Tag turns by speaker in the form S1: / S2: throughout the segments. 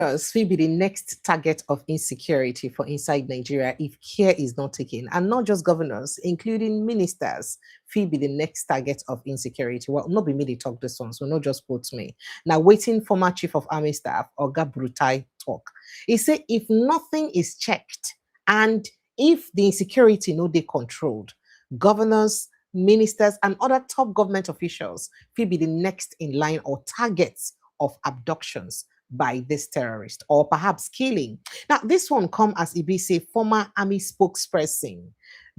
S1: Will be the next target of insecurity for inside Nigeria if care is not taken, and not just governors, including ministers, will be the next target of insecurity. Well, not be me they talk this one, so not just quote me. Now, waiting former chief of army staff Oga Brutai talk. He said if nothing is checked and if the insecurity no they controlled, governors, ministers, and other top government officials will be the next in line or targets of abductions by this terrorist or perhaps killing. Now, this one come as Ibise, former army spokesperson,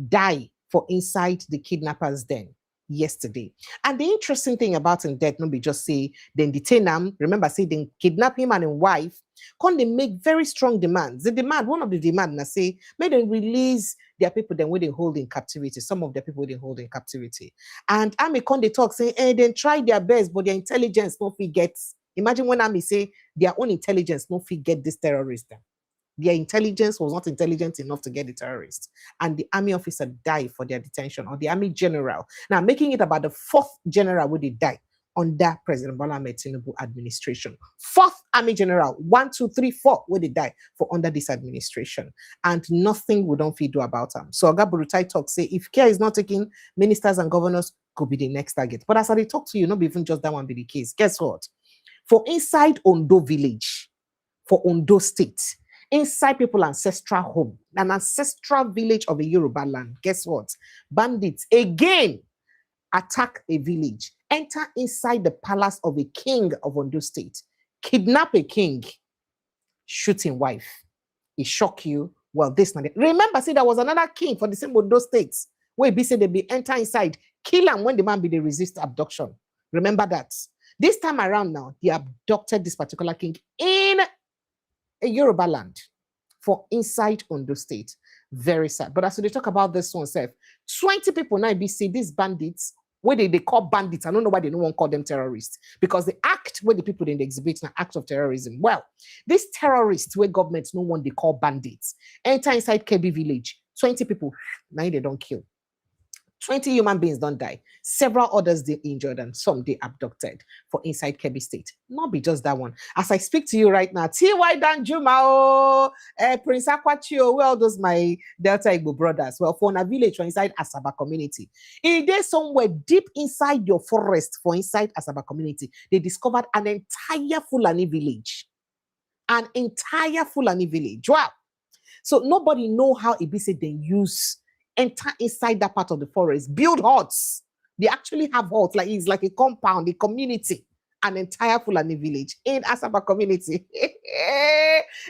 S1: die for inside the kidnappers' den yesterday. And the interesting thing about him death, not be just say, then detain him, remember, say, then kidnap him and his wife, can they make very strong demands? The demand, one of the demands, I say, may they release their people then when they hold in captivity, some of the people they hold in captivity. And Army con they talk, say, then try their best, but their intelligence no fit get. Imagine when Army say their own intelligence no fit get this terrorist. Their intelligence was not intelligent enough to get the terrorists. And the army officer died for their detention, or the army general. Now, making it about the fourth general where they died under President Bola Ahmed Tinubu administration. Fourth army general, 1, 2, 3, 4, where they died for under this administration. And nothing we don't do about them. So Oga Burutai talk say, if care is not taken, ministers and governors could be the next target. But as I talk to you, not even just that one be the case. Guess what? For inside Ondo village, for Ondo state, inside people's ancestral home, an ancestral village of a Yoruba land, guess what? Bandits again attack a village, enter inside the palace of a king of Ondo state, kidnap a king, shooting wife. It shock you? Well, this not it. Remember, see, there was another king for the same Ondo states where be said they be enter inside, kill him when the man be they resist abduction. Remember that. This time around now, they abducted this particular king in a Yoruba land for inside Ondo state. Very sad. But as they talk about this one, self, 20 people now be say these bandits, where they call bandits. I don't know why they don't want to call them terrorists, because the act where the people in the exhibit an act of terrorism. Well, these terrorists where governments no one they call bandits enter inside Kebbi village. 20 people, now they don't kill. 20 human beings don't die. Several others they injured and some they abducted for inside Kebbi State. Not be just that one. As I speak to you right now, T.Y. Danjuma, Prince Akwachio, where all those my Delta Igbo brothers. Well, for a village for inside Asaba community. It is somewhere deep inside your forest for inside Asaba community. They discovered an entire Fulani village. An entire Fulani village. Wow. So nobody know how Ibise they use enter inside that part of the forest, build huts. They actually have huts, like it's like a compound, a community, an entire Fulani village in Asaba community.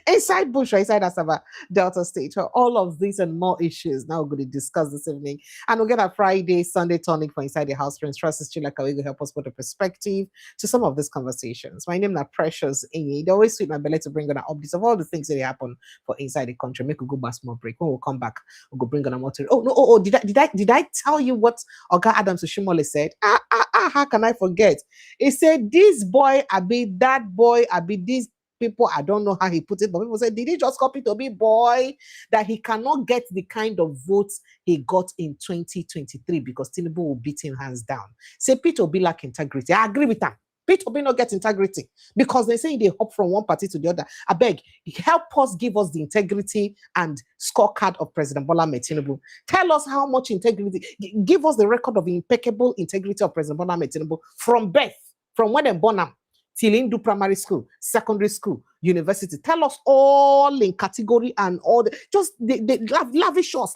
S1: Inside Bush or inside Asaba Delta State. So all of these and more issues now we're going to discuss this evening. And we'll get a Friday, Sunday tonic for Inside the House. Prince Francis Chilaka will help us put a perspective to some of these conversations. My name is Precious Inye. They always sweet my belly to bring on an updates of all the things that happen for inside the country. Make a go back small break. When we'll come back, we'll go bring on a more. Oh no! Did I tell you what Oga Adams Oshiomhole said? How can I forget? He said, "This boy, I be that boy, I be this." People, I don't know how he put it, but people said, did he just copy to be boy that he cannot get the kind of votes he got in 2023 because Tinubu will beat him hands down? Say Peter Obi lack integrity. I agree with that. Peter Obi not get integrity because they say they hop from one party to the other. I beg, help us give us the integrity and scorecard of President Bola Ahmed Tinubu. Tell us how much integrity, give us the record of impeccable integrity of President Bola Ahmed Tinubu from birth, from when they born him. Till into primary school, secondary school, university. Tell us all in category and all the just lavish us,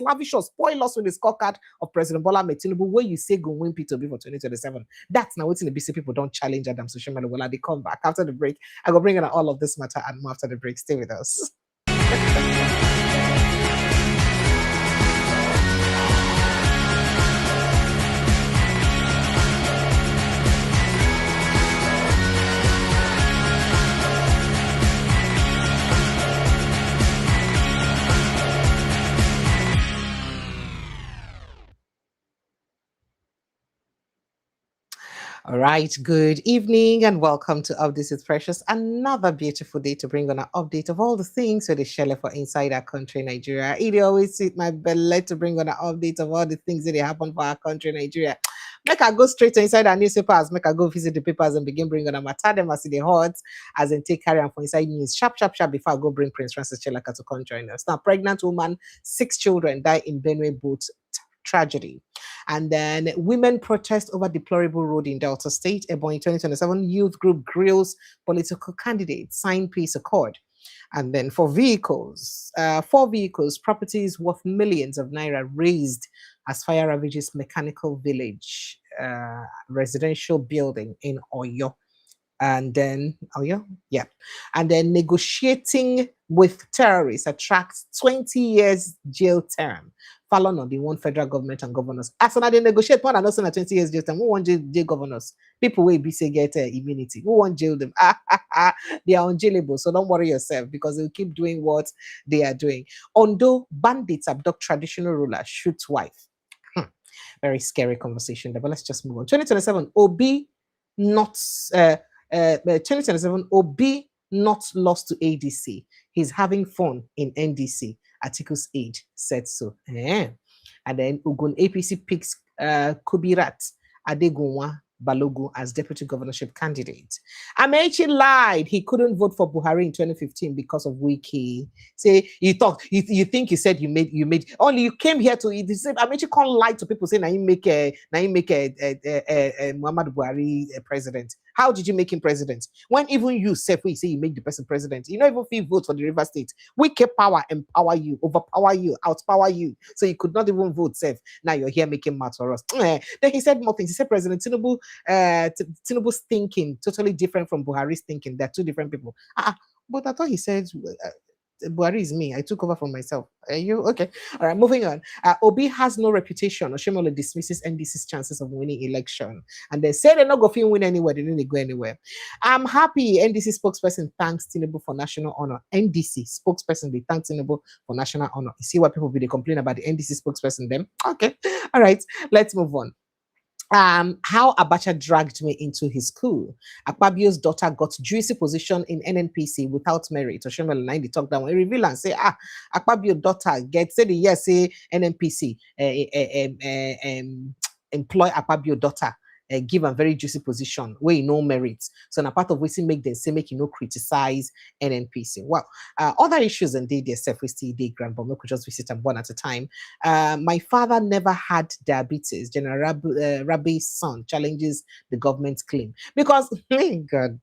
S1: spoil us with the scorecard of President Bola Ahmed Tinubu where you say go win Peter Obi for 2027. That's now waiting the BC people don't challenge Adams Oshiomhole. Well, they come back after the break. I go bring in all of this matter and more after the break. Stay with us. All right, good evening and welcome to Updates with Precious. Another beautiful day to bring on an update of all the things that they share for inside our country, Nigeria. It always suit my belly to bring on an update of all the things that happen for our country, Nigeria. Make I go straight to inside our newspapers, make I go visit the papers and begin bringing them. I tell them as the hot, as in take carry on for inside news. Sharp, sharp, sharp before I go bring Prince Francis Chelaka to come join us. Now, pregnant woman, 6 children die in Benue boat tragedy. And then women protest over deplorable road in Delta State. Ebonyi 2027 youth group grills political candidates, sign peace accord. And then for vehicles, 4 vehicles, properties worth millions of naira raised as fire ravages mechanical village, residential building in Oyo. And then, and then negotiating with terrorists attracts 20 years jail term. Fallon on the one federal government and governors. As soon as they negotiate, one and also 20 years jail term. Who want jail governors? People will be say get immunity. Who want jail them? They are unjailable, so don't worry yourself because they'll keep doing what they are doing. Ondo bandits abduct traditional ruler, shoots wife. Very scary conversation there, but let's just move on. 2027, Obi not 2027, Obi not lost to ADC. He's having fun in NDC. Article's aide said so. And then Ugun APC picks Kubirat Adegunwa Balogun as deputy governorship candidate. Amechi lied. He couldn't vote for Buhari in 2015 because of Wiki. Say you think you said you made only you came here to Amechi can't lie to people saying now you make a Muhammad Buhari president. How did you make him president? When even you say you make the person president, you know even if you vote for the River State, Wiki power empower you, overpower you, outpower you. So you could not even vote safe. Now you're here making maths for us. Then he said more things. He said President Tinubu's thinking totally different from Buhari's thinking. They're 2 different people. But I thought he said Buhari is me. I took over from myself. Are you okay? All right, moving on. Obi has no reputation. Oshiomhole dismisses NDC's chances of winning election, and they say they're not going to win anywhere. They didn't go anywhere. I'm happy. NDC spokesperson thanks Tinubu for national honor. NDC spokesperson they thank Tinubu for national honor. You see what people will complain about the NDC spokesperson? Them okay? All right, let's move on. How Abacha dragged me into his school. Akpabio's daughter got juicy position in NNPC without merit. Oshiomhole 90 talk down and reveal and say, Akpabio's daughter gets say the yes, say NNPC employ Akpabio's daughter. Give a very juicy position where you know merits. So na part of what make them say make you know criticize NNPC. Well, other issues indeed their self-esteem they grand, but we could just visit them one at a time. My father never had diabetes. General Rabi's son challenges the government's claim because God.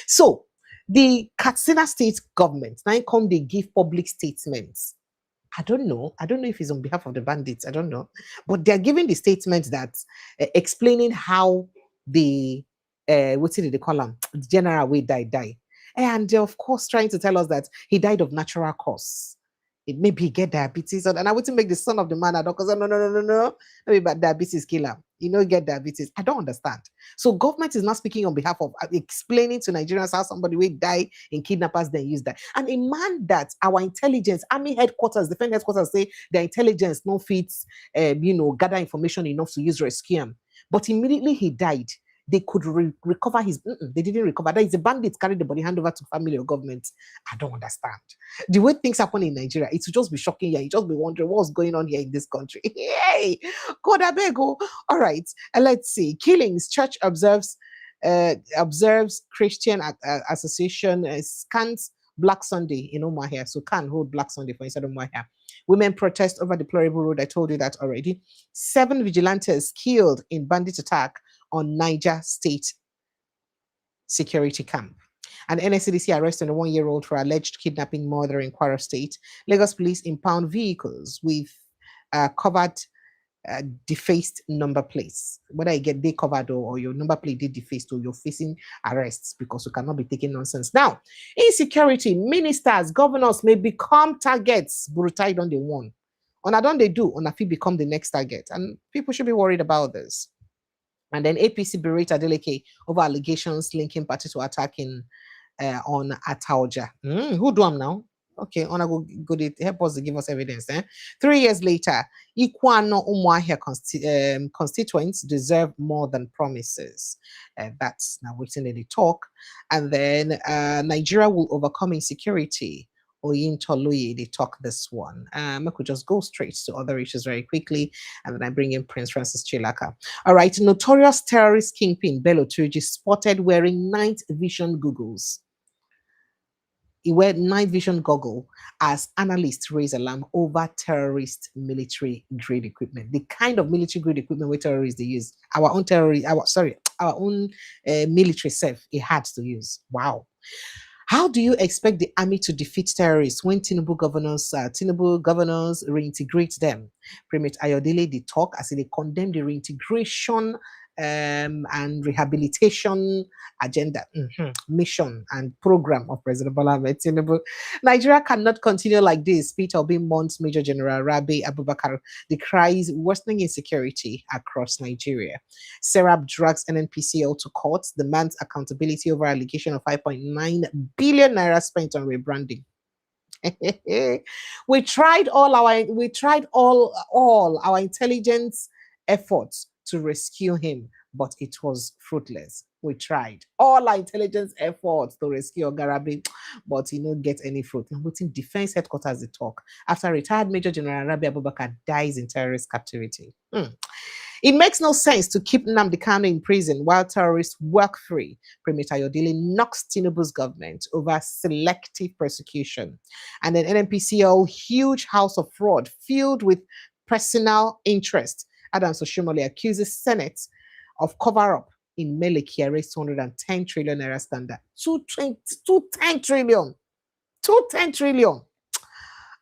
S1: So the Katsina state government now come they give public statements. I don't know if it's on behalf of the bandits. I don't know. But they're giving the statement that explaining how the, what did they call him? The general way die. And they're, of course, trying to tell us that he died of natural cause. It maybe he get diabetes. And I wouldn't make the son of the man because no. Maybe about diabetes killer. You know, get diabetes. I don't understand. So government is not speaking on behalf of explaining to Nigerians how somebody will die in kidnappers then use that. And a man that our intelligence, army headquarters, defense headquarters say their intelligence no fits, gather information enough to use rescue him. But immediately he died. They could recover his. They didn't recover. That is the bandits carried the body hand over to family or government. I don't understand the way things happen in Nigeria. It would just be shocking. Yeah, you just be wondering what's going on here in this country. Hey, God, I beg you. All right, let's see. Killings. Church observes Christian Association scans Black Sunday in Umuahia. So can hold Black Sunday for inside Umuahia. Women protest over deplorable road. I told you that already. 7 vigilantes killed in bandit attack on Niger State security camp. And NSCDC arrested a 1-year-old for alleged kidnapping murder in Kwara State. Lagos police impound vehicles with covered defaced number plates. Whether you get they covered or your number plate did defaced, or you're facing arrests because you cannot be taking nonsense. Now, insecurity, ministers, governors may become targets. Brutai don't they want. On a don't they do, on a fee become the next target. And people should be worried about this. And then APC berate Adeleke over allegations linking party to attacking on Ataoja. Who do them now? Okay, on a good help us to give us evidence. 3 years later, Ikwano Umuahia constituents deserve more than promises. That's now waiting in the talk. And then Nigeria will overcome insecurity. Oyintoluyi, they talk this one. I could just go straight to other issues very quickly, and then I bring in Prince Francis Chilaka. All right, notorious terrorist kingpin Bello Turji spotted wearing night vision goggles. He wear night vision goggle as analysts raise alarm over terrorist military grade equipment. The kind of military grade equipment where terrorists they use. Our own terrorist, our own military self, it had to use. Wow. How do you expect the army to defeat terrorists when Tinubu governors reintegrate them? Primate Ayodele, they talk as they condemn the reintegration and rehabilitation agenda, mission and program of President Bola Ahmed Tinubu. Nigeria cannot continue like this. Peter Obi mounts Major General Rabi Abubakar decries worsening insecurity across Nigeria. Serap drags NNPCL to court, demands accountability over allegation of 5.9 billion naira spent on rebranding. we tried all our intelligence efforts to rescue him, but it was fruitless. We tried all our intelligence efforts to rescue Ogarabi, but he didn't get any fruit. And within defense headquarters, they talk after retired Major General Rabi Abubakar dies in terrorist captivity. It makes no sense to keep Nnamdi Kanu in prison while terrorists work free. Premier Ayodele knocks Tinubu's government over selective persecution. And then NNPCL, huge house of fraud filled with personal interest. Adams Oshiomhole accuses Senate of cover-up in Meleki arrest 210 trillion naira standard. 210 trillion. 210 trillion.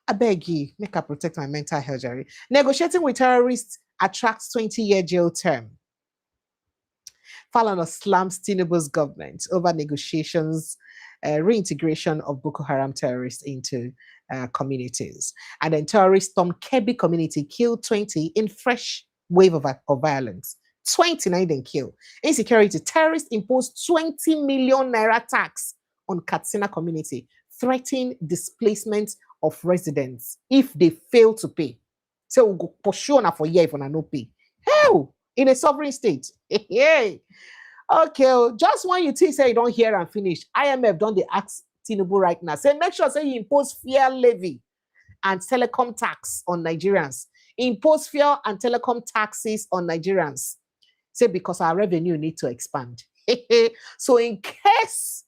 S1: I beg you, make I protect my mental health, Jerry. Negotiating with terrorists attracts 20-year jail term. Falana slams Tinubu's government over negotiations, reintegration of Boko Haram terrorists into communities. And then terrorists storm Kebbi community, killed 20 in fresh wave of violence. 29 then kill. Insecurity, terrorists imposed 20 million naira tax on Katsina community, threatening displacement of residents if they fail to pay. So we'll go pursue for year if we no pay. Hell, in a sovereign state. Okay, just when you think say you don't hear and finish, IMF don't they ask Tinubu right now. Say make sure say you impose fuel levy and telecom tax on Nigerians. Impose fuel and telecom taxes on Nigerians. Say because our revenue need to expand. So in case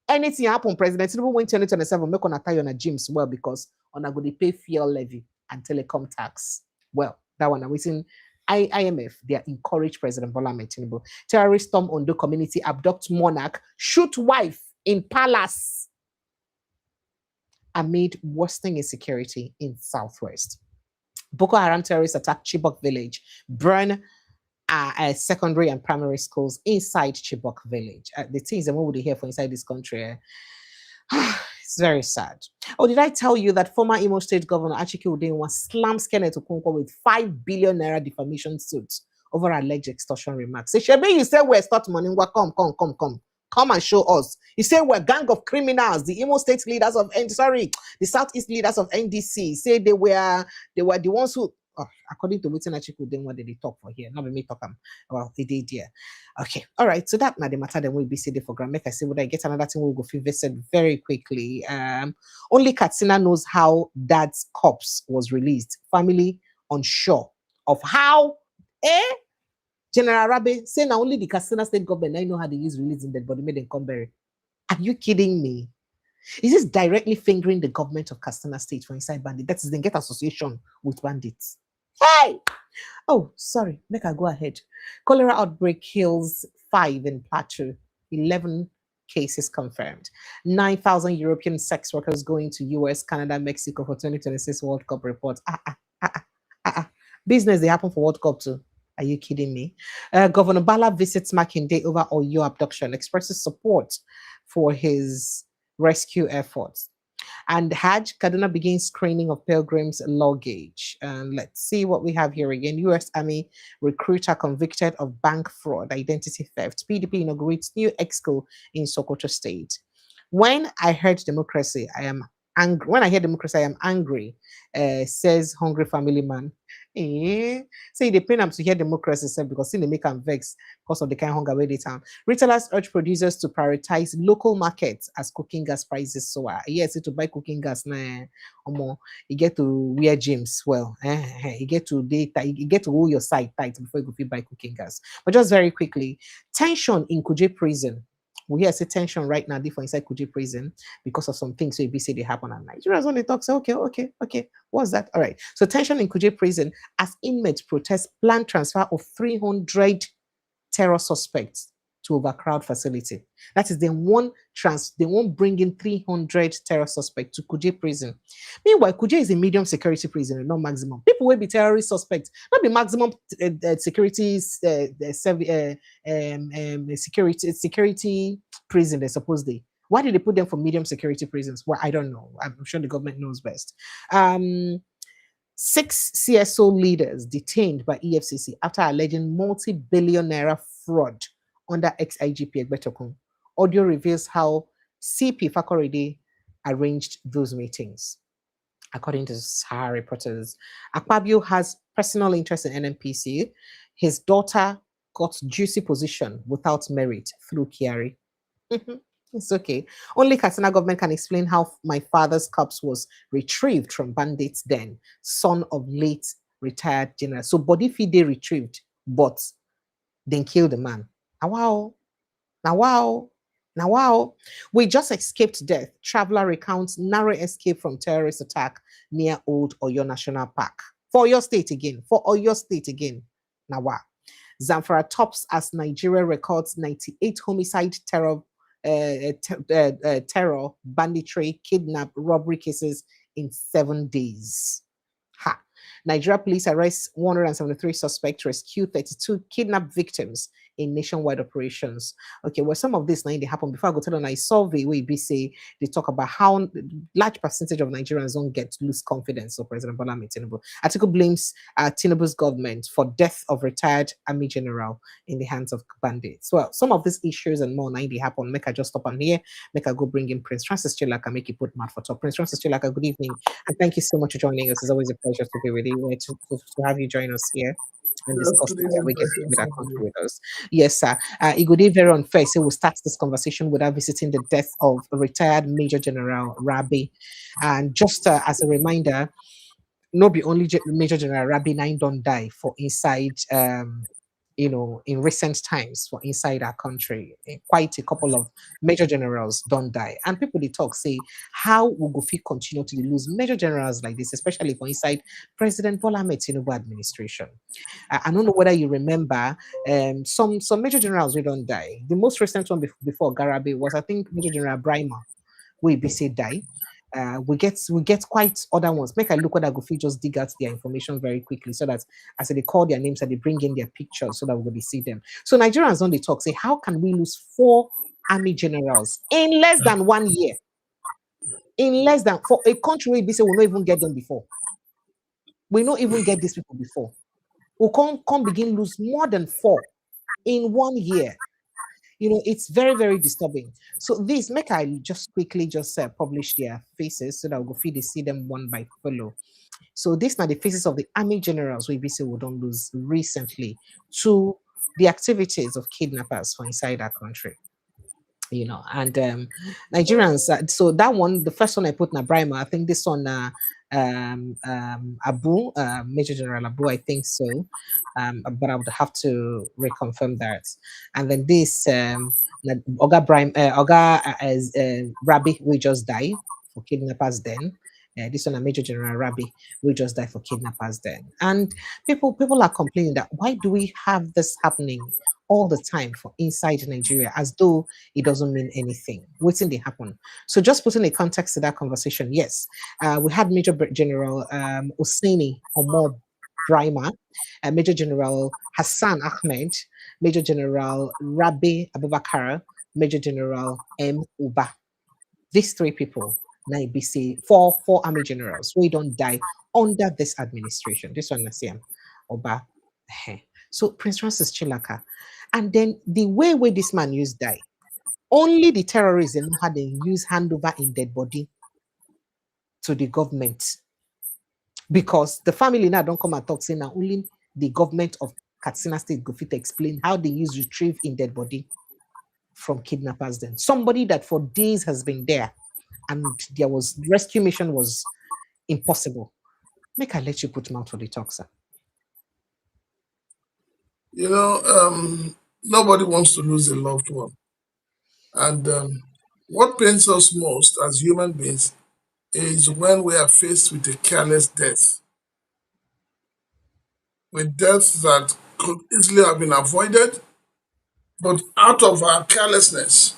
S1: anything happen, President Tinubu went 2027, make on a tie on a gyms well because on a go to pay fuel levy and telecom tax. Well, that one I'm waiting. IMF, they encourage President Bola Ahmed Tinubu. Terrorist storm Ondo community, abduct monarch, shoot wife in palace amid worsening insecurity in southwest. Boko Haram terrorists attack Chibok village, burn secondary and primary schools inside Chibok village. The things that we would hear for inside this country. It's very sad. Oh, did I tell you that former Imo State Governor Achike Udenwa slams Kenneth Okonkwo with 5 billion naira defamation suits over alleged extortion remarks? Say, Shebe, you say we're start money. Come and show us. You say we're gang of criminals. The Imo State leaders of the Southeast leaders of NDC say they were the ones who. According to Witin Achike Udenwa, they talk for here. Not me talk well, they did here. Okay, all right. So that now the matter then will be said for Gram. Make I say would I get another thing we'll go visit very quickly. Only Katsina knows how dad's corpse was released. Family unsure of how General Rabe say now only the Katsina state government I know how they use releasing dead body made them come bury. Are you kidding me? Is this directly fingering the government of Katsina State for inside bandits? That is, then get association with bandits. Hey! Oh, sorry. Make I go ahead. Cholera outbreak kills 5 in Plateau. 11 cases confirmed. 9,000 European sex workers going to US, Canada, Mexico for 2026 World Cup report. Business they happen for World Cup too. Are you kidding me? Governor Bala visits Makinde over Oyo abduction, expresses support for his rescue efforts. And Hajj, Kaduna begins screening of pilgrims' luggage. Let's see what we have here again. U.S. Army recruiter convicted of bank fraud, identity theft. PDP inaugurates new exco in Sokoto State. When I heard democracy, I am angry. When I hear democracy, I am angry, says hungry family man. Eh, say they pay them to hear democracy sef because still they make them vex because of the kind of hunger where they town. Retailers urge producers to prioritize local markets as cooking gas prices soar. Yes, to buy cooking gas nah, more you get to wear gyms well. You get to data, you get to hold your side tight before you go fit buy cooking gas. But just very quickly, tension in Kuje prison. We hear say tension right now for inside Kuje prison because of some things so you say they happen at night. Nigerians when they talk say okay, what's that? All right. So tension in Kuje prison as inmates protest planned transfer of 300 terror suspects to overcrowd facility. That is, they won't bring in 300 terror suspects to Kuje prison. Meanwhile, Kuje is a medium security prison, not maximum. People will be terrorist suspects, not be maximum security security prison. They suppose they. Why did they put them for medium security prisons? Well, I don't know. I'm sure the government knows best. 6 CSO leaders detained by EFCC after alleging multi-billion naira fraud under ex-IGP Egbetokun. Audio reveals how CP Fakorede arranged those meetings. According to Sahara reporters, Akpabio has personal interest in NNPC. His daughter got juicy position without merit through Kiari. It's okay. Only Katsina government can explain how my father's corpse was retrieved from bandits den, son of late retired general. So body feed they retrieved, but then killed the man. Now wow. Now wow. Now wow. We just escaped death. Traveler recounts narrow escape from terrorist attack near Old Oyo National Park. For your state again. For Oyo State again. Now wow. Zamfara tops as Nigeria records 98 homicide terror, banditry, kidnap, robbery cases in 7 days. Ha. Nigeria police arrest 173 suspects, rescue 32 kidnapped victims in nationwide operations. Okay, well, some of this now they happen before I go tell on a survey where we say they talk about how large percentage of Nigerians don't get lose confidence of President Bola Ahmed Tinubu. Article blames Tinubu's government for death of retired army general in the hands of bandits. Well, some of these issues and more now they happen. Make I just stop on here. Make I go bring in Prince Francis Chilaka, make you put mouth for top. Prince Francis Chilaka, good evening, and thank you so much for joining us. It's always a pleasure to be with you, to have you join us here and
S2: Yes,
S1: discuss
S2: good
S1: the
S2: evening,
S1: wicked
S2: Patience.
S1: with our
S2: How are
S1: country
S2: you?
S1: with us. Yes, sir. It would be very unfair. So we'll start this conversation without visiting the death of retired Major General Rabi. And just as a reminder, no be only Major General Rabi Nine don't die for inside in recent times for inside our country. Quite a couple of major generals don't die. And people they talk say how will go fit continue to lose major generals like this, especially for inside President Bola Ahmed Tinubu administration. I don't know whether you remember some major generals we don't die. The most recent one before Garabe was I think Major General Brima we be say die. We get quite other ones. Make I look what I go fit just dig out their information very quickly so that as they call their names and they bring in their pictures so that we will see them. So Nigerians on the talk say, how can we lose 4 army generals in less than 1 year? In less than for a country where be say we not even get them before. We not even get these people before. We can't begin lose more than 4 in 1 year. It's very, very disturbing. So this make I just quickly just publish their faces so that we'll go feed see them one by follow. So these are the faces of the army generals we say we don't lose recently to the activities of kidnappers for inside our country. And Nigerians. So that one, the first one I put na Brima. I think this one, Abu, Major General Abu. I think so, but I would have to reconfirm that. And then this, Oga Brime, Oga as Rabbi, we just die for kidnappers. Then this one, a Major General Rabbi, we just die for kidnappers. Then, and people are complaining that why do we have this happening all the time for inside Nigeria as though it doesn't mean anything. Waiting they happen. So just putting a context to that conversation, yes, we had Major General Hosseini Omar Brima, Major General Hassan Ahmed, Major General Rabbi Abubakar, Major General M. Uba. These 3 people, now BC, four army generals, we don't die under this administration. This one, Nasiam Oba. So Prince Francis Chilaka. And then the way this man used die, only the terrorists know how they use handover in dead body to the government. because the family now don't come and talk say now only the government of Katsina State go fit explain how they use retrieve in dead body from kidnappers. Then somebody that for days has been there, and there was rescue mission was impossible. Make I let you put mouth for the talk, sir.
S2: You know, nobody wants to lose a loved one. And what pains us most as human beings is when we are faced with a careless death, with death that could easily have been avoided, but out of our carelessness,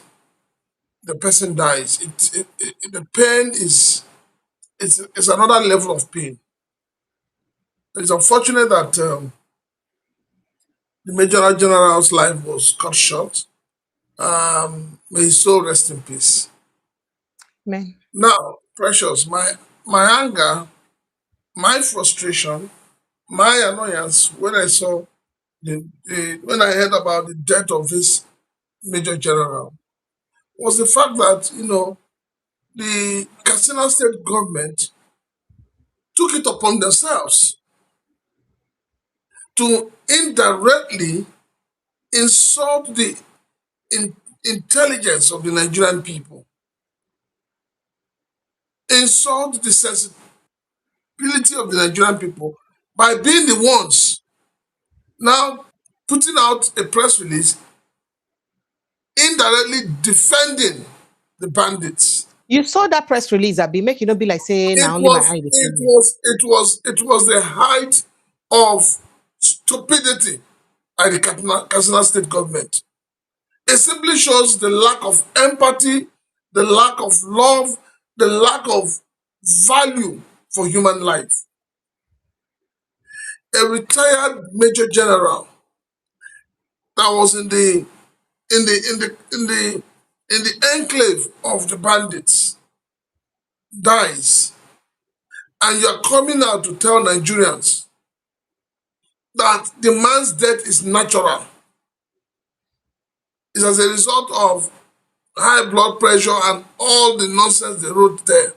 S2: the person dies. The pain is it's another level of pain. It's unfortunate that the Major General's life was cut short. May his soul rest in peace.
S1: Man,
S2: Now, precious, my anger, my frustration, my annoyance when I saw when I heard about the death of this Major General was the fact that the Katsina State government took it upon themselves to indirectly insult the in, intelligence of the Nigerian people, insult the sensitivity of the Nigerian people by being the ones now putting out a press release indirectly defending the bandits.
S1: you saw that press release, Abi. Make you not be like say
S2: It
S1: now only my
S2: was
S1: eye dey
S2: it
S1: pain me.
S2: was it was it was the height of stupidity by the Katsina State government. It simply shows the lack of empathy, the lack of love, the lack of value for human life. A retired major general that was in the in the in the in the enclave of the bandits dies, and you're coming out to tell Nigerians that the man's death is natural. It's as a result of high blood pressure and all the nonsense they wrote there.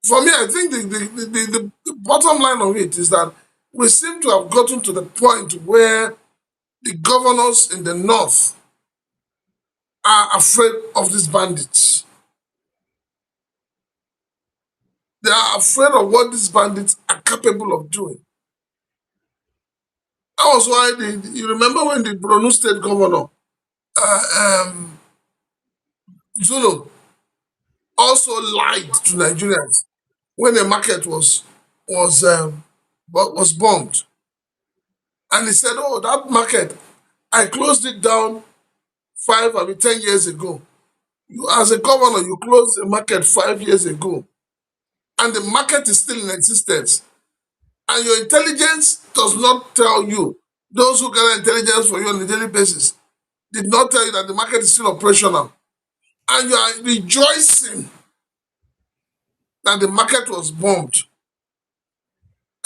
S2: For me, I think the bottom line of it is that we seem to have gotten to the point where the governors in the north are afraid of these bandits. They are afraid of what these bandits are capable of doing. That was why you remember when the Borno State governor, um, Zulu, also lied to Nigerians when the market was bombed, and he said, "Oh, that market, I closed it down 10 years ago. You, as a governor, you closed the market 5 years ago, and the market is still in existence. And your intelligence does not tell you, those who gather intelligence for you on a daily basis, did not tell you that the market is still operational. And you are rejoicing that the market was bombed.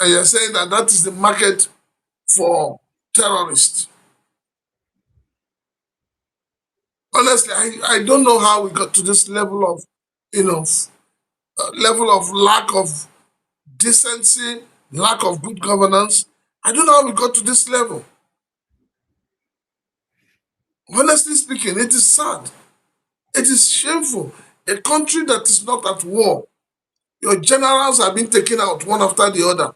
S2: And you're saying that that is the market for terrorists." Honestly, I don't know how we got to this level of, level of lack of decency, lack of good governance. I don't know how we got to this level. Honestly speaking, it is sad. It is shameful. A country that is not at war, your generals are being taken out one after the other.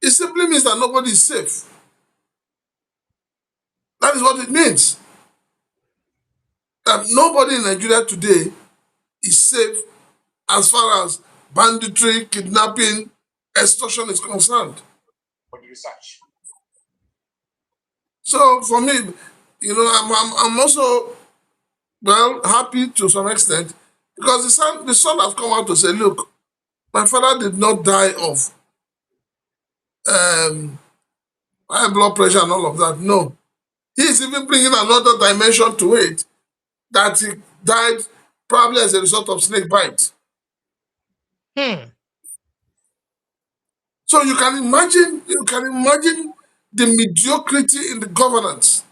S2: It simply means that nobody is safe. That is what it means. That nobody in Nigeria today is safe as far as banditry, kidnapping, extortion is concerned. So for me, I'm also happy to some extent because the son has come out to say, look, my father did not die of um, high blood pressure and all of that. No, he's even bringing another dimension to it that he died probably as a result of snake bite.
S1: Hmm.
S2: So you can imagine the mediocrity in the governance.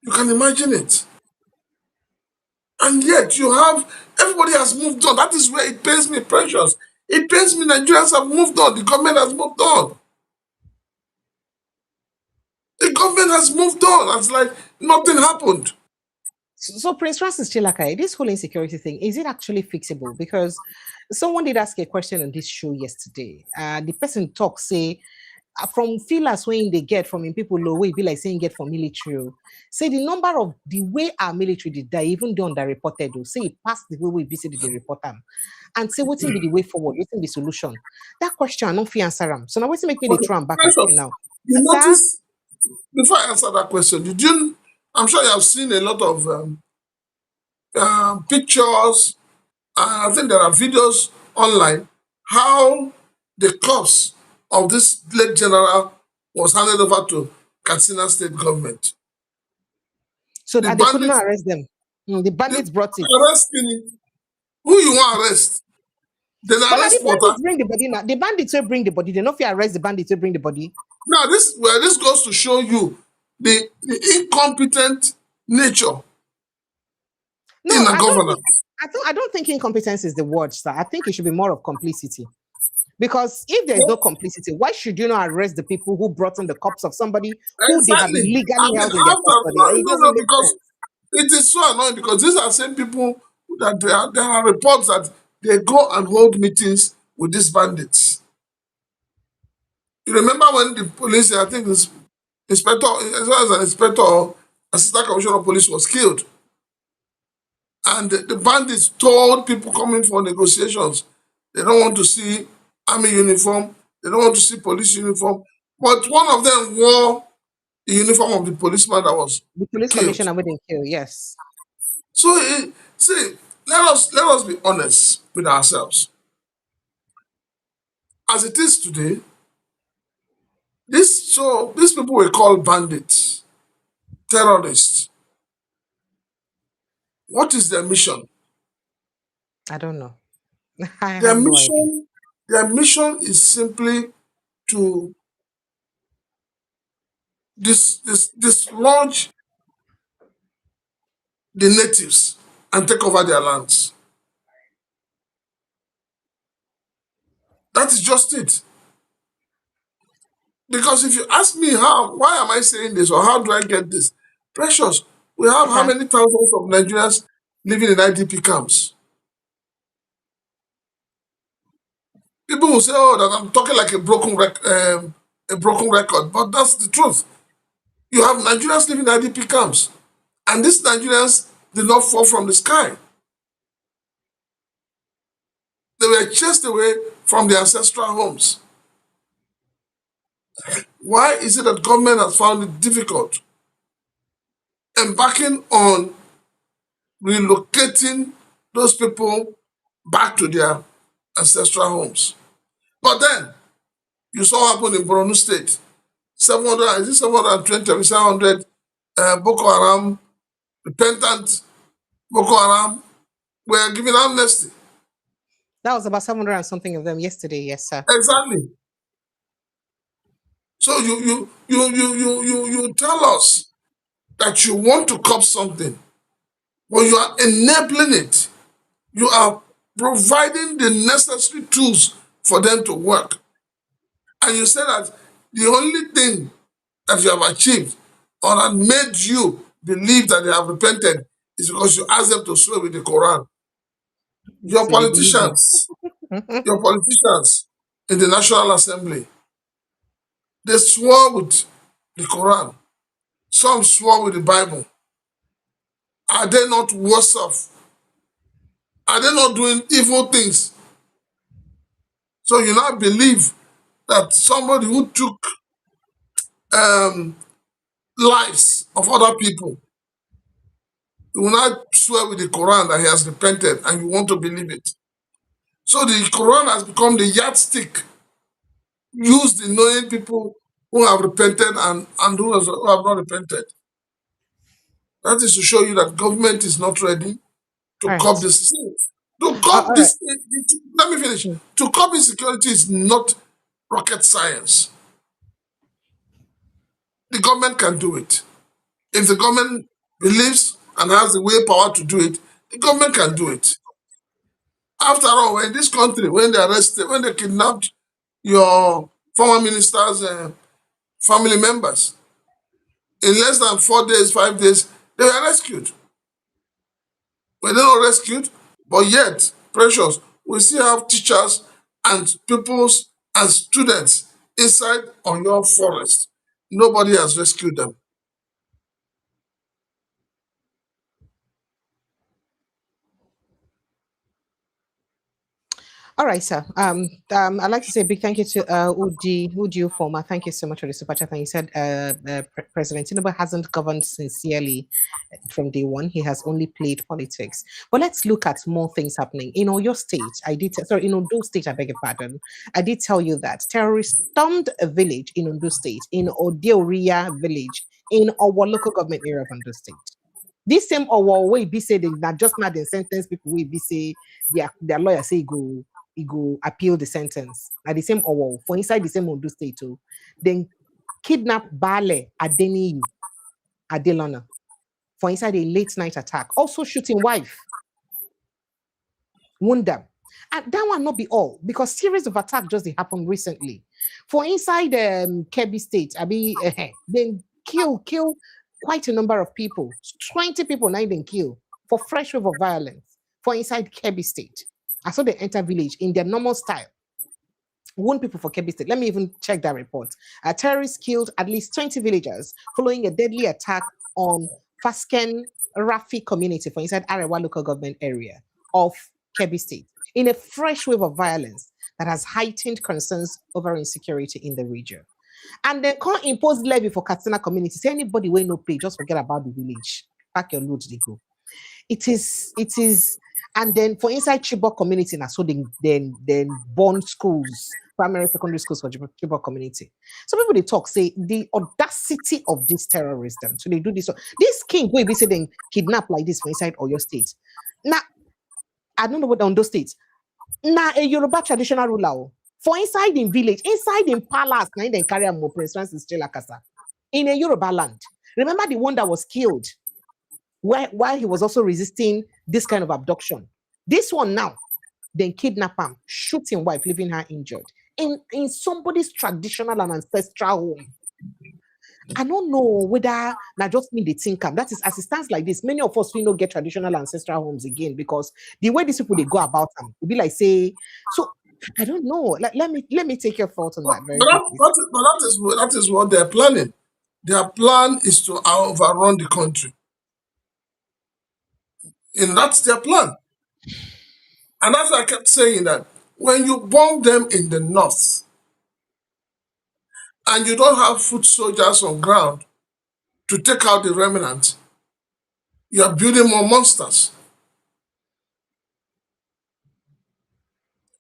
S2: You can imagine it. And yet you have everybody has moved on. That is where it pains me, precious. It pains me. Nigerians have moved on. The government has moved on. The government has moved on. It's like nothing happened.
S1: So Prince Francis Chilakai, this whole insecurity thing, is it actually fixable? Because someone did ask a question on this show yesterday. The person talks, say, from feelers when they get from people low way, be like saying get from military. Say the number of the way our military did die, even though they reported, say it passed the way we visited the report them. And say what's be the way forward, what's the solution? That question I don't feel answer them. So now what's make me the
S2: Okay,
S1: try and back at
S2: precious.
S1: you now?
S2: You
S1: Sir,
S2: notice before I answer that question, did you? I'm sure you have seen a lot of pictures. I think there are videos online how the corpse of this late general was handed over to Katsina state government.
S1: so
S2: The
S1: that they couldn't
S2: bandits,
S1: arrest them. The
S2: the
S1: bandits brought it.
S2: arresting who you want arrest? Then
S1: But now the
S2: arrest water.
S1: bandits bring the body now. The bandits will bring the body. They not fear arrest the bandits will bring the body.
S2: Now this goes to show you the incompetent nature
S1: No,
S2: in a
S1: I don't
S2: governor.
S1: think I don't think incompetence is the word, sir. I think it should be more of complicity. Because if there is no complicity, why should you not arrest the people who brought in the corpse of somebody who they have
S2: Exactly. I
S1: illegally
S2: mean,
S1: held in their
S2: after
S1: custody?
S2: no,
S1: It
S2: no,
S1: doesn't
S2: no,
S1: make
S2: because
S1: sense.
S2: it is so annoying because these are same people that there are reports that they go and hold meetings with these bandits. You remember when the police, I think this inspector, as well as an inspector, or assistant commissioner of police was killed, and the bandits told people coming for negotiations they don't want to see army uniform, they don't want to see police uniform, but one of them wore the uniform of the policeman that was
S1: The police
S2: killed.
S1: commissioner wouldn't kill, yes.
S2: So see, let us be honest with ourselves. As it is today, these people were called bandits, terrorists. What is their mission?
S1: I don't know. I
S2: Their
S1: have no idea.
S2: mission, their mission is simply to dislodge the natives and take over their lands. That is just it. Because if you ask me why am I saying this or how do I get this? Precious, we have how
S1: Sir,
S2: many thousands of Nigerians living in IDP camps? People will say, "Oh, that I'm talking like a broken record," but that's the truth. You have Nigerians living in IDP camps, and these Nigerians did not fall from the sky. They were chased away from their ancestral homes. Why is it that government has found it difficult embarking on relocating those people back to their ancestral homes? But then you saw what happened in Borno State. 700, is it 720 or 700 Boko Haram, repentant Boko Haram were given amnesty.
S1: that was about 700 and something of them yesterday, yes, sir.
S2: Exactly. So you tell us that you want to cop something, but you are enabling it. You are providing the necessary tools for them to work. And you say that the only thing that you have achieved or that made you believe that they have repented is because you asked them to swear with the Quran. Your
S1: So they believe them.
S2: politicians, your politicians in the National Assembly, they swore with the Quran. Some swore with the Bible. Are they not worse off? Are they not doing evil things? So you now believe that somebody who took um, lives of other people, you will not swear with the Quran that he has repented and you want to believe it. So the Quran has become the yardstick used in knowing people who have repented and who have not repented. That is to show you that government is not ready to
S1: All
S2: curb
S1: right.
S2: this. To curb
S1: All right.
S2: this, let me finish. To curb insecurity is not rocket science. The government can do it. If the government believes and has the willpower to do it, The government can do it. After all, in this country, when they arrested, when they kidnapped your former minister's family members, in less than 4 days, 5 days, they were rescued. Were they not rescued? But yet, precious, we still have teachers and pupils and students inside on your forest. Nobody has rescued them.
S1: All right, sir. I'd like to say a big thank you to Uji Former. Thank you so much for the super chat. And he said President Tinubu hasn't governed sincerely from day one. He has only played politics. But let's look at more things happening. In Oyo State, in Ondo State, I beg your pardon. I did tell you that terrorists stormed a village in Ondo State, in Odeoria village, in our local government area of Ondo State. This same Owo wey be say they not just mad and sentence people wey be say their lawyer say he go appeal the sentence. At the same Owo for inside the same Ondo State too. Then kidnap Bale Adeniyi Adelana for inside a late night attack. Also shooting wife. Wound them. And that one not be all because series of attacks just happened recently. For inside Kebbi State, then kill quite a number of people. 20 people now then kill for fresh wave of violence for inside Kebbi State. I saw they enter village in their normal style. Wound people for Kebbi State. Let me even check that report. Terrorists killed at least 20 villagers following a deadly attack on Fasken Rafi community for inside Arewa local government area of Kebbi State in a fresh wave of violence that has heightened concerns over insecurity in the region. And they can't impose levy for Katsina community. Say anybody will no pay, just forget about the village. Pack your loads, they go. It is, and then for inside Chibok community, now so then born schools, primary, secondary schools for Chibok community. So people they talk, say the audacity of this terrorism. So they do this. This king will be saying kidnap like this for inside Oyo State. Now, I don't know what on those states. Now a Yoruba traditional ruler. For inside in village, inside in palace, now then carry a more Prince Francis Chelakasa in a Yoruba land. Remember the one that was killed while he was also resisting this kind of abduction. This one now, then kidnap him, shoot his wife, leaving her injured in somebody's traditional and ancestral home. I don't know whether not just me the think that is as it stands like this. Many of us we don't get traditional ancestral homes again because the way these people they go about them, it be like say so. I don't know. Let me take your thoughts on that very quickly.
S2: That is what they're planning. Their plan is to overrun the country. And that's their plan. And as I kept saying that when you bomb them in the north and you don't have foot soldiers on ground to take out the remnants, you are building more monsters.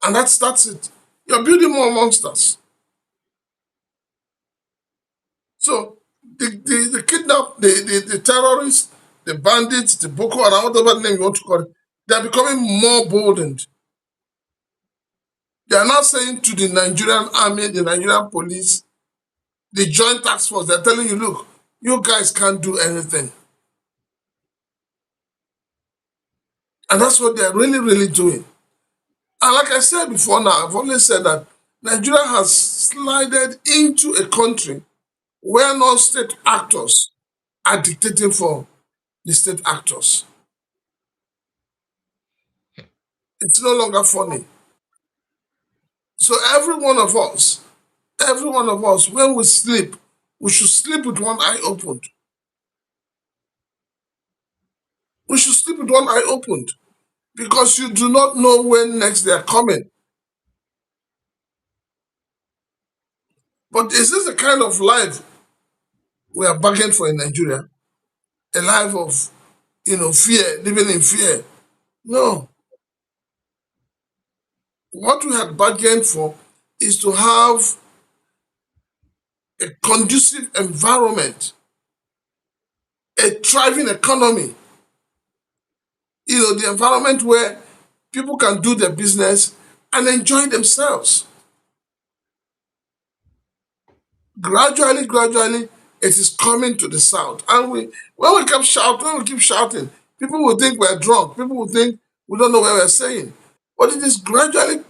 S2: And that's it. You're building more monsters. So the kidnap, the terrorists, the bandits, the Boko Haram, whatever name you want to call it, they're becoming more boldened. They are now saying to the Nigerian army, the Nigerian police, the joint task force, they're telling you, look, you guys can't do anything. And that's what they're really, really doing. And like I said before now, I've always said that Nigeria has slided into a country where non-state actors are dictating for the state actors. It's no longer funny. So every one of us, when we sleep, we should sleep with one eye opened. We should sleep with one eye opened because you do not know when next they are coming. But is this the kind of life we are bargaining for in Nigeria? A life of, fear, living in fear? No. What we had bargained for is to have a conducive environment, a thriving economy, the environment where people can do their business and enjoy themselves. Gradually, it is coming to the south. And when we keep shouting, People will think we're drunk. People will think we don't know what we're saying. But it is gradually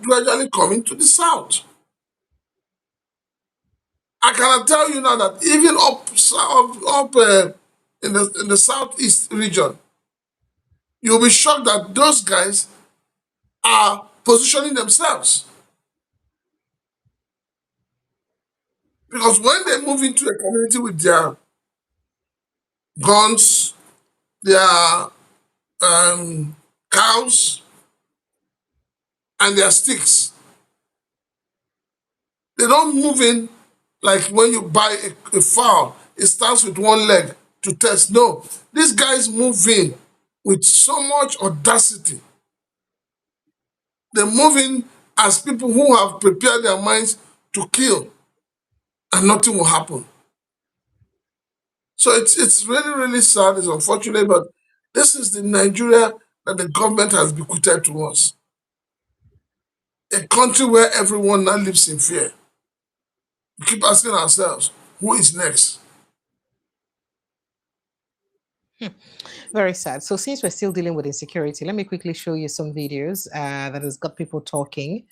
S2: coming to the south. I cannot tell you now that even up in the southeast region, you'll be shocked that those guys are positioning themselves. Because when they move into a community with their guns, their cows, and their sticks, they don't move in like when you buy a fowl, it starts with one leg to test. No, these guys move in with so much audacity. They move in as people who have prepared their minds to kill, and nothing will happen. So it's really sad. It's unfortunate, but this is the Nigeria that the government has bequeathed to us. A country where everyone now lives in fear. We keep asking ourselves, who is next?
S1: Very sad. So since we're still dealing with insecurity, let me quickly show you some videos that has got people talking.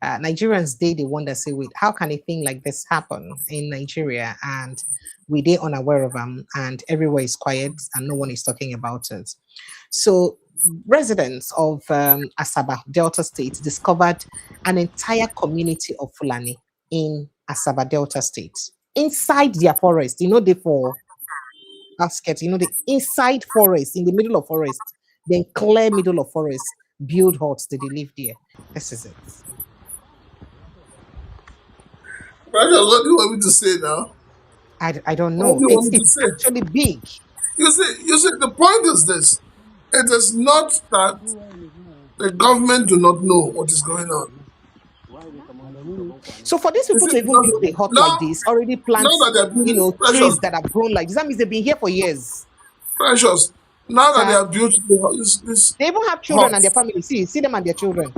S1: Nigerians, they wonder, say, wait, how can a thing like this happen in Nigeria? And they unaware of them, and everywhere is quiet and no one is talking about it. So residents of Asaba, Delta State, discovered an entire community of Fulani in Asaba, Delta State, inside their forest. They for basket, the inside forest, in the middle of forest, then clear middle of forest, build huts, they live there. This is it.
S2: Precious, what do you want me to say now?
S1: I don't
S2: What
S1: know.
S2: do you
S1: It's
S2: want me to
S1: it's
S2: say?
S1: actually big.
S2: You see, the point is this. It is not that the government do not know what is going on.
S1: So for these
S2: You
S1: people
S2: see,
S1: to even
S2: because
S1: build a hut like
S2: now,
S1: this, already
S2: now
S1: plant,
S2: that they're building,
S1: trees
S2: Precious,
S1: that have grown like this, that means they've been here for years.
S2: Precious, now that they
S1: Sir,
S2: have built this
S1: they even have children and their
S2: huts,
S1: family. See them and their children.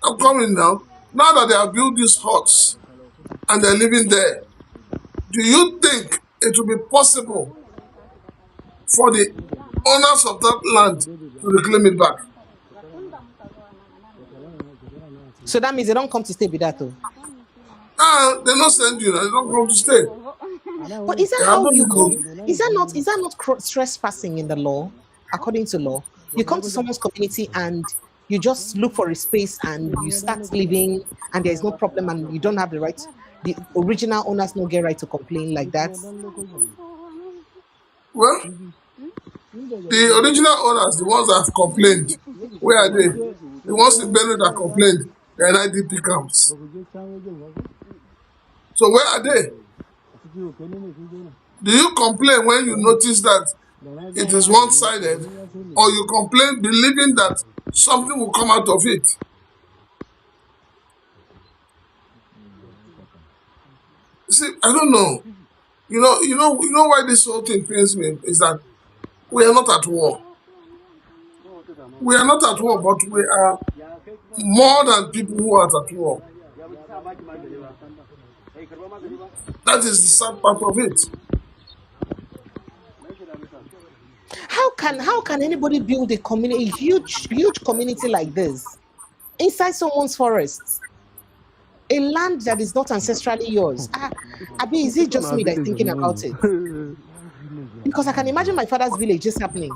S2: I'm coming now. Now that they have built these huts and they're living there, do you think it will be possible for the owners of that land to reclaim it back?
S1: So that means they don't come to stay with that though.
S2: Ah, they not send you, they don't come to stay.
S1: But is
S2: They
S1: that how
S2: haven't
S1: you come?
S2: moved.
S1: Is that not trespassing in the law? According to law, you come to someone's community and you just look for a space and you start living, and there is no problem, and you don't have the right. The original owners no get right to complain like that.
S2: Well, the original owners, the ones that have complained, where are they? The ones in Benue that complained, they're in IDP camps. So where are they? Do you complain when you notice that it is one-sided, or you complain believing that something will come out of it? See, I don't know. You know why this whole thing pains me is that we are not at war. We are not at war, but we are more than people who are at war. That is the sad part of it.
S1: How can anybody build a huge community like this inside someone's forest? A land that is not ancestrally yours. Abi, is it just me that's thinking about it? Because I can imagine my father's village just happening.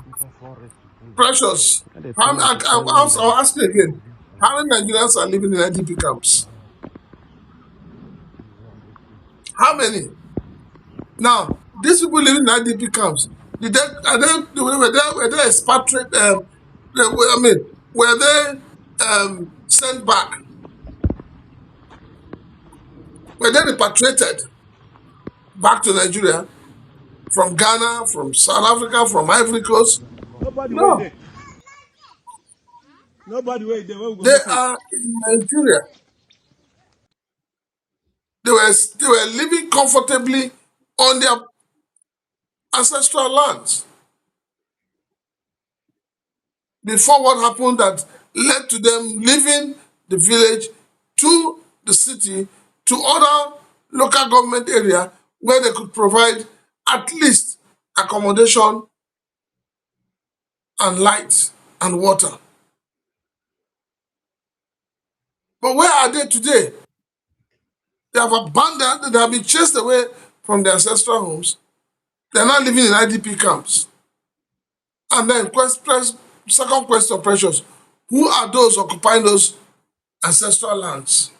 S2: Precious. I'll ask you again. How many Nigerians are living in IDP camps? How many? Now, these people living in IDP camps, were they expatriate? Were they sent back? Were they repatriated back to Nigeria from Ghana, from South Africa, from Ivory Coast?
S3: Nobody wait
S2: No,
S3: there. Nobody wait there. Where we go
S2: they
S3: make am?
S2: are in Nigeria. They were living comfortably on their ancestral lands before what happened that led to them leaving the village to the city to other local government area where they could provide at least accommodation and light and water. But where are they today? They have abandoned, they have been chased away from their ancestral homes. They're now living in IDP camps. And then, second question, Precious, who are those occupying those ancestral lands?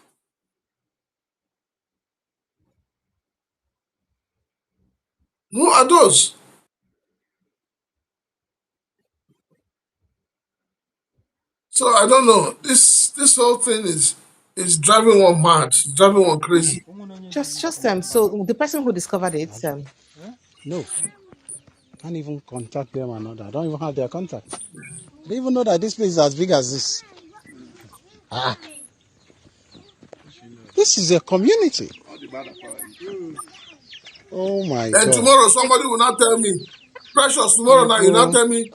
S2: Who are those? So I don't know. This whole thing is driving one mad, driving one crazy.
S1: Just so the person who discovered it,
S4: No. Can't even contact them and all that. I don't even have their contact. They even know that this place is as big as this. This is a community. Oh my
S2: And
S4: God.
S2: tomorrow somebody will not tell me, Precious, tomorrow night you not tell me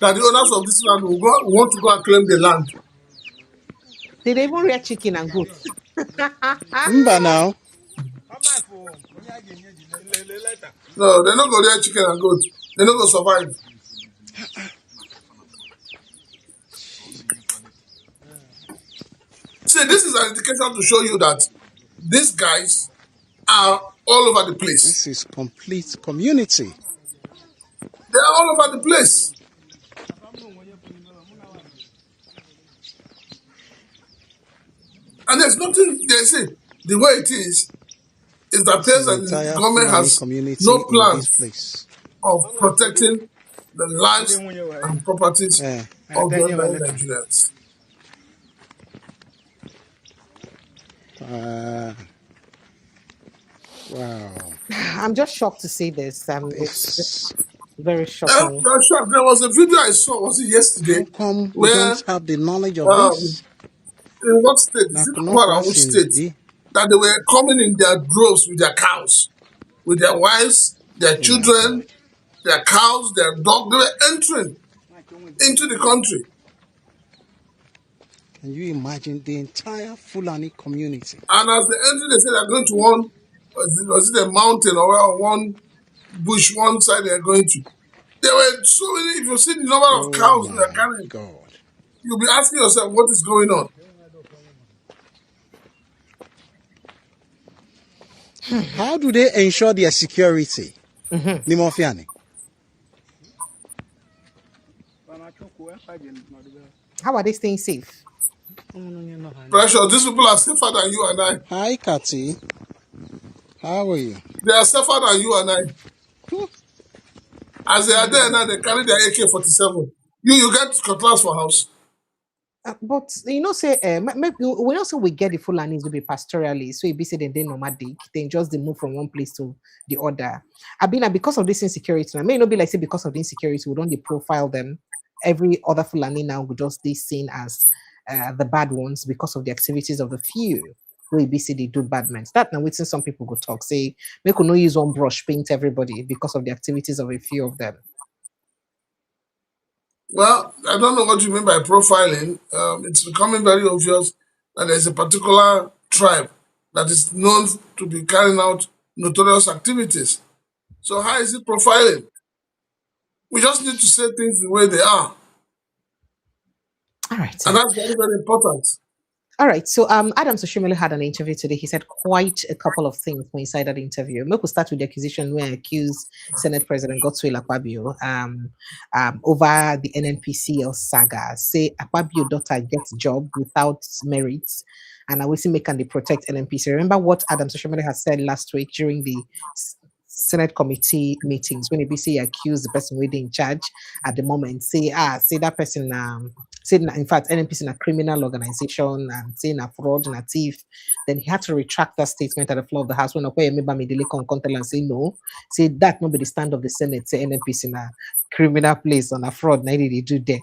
S2: that the owners of this land will want to go and claim the land.
S1: did they even rear chicken and goat?
S4: Remember now.
S2: No, they're not going to chicken and goat. They're not going to survive. See, this is an indication to show you that these guys are all over the place.
S4: This is complete community.
S2: They are all over the place. And there's nothing, they say, the way it is that
S4: This is the
S2: the
S4: entire
S2: government
S4: Fulani
S2: has
S4: community
S2: no
S4: in this
S2: plans
S4: place.
S2: of protecting the lives and properties
S4: Yeah.
S2: of the ordinary Nigerians.
S4: Wow.
S1: I'm just shocked to see this. It's
S4: This,
S1: very shocking.
S2: Sure. There was a video I saw, was it yesterday,
S4: how come we
S2: where
S4: don't have the knowledge of this?
S2: in what state? Is it Kwara, which state?
S4: Nakunokwasindi.
S2: That they were coming in their droves with their cows, with their wives, their
S4: Oh
S2: children, their cows, their dog. They were entering into the country.
S4: Can you imagine the entire Fulani community?
S2: And as they entered, they said they're going to one, was it a mountain or one bush, one side they're going to. There were so many, if you see the number of cows they're carrying,
S4: God.
S2: you'll be asking yourself, what is going on?
S4: How do they ensure their security? Nimofiani.
S1: How are they staying safe?
S2: Pressure, these people are safer than you and I.
S4: Hi, Kati. How are you?
S2: They are safer than you and I. As they are there now, they carry their AK-47. You get cutlass for house.
S1: But say we also we get the Fulanis to be pastoralists, so it be said they nomadic, then just they move from one place to the other. Because of this insecurity, I may not be like say because of the insecurity, we don't profile them. Every other Fulani now would just be seen as the bad ones because of the activities of the few. We be say they do bad men. That now waiting some people go talk say we could not use one brush paint everybody because of the activities of a few of them.
S2: Well, I don't know what you mean by profiling. It's becoming very obvious that there's a particular tribe that is known to be carrying out notorious activities. So how is it profiling? We just need to say things the way they are.
S1: All right.
S2: And that's very, very important.
S1: All right. So Adams Oshiomhole had an interview today. He said quite a couple of things inside that interview. Maybe we'll start with the accusation where accused Senate President Godswill Akpabio over the NNPCL saga. Say Akpabio daughter gets job without merit. And I will see make and they protect NNPC. Remember what Adams Oshiomhole has said last week during the Senate committee meetings when ABC accused the person waiting in charge at the moment, say that person said in fact NNPC in a criminal organization and saying a fraud and a thief, then he had to retract that statement at the floor of the house when and say no, say that not be the stand of the Senate, say NNPC in a criminal place on a fraud, neither they do there.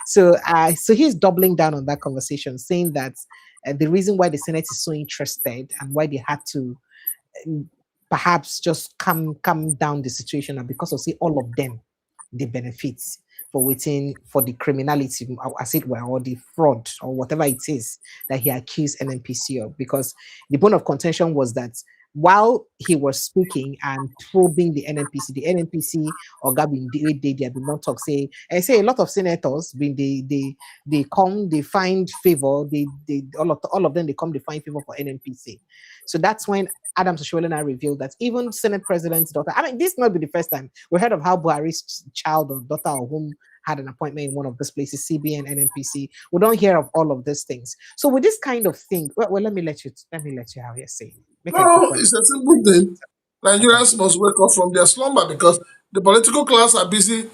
S1: So he's doubling down on that conversation, saying that the reason why the Senate is so interested and why they had to perhaps just calm down the situation and because of see all of them the benefits for waiting for the criminality as it were or the fraud or whatever it is that he accused NNPC of, because the bone of contention was that while he was speaking and probing the NNPC or Gabin they have been not talk say I say a lot of senators been they come they find favor they all of them they come they find favor for NNPC. So that's when Adams Oshiomhole now revealed that even Senate President's daughter. I mean, this not be the first time we heard of how Buhari's child or daughter or whom had an appointment in one of these places, CBN, NNPC. We don't hear of all of these things. So with this kind of thing, well let me let you how you're saying. Make I
S2: No,
S1: quick
S2: it's a simple thing.
S1: okay.
S2: Nigerians must wake up from their slumber because the political class are busy,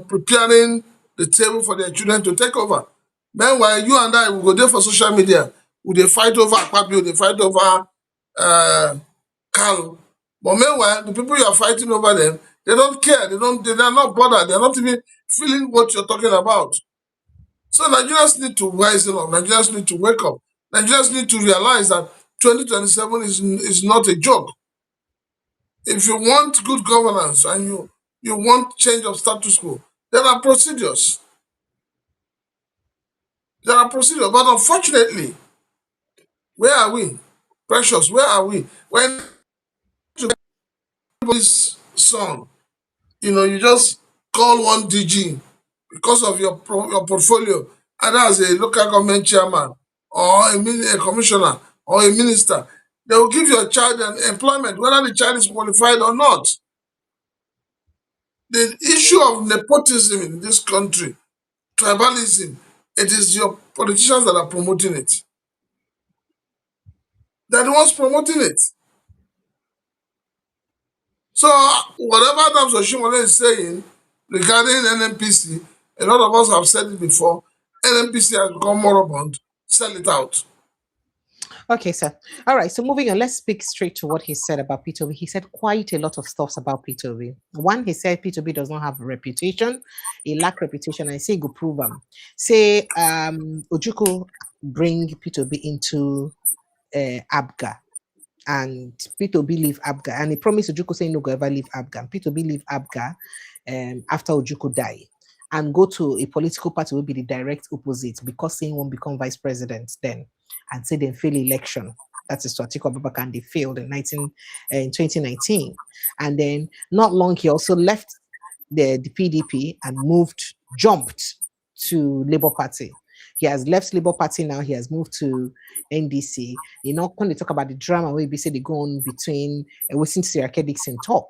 S2: preparing the table for their children to take over. Meanwhile, you and I will go there for social media. Will they fight over Akpabio? They fight over Kalu. But meanwhile, the people you are fighting over them, they don't care. They are not bothered. They're not even feeling what you're talking about. So Nigerians need to rise up. Nigerians need to wake up. Nigerians need to realize that 2027 is not a joke. If you want good governance and you want change of status quo, there are procedures. There are procedures. But unfortunately, where are we? Precious, where are we? When this son, you just call one DG because of your portfolio, either as a local government chairman or a commissioner or a minister. They will give your child an employment, whether the child is qualified or not. The issue of nepotism in this country, tribalism, it is your politicians that are promoting it. They're the ones promoting it. So whatever Adams Oshiomhole is saying regarding NNPC, a lot of us have said it before, NNPC has become moribund, sell it out.
S1: Okay, sir. All right. So moving on, let's speak straight to what he said about Peter Obi. He said quite a lot of stuff about Peter Obi. One, he said Peter Obi does not have a reputation. He lack reputation. I say go prove him. Say Ojukwu bring Peter Obi into Abga. And Peter Obi leave Abga. And he promised Ojukwu saying no go ever leave Abga. And Peter Obi leave Abga after Ojukwu die. And go to a political party will be the direct opposite because saying won't become vice president then and say they fail election. That is to Atiku Abubakar and they failed in 2019. And then not long he also left the PDP and jumped to Labour Party. He has left Labour Party now. He has moved to NDC. When they talk about the drama where they say they go on between Western Sirake Dixon talk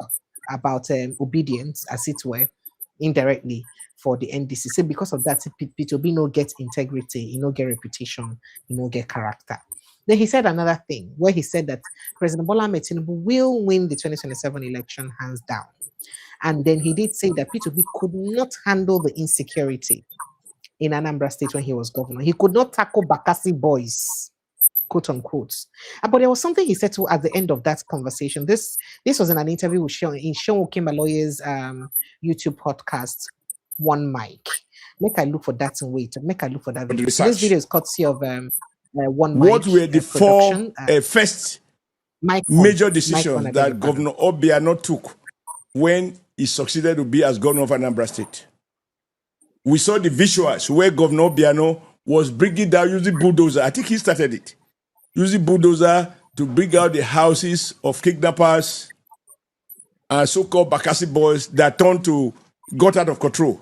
S1: about obedience, as it were, indirectly for the NDC. So because of that, Peter Obi no get integrity, he no get reputation, he no get character. Then he said another thing where he said that President Bola Ahmed Tinubu will win the 2027 election hands down. And then he did say that Peter Obi could not handle the insecurity in Anambra State when he was governor. He could not tackle Bakassi boys, quote unquote. But there was something he said at the end of that conversation. This was in an interview with Sean Okembaloye's YouTube podcast, One Mic. Make I look for that and wait. Make I look for that video. So this video is courtesy of One Mic.
S5: What were the four first major decisions that Governor Obiano took when he succeeded to be as governor of Anambra State? We saw the visuals where Governor Obiano was bringing down using bulldozer. I think he started it. Using bulldozer to bring out the houses of kidnappers and so-called Bakassi boys that got out of control.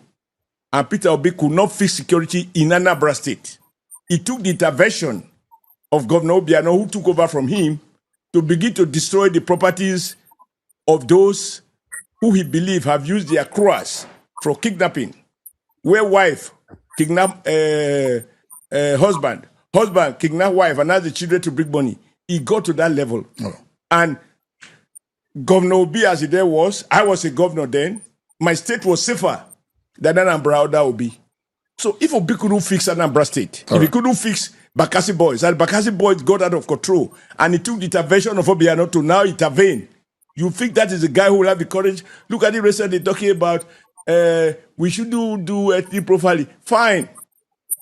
S5: And Peter Obi could not fix security in Anambra State. He took the intervention of Governor Obiano, who took over from him, to begin to destroy the properties of those who he believed have used their crores for kidnapping. Where wife kidnap husband kidnap wife and ask the children to bring money. He got to that level. Oh. And Governor Obi, as he there was, I was a governor then, my state was safer than Anambra Obi. So if Obi couldn't fix Anambra State, if he couldn't fix Bakassi boys, and Bakassi boys got out of control, and he took the intervention of Obiano to now intervene, you think that is the guy who will have the courage? Look at it recently talking about we should do ethnic profiling. Fine.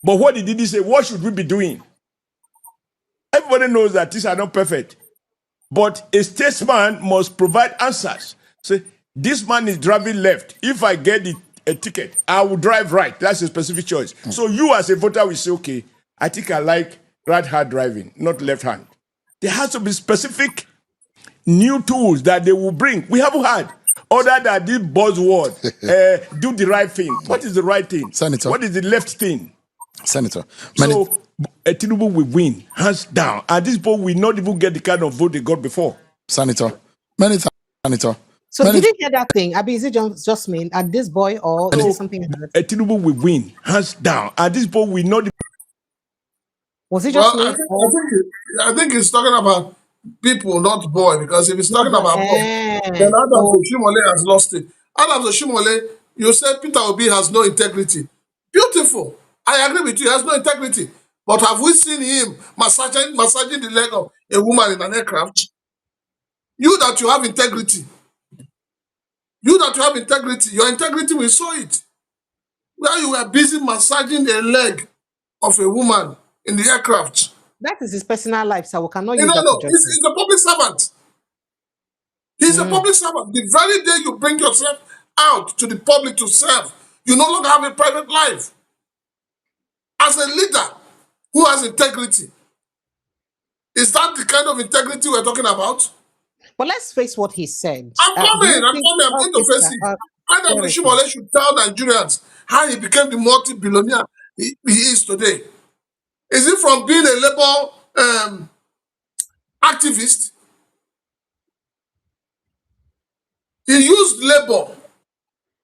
S5: But what did he say? What should we be doing? Everybody knows that these are not perfect. But a statesman must provide answers. Say, this man is driving left. If I get a ticket, I will drive right. That's a specific choice. So you as a voter will say, okay, I think I like right hand driving, not left hand. There has to be specific new tools that they will bring. We haven't had other than this buzzword, do the right thing. What is the right thing?
S6: Senator.
S5: What is the left thing?
S6: Senator.
S5: So Tinubu will win, hands down. And these people will not even get the kind of vote they got before.
S6: Senator. Many times, Senator.
S1: So did you hear that thing? Abi, is it just me and this boy, or is it something else?
S5: Tinubu will win, hands down. And these people will not.
S1: Was it just
S2: Well,
S1: me?
S2: I think he's talking about people, not boy, because if he's talking about boy, then Adams Oshiomhole has lost it. Adams Oshiomhole, you said Peter Obi has no integrity. Beautiful. I agree with you, he has no integrity. But have we seen him massaging the leg of a woman in an aircraft? You that you have integrity. Your integrity, we saw it. Where you were busy massaging the leg of a woman in the aircraft.
S1: That is his personal life, so we cannot
S2: No,
S1: use that to judge him.
S2: he's a public servant. He's a public servant. The very day you bring yourself out to the public to serve, you no longer have a private life. As a leader who has integrity, is that the kind of integrity we're talking about?
S1: But let's face what he said.
S2: I'm coming. I'm interfacing. Adams Oshiomhole should tell Nigerians how he became the multi-billionaire he is today. Is it from being a labor activist? He used labor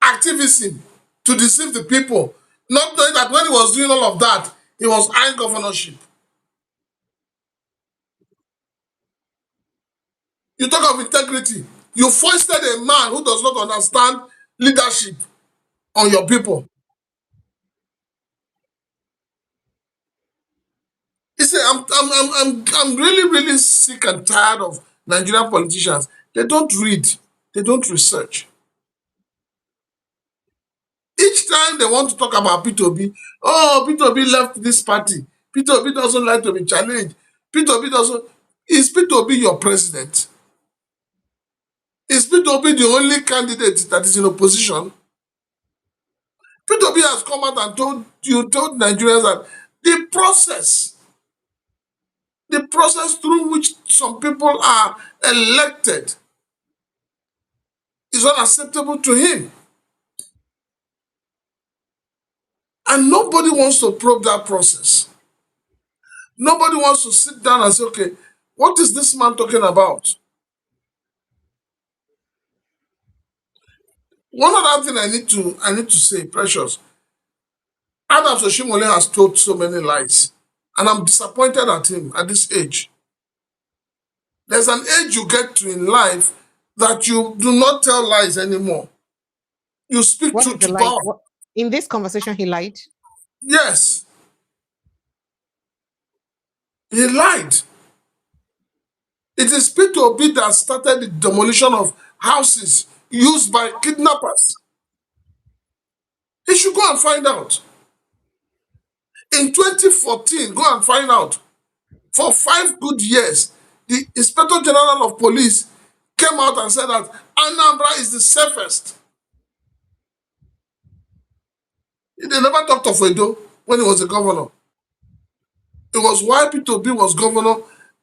S2: activism to deceive the people, not knowing that when he was doing all of that, he was eyeing governorship. You talk of integrity. You foisted a man who does not understand leadership on your people. You see, I'm really sick and tired of Nigerian politicians. They don't read. They don't research. Each time they want to talk about Peter Obi, oh, Peter Obi left this party. Peter Obi doesn't like to be challenged. Peter Obi doesn't. Is Peter Obi your president? Is Peter Obi the only candidate that is in opposition? Peter Obi has come out and told Nigerians that the process through which some people are elected is unacceptable to him. And nobody wants to probe that process. Nobody wants to sit down and say, okay, what is this man talking about? One other thing I need to say, Precious. Adams Oshiomhole has told so many lies. And I'm disappointed at him at this age. There's an age you get to in life that you do not tell lies anymore. You speak truth to power.
S1: In this conversation, he lied?
S2: Yes. He lied. It is Peter Obi that started the demolition of houses used by kidnappers. He should go and find out. In 2014, go and find out. For 5 good years, the Inspector General of Police came out and said that Anambra is the safest. They never talked of Edo when he was a governor. It was while Peter Obi was governor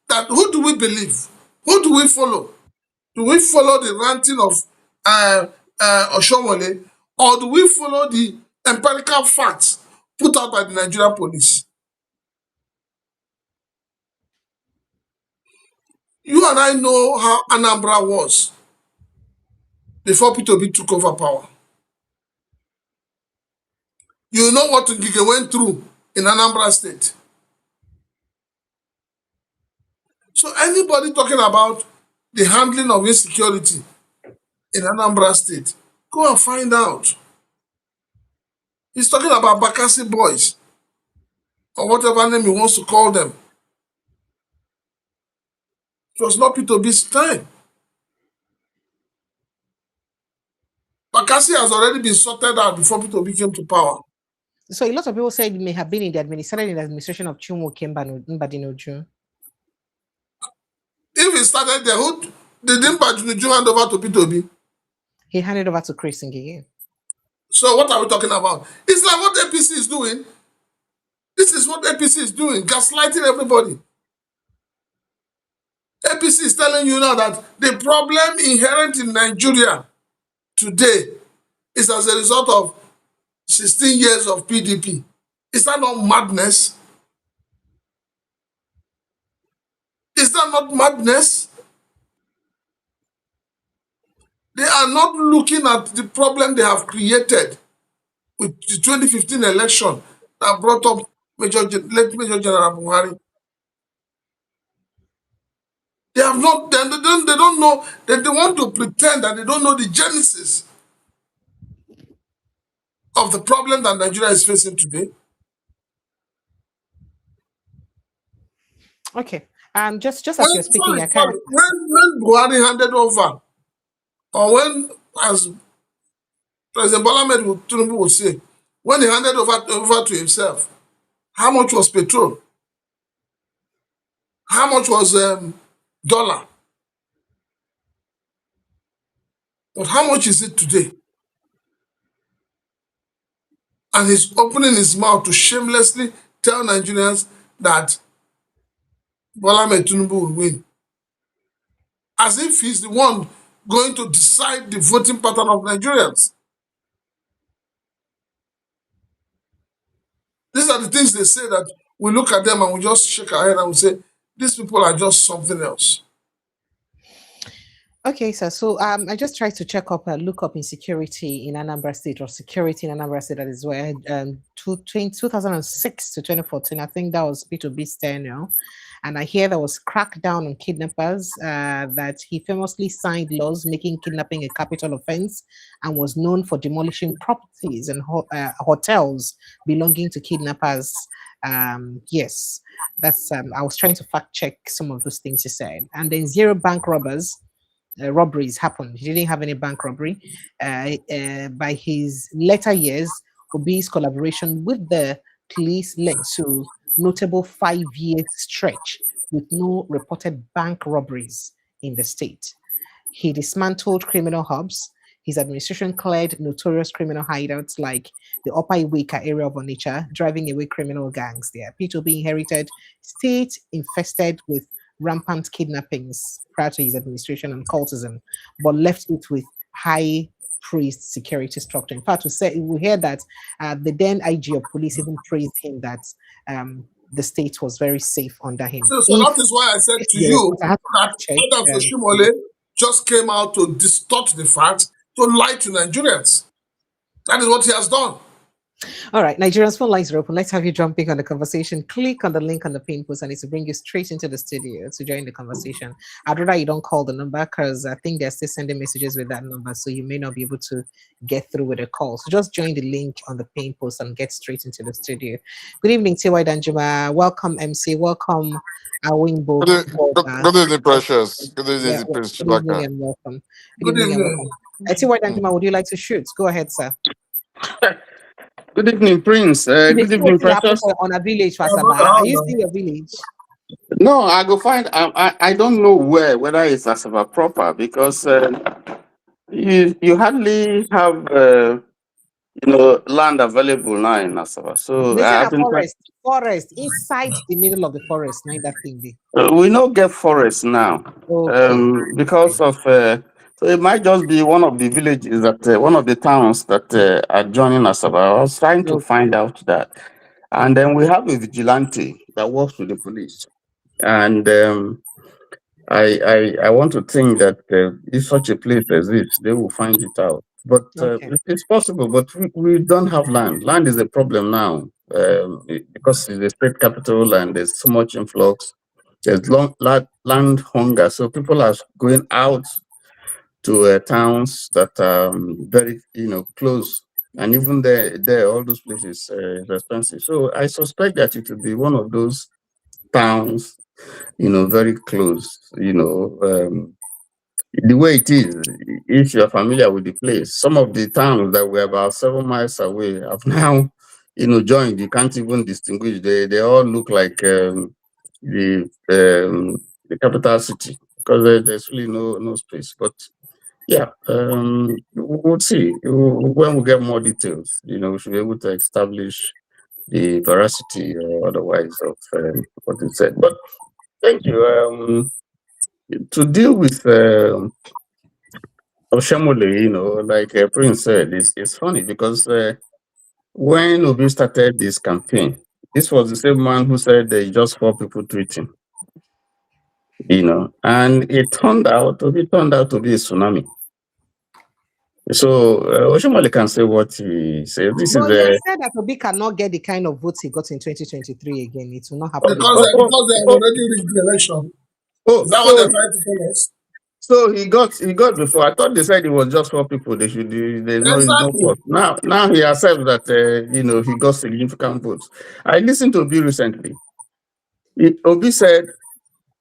S2: that who do we believe? Who do we follow? Do we follow the ranting of Oshiomhole, or do we follow the empirical facts put out by the Nigerian police? You and I know how Anambra was before Peter Obi took over power. You know what Ngige went through in Anambra State. So anybody talking about the handling of insecurity in Anambra State, go and find out. He's talking about Bakassi boys, or whatever name he wants to call them. It was not Peter Obi's time. Bakassi has already been sorted out before Peter Obi came to power.
S1: So a lot of people said it may have been in the administration of Chumo Kemba Mbadinoju.
S2: If he started there, who did Mbadinoju hand over to Peter Obi?
S1: He handed over to Chris Ngige.
S2: So what are we talking about? It's like what APC is doing. This is what APC is doing, gaslighting everybody. APC is telling you now that the problem inherent in Nigeria today is as a result of 16 years of PDP. Is that not madness? Is that not madness? They are not looking at the problem they have created with the 2015 election that brought up Major General Buhari. They have not. They don't know. They want to pretend that they don't know the genesis of the problem that Nigeria is facing today.
S1: Okay. Just as you're speaking,
S2: when Buhari handed over, or when, as President Bola Ahmed Tinubu would say, when he handed over to himself, how much was petrol? How much was dollar? But how much is it today? And he's opening his mouth to shamelessly tell Nigerians that Bola Ahmed Tinubu will win. As if he's the one going to decide the voting pattern of Nigerians. These are the things they say that we look at them and we just shake our head and we say, these people are just something else.
S1: Okay, sir. So I just tried to look up insecurity in Anambra State, or security in Anambra State. That is where 2006 to 2014, I think that was Peter Obi's tenure. And I hear there was crackdown on kidnappers, that he famously signed laws making kidnapping a capital offense and was known for demolishing properties and hotels belonging to kidnappers. Yes, that's I was trying to fact check some of those things he said. And then zero bank robberies happened. He didn't have any bank robbery. By his later years, Obi's collaboration with the police led to notable 5-year stretch with no reported bank robberies in the state. He dismantled criminal hubs. His administration cleared notorious criminal hideouts like the Upper Iweka area of Onitsha, driving away criminal gangs there. Peter Obi inherited state infested with rampant kidnappings prior to his administration and cultism, but left it with high praised security structure. In fact, we hear that the then IG of police even praised him that the state was very safe under him.
S2: So that is why I said to you that Adams Oshiomhole just came out to distort the facts, to lie to Nigerians. That is what he has done.
S1: All right, Nigerians, phone lines are open. Let's have you jumping on the conversation. Click on the link on the pin post and it's to bring you straight into the studio to join the conversation. I'd rather you don't call the number because I think they're still sending messages with that number, so you may not be able to get through with a call. So just join the link on the pin post and get straight into the studio. Good evening, T.Y. Danjuma. Welcome, MC. Welcome, Awingbo.
S7: Good evening, Precious. Good evening, Prince
S1: Good evening and welcome. Good evening and welcome. T.Y. Danjuma, would you like to shoot? Go ahead, sir.
S8: Good evening, Prince. Good evening, Precious.
S1: On a village, are you still your village?
S8: No, I go find. I don't know whether it's Asaba proper because you hardly have land available now in Asaba. So
S1: forest inside the middle of the forest. Not that thing.
S8: We don't get forest now.
S1: Okay.
S8: Because of. So it might just be one of the villages that one of the towns that are joining Asaba. I was trying to find out that, and then we have a vigilante that works with the police, and I want to think that if such a place exists, they will find it out. But it's possible, but we don't have land. Land is a problem now because it's the state capital and there's so much influx. There's land hunger, so people are going out to towns that are very close, and even there all those places is expensive. So I suspect that it will be one of those towns, very close. The way it is, if you're familiar with the place, some of the towns that were about 7 miles away have now, joined. You can't even distinguish. They all look like the capital city because there's really no space. But yeah, we'll see when we get more details. We should be able to establish the veracity or otherwise of what you said. But thank you. to deal with Oshiomhole, like Prince said, it's funny because when Obi started this campaign, this was the same man who said just 4 people tweeting, and Obi turned out to be a tsunami. So Oshiomhole can say what he said.
S1: But he has said that Obi cannot get the kind of votes he got in 2023 again. It will not happen
S2: because they have already rigged the election. Is that what they're trying to tell us?
S8: So he got before. I thought they said it was just 4 people. There's no fault. Now he accepts that he got significant votes. I listened to Obi recently. Obi said,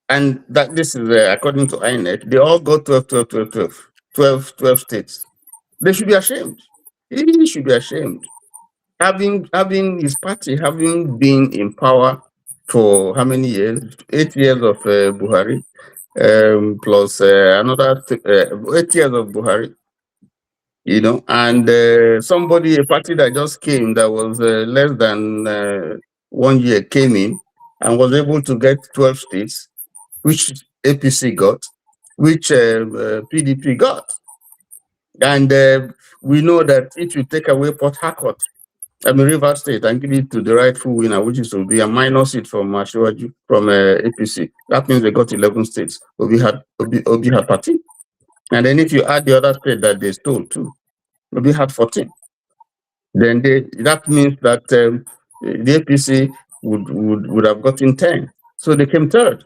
S8: and that this is according to INEC, they all got 12 states. They should be ashamed. He should be ashamed. Having his party having been in power for how many years? 8 years of Buhari. Plus another 8 years of Buhari, and a party that just came that was less than 1 year came in and was able to get 12 states, which APC got, which PDP got. And we know that if you take away Port Harcourt, River State, and give it to the rightful winner, which is to be a minor seat from Asiwaju, from APC. That means they got 11 states. Obi had 13. And then if you add the other state that they stole too, Obi had 14. Then that means that the APC would have gotten 10. So they came third.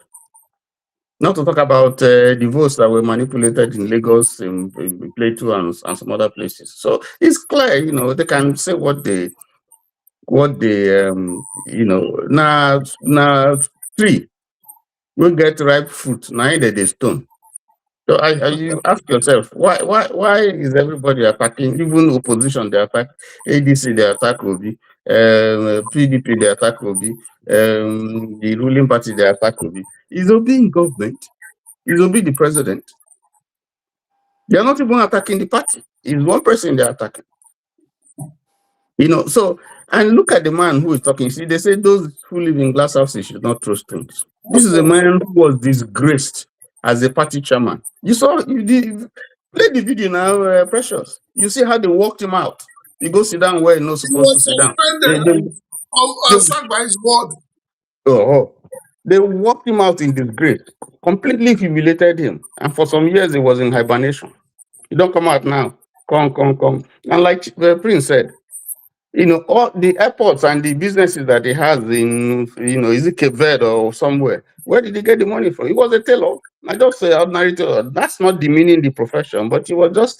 S8: Not to talk about the votes that were manipulated in Lagos, in Plateau, and some other places. So it's clear, they can say what they now tree will get ripe fruit, now they stone. So you ask yourself, why is everybody attacking, even opposition, they attack ADC, they attack Obi, PDP, they attack Obi, the ruling party, they attack Obi. Is Obi in government? Is Obi the president? They are not even attacking the party. It's one person they're attacking. So, and look at the man who is talking. See, they say those who live in glass houses should not throw stones. This is a man who was disgraced as a party chairman. You play the video now, Precious. You see how they walked him out. You go sit down where you're not supposed to sit down.
S2: Sacked by his word.
S8: They walked him out in disgrace, completely humiliated him, and for some years he was in hibernation. You don't come out now. Come. And like Prince said, all the airports and the businesses that he has in, is it Kebbi or somewhere? Where did he get the money from? He was a tailor. I just say ordinary tailor. That's not demeaning the profession, but he was just,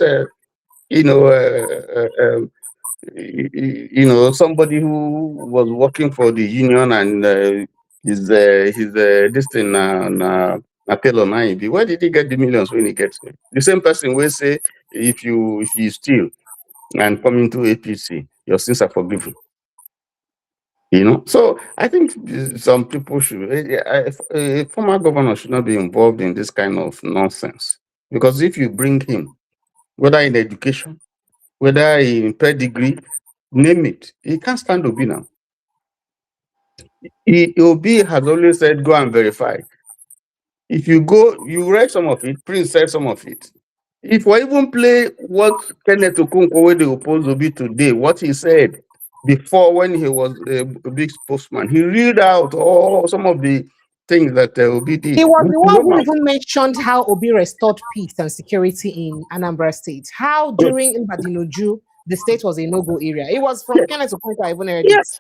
S8: somebody who was working for the union and his this thing na tailor now. Where did he get the millions when he gets it? The same person will say if you steal and come into APC, your sins are forgiven. So I think some people should, a former governor should not be involved in this kind of nonsense. Because if you bring him, whether in education, whether in pedigree, name it, he can't stand Obi now. Obi has always said, go and verify. If you go, you read some of it, Prince said some of it. If we even play what Kenneth Okonkwo, where they oppose Obi today, what he said before when he was a big spokesman, he read out all some of the things that Obi did.
S1: He was the one who even mentioned how Obi restored peace and security in Anambra State. How during Mbadinoju, the state was a no-go area. It was from Kenneth Okonkwo I even heard it.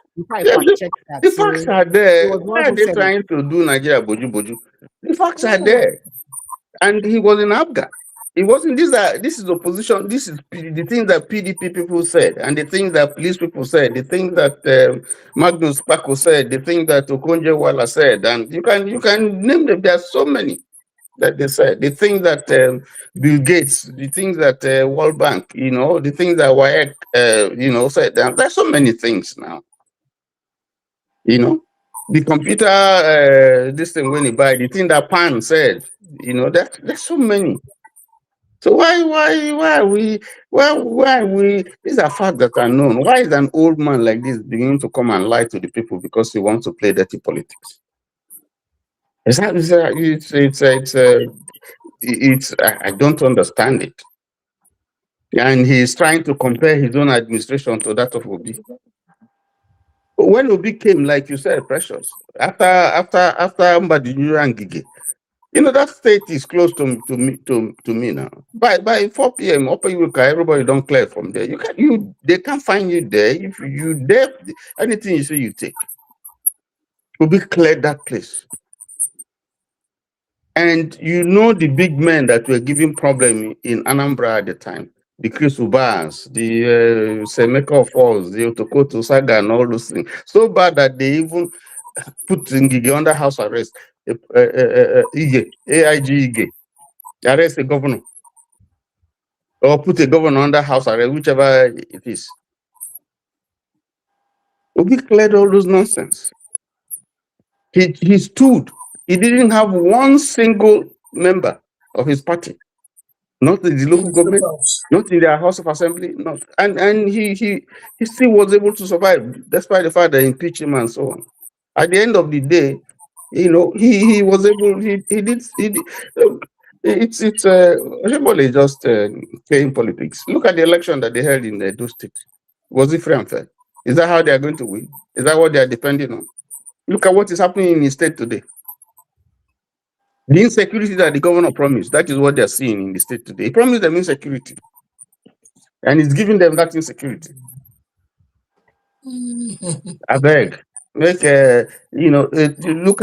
S8: The facts are there. Why are they trying to do Nigeria boju? The facts are there. And he was in Abga. It wasn't this is opposition, this is the things that PDP people said, and the things that police people said, the things that Magnus Paco said, the things that Okonjo Wala said, and you can name them. There are so many that they said. The things that Bill Gates, the things that World Bank, the things that WAEC, said. There's so many things now. The computer, this thing when you buy, the thing that Pan said, there's so many. So why are we? These are facts that are known. Why is an old man like this beginning to come and lie to the people because he wants to play dirty politics? I don't understand it. And he's trying to compare his own administration to that of Obi. When Obi came, like you said, Precious, after Mbadinura and Gigi, that state is close to me now. By 4 p.m. Upper Uruka, everybody don't clear from there. They can't find you there. If you there, anything you say you take. Obi cleared that place. And the big men that were giving problem in Anambra at the time, the Chris Ubas, the Semeka Falls, the Otokoto Saga, and all those things. So bad that they even put Ngigi under house arrest. AIG Ige, arrest the governor. Or put a governor under house arrest, whichever it is. Obi cleared all those nonsense. He stood. He didn't have one single member of his party. Not in the local government, not in their House of Assembly, not. And he still was able to survive, despite the fact that they impeached him and so on. At the end of the day, he was able. He did. It's Oshiomhole just playing politics. Look at the election that they held in Edo State. Was it free and fair? Is that how they are going to win? Is that what they are depending on? Look at what is happening in the state today. The insecurity that the governor promised, that is what they are seeing in the state today. He promised them insecurity. And he's giving them that insecurity. I beg. Look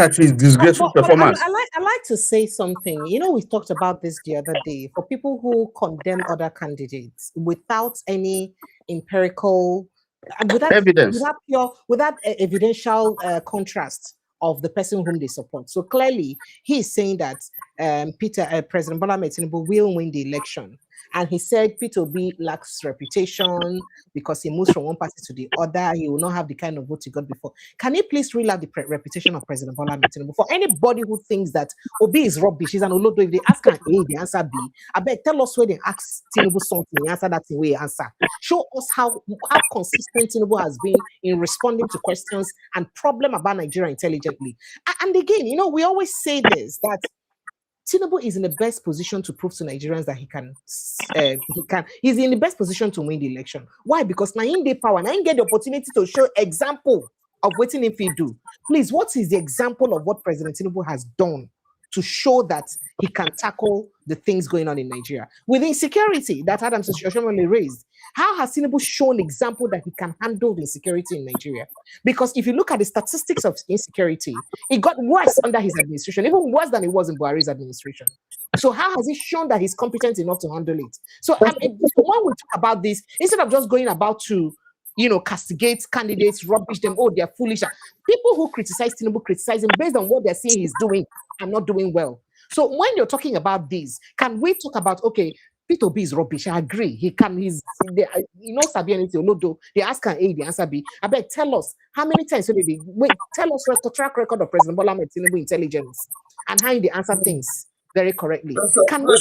S8: at his disgraceful performance.
S1: I like to say something. We talked about this the other day. For people who condemn other candidates without any empirical, without
S8: evidence,
S1: without evidential contrast of the person whom they support. So clearly, he is saying that President Bola Ahmed Tinubu will win the election. And he said Peter Obi lacks reputation because he moves from one party to the other. He will not have the kind of vote he got before. Can you please reel out the reputation of President Bola Ahmed Tinubu? For anybody who thinks that Obi is rubbish, he's an Olodo, if they ask an A, the answer B. I beg, tell us where they ask Tinubu something, he answer that in way answer. Show us how consistent Tinubu has been in responding to questions and problem about Nigeria intelligently. And again, we always say this, that Tinubu is in the best position to prove to Nigerians that he's in the best position to win the election. Why? Because now in the power, now he get the opportunity to show example of what if he do. Please, what is the example of what President Tinubu has done to show that he can tackle the things going on in Nigeria? With insecurity that Adams Oshiomhole raised, how has Tinubu shown example that he can handle the insecurity in Nigeria? Because if you look at the statistics of insecurity, it got worse under his administration, even worse than it was in Buhari's administration. So how has he shown that he's competent enough to handle it? So when we talk about this, instead of just going about to castigate candidates, rubbish them, they're foolish. People who criticize Tinubu criticize him based on what they're saying he's doing and not doing well. So when you're talking about this, can we talk about, okay, Peter Obi is rubbish, I agree. Sabi anything, they ask an A, the answer B. I beg, tell us, how many times tell us the track record of President Bola Ahmed Tinubu intelligence and how they answer things very correctly. Can we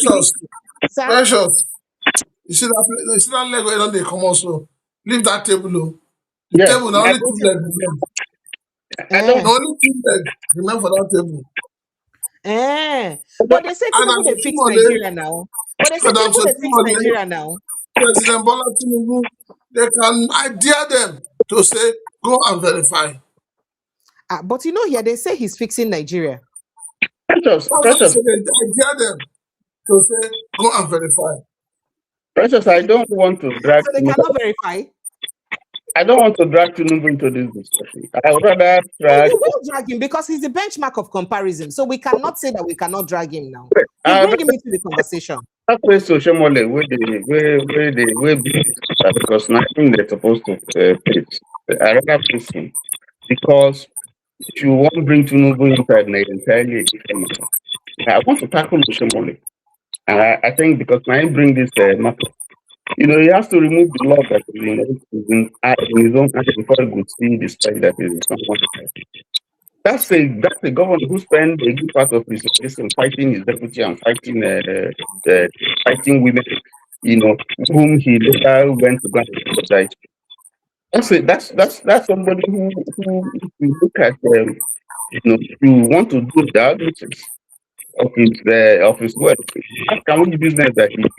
S2: Precious. You see that leg where they come also. Leave that table. The table, now only 2 legs remain. Only 2 legs remain for that table.
S1: But they say Tinubu they fix Nigeria now.
S2: President Bola Tinubu, they can idea them to say, go and verify.
S1: But here they say he's fixing Nigeria.
S8: Precious.
S2: They idea them to say, go and verify.
S8: Precious, I don't want to drag.
S1: So they cannot verify.
S8: I don't want to drag Tinubu into this discussion. I would rather drag.
S1: You will drag him because he's the benchmark of comparison. So we cannot say that we cannot drag him now. You bring him into the conversation.
S8: That's where Oshiomhole, because nothing they're supposed to pitch. I rather pitch him because if you want to bring Tinubu inside entirely different matter. I want to tackle Oshiomhole. And I think because now I bring this matter. He has to remove the law that is in his own action before he could see the strike that is someone. That's a governor who spent a good part of his existence fighting his deputy and fighting women, whom he later went to go and apologize. That's somebody who if you look at you want to do the analysis of his work. Ask how many business that he did,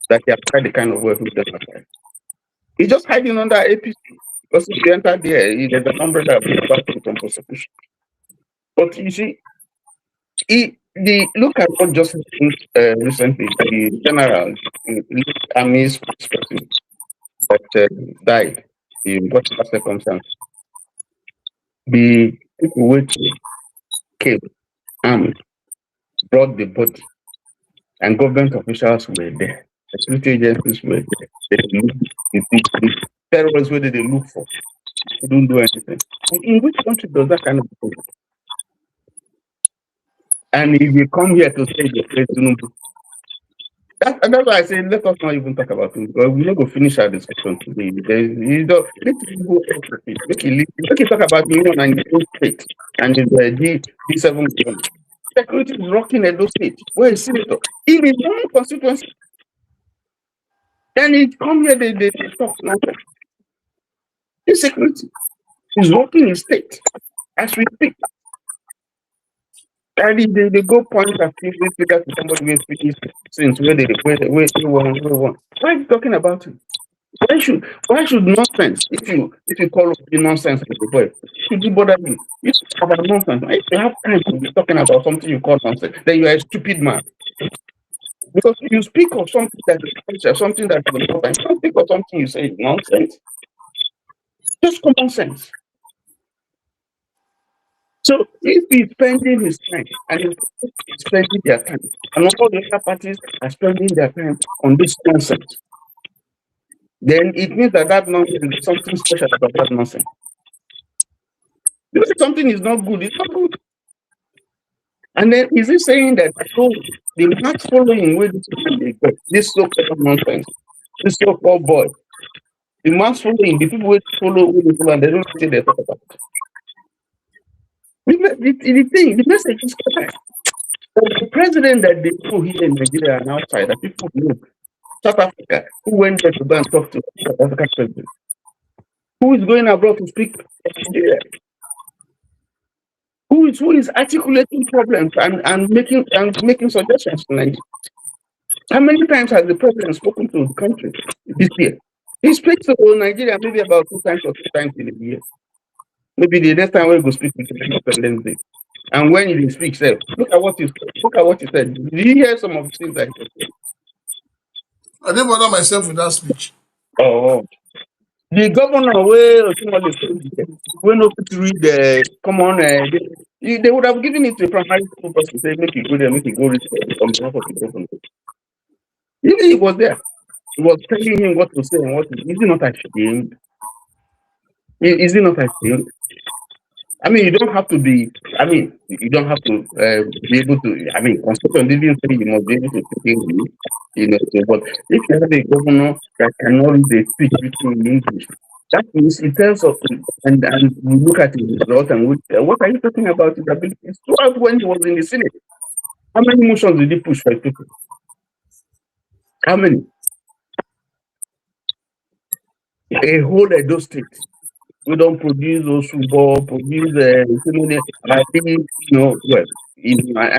S8: that he applied the kind of work he does apply. He's just hiding under APC because if you enter there, there's an umbrella from prosecution. But you see, look at what just happened recently. The general, army spokesperson that died in whatever circumstance. The people which came armed, brought the body, and government officials were there. Security agencies were there. The terrorists, where did they look for? They don't do anything. In which country does that kind of thing? And if you come here to say the that's why I say let us not even talk about it, because we're not going to finish our discussion today. Make it talk about the one and the state and the D7 government. Security is rocking Edo State, where is senator in his own constituency. Then he come here, they talk nonsense. Insecurity is rocking his state as we speak. And they go point at things to somebody who is speaking since where want. Why are you talking about it? Why should nonsense? If you call it nonsense, boy, should you bother me? You talk about nonsense. If you have time to be talking about something you call nonsense, then you are a stupid man. Because you speak of something that is something that is important. You don't speak of something you say is nonsense. Just common sense. So if he's spending his time and he's spending their time, and all the other parties are spending their time on this nonsense, then it means that nonsense is something special about that nonsense. Because if something is not good, it's not good. And then is he saying that the mass following with this so-called nonsense, this so-called boy, the mass following, the people who follow and they don't say they talk about it. The message is clear. The president that they know here in Nigeria and outside, that people know, South Africa, who went there to go and talk to South African president, who is going abroad to speak Nigeria, who is articulating problems and making suggestions to Nigeria. How many times has the president spoken to the country this year? He speaks to Nigeria maybe about 2 times or 3 times in a year. Maybe the next time we go speak with him, and when he speaks, look at what he said. Did you hear some of the things that he said?
S2: I didn't bother myself with that speech.
S8: Oh, the governor when no to read the common, they would have given it to a primary school person. Say, make it go there, make it go read on behalf of the governor. Even he was there. He was telling him what to say and what to. Is he not ashamed? Is he not ashamed? I mean, you don't have to be. I mean, you don't have to be able to. I mean, Constitution didn't say you must be able to speak English, but if you have a governor that cannot read the speech written in English, that means it tells us. And we look at his result and what are you talking about? His abilities throughout when he was in the Senate. How many motions did he push for people? How many? A whole Edo State. We don't produce those football, produce I think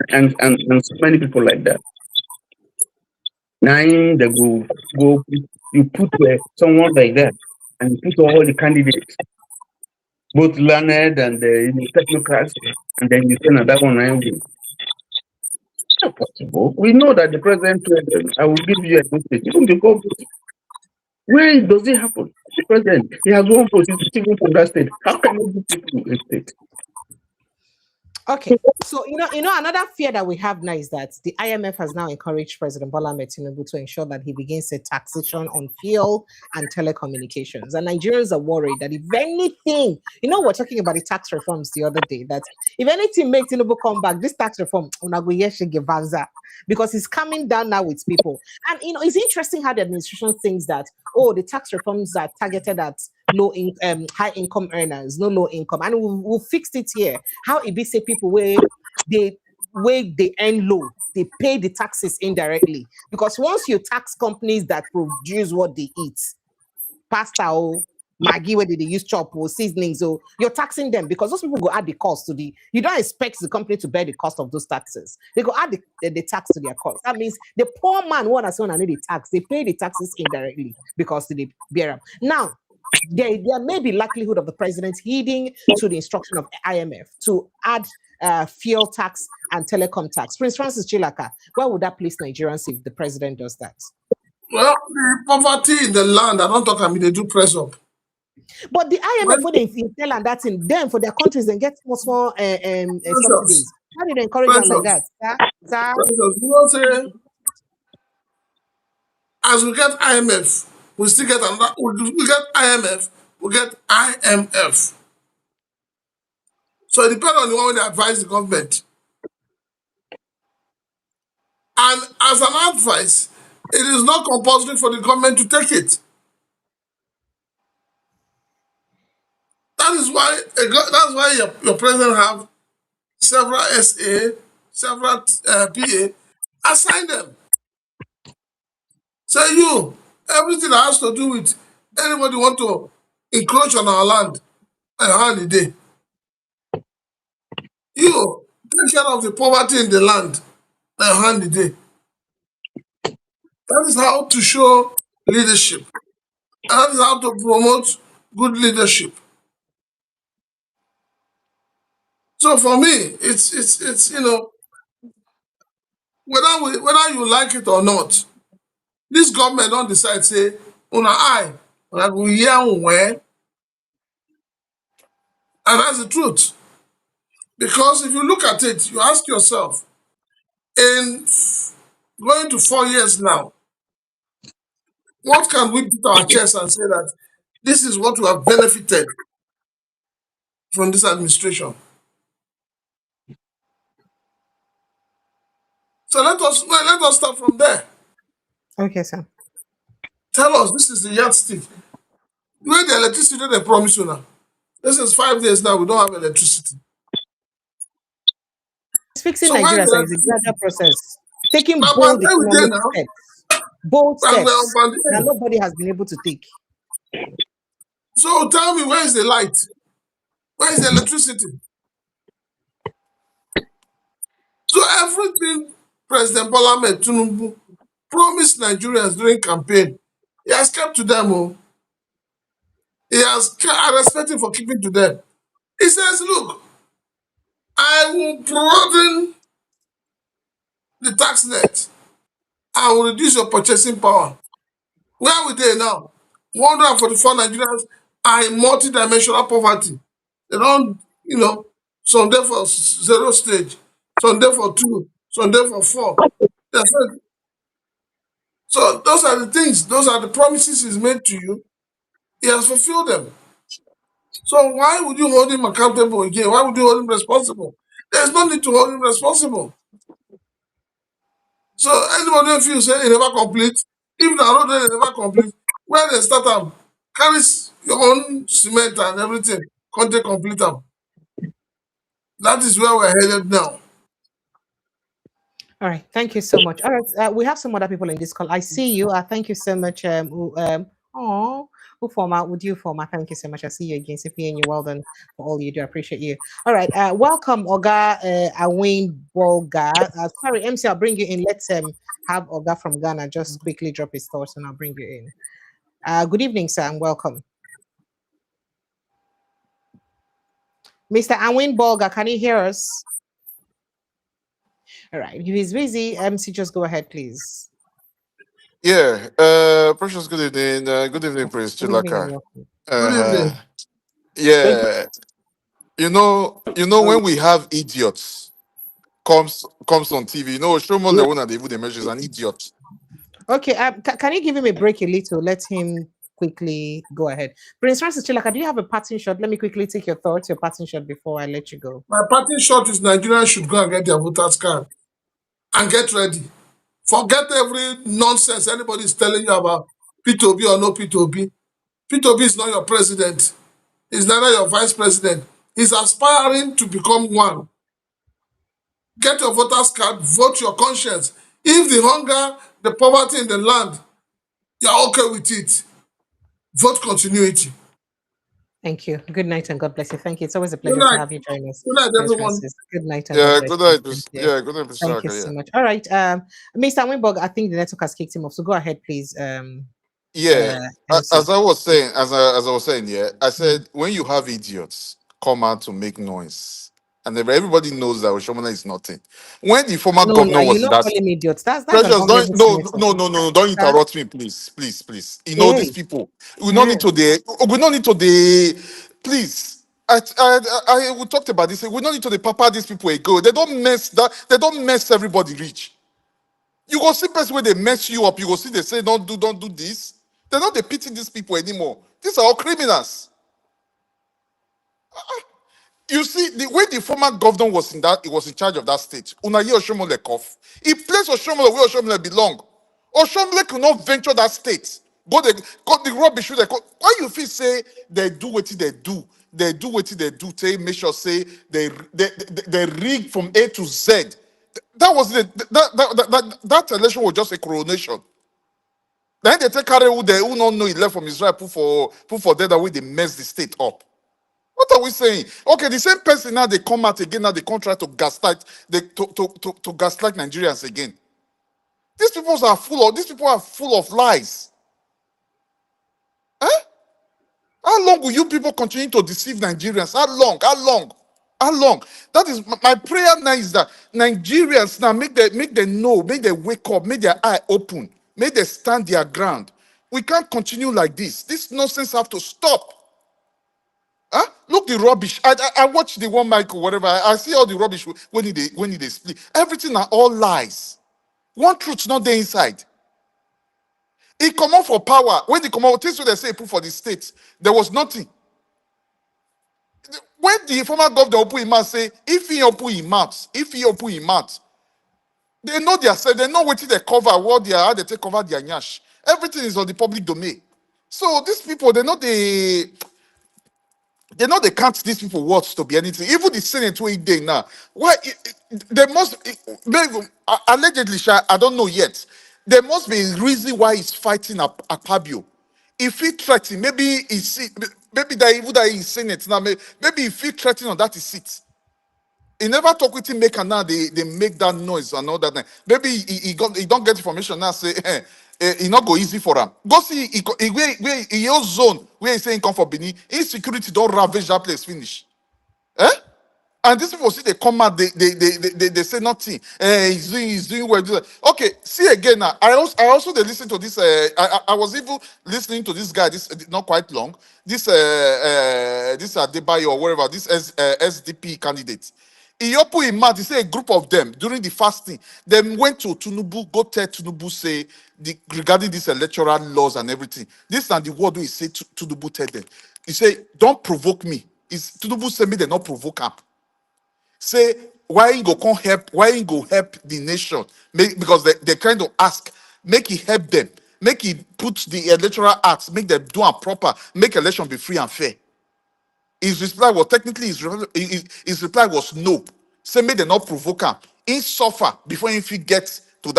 S8: and so many people like that. Now they go you put someone like that and you put all the candidates, both learned and technocrats, and then you say another one and win. It's not possible. We know that the president I will give you a message. Even before where does it happen? The president, he has one position from that state. How can you do people in state?
S1: Okay, so another fear that we have now is that the IMF has now encouraged President Bola Ahmed Tinubu to ensure that he begins a taxation on fuel and telecommunications. And Nigerians are worried that if anything, we're talking about the tax reforms the other day, that if anything makes Tinubu come back, this tax reform, because he's coming down now with people. And it's interesting how the administration thinks that the tax reforms are targeted at high income earners, no low income, and we'll fix it here. How it be say people where they earn low, they pay the taxes indirectly, because once you tax companies that produce what they eat, pasta, Maggie, where did they use chop or seasonings? So you're taxing them because those people go add the cost to the. You don't expect the company to bear the cost of those taxes. They go add the tax to their cost. That means the poor man, one as one, and the tax. They pay the taxes indirectly because they bear them. Now, there may be likelihood of the president heeding to the instruction of IMF to add fuel tax and telecom tax. Prince Francis Chilaka, where would that place Nigerians if the president does that?
S2: Well, the poverty in the land, I don't talk about they do press up.
S1: But the IMF, when they tell and that's in them for their countries, they get small subsidies. How did they encourage them like that?
S2: You know, as we get IMF, we still get another. We get IMF, we get IMF. So it depends on the one they advise the government. And as an advice, it is not compulsory for the government to take it. That is why your president have several SA, several PA, assign them. Say you, everything that has to do with anybody want to encroach on our land, hand the day. You take care of the poverty in the land, hand the day. That is how to show leadership. That is how to promote good leadership. So for me, it's you know, whether you like it or not, this government don't decide say, like we hear where, and that's the truth. Because if you look at it, you ask yourself, in going to 4 years now, what can we beat our chest and say that this is what we have benefited from this administration? So let us start from there.
S1: Okay, sir.
S2: Tell us, this is the yardstick. The way the electricity they promise you now. This is 5 days now, we don't have electricity.
S1: It's fixing Nigeria, sir. It's a gradual process. Taking bold economic steps. Bold steps that nobody has been able to take.
S2: So tell me, where is the light? Where is the electricity? So everything President Bola Ahmed Tinubu promised Nigerians during campaign, he has kept to them. I respect him for keeping to them. He says, look, I will broaden the tax net. I will reduce your purchasing power. Where are we there now? 144 Nigerians are in multi-dimensional poverty. They don't, some there for 0 stage, some there for 2, some there for 4. So those are the things, those are the promises he's made to you. He has fulfilled them. So why would you hold him accountable again? Why would you hold him responsible? There's no need to hold him responsible. So anybody if you say he never complete, if the road they never complete, where they start them, carry your own cement and everything, can't complete them. That is where we're headed now.
S1: All right, thank you so much. All right, we have some other people in this call. I see you. Thank you so much. Ufoma, would you Ufoma? Thank you so much. I see you again, CP, and you're well done for all you do. I appreciate you. All right, welcome, Oga Awin Bolga. Sorry, MC, I'll bring you in. Let's have Oga from Ghana just quickly drop his thoughts, and I'll bring you in. Good evening, sir, and welcome. Mr. Awin Bolga, can you hear us? All right, if he's busy, MC, just go ahead, please.
S7: Yeah, Precious, good evening. Good evening, Prince Chilaka.
S2: Good evening.
S7: Yeah, you know, when we have idiots comes on TV, Oshiomhole the one that they measure is an idiot.
S1: Okay, can you give him a break a little? Let him quickly go ahead. Prince Francis Chilaka, do you have a parting shot? Let me quickly take your thoughts, your parting shot before I let you go.
S2: My parting shot is Nigerians should go and get their voters card and get ready. Forget every nonsense anybody is telling you about Peter Obi or no Peter Obi. Peter Obi is not your president. He's neither your vice president. He's aspiring to become one. Get your voters card, vote your conscience. If the hunger, the poverty in the land, you're okay with it, vote continuity.
S1: Thank you. Good night and God bless you. Thank you. It's always a
S2: Good
S1: pleasure to
S2: night.
S1: have you join us,
S2: Good night,
S1: Prince
S2: everyone.
S1: Francis. Good night and God
S7: Yeah,
S1: bless
S7: good
S1: you.
S7: night.
S1: Thank you.
S7: Yeah, good night, Mr.
S1: Thank you
S7: Shaka.
S1: so
S7: Yeah.
S1: much. All right. Mr. Winborg, I think the network has kicked him off. So go ahead, please.
S7: Yeah,
S1: MC.
S7: as I was saying, as I was saying, yeah, I
S1: Mm.
S7: said when you have idiots come out to make noise, and everybody knows that Oshomole is nothing. When the former
S1: No, no,
S7: governor
S1: you're
S7: was in
S1: not
S7: that,
S1: calling me idiots. That's an
S7: Precious, don't
S1: honorable
S7: no
S1: senator.
S7: no no no no, don't
S1: Sir?
S7: interrupt me, please, please, please. You know these
S1: Hey.
S7: people. We don't need to please. We talked about this. We don't need to the papa these people ago. They don't mess that. They don't mess everybody rich. You go see person where they mess you up. You go see they say don't do this. They're not they pity these people anymore. These are all criminals. You see, the way the former governor was in that, he was in charge of that state. Unaye Oshiomhole cough. He placed Oshiomhole where Oshiomhole belong. Oshiomhole could not venture that state. Go the rubbish with the why you feel say they do what they do. They do what they do. They make sure say they rig from A to Z. That was that election was just a coronation. Then they take carry who they who not know he left from Israel put for there that way they mess the state up. What are we saying? Okay, the same person now they come out again, now they contract to gaslight to gaslight Nigerians again. These people are full of lies. Eh? How long will you people continue to deceive Nigerians? How long? How long? How long? That is my prayer now is that Nigerians now make them know, make them wake up, make their eye open, make them stand their ground. We can't continue like this. This nonsense have to stop. Huh? Look the rubbish. I watch the one Michael, whatever. I see all the rubbish when he they split. Everything are all lies. One truth not there inside. He come out for power. When he come out, things what they say he put for the state, there was nothing. When the former governor open his mouth, say, if he open his mouth, they know themselves, they know what they cover, what they are, how they take cover their nyash. Everything is on the public domain. So these people, they know they can't these people words to be anything. Even the Senate where they now. Why there must maybe, allegedly, I don't know yet. There must be a reason why he's fighting Akpabio. If he threaten, maybe that even that he's Senate now, maybe if he threaten on that is seat. He never talk with him maker now. They make that noise and all that. Maybe he don't get information now. Say he not go easy for him. Go see where he your zone where he say he come for Benin. Insecurity don't ravage that place finish. Eh? And these people see they come out. They say nothing. He's doing well. Okay. See again now. I also they listen to this. I was even listening to this guy. This not quite long. This Adebayo or whatever. This SDP candidate. He opened his mouth. He said a group of them during the fasting. They went to Tinubu, go tell Tinubu say regarding these electoral laws and everything. This is not the word he said to Tinubu tell them. He said, "Don't provoke me." Is Tinubu say me they not provoke him. Say why he go come help? Why he go help the nation? Because they kind of ask, make he help them, make he put the electoral acts, make them do it proper, make election be free and fair. His reply was technically his reply was no. Say make them not provoke him. He suffer before he fit get to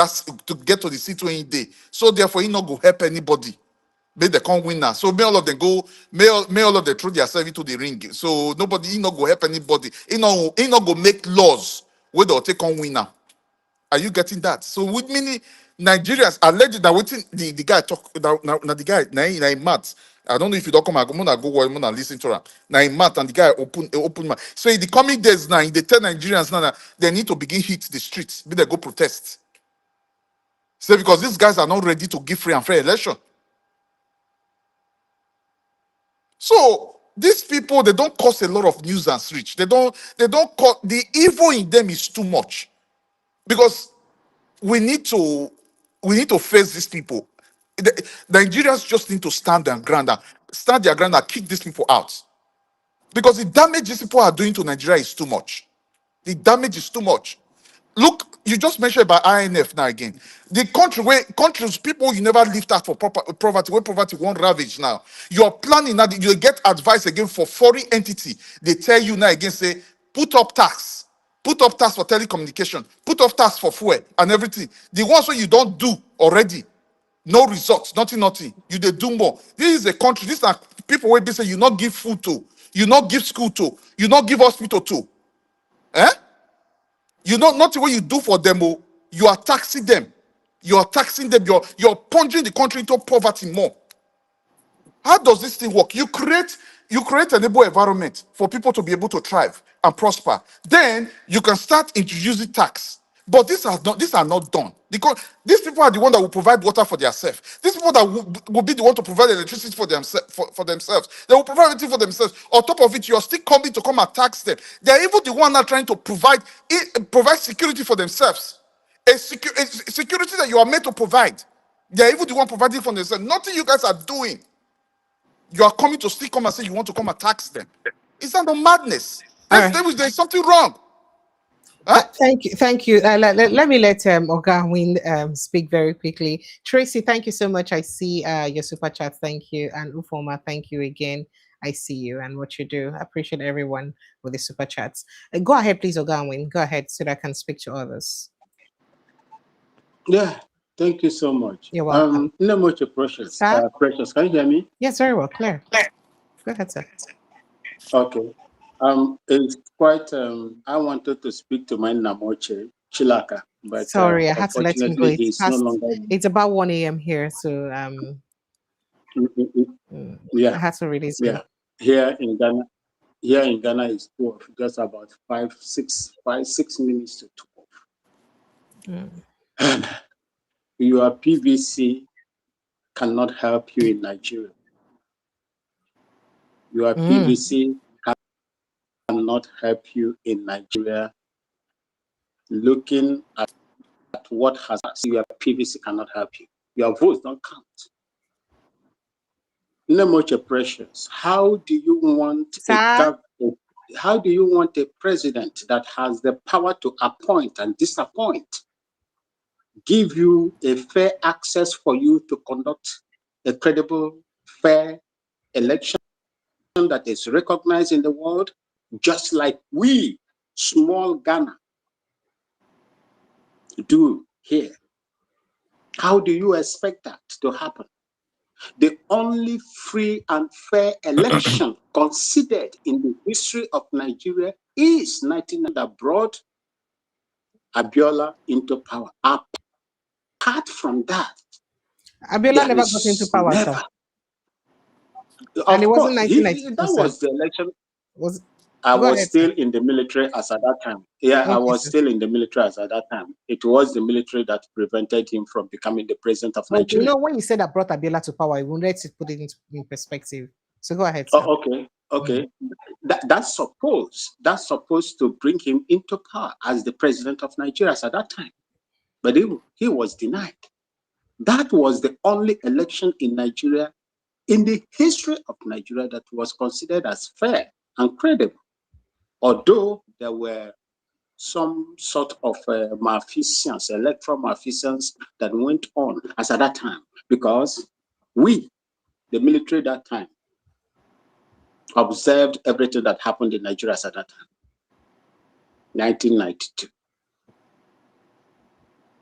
S7: get to the seat where he dey. So therefore he not go help anybody. Make they come win now. So may all of them go, may all of them throw themselves into the ring. So nobody, he not go help anybody. He not go make laws where they'll take on winner. Are you getting that? So with many Nigerians alleged that waiting the guy talk now the guy now in math. I don't know if you don't come I'm gonna go I'm gonna listen to her. Now in math and the guy open math. So in the coming days now, in the tell Nigerians now that they need to begin hit the streets, be they go protest. Say because these guys are not ready to give free and fair election. So these people they don't cause a lot of nuisance reach. They don't cause the evil in them is too much because we need to face these people. The Nigerians just need to stand their ground and kick these people out because the damage these people are doing to Nigeria is too much. The damage is too much. Look, you just mentioned about INF now again. The countries, people you never lift out for poverty, where poverty won't ravage now. You're planning now, you get advice again for foreign entity. They tell you now again, say, put up tax for telecommunication, put up tax for fuel and everything. The ones that you don't do already. No results, nothing. You they do more. This is a country, these are people where they say you not give food to, you not give school to, you not give hospital to. Eh? You know, not what you do for them, oh, you are taxing them. You're taxing them, you're plunging the country into poverty more. How does this thing work? You create an able environment for people to be able to thrive and prosper. Then you can start introducing tax. But these are not done. Because these people are the ones that will provide water for themselves. These people that will be the one to provide electricity for themselves. They will provide everything for themselves. On top of it, you're still coming to come and tax them. They're even the one that trying to provide security for themselves. A security that you are meant to provide. They're even the one providing for themselves. Nothing you guys are doing. You are coming to still come and say you want to come and tax them. Is that not madness? There's something wrong. Huh?
S1: Thank you. Let me let Oga Win speak very quickly. Tracy, thank you so much. I see your super chat. Thank you, and Ufoma, thank you again. I see you and what you do. I appreciate everyone with the super chats. Go ahead, please, Oga Win. Go ahead so that I can speak to others.
S9: Yeah, thank you so much.
S1: You're welcome.
S9: No much Precious. Precious, can you hear me?
S1: Yes, very well, clear. Go ahead, sir.
S9: Okay. It's quite. I wanted to speak to my Namoche Chilaka, but
S1: sorry, I had to let him go.
S9: He's no longer.
S1: It's about 1 a.m. here, so
S9: yeah,
S1: I had to release
S9: him. Here in Ghana, it's 12, just about 6 minutes to 12. Your PVC cannot help you in Nigeria. Your PVC cannot help you in Nigeria. Looking at what has your PVC cannot help you. Your votes don't count. No much Precious. How do you want a president that has the power to appoint and disappoint, give you a fair access for you to conduct a credible, fair election that is recognized in the world, just like we, small Ghana, do here? How do you expect that to happen? The only free and fair election considered in the history of Nigeria is 1990 that brought Abiola into power. Apart from that,
S1: Abiola never got into power, sir.
S9: Of course, that was the election. I was still in the military as at that time. Yeah, okay, I was still in the military as at that time. It was the military that prevented him from becoming the president of Nigeria.
S1: You know, when you said that brought Abiola to power, we wanted to put it in perspective. So go ahead, sir.
S9: Okay. That's supposed to bring him into power as the president of Nigeria at that time. But he was denied. That was the only election in Nigeria, in the history of Nigeria, that was considered as fair and credible. Although there were some sort of malfeasance, electoral malfeasance that went on as at that time, because we, the military that time, observed everything that happened in Nigeria at that time. 1992.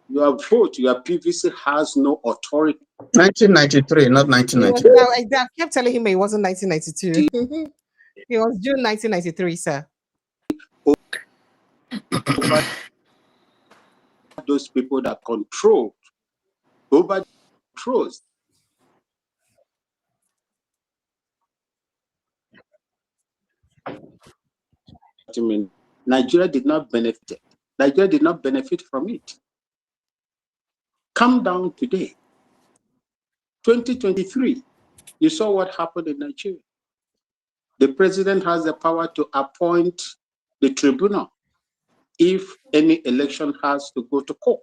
S9: Your vote, your PVC has no authority. 1993, not 1992.
S1: I kept telling him it wasn't 1992. It was June 1993, sir.
S9: Those people that controlled, overthrows. I mean, Nigeria did not benefit. Nigeria did not benefit from it. Come down today, 2023. You saw what happened in Nigeria. The president has the power to appoint the tribunal if any election has to go to court.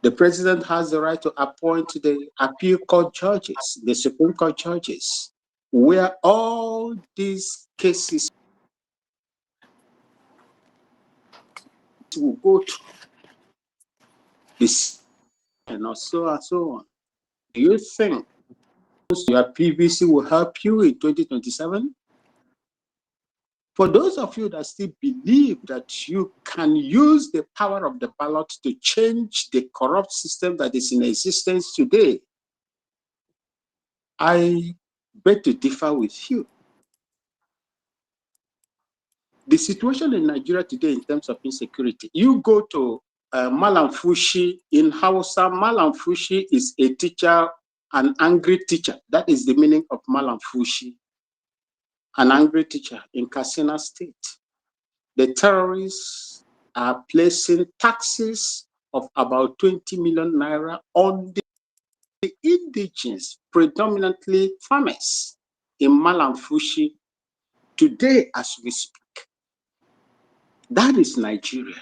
S9: The president has the right to appoint the appeal court judges, the Supreme Court judges, where all these cases will go to this and so on. Do you think your PVC will help you in 2027? For those of you that still believe that you can use the power of the ballot to change the corrupt system that is in existence today, I beg to differ with you. The situation in Nigeria today in terms of insecurity, you go to Malam Fushi in Hausa. Malam Fushi is a teacher, an angry teacher. That is the meaning of Malam Fushi, an angry teacher in Katsina State. The terrorists are placing taxes of about 20 million naira on the indigenous, predominantly farmers in Malam Fushi today as we speak. That is Nigeria.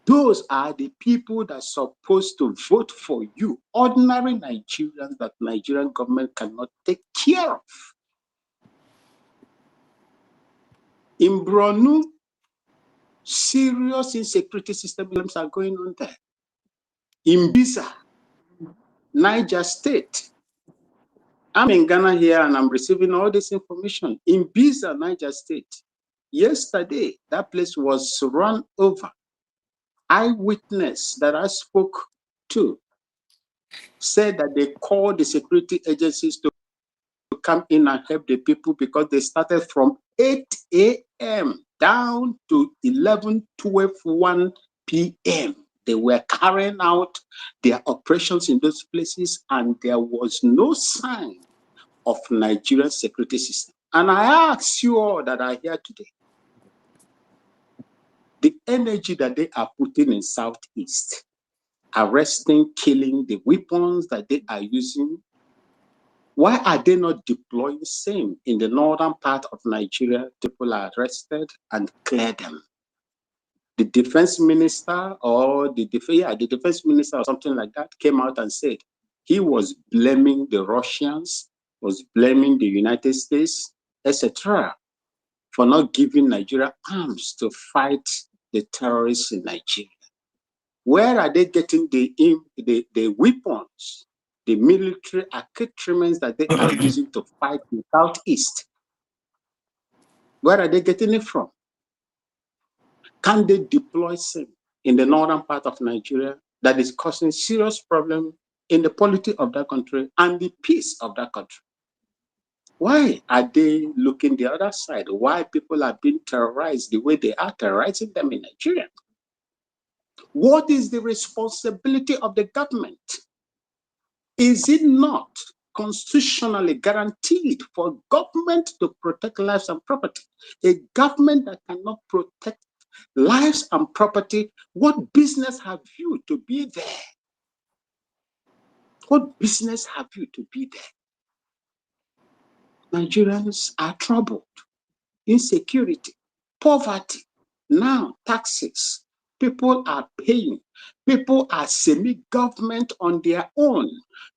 S9: Those are the people that are supposed to vote for you, ordinary Nigerians that Nigerian government cannot take care of. In Borno, serious insecurity system problems are going on there. In Bisa, Niger State, I'm in Ghana here and I'm receiving all this information. In Bisa, Niger State, yesterday, that place was run over. Eyewitness that I spoke to said that they called the security agencies to come in and help the people because they started from 8 a.m. down to 11, 12, 1 p.m. They were carrying out their operations in those places and there was no sign of Nigerian security system. And I ask you all that are here today, the energy that they are putting in Southeast, arresting, killing, the weapons that they are using, why are they not deploying same in the northern part of Nigeria? People are arrested and clear them. The defense minister or the defense minister or something like that came out and said he was blaming the Russians, was blaming the United States, etc., for not giving Nigeria arms to fight the terrorists in Nigeria. Where are they getting the weapons, the military accoutrements that they are using to fight in Southeast? Where are they getting it from? Can they deploy some in the northern part of Nigeria that is causing serious problem in the polity of that country and the peace of that country? Why are they looking the other side? Why people are being terrorized the way they are terrorizing them in Nigeria? What is the responsibility of the government? Is it not constitutionally guaranteed for government to protect lives and property? A government that cannot protect lives and property, what business have you to be there? What business have you to be there? Nigerians are troubled. Insecurity, poverty, now taxes. People are paying. People are semi-government on their own.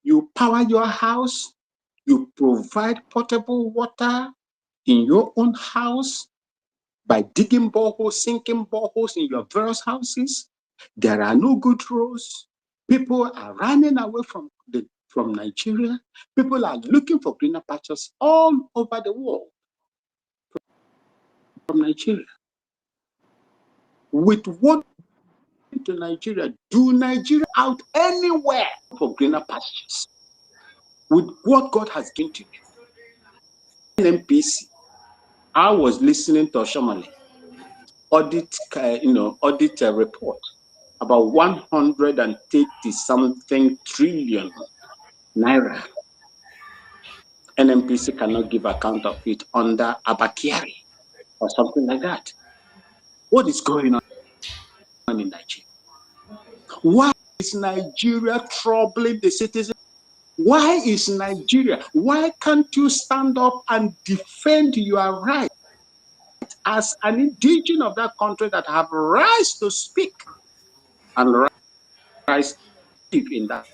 S9: You power your house. You provide potable water in your own house by digging boreholes, sinking boreholes in your various houses. There are no good roads. People are running away from Nigeria. People are looking for greener pastures all over the world from Nigeria. With what to Nigeria? Do Nigeria out anywhere for greener pastures? With what God has given to you. NMPC, I was listening to Oshiomhole audit report about 130 something trillion naira. NMPC cannot give account of it under Abakiari or something like that. What is going on in Nigeria? Why is Nigeria troubling the citizens? Why is Nigeria? Why can't you stand up and defend your right as an indigenous of that country that have right to speak and rise in that?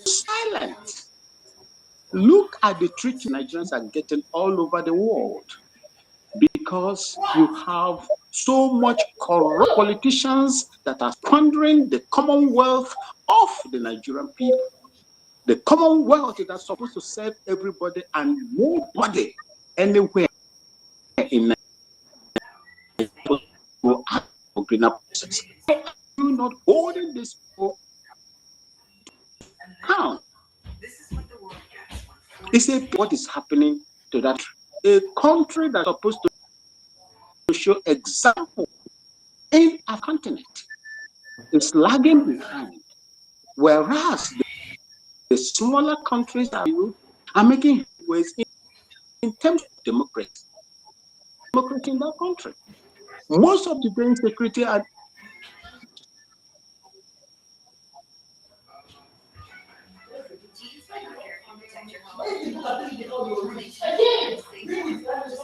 S9: Silent. Look at the treatment Nigerians are getting all over the world because you have so much corrupt politicians that are squandering the commonwealth of the Nigerian people. The commonwealth is supposed to serve everybody and nobody anywhere in Nigeria for greener process. Why are you not holding this people account? It's what is happening to that a country that's supposed to show example in our continent is lagging behind, whereas the smaller countries are making ways in terms of democracy in that country. Most of the insecurity are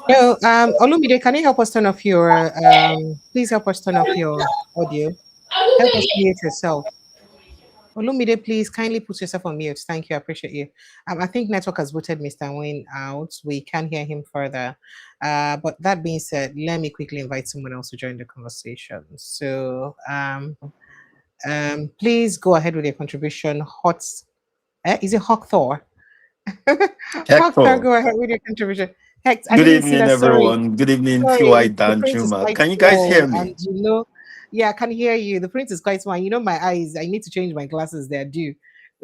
S1: No, Olumide, can you help us turn off your please help us turn off your audio. Help us mute yourself. Olumide, please kindly put yourself on mute. Thank you. I appreciate you. I think network has voted Mr. Wayne out. We can't hear him further. But that being said, let me quickly invite someone else to join the conversation. So please go ahead with your contribution. Is it Hawk Thor? Hawk Thor,
S10: Hector.
S1: go ahead with your contribution. Hex, I
S10: Good
S1: didn't see
S10: evening,
S1: that. Sorry.
S10: everyone. Good evening, TY
S1: Sorry, the print is
S10: Danjuma.
S1: quite
S10: Can you guys
S1: small,
S10: hear me?
S1: and yeah, I can hear you. The print is quite small. You know, my eyes. I need to change my glasses. They're due,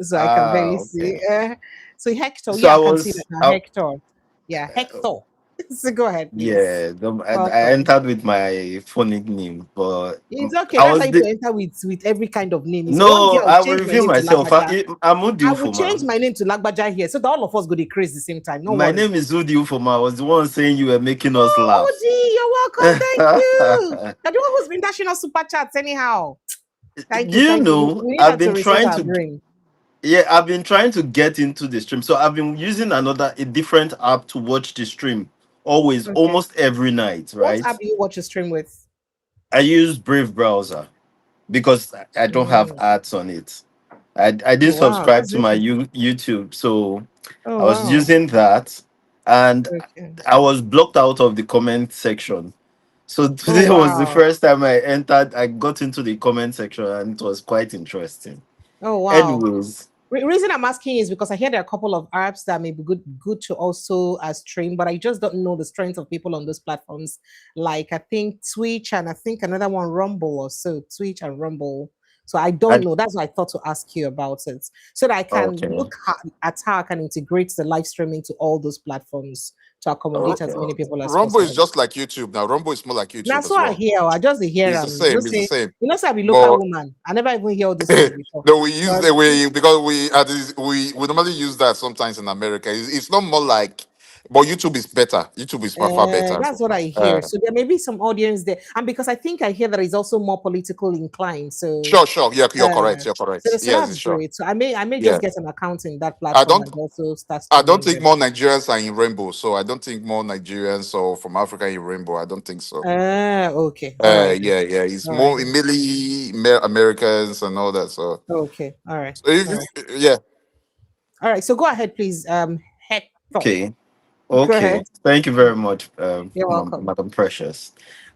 S1: so I can barely see.
S10: Okay.
S1: So Hector,
S10: So
S1: yeah,
S10: I
S1: I can see that
S10: was,
S1: now. Hector, yeah, Hector. So go ahead, please.
S10: yeah, I
S1: Welcome.
S10: entered with my phonic name, but
S1: It's okay.
S10: I
S1: That's how
S10: was
S1: you
S10: the,
S1: enter with every kind of name. It's one day
S10: no,
S1: I'll
S10: I will
S1: change my
S10: review
S1: name to
S10: myself.
S1: Lagbaja.
S10: I'm
S1: I
S10: Udiu
S1: will
S10: for
S1: change
S10: man.
S1: my name to Lagbaja here, so that all of us go to crazy the same time. No
S10: My
S1: worry.
S10: name is Udiu for man. I was the one saying you were making us
S1: Oh,
S10: laugh.
S1: Odi, you're welcome. Thank you. You're the one who's been dashing us super chats anyhow. Thank you,
S10: You
S1: thank you.
S10: know,
S1: We need
S10: I've
S1: that to
S10: been
S1: reset
S10: trying
S1: our
S10: to
S1: brain.
S10: Yeah, I've been trying to get into the stream. So I've been using a different app to watch the stream always,
S1: Okay.
S10: almost every night,
S1: What
S10: right?
S1: app do you watch your stream with?
S10: I use Brave browser because I don't have
S1: Mm.
S10: ads on it. I
S1: Oh
S10: didn't
S1: wow,
S10: subscribe
S1: that's
S10: to my
S1: interesting.
S10: YouTube, so
S1: Oh
S10: I was
S1: wow.
S10: using that, and
S1: Okay.
S10: I was blocked out of the comment section. So
S1: Oh
S10: today was the
S1: wow.
S10: first time I entered. I got into the comment section, and it was quite interesting.
S1: Oh wow.
S10: Anyways,
S1: Reason I'm asking is because I hear there are a couple of apps that may be good to also stream, but I just don't know the strength of people on those platforms. Like I think Twitch and I think another one Rumble or so. Twitch and Rumble. So I don't
S10: I
S1: know. That's why I thought to ask you about it, so that I can
S10: okay,
S1: look at how I can integrate the live streaming to all those platforms to accommodate as
S10: okay.
S1: many people as
S7: Rumble is
S1: possible.
S7: just like YouTube now. Rumble is more like YouTube
S1: That's
S7: as
S1: what I
S7: well.
S1: hear. I just hear
S7: It's the
S1: them. You know,
S7: same. It's the
S1: say
S7: same.
S1: I be local
S7: But
S1: woman. I never even hear all these ones before.
S7: no, we use
S1: But
S7: the way because we normally use that sometimes in America. It's not more like, but YouTube is better. YouTube is far better.
S1: that's what I hear.
S7: Uh,
S1: So there may be some audience there, and because I think I hear that it's also more political inclined.
S7: sure. Yeah, you're correct. You're correct. Yes,
S1: That's
S7: it's sure.
S1: great. So I may
S7: Yeah,
S1: just get an account in that
S7: I
S1: platform
S7: don't
S1: and also start
S7: I don't
S1: streaming
S7: think
S1: there.
S7: more Nigerians are in Rainbow, so I don't think more Nigerians or from Africa in Rainbow. I don't think so.
S1: Okay. All right.
S7: Yeah. It's
S1: All right.
S7: more mainly Americans and all that. So,
S1: Okay. All right.
S7: so if
S1: All right.
S7: yeah,
S1: All right. So go ahead, please. Hector.
S10: Okay.
S1: Go
S10: Okay.
S1: ahead.
S10: Thank you very much,
S1: You're welcome.
S10: Madam Precious.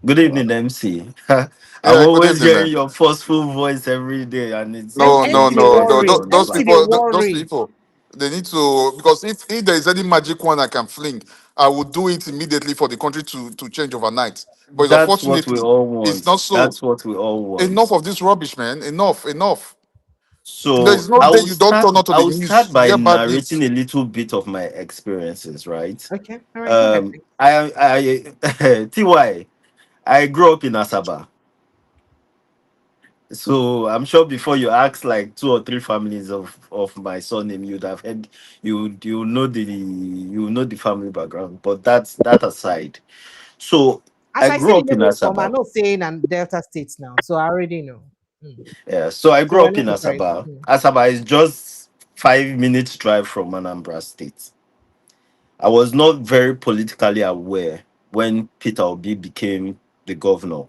S10: Good
S1: You're
S10: evening,
S1: welcome.
S10: MC. I'm
S7: yeah. Good
S10: always
S7: evening,
S10: hearing
S7: man.
S10: your forceful voice every day, and
S7: No,
S10: it's
S1: MC they
S10: really
S7: no.
S1: worry.
S10: touching on the
S7: Those
S1: MC they
S10: fact.
S7: people, those
S1: worry.
S7: people, they need to, because if there is any magic one I can fling, I will do it immediately for the country to change overnight. But
S10: That's what we
S7: unfortunately,
S10: all
S7: it's
S10: want.
S7: not so.
S10: That's what we all
S7: Enough
S10: want.
S7: of this rubbish, man. Enough. There
S10: So
S7: is no day you don't turn on to
S10: I
S7: the
S10: will start
S7: news. You
S10: by
S7: hear bad
S10: narrating
S7: news.
S10: a little bit of my experiences, right?
S1: Okay. All right. Go ahead, please.
S10: I TY, I grew up in Asaba. So I'm sure before you ask like two or three families of my surname, you'd have heard you know the family background. But that's that aside. So
S1: As
S10: I
S1: I say,
S10: grew up in
S1: where you're from, I'm
S10: Asaba.
S1: not saying and Delta States now, so I already know. Mm.
S10: Yeah. So I
S1: So
S10: grew
S1: we're
S10: up
S1: not
S10: in
S1: surprised.
S10: Asaba.
S1: Mm.
S10: Asaba is just 5 minutes drive from Anambra State. I was not very politically aware when Peter Obi became the governor.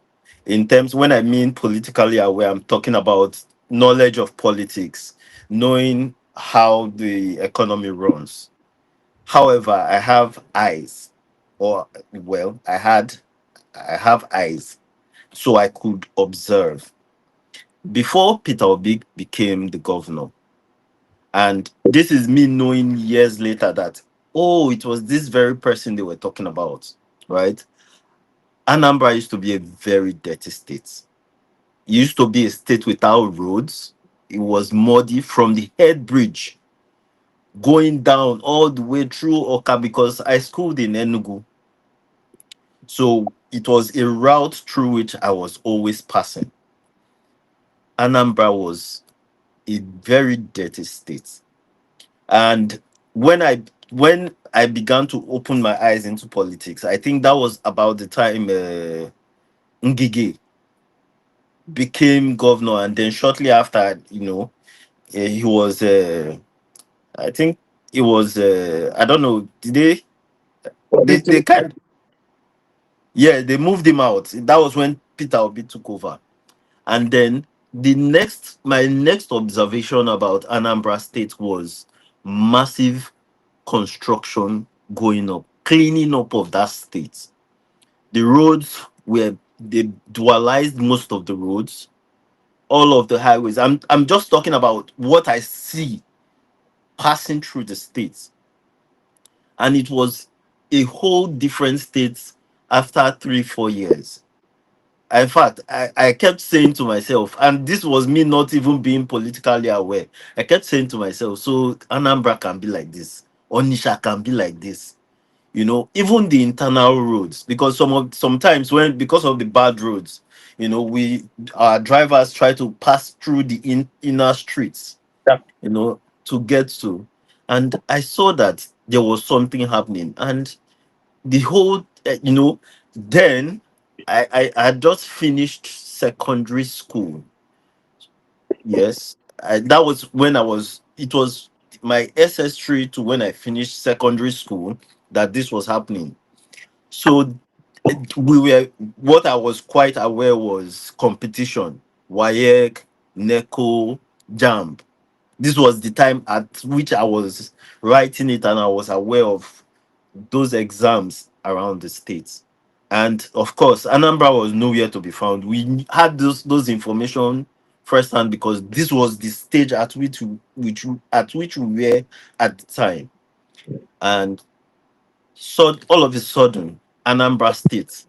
S10: In terms, when I mean politically aware, I'm talking about knowledge of politics, knowing how the economy runs. However, I have eyes, or well, I have eyes, so I could observe. Before Peter Obi became the governor, and this is me knowing years later that, oh, it was this very person they were talking about, right? Anambra used to be a very dirty state. It used to be a state without roads. It was muddy from the head bridge going down all the way through Oka, because I schooled in Enugu. So it was a route through which I was always passing. Anambra was a very dirty state. And when I began to open my eyes into politics, I think that was about the time Ngige became governor, and then shortly after, he was. I think it was. I don't know. Did they? They kind. Yeah, they moved him out. That was when Peter Obi took over, and then my next observation about Anambra State was massive construction going up, cleaning up of that state. The roads were they dualized most of the roads, all of the highways. I'm just talking about what I see passing through the states, and it was a whole different state after 3-4 years. In fact, I kept saying to myself, and this was me not even being politically aware. I kept saying to myself, so Anambra can be like this, Onisha can be like this. Even the internal roads, because sometimes when because of the bad roads, our drivers try to pass through the inner streets, to get to. And I saw that there was something happening, and the whole, then I had just finished secondary school. Yes, that was when it was my SS3 to when I finished secondary school that this was happening. So what I was quite aware was competition, WAEC, NECO, JAMB. This was the time at which I was writing it, and I was aware of those exams around the states. And of course, Anambra was nowhere to be found. We had those information firsthand because this was the stage at which we were at the time. And so all of a sudden, Anambra State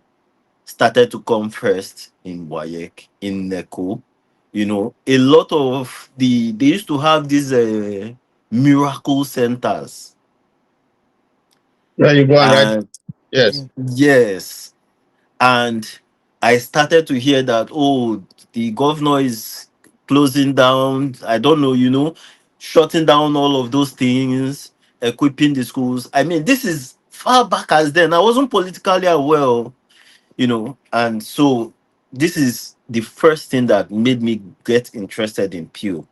S10: started to come first in WAEC, in NECO. A lot of they used to have these miracle centers.
S8: Yeah, you go and write.
S10: And
S8: Yes.
S10: yes, and I started to hear that, the governor is closing down, I don't know, shutting down all of those things, equipping the schools. I mean, this is far back as then. I wasn't politically aware, and so this is the first thing that made me get interested in Pew.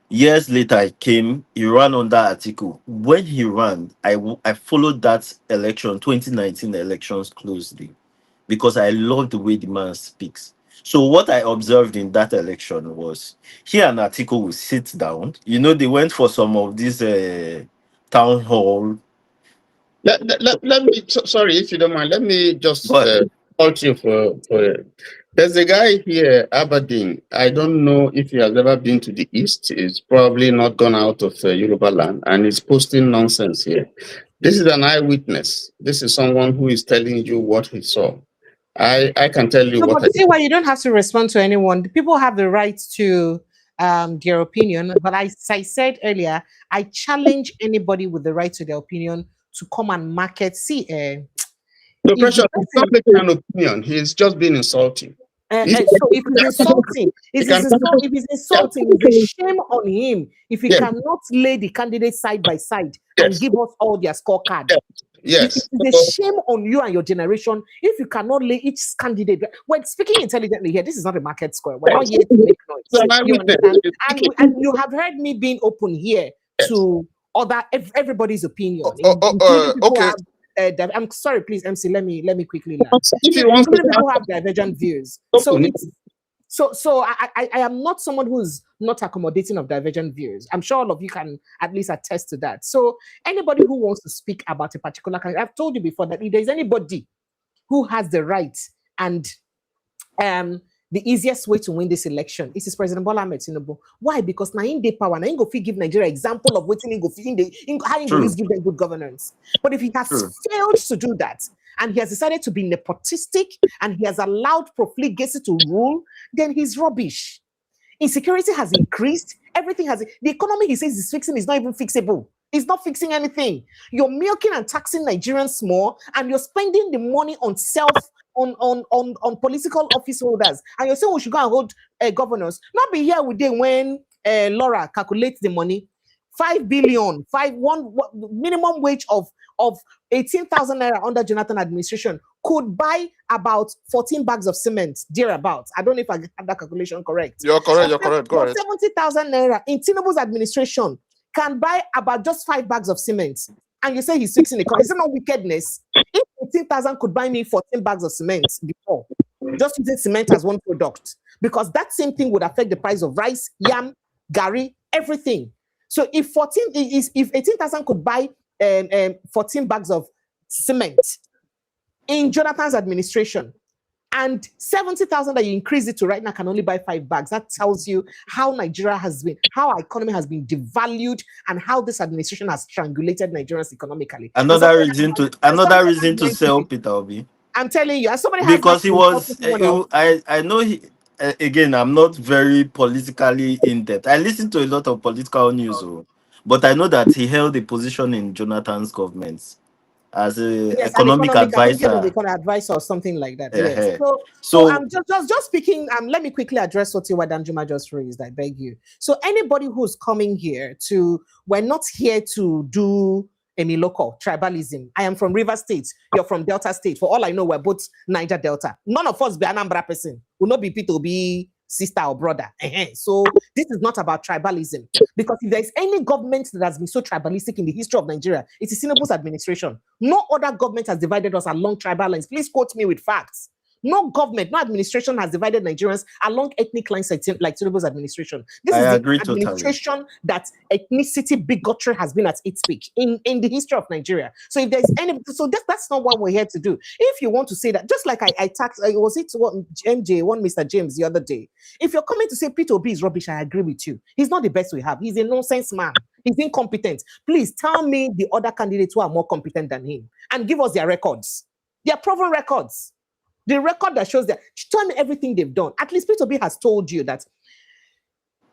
S10: Years later, he ran on that article. When he ran, I followed that election, 2019 elections closely, because I love the way the man speaks. So what I observed in that election was he and Atiku will sit down. They went for some of these town hall.
S8: Let me, sorry, if you don't mind, let me just
S10: But
S8: fault you for. There's a guy here, Aberdeen. I don't know if he has ever been to the East. He's probably not gone out of Yoruba land, and he's posting nonsense here. This is an eyewitness. This is someone who is telling you what he saw. I can tell you
S1: No,
S8: what
S1: but see why you don't have to respond to anyone. People have the right to their opinion. But as I said earlier, I challenge anybody with the right to their opinion to come and market. See,
S8: No
S1: if the
S8: pressure. He's not
S1: person,
S8: making an opinion. He's just being insulting.
S1: so if he's insulting,
S8: He can
S1: if he's insulting, it's a shame on him if he
S8: Yes.
S1: cannot lay the candidates side by side and
S8: Yes.
S1: give us all their scorecard.
S8: Yes.
S1: It's a shame on you and your generation if you cannot lay each candidate. We're speaking intelligently here. This is not a market square. We're not here to make noise. You understand? And you have heard me being open here to everybody's opinion, including people
S7: okay.
S1: have. I'm sorry, please, MC. Let me quickly learn.
S8: If you want
S1: Including people have divergent views. So
S8: open.
S1: it's so I am not someone who's not accommodating of divergent views. I'm sure all of you can at least attest to that. So anybody who wants to speak about a particular candidate, I've told you before that if there's anybody who has the right and the easiest way to win this election is President Bola Ahmed Tinubu. Why? Because now in the power, now go give Nigeria example of waiting how he go give them good governance. But if he has failed to do that, and he has decided to be nepotistic, and he has allowed profligacy to rule, then he's rubbish. Insecurity has increased. Everything has. The economy he says is fixing is not even fixable. It's not fixing anything. You're milking and taxing Nigerians more, and you're spending the money on on political office holders. And you're saying we should go and hold governors. Not be here with them when Laura calculates the money. 5 billion, minimum wage of 18,000 naira under Jonathan administration could buy about 14 bags of cement, thereabouts. I don't know if I have that calculation correct.
S7: You're correct, you're correct. Go ahead.
S1: 70,000 naira in Tinubu's administration can buy about just 5 bags of cement. And you say he's fixing the economy. Is it not wickedness? If 18,000 could buy me 14 bags of cement before, just using cement as one product, because that same thing would affect the price of rice, yam, gari, everything. So if 18,000 could buy 14 bags of cement in Jonathan's administration, and 70,000 that you increase it to right now can only buy 5 bags, that tells you how Nigeria has been, how our economy has been devalued, and how this administration has strangulated Nigerians economically.
S10: Another reason to sell Peter Obi.
S1: I'm telling you, as somebody
S10: because he was. I know he. Again, I'm not very politically in depth. I listen to a lot of political news, but I know that he held a position in Jonathan's government as an economic advisor.
S1: Advisor or something like that. Yes. So I'm just speaking. Let me quickly address what Danjuma just raised. I beg you. So anybody who's coming here we're not here to do Emiloko tribalism. I am from River State. You're from Delta State. For all I know, we're both Niger Delta. None of us be Anambra person. Will not be Peter Obi sister or brother. So this is not about tribalism, because if there's any government that has been so tribalistic in the history of Nigeria, it is Tinubu's administration. No other government has divided us along tribal lines. Please quote me with facts. No government, no administration has divided Nigerians along ethnic lines like Tinubu's administration. This is the administration that ethnicity bigotry has been at its peak in the history of Nigeria. So if there's that's not what we're here to do. If you want to say that, just like I taxed, was it Mr. James the other day? If you're coming to say Peter Obi is rubbish, I agree with you. He's not the best we have. He's a nonsense man. He's incompetent. Please tell me the other candidates who are more competent than him and give us their records. Their proven records. The record that shows that, tell me everything they've done. At least Peter Obi has told you that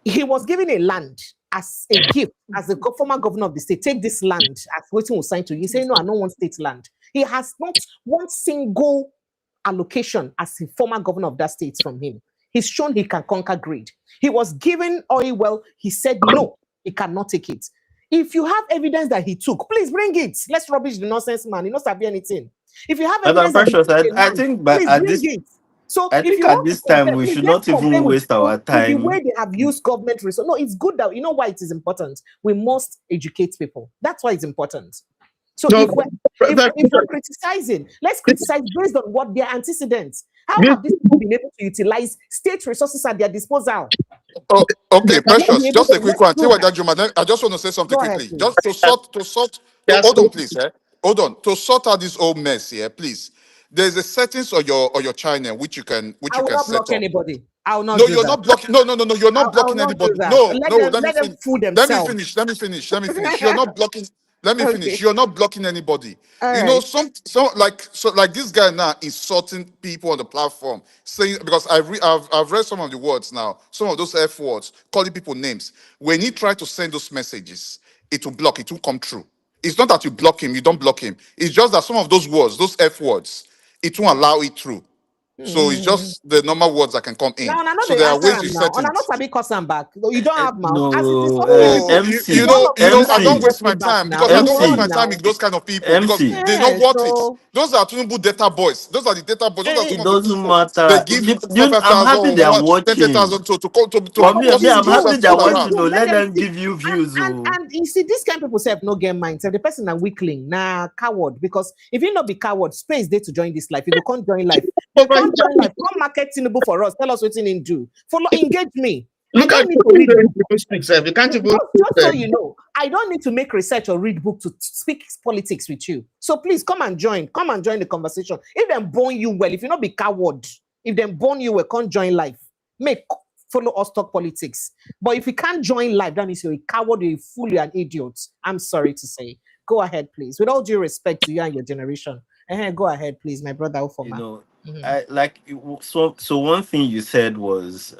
S1: he was given a land as a gift, as the former governor of the state. Take this land as waiting will sign to you. He said, no, I don't want state land. He has not one single allocation as a former governor of that state from him. He's shown he can conquer greed. He was given oil well. He said, no, he cannot take it. If you have evidence that he took, please bring it. Let's rubbish the nonsense man. He knows sabi anything. If you have evidence,
S10: I think at this time we should not even waste our time.
S1: The way they have used government resources. No, it's good that, you know why it is important. We must educate people. That's why it's important. So if we're criticizing, let's criticize based on what their antecedents. How have these people been able to utilize state resources at their disposal?
S7: Oh, okay, Precious. Just a quick one. I just want to say something quickly. Just to sort. Hold on, please. Hold on. To sort out this whole mess here, please. There's a settings on your channel which you can
S1: I will not block anybody. I will not.
S7: No, you're not blocking. No, you're not blocking anybody. No,
S1: let them fool themselves.
S7: Let me finish. You're not blocking. Let me finish. You're not blocking anybody. You know, some like this guy now insulting people on the platform, saying, because I've read some of the words now, some of those F words, calling people names. When he tried to send those messages, it will block. It will come true. It's not that you block him, you don't block him. It's just that some of those words, those F words, it won't allow it through. So it's just the normal words that can come in. So there are ways to set it.
S1: You don't have mouth.
S10: No,
S7: MC, I don't waste my time because I don't waste my time with those kind of people because they know what it. Those are Tinubu data boys. Those are the data boys.
S10: It doesn't matter.
S7: They give
S10: I'm happy they are watching.
S7: 10,000 to
S10: I'm happy they are watching. Let them give you views.
S1: And you see, these kind of people say have no game mind. So the person a weakling, coward. Because if you not be coward, space there to join this life. If you can't join life, come market Tinubu for us. Tell us what you need to do. Follow, engage me.
S8: Look at you can't even.
S1: Just so you know, I don't need to make research or read book to speak politics with you. So please come and join. Come and join the conversation. If them born you well, if you not be coward, if them born you well, can't join life. Follow us talk politics. But if you can't join life, that means you're a coward, you're a fool, you're an idiot. I'm sorry to say. Go ahead, please. With all due respect to you and your generation. Go ahead, please, my brother
S10: You
S1: Ufoma.
S10: know,
S1: Mhm.
S10: I like so one thing you said was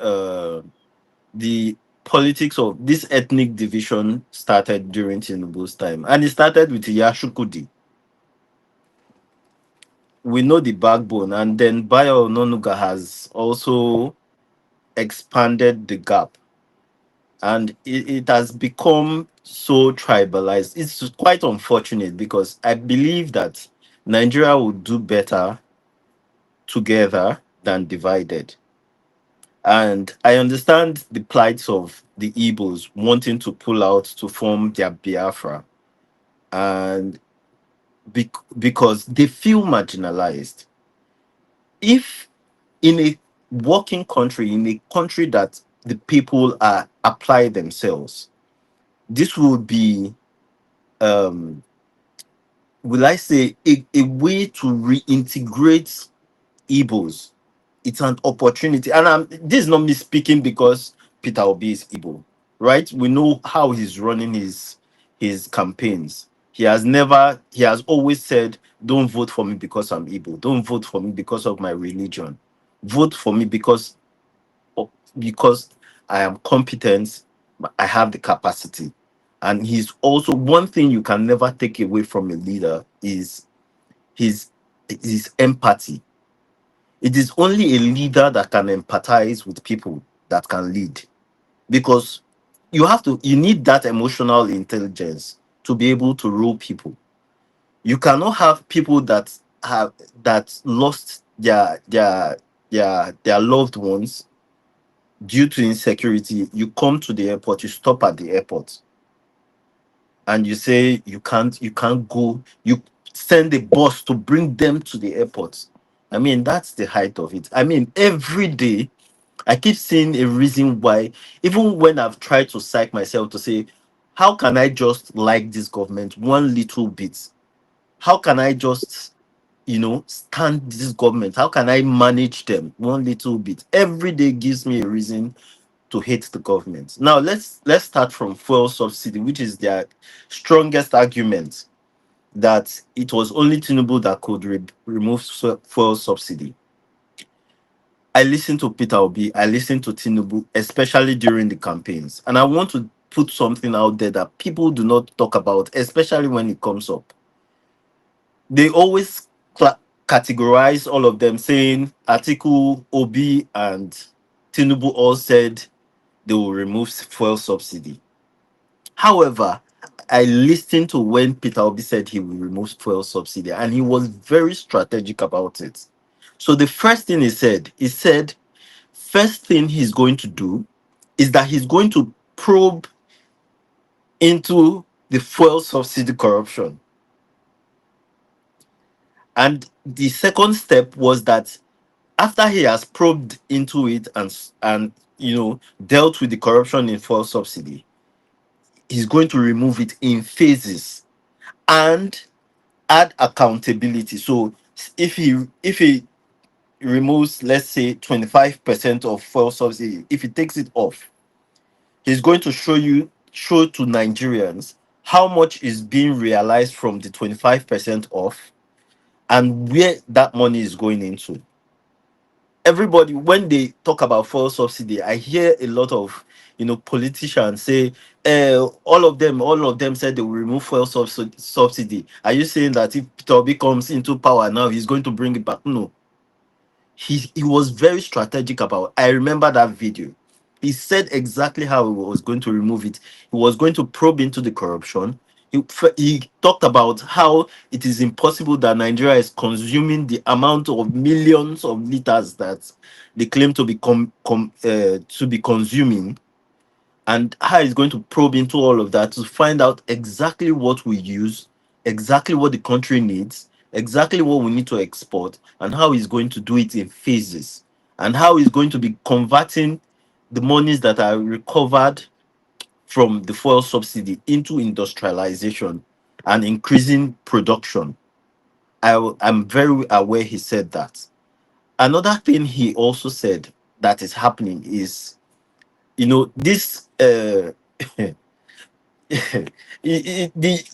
S10: the politics of this ethnic division started during Tinubu's time, and it started with Yashukudi. We know the backbone, and then Bayo Ononuga has also expanded the gap, and it has become so tribalized. It's quite unfortunate because I believe that Nigeria would do better together than divided. And I understand the plights of the Igbos wanting to pull out to form their Biafra, and because they feel marginalized. If in a working country, in a country that the people are apply themselves, this would be, um, will I say, a way to reintegrate Igbos. It's an opportunity. And this is not me speaking because Peter Obi is Igbo, right? We know how he's running his campaigns. He has always said, don't vote for me because I'm Igbo. Don't vote for me because of my religion. Vote for me because I am competent, I have the capacity. And he's also, one thing you can never take away from a leader is his his empathy. It is only a leader that can empathize with people that can lead, because you need that emotional intelligence to be able to rule people. You cannot have people have that lost their loved ones due to insecurity. You come to the airport, you stop at the airport, and you say you can't go. You send a bus to bring them to the airport. I mean, that's the height of it. I mean, every day I keep seeing a reason why, even when I've tried to psych myself to say, how can I just like this government one little bit? How can I just, stand this government? How can I manage them one little bit? Every day gives me a reason to hate the government. Now let's start from fuel subsidy, which is their strongest argument, that it was only Tinubu that could remove fuel subsidy. I listened to Peter Obi, I listened to Tinubu, especially during the campaigns. And I want to put something out there that people do not talk about, especially when it comes up. They always categorize all of them, saying Atiku, Obi, and Tinubu all said they will remove fuel subsidy. However, I listened to when Peter Obi said he will remove fuel subsidy, and he was very strategic about it. So the first thing he said, first thing he's going to do is that he's going to probe into the fuel subsidy corruption. And the second step was that after he has probed into it and dealt with the corruption in fuel subsidy, he's going to remove it in phases and add accountability. So if he removes, let's say, 25% of fuel subsidy, if he takes it off, he's going to show to Nigerians how much is being realized from the 25% off and where that money is going into. Everybody, when they talk about fuel subsidy, I hear a lot of politicians say, all of them said they will remove fuel subsidy. Are you saying that if Peter Obi comes into power now, he's going to bring it back? No, he was very strategic about. I remember that video. He said exactly how he was going to remove it. He was going to probe into the corruption. He talked about how it is impossible that Nigeria is consuming the amount of millions of liters that they claim to be to be consuming, and how he's going to probe into all of that to find out exactly what we use, exactly what the country needs, exactly what we need to export, and how he's going to do it in phases, and how he's going to be converting the monies that are recovered from the fuel subsidy into industrialization and increasing production. I'm very aware he said that. Another thing he also said that is happening is, this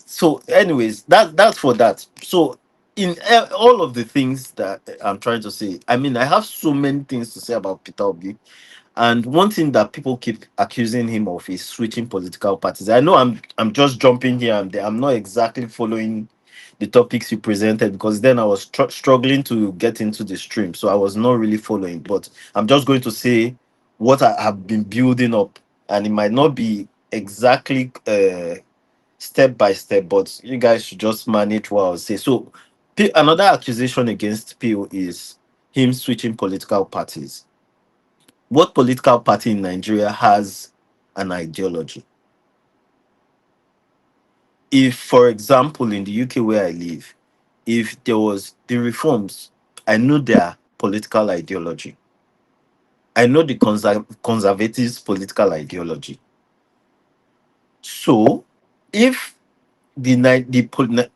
S10: so anyways, that's for that. So in all of the things that I'm trying to say, I mean, I have so many things to say about Peter Obi. And one thing that people keep accusing him of is switching political parties. I know I'm just jumping here and there. I'm not exactly following the topics you presented because then I was struggling to get into the stream, so I was not really following. But I'm just going to say what I have been building up, and it might not be exactly step by step, but you guys should just manage what I'll say. So, another accusation against Pio is him switching political parties. What political party in Nigeria has an ideology? If, for example, in the UK where I live, if there was the reforms, I know their political ideology. I know the conservatives' political ideology. So, if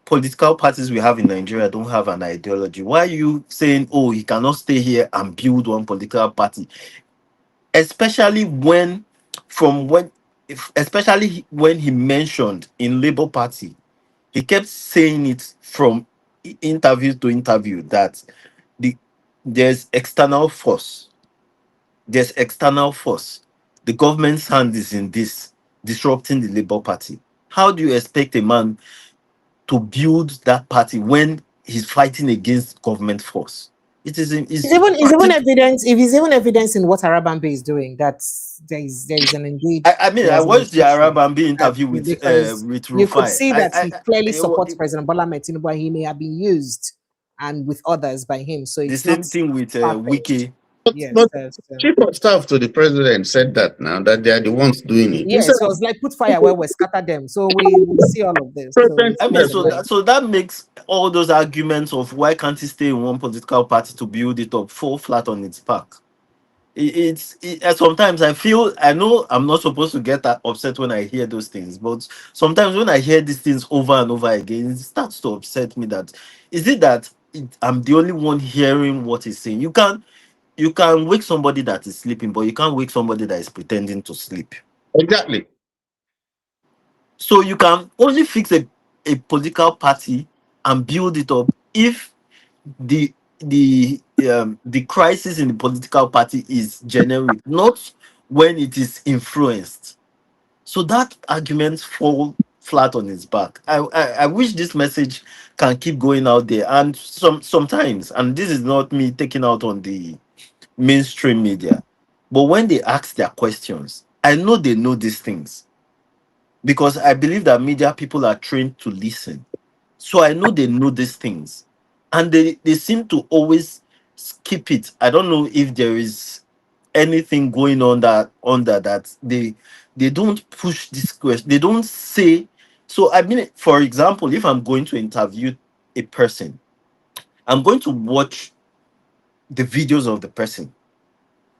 S10: political parties we have in Nigeria don't have an ideology, why are you saying, oh, he cannot stay here and build one political party? Especially when, especially when he mentioned in Labour Party, he kept saying it from interview to interview that the there's external force. There's external force. The government's hand is in this, disrupting the Labour Party. How do you expect a man to build that party when he's fighting against government force? It is
S1: Is even evidence. If it's even evidence in what Arabambe is doing, that there is an indeed.
S10: I mean, I
S1: There's an
S10: watched the
S1: intention
S10: Arabambe
S1: that,
S10: interview
S1: because
S10: with
S1: you could
S10: Rufai.
S1: see that he clearly supports
S10: It,
S1: President Bola Ahmed Tinubu, but he may have been used and with others by him. So
S10: the
S1: it's not
S10: same thing with
S1: far-fetched.
S10: Wiki.
S1: Yes.
S8: But chief of staff to the president said that now that they are the ones doing it.
S1: Yes, so it's like put fire where we scatter them. So we see all of this. So
S8: President
S1: it's
S10: I mean,
S1: not
S8: said
S1: a
S10: so
S1: lie.
S10: that makes all those arguments of why can't he stay in one political party to build it up fall flat on its back. Sometimes I know I'm not supposed to get that upset when I hear those things, but sometimes when I hear these things over and over again, it starts to upset me. That is it that I'm the only one hearing what he's saying. You can wake somebody that is sleeping, but you can't wake somebody that is pretending to sleep.
S8: exactly.
S10: So you can only fix a political party and build it up if the the crisis in the political party is generic, not when it is influenced. So that argument fall flat on its back. I wish this message can keep going out there. And sometimes, and this is not me taking out on the mainstream media, but when they ask their questions, I know they know these things because I believe that media people are trained to listen. So I know they know these things. And they seem to always skip it. I don't know if there is anything going on that under that they don't push this question. They don't say. So I mean, for example, if I'm going to interview a person, I'm going to watch the videos of the person.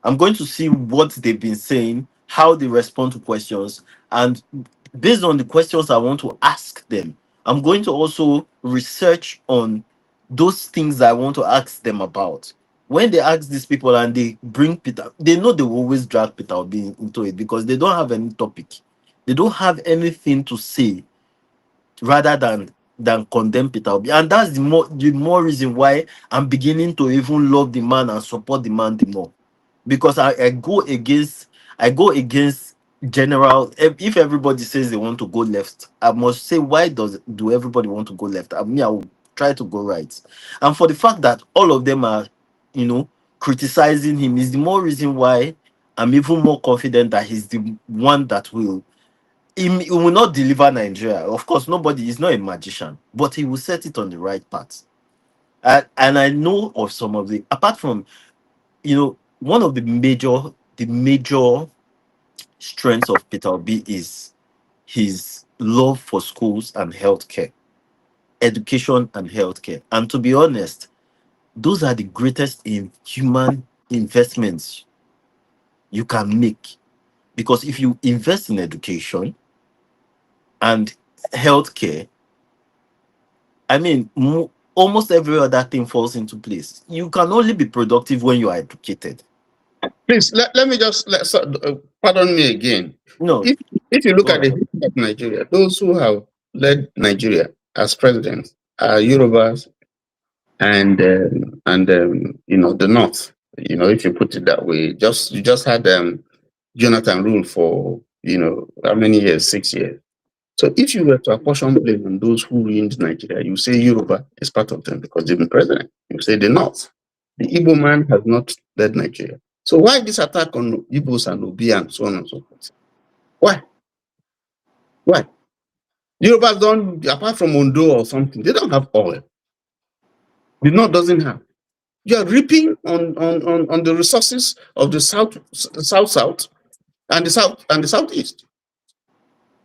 S10: I'm going to see what they've been saying, how they respond to questions, and based on the questions I want to ask them, I'm going to also research on those things I want to ask them about. When they ask these people and they bring Peter, they know they will always drag Peter Obi into it because they don't have any topic. They don't have anything to say rather than condemn Peter Obi. And that's the more reason why I'm beginning to even love the man and support the man the more, because I go against general. If everybody says they want to go left, I must say, why do everybody want to go left? I will try to go right. And for the fact that all of them are, criticizing him, is the more reason why I'm even more confident that he's the one that he will not deliver Nigeria. Of course, nobody is not a magician, but he will set it on the right path. And I know of some of the, apart from, one of the major strengths of Peter Obi is his love for schools and healthcare, education and healthcare. And to be honest, those are the greatest in human investments you can make. Because if you invest in education and healthcare, I mean, almost every other thing falls into place. You can only be productive when you are educated.
S8: Please let me just pardon me again.
S10: No,
S8: If you look
S10: go
S8: at the
S10: ahead.
S8: history of Nigeria, those who have led Nigeria as presidents are Yorubas, and the North. If you put it that way, you just had Jonathan rule for how many years? 6 years. So if you were to apportion blame on those who ruined Nigeria, you say Yoruba is part of them because they've been president. You say the North. The Igbo man has not led Nigeria. So why this attack on Igbos and Obi and so on and so forth? Why? Why? Yorubas don't, apart from Ondo or something, they don't have oil. The North doesn't have. You are reaping on the resources of the south and the southeast.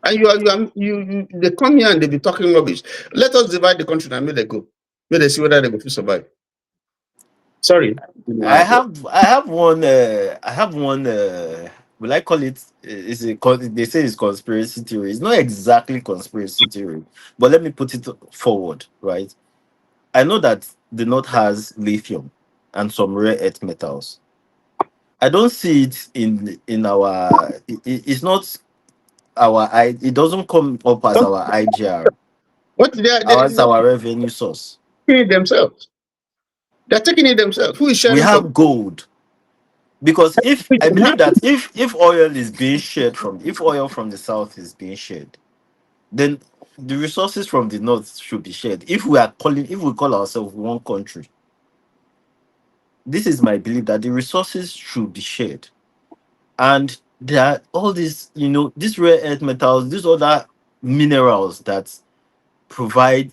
S8: And they come here and they be talking rubbish. Let us divide the country and may they go. May they see whether they go to survive. Sorry.
S10: I have one. Will I call it? They say it's conspiracy theory. It's not exactly conspiracy theory, but let me put it forward. Right. I know that the North has lithium and some rare earth metals. I don't see it in our. It's not our. It doesn't come up as our IGR.
S8: What they
S10: As our revenue source.
S8: Themselves. They're taking it themselves. Who is sharing?
S10: We have gold. Because if I believe that if oil is being shared if oil from the south is being shared, then the resources from the north should be shared. If we call ourselves one country, this is my belief that the resources should be shared. And there are all these, these rare earth metals, these other minerals that provide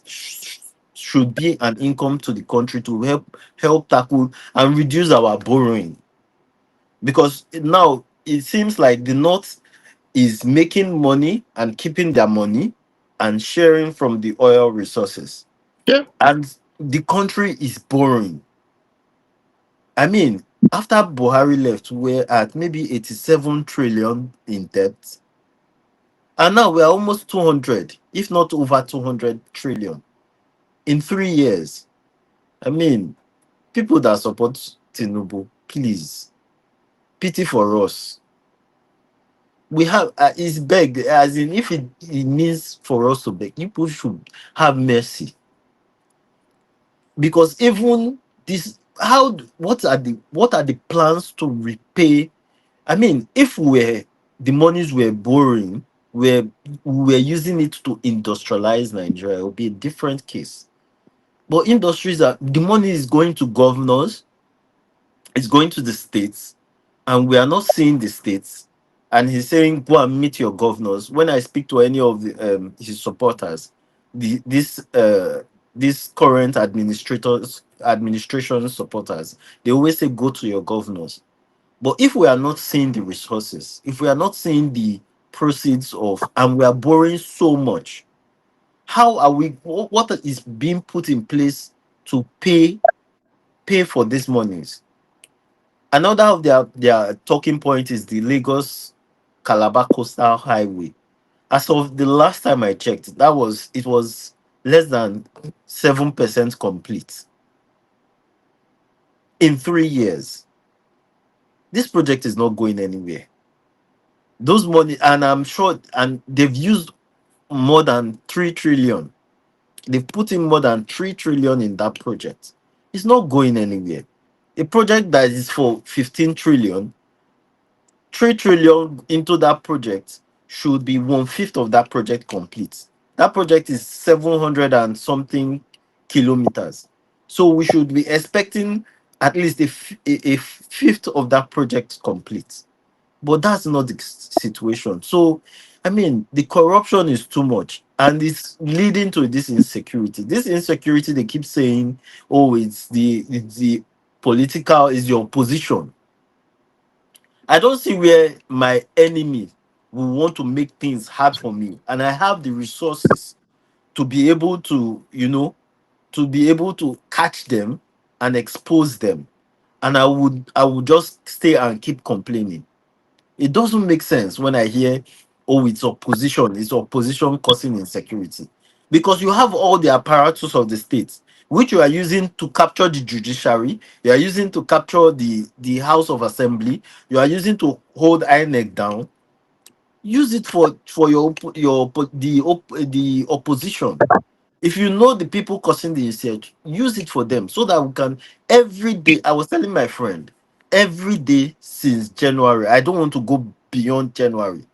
S10: should be an income to the country to help tackle and reduce our borrowing. Because now it seems like the North is making money and keeping their money and sharing from the oil resources.
S8: Yeah.
S10: And the country is borrowing. I mean, after Buhari left, we're at maybe 87 trillion in debt. And now we're almost 200, if not over 200 trillion in 3 years. I mean, people that support Tinubu, please, pity for us. We have is begged, as in if it means for us to beg, people should have mercy, because even this, what are the plans to repay? I mean, if the monies we're borrowing, we're using it to industrialize Nigeria, it would be a different case. But the money is going to governors, it's going to the states, and we are not seeing the states. And he's saying, go and meet your governors. When I speak to any of his supporters, this current administration supporters, they always say, go to your governors. But if we are not seeing the resources, if we are not seeing the proceeds and we are borrowing so much, how are we? What is being put in place to pay for these monies? Another of their talking point is the Lagos Calabar Coastal Highway. As of the last time I checked, it was less than 7% complete in 3 years. This project is not going anywhere. Those money, and I'm sure, and they've used more than 3 trillion. They've put in more than 3 trillion in that project. It's not going anywhere. A project that is for 15 trillion, 3 trillion into that project should be 1/5 of that project complete. That project is 700 and something kilometers. So we should be expecting at least a fifth of that project complete. But that's not the situation. So, I mean, the corruption is too much and it's leading to this insecurity. This insecurity, they keep saying, oh, it's the political, is the opposition. I don't see where my enemy will want to make things hard for me. And I have the resources to be able to, catch them and expose them. And I would just stay and keep complaining. It doesn't make sense when I hear, oh, it's opposition causing insecurity. Because you have all the apparatus of the state, which you are using to capture the judiciary, you are using to capture the House of Assembly, you are using to hold INEC down. Use it for the opposition. If you know the people causing the research, use it for them so that we can every day. I was telling my friend, every day since January, I don't want to go beyond January,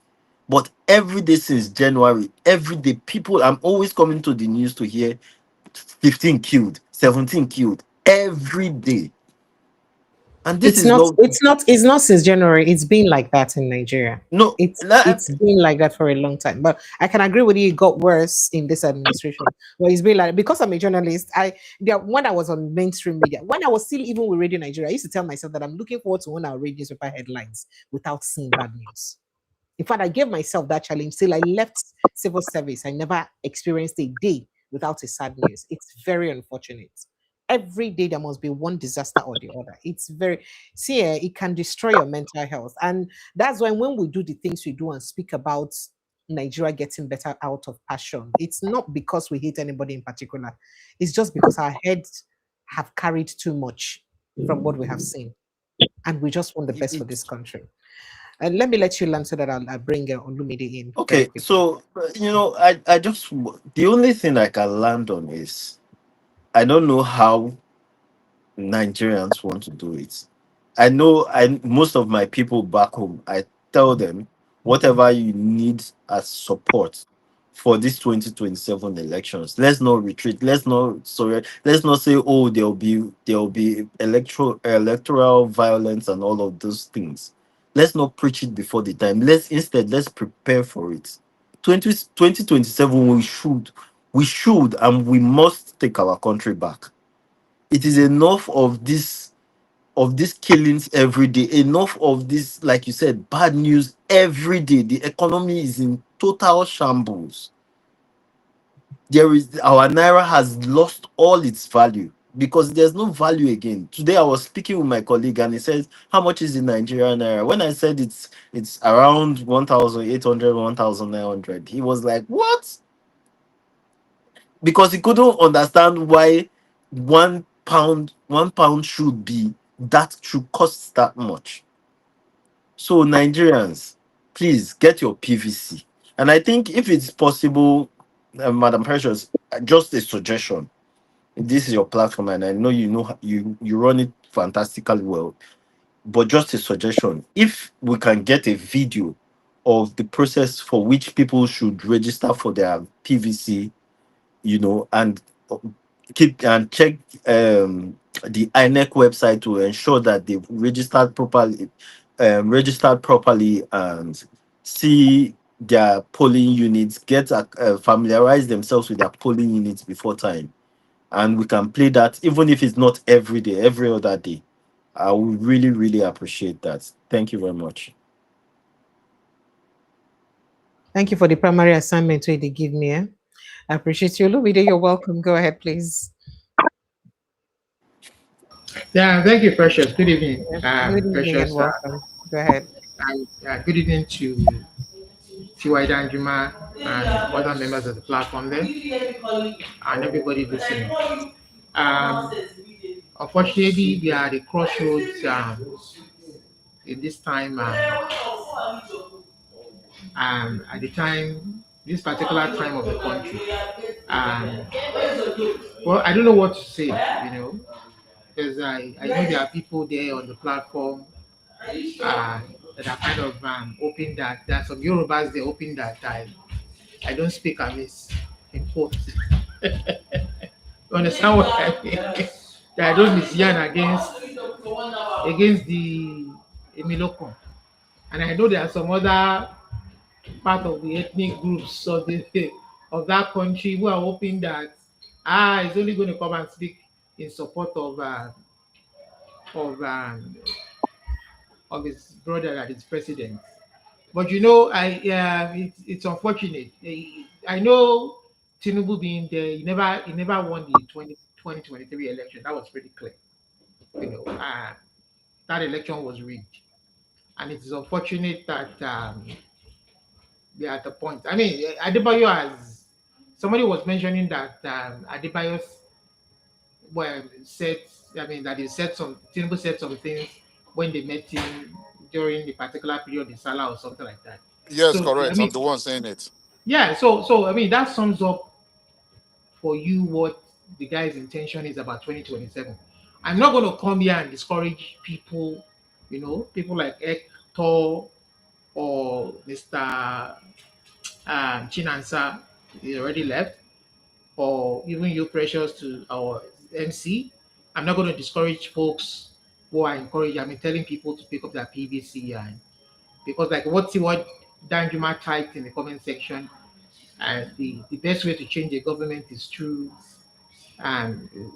S10: but every day since January, every day, people, I'm always coming to the news to hear 15 killed, 17 killed every day. And this
S1: It's
S10: is
S1: not.
S10: not,
S1: It's not. It's not since January. It's been like that in Nigeria.
S10: no,
S1: It's been like that for a long time. But I can agree with you. It got worse in this administration. Well, it's been like, because I'm a journalist. When I was on mainstream media, when I was still even with Radio Nigeria, I used to tell myself that I'm looking forward to when I'll read newspaper headlines without seeing bad news. In fact, I gave myself that challenge till I left civil service. I never experienced a day without a sad news. It's very unfortunate. Every day there must be one disaster or the other. It's very, see, it can destroy your mental health. And that's why when we do the things we do and speak about Nigeria getting better out of passion, it's not because we hate anybody in particular. It's just because our heads have carried too much from what we have seen. And we just want the best for this country. And let me let you learn so that I'll bring Olumide in very
S10: okay.
S1: quickly.
S10: So, I just, the only thing I can land on is I don't know how Nigerians want to do it. I know most of my people back home, I tell them whatever you need as support for this 2027 elections. Let's not retreat. Let's not say, oh, there'll be electoral violence and all of those things. Let's not preach it before the time. Let's prepare for it. 2027 we should and we must take our country back. It is enough of these killings every day, enough of this, like you said, bad news every day. The economy is in total shambles. Our naira has lost all its value because there's no value again. Today I was speaking with my colleague and he says, how much is the Nigerian naira? When I said it's around 1,800, 1,900, he was like, what? Because he couldn't understand why 1 pound should cost that much. So Nigerians, please get your PVC. And I think if it's possible, Madam Precious, just a suggestion. This is your platform, and I know you run it fantastically well. But just a suggestion: if we can get a video of the process for which people should register for their PVC, and keep and check the INEC website to ensure that they've registered properly and see their polling units, get familiarize themselves with their polling units before time, and we can play that even if it's not every day, every other day. I would really, really appreciate that. Thank you very much.
S1: Thank you for the primary assignment where they give me. I appreciate you. Olumide, you're welcome. Go ahead, please.
S11: Yeah, thank you, Precious. Good evening,
S1: Good evening and
S11: Precious.
S1: welcome. Go ahead.
S11: Good evening to T.Y. Danjuma and other members of the platform there, and everybody listening. Um, Unfortunately, we are at the crossroads in this time. At the time, this particular time of the country. Um, well, I don't know what to say, because I know there are people there on the platform that are kind of hoping that there are some Yorubas they hoping that I don't speak amiss in quotes. You understand what I mean? That I don't misyan against the Emiloko. And I know there are some other part of the ethnic groups of the of that country who are hoping that it's only going to come and speak in support of um, of his brother that is president. But it's unfortunate. I know Tinubu being there, he never won the 2023 election. That was pretty clear. That election was rigged, and it is unfortunate that they are at the point. I mean, Adebayo has somebody was mentioning that Adebayo said. I mean, that he said Tinubu said some things when they met him during the particular period in Salah or something like that.
S7: Yes,
S11: So I
S7: correct. I'm
S11: mean,
S7: the one saying it.
S11: yeah. So I mean, that sums up for you what the guy's intention is about 2027. I'm not going to come here and discourage people, people like Hector or Mr. Chinansa, he already left, or even you, Precious, to our MC. I'm not going to discourage folks who are encouraging. I'm telling people to pick up their PVC, and because like what Danjuma typed in the comment section, and the best way to change a government is through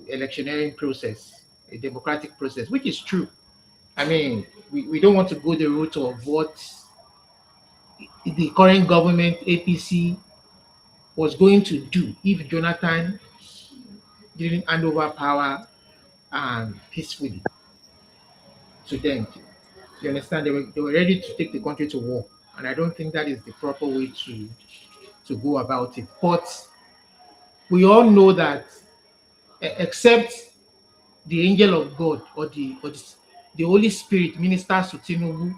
S11: electioneering process, a democratic process, which is true. I mean, we don't want to go the route of what the current government, APC, was going to do if Jonathan didn't hand over power peacefully to them. You understand? They were ready to take the country to war. And I don't think that is the proper way to go about it. But we all know that except the angel of God or the Holy Spirit ministers to Tinubu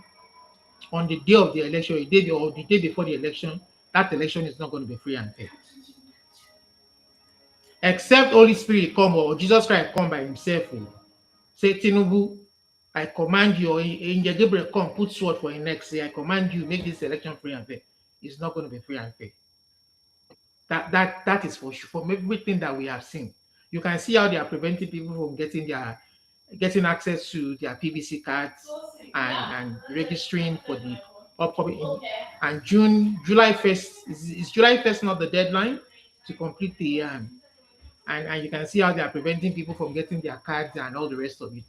S11: on the day of the election, the day before the election, that election is not going to be free and fair. Except Holy Spirit come or Jesus Christ come by himself. Say, Tinubu, I command you, or Angel Gabriel come, put sword for your neck, say, I command you, make this election free and fair. It's not going to be free and fair. That is for sure. From everything that we have seen, you can see how they are preventing people from getting access to their PVC cards and registering for the upcoming. And July 1st is July 1st not the deadline to complete the and you can see how they are preventing people from getting their cards and all the rest of it.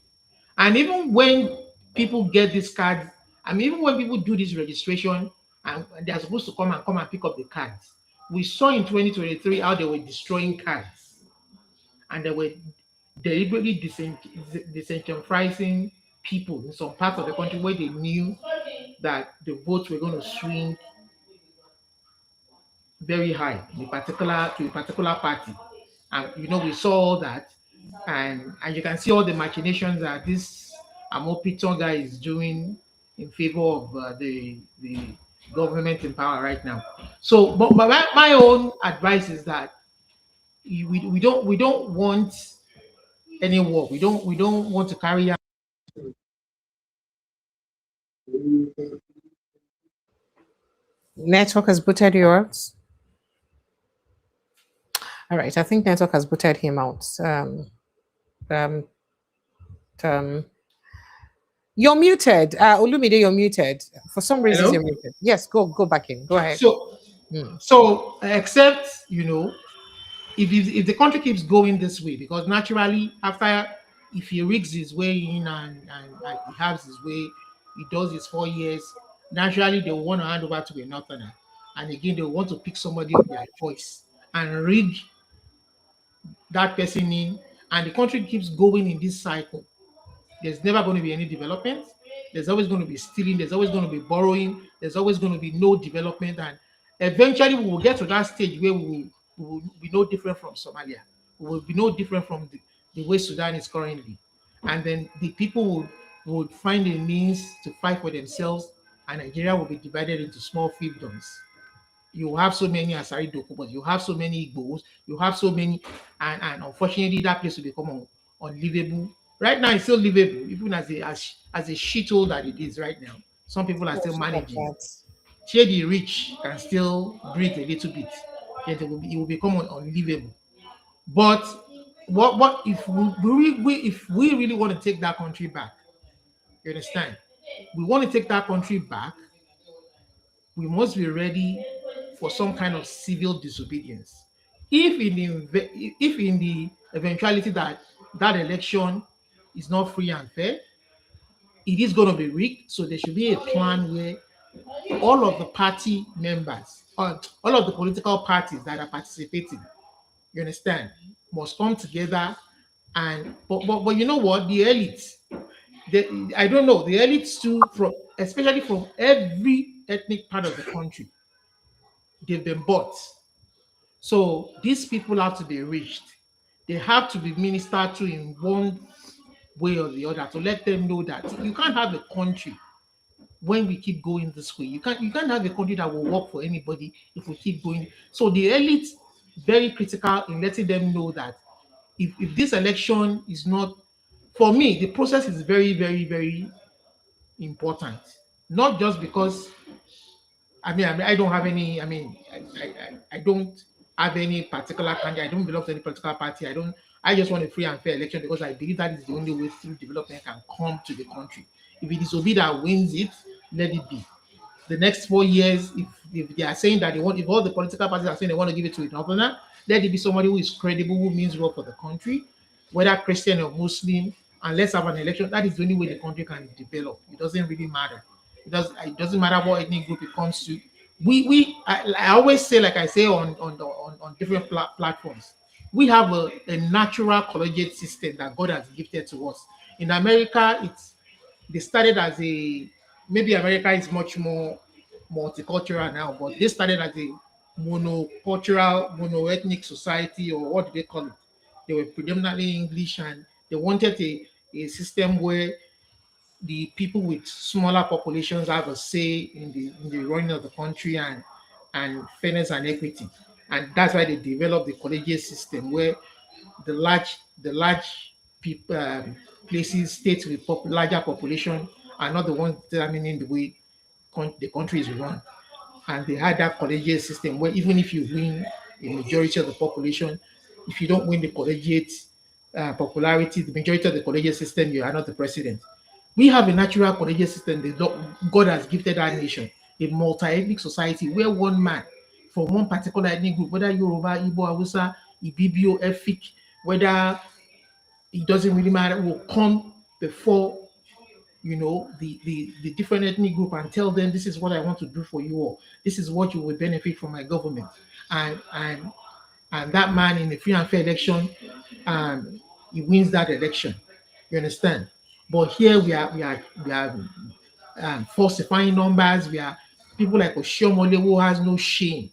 S11: And even when people get these cards, I mean, even when people do this registration and they're supposed to come and pick up the cards, we saw in 2023 how they were destroying cards and they were deliberately disenfranchising people in some parts of the country where they knew that the votes were going to swing very high to a particular party. And we saw all that, and you can see all the machinations that this Amopiton guy is doing in favor of the government in power right now. So, but my own advice is that we don't want any war. We don't want to carry out.
S1: Network has booted yours. All right, I think network has booted him out. You're muted. Olumide, you're muted. For some reason,
S11: Hello?
S1: you're muted. Yes, go back in. Go ahead.
S11: So except, if the country keeps going this way, because naturally, if he rigs his way in and he has his way, he does his 4 years, naturally they will want to hand over to a northerner. And again, they will want to pick somebody of their choice and rig that person in, and the country keeps going in this cycle. There's never going to be any development. There's always going to be stealing. There's always going to be borrowing. There's always going to be no development. And eventually we will get to that stage where we will be no different from Somalia. We will be no different from the way Sudan is currently. And then the people would find a means to fight for themselves, and Nigeria will be divided into small fiefdoms. You have so many Asari Dokubos, you have so many Igbos, you have so many, and unfortunately that place will become unlivable. Right now, it's still livable, even as a shithole that it is right now. Some people are still managing. Here, the rich can still breathe a little bit, yet it will become unlivable. But what if we really want to take that country back? You understand? We want to take that country back. We must be ready for some kind of civil disobedience. If in the eventuality that election is not free and fair, it is going to be rigged. So there should be a plan where all of the party members, all of the political parties that are participating, you understand, must come together. And but you know what? The elites, I don't know, the elites too, especially from every ethnic part of the country, they've been bought. So these people have to be reached. They have to be ministered to in one way or the other to let them know that you can't have a country when we keep going this way. You can't have a country that will work for anybody if we keep going. So the elites very critical in letting them know that if this election is not, for me, the process is very, very, very important. Not just because I don't have any. I don't have any particular candidate. I don't belong to any political party. I just want a free and fair election because I believe that is the only way through development can come to the country. If it is Obi that wins it, let it be. The next 4 years, if they are saying that they want, if all the political parties are saying they want to give it to a governor, let it be somebody who is credible, who means well for the country, whether Christian or Muslim, and let's have an election. That is the only way the country can develop. It doesn't really matter. It doesn't matter what ethnic group it comes to. I always say, like I say on different platforms, we have a natural collegiate system that God has gifted to us. In America, they started as maybe America is much more multicultural now, but they started as a monocultural, monoethnic society, or what do they call it? They were predominantly English, and they wanted a system where the people with smaller populations have a say in the running of the country and fairness and equity. And that's why they developed the collegiate system, where the large people, places, states with larger population are not the ones determining the way the country is run. And they had that collegiate system where even if you win a majority of the population, if you don't win the collegiate popularity, the majority of the collegiate system, you are not the president. We have a natural collegiate system that God has gifted our nation, a multi-ethnic society where one man from one particular ethnic group, whether Yoruba, Igbo, Hausa, Ibibio, Efik, whether it doesn't really matter, will come before the different ethnic group and tell them, this is what I want to do for you all. This is what you will benefit from my government. And that man in a free and fair election, he wins that election. You understand? But here we are falsifying numbers. We are people like Oshiomhole who has no shame,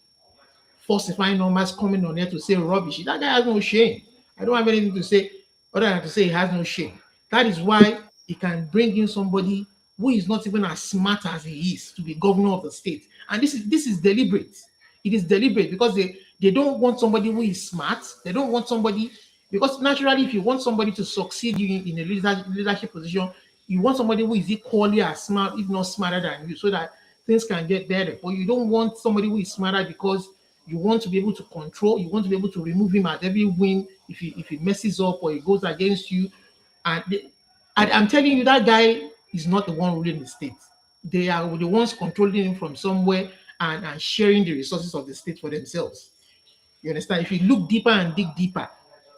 S11: falsifying numbers, coming on here to say rubbish. That guy has no shame. I don't have anything to say other than to say he has no shame. That is why he can bring in somebody who is not even as smart as he is to be governor of the state. And this is deliberate. It is deliberate because they don't want somebody who is smart. They don't want somebody, because naturally, if you want somebody to succeed you in a leadership position, you want somebody who is equally as smart, if not smarter than you, so that things can get better. But you don't want somebody who is smarter because you want to be able to control, you want to be able to remove him at every win if he messes up or he goes against you. And I'm telling you, that guy is not the one ruling the state. They are the ones controlling him from somewhere and sharing the resources of the state for themselves. You understand? If you look deeper and dig deeper,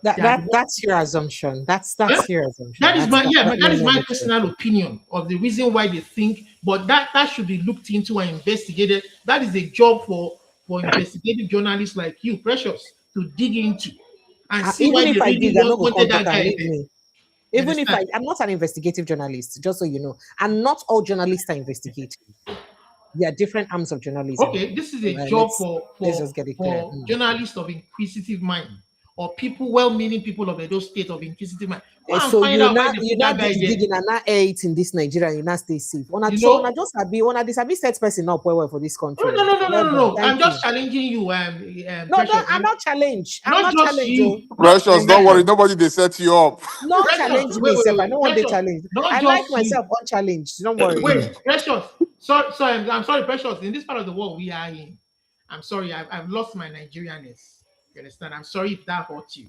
S1: that's your assumption. That's your assumption.
S11: That is my personal opinion of the reason why they think. But that should be looked into and investigated. That is a job for investigative journalists like you, Precious, to dig into and see why they really wanted that guy.
S1: Even if I'm not an investigative journalist, just so you know, and not all journalists are investigative. There are different arms of journalism.
S11: Okay, this is a job for journalists of inquisitive mind, or people, well-meaning people of those state of inquisitive mind.
S1: So you're not digging and not eight in this Nigeria, you not stay safe. When I just be set person up well for this country.
S11: No. I'm just challenging you.
S1: No, I'm not challenged. I'm not challenged.
S7: Precious, don't worry, nobody they set you up.
S1: No challenge myself. I don't want the challenge. I like myself unchallenged. Don't worry.
S11: Wait, Precious. Sorry, I'm sorry, Precious. In this part of the world we are in, I'm sorry, I've lost my Nigerianness. You understand? I'm sorry if that hurts you.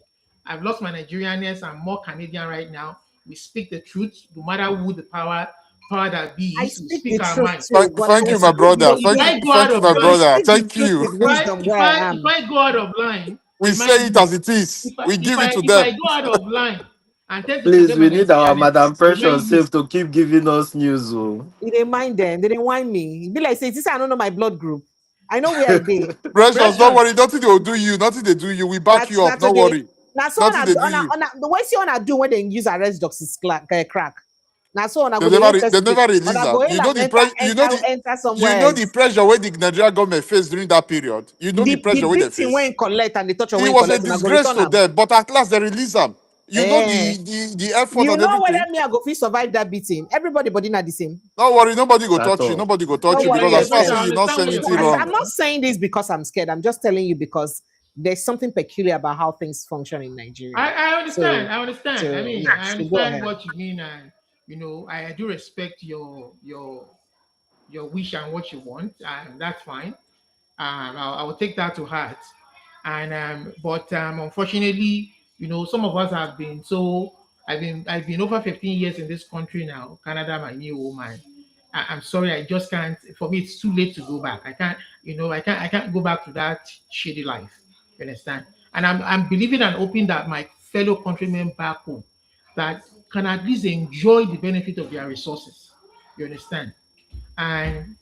S11: I've lost my Nigerianness. I'm more Canadian right now. We speak the truth, no matter who the power that be.
S1: I speak our mind.
S7: Thank you, my brother. Thank you, my brother. Thank you.
S11: If I go out of line,
S7: we say it as it is. We give it to them.
S11: If I go out of line, and
S10: please, we need our Madam Precious safe to keep giving us news.
S1: They didn't mind them. They didn't whine me. It'd be like, say, I don't know my blood group. I know where I be.
S7: Precious, don't worry. Nothing they will do you. Nothing they do you. We back you up. Don't worry.
S1: Now, so the way you wanna do when they use arrest dogs is crack. Now, so
S7: they never release that. You know the pressure where the Nigerian government faced during that period. You know the pressure where they faced. It was a disgrace to them, but at last they release them. You know the effort.
S1: You know whether me I go survive that beating. Everybody not the same.
S7: Don't worry, nobody go touch you. Nobody go touch you because as far as you not saying anything wrong.
S1: I'm not saying this because I'm scared. I'm just telling you because there's something peculiar about how things function in Nigeria.
S11: I understand.
S1: So,
S11: I understand. I mean,
S1: yeah,
S11: I
S1: so go
S11: understand
S1: ahead.
S11: what you mean, and I do respect your wish and what you want, and that's fine. I will take that to heart. And but unfortunately, some of us have been so. I've been over 15 years in this country now. Canada, my new woman. I'm sorry, I just can't. For me, it's too late to go back. I can't. I can't go back to that shitty life. You understand? And I'm believing and hoping that my fellow countrymen back home that can at least enjoy the benefit of their resources. You understand? And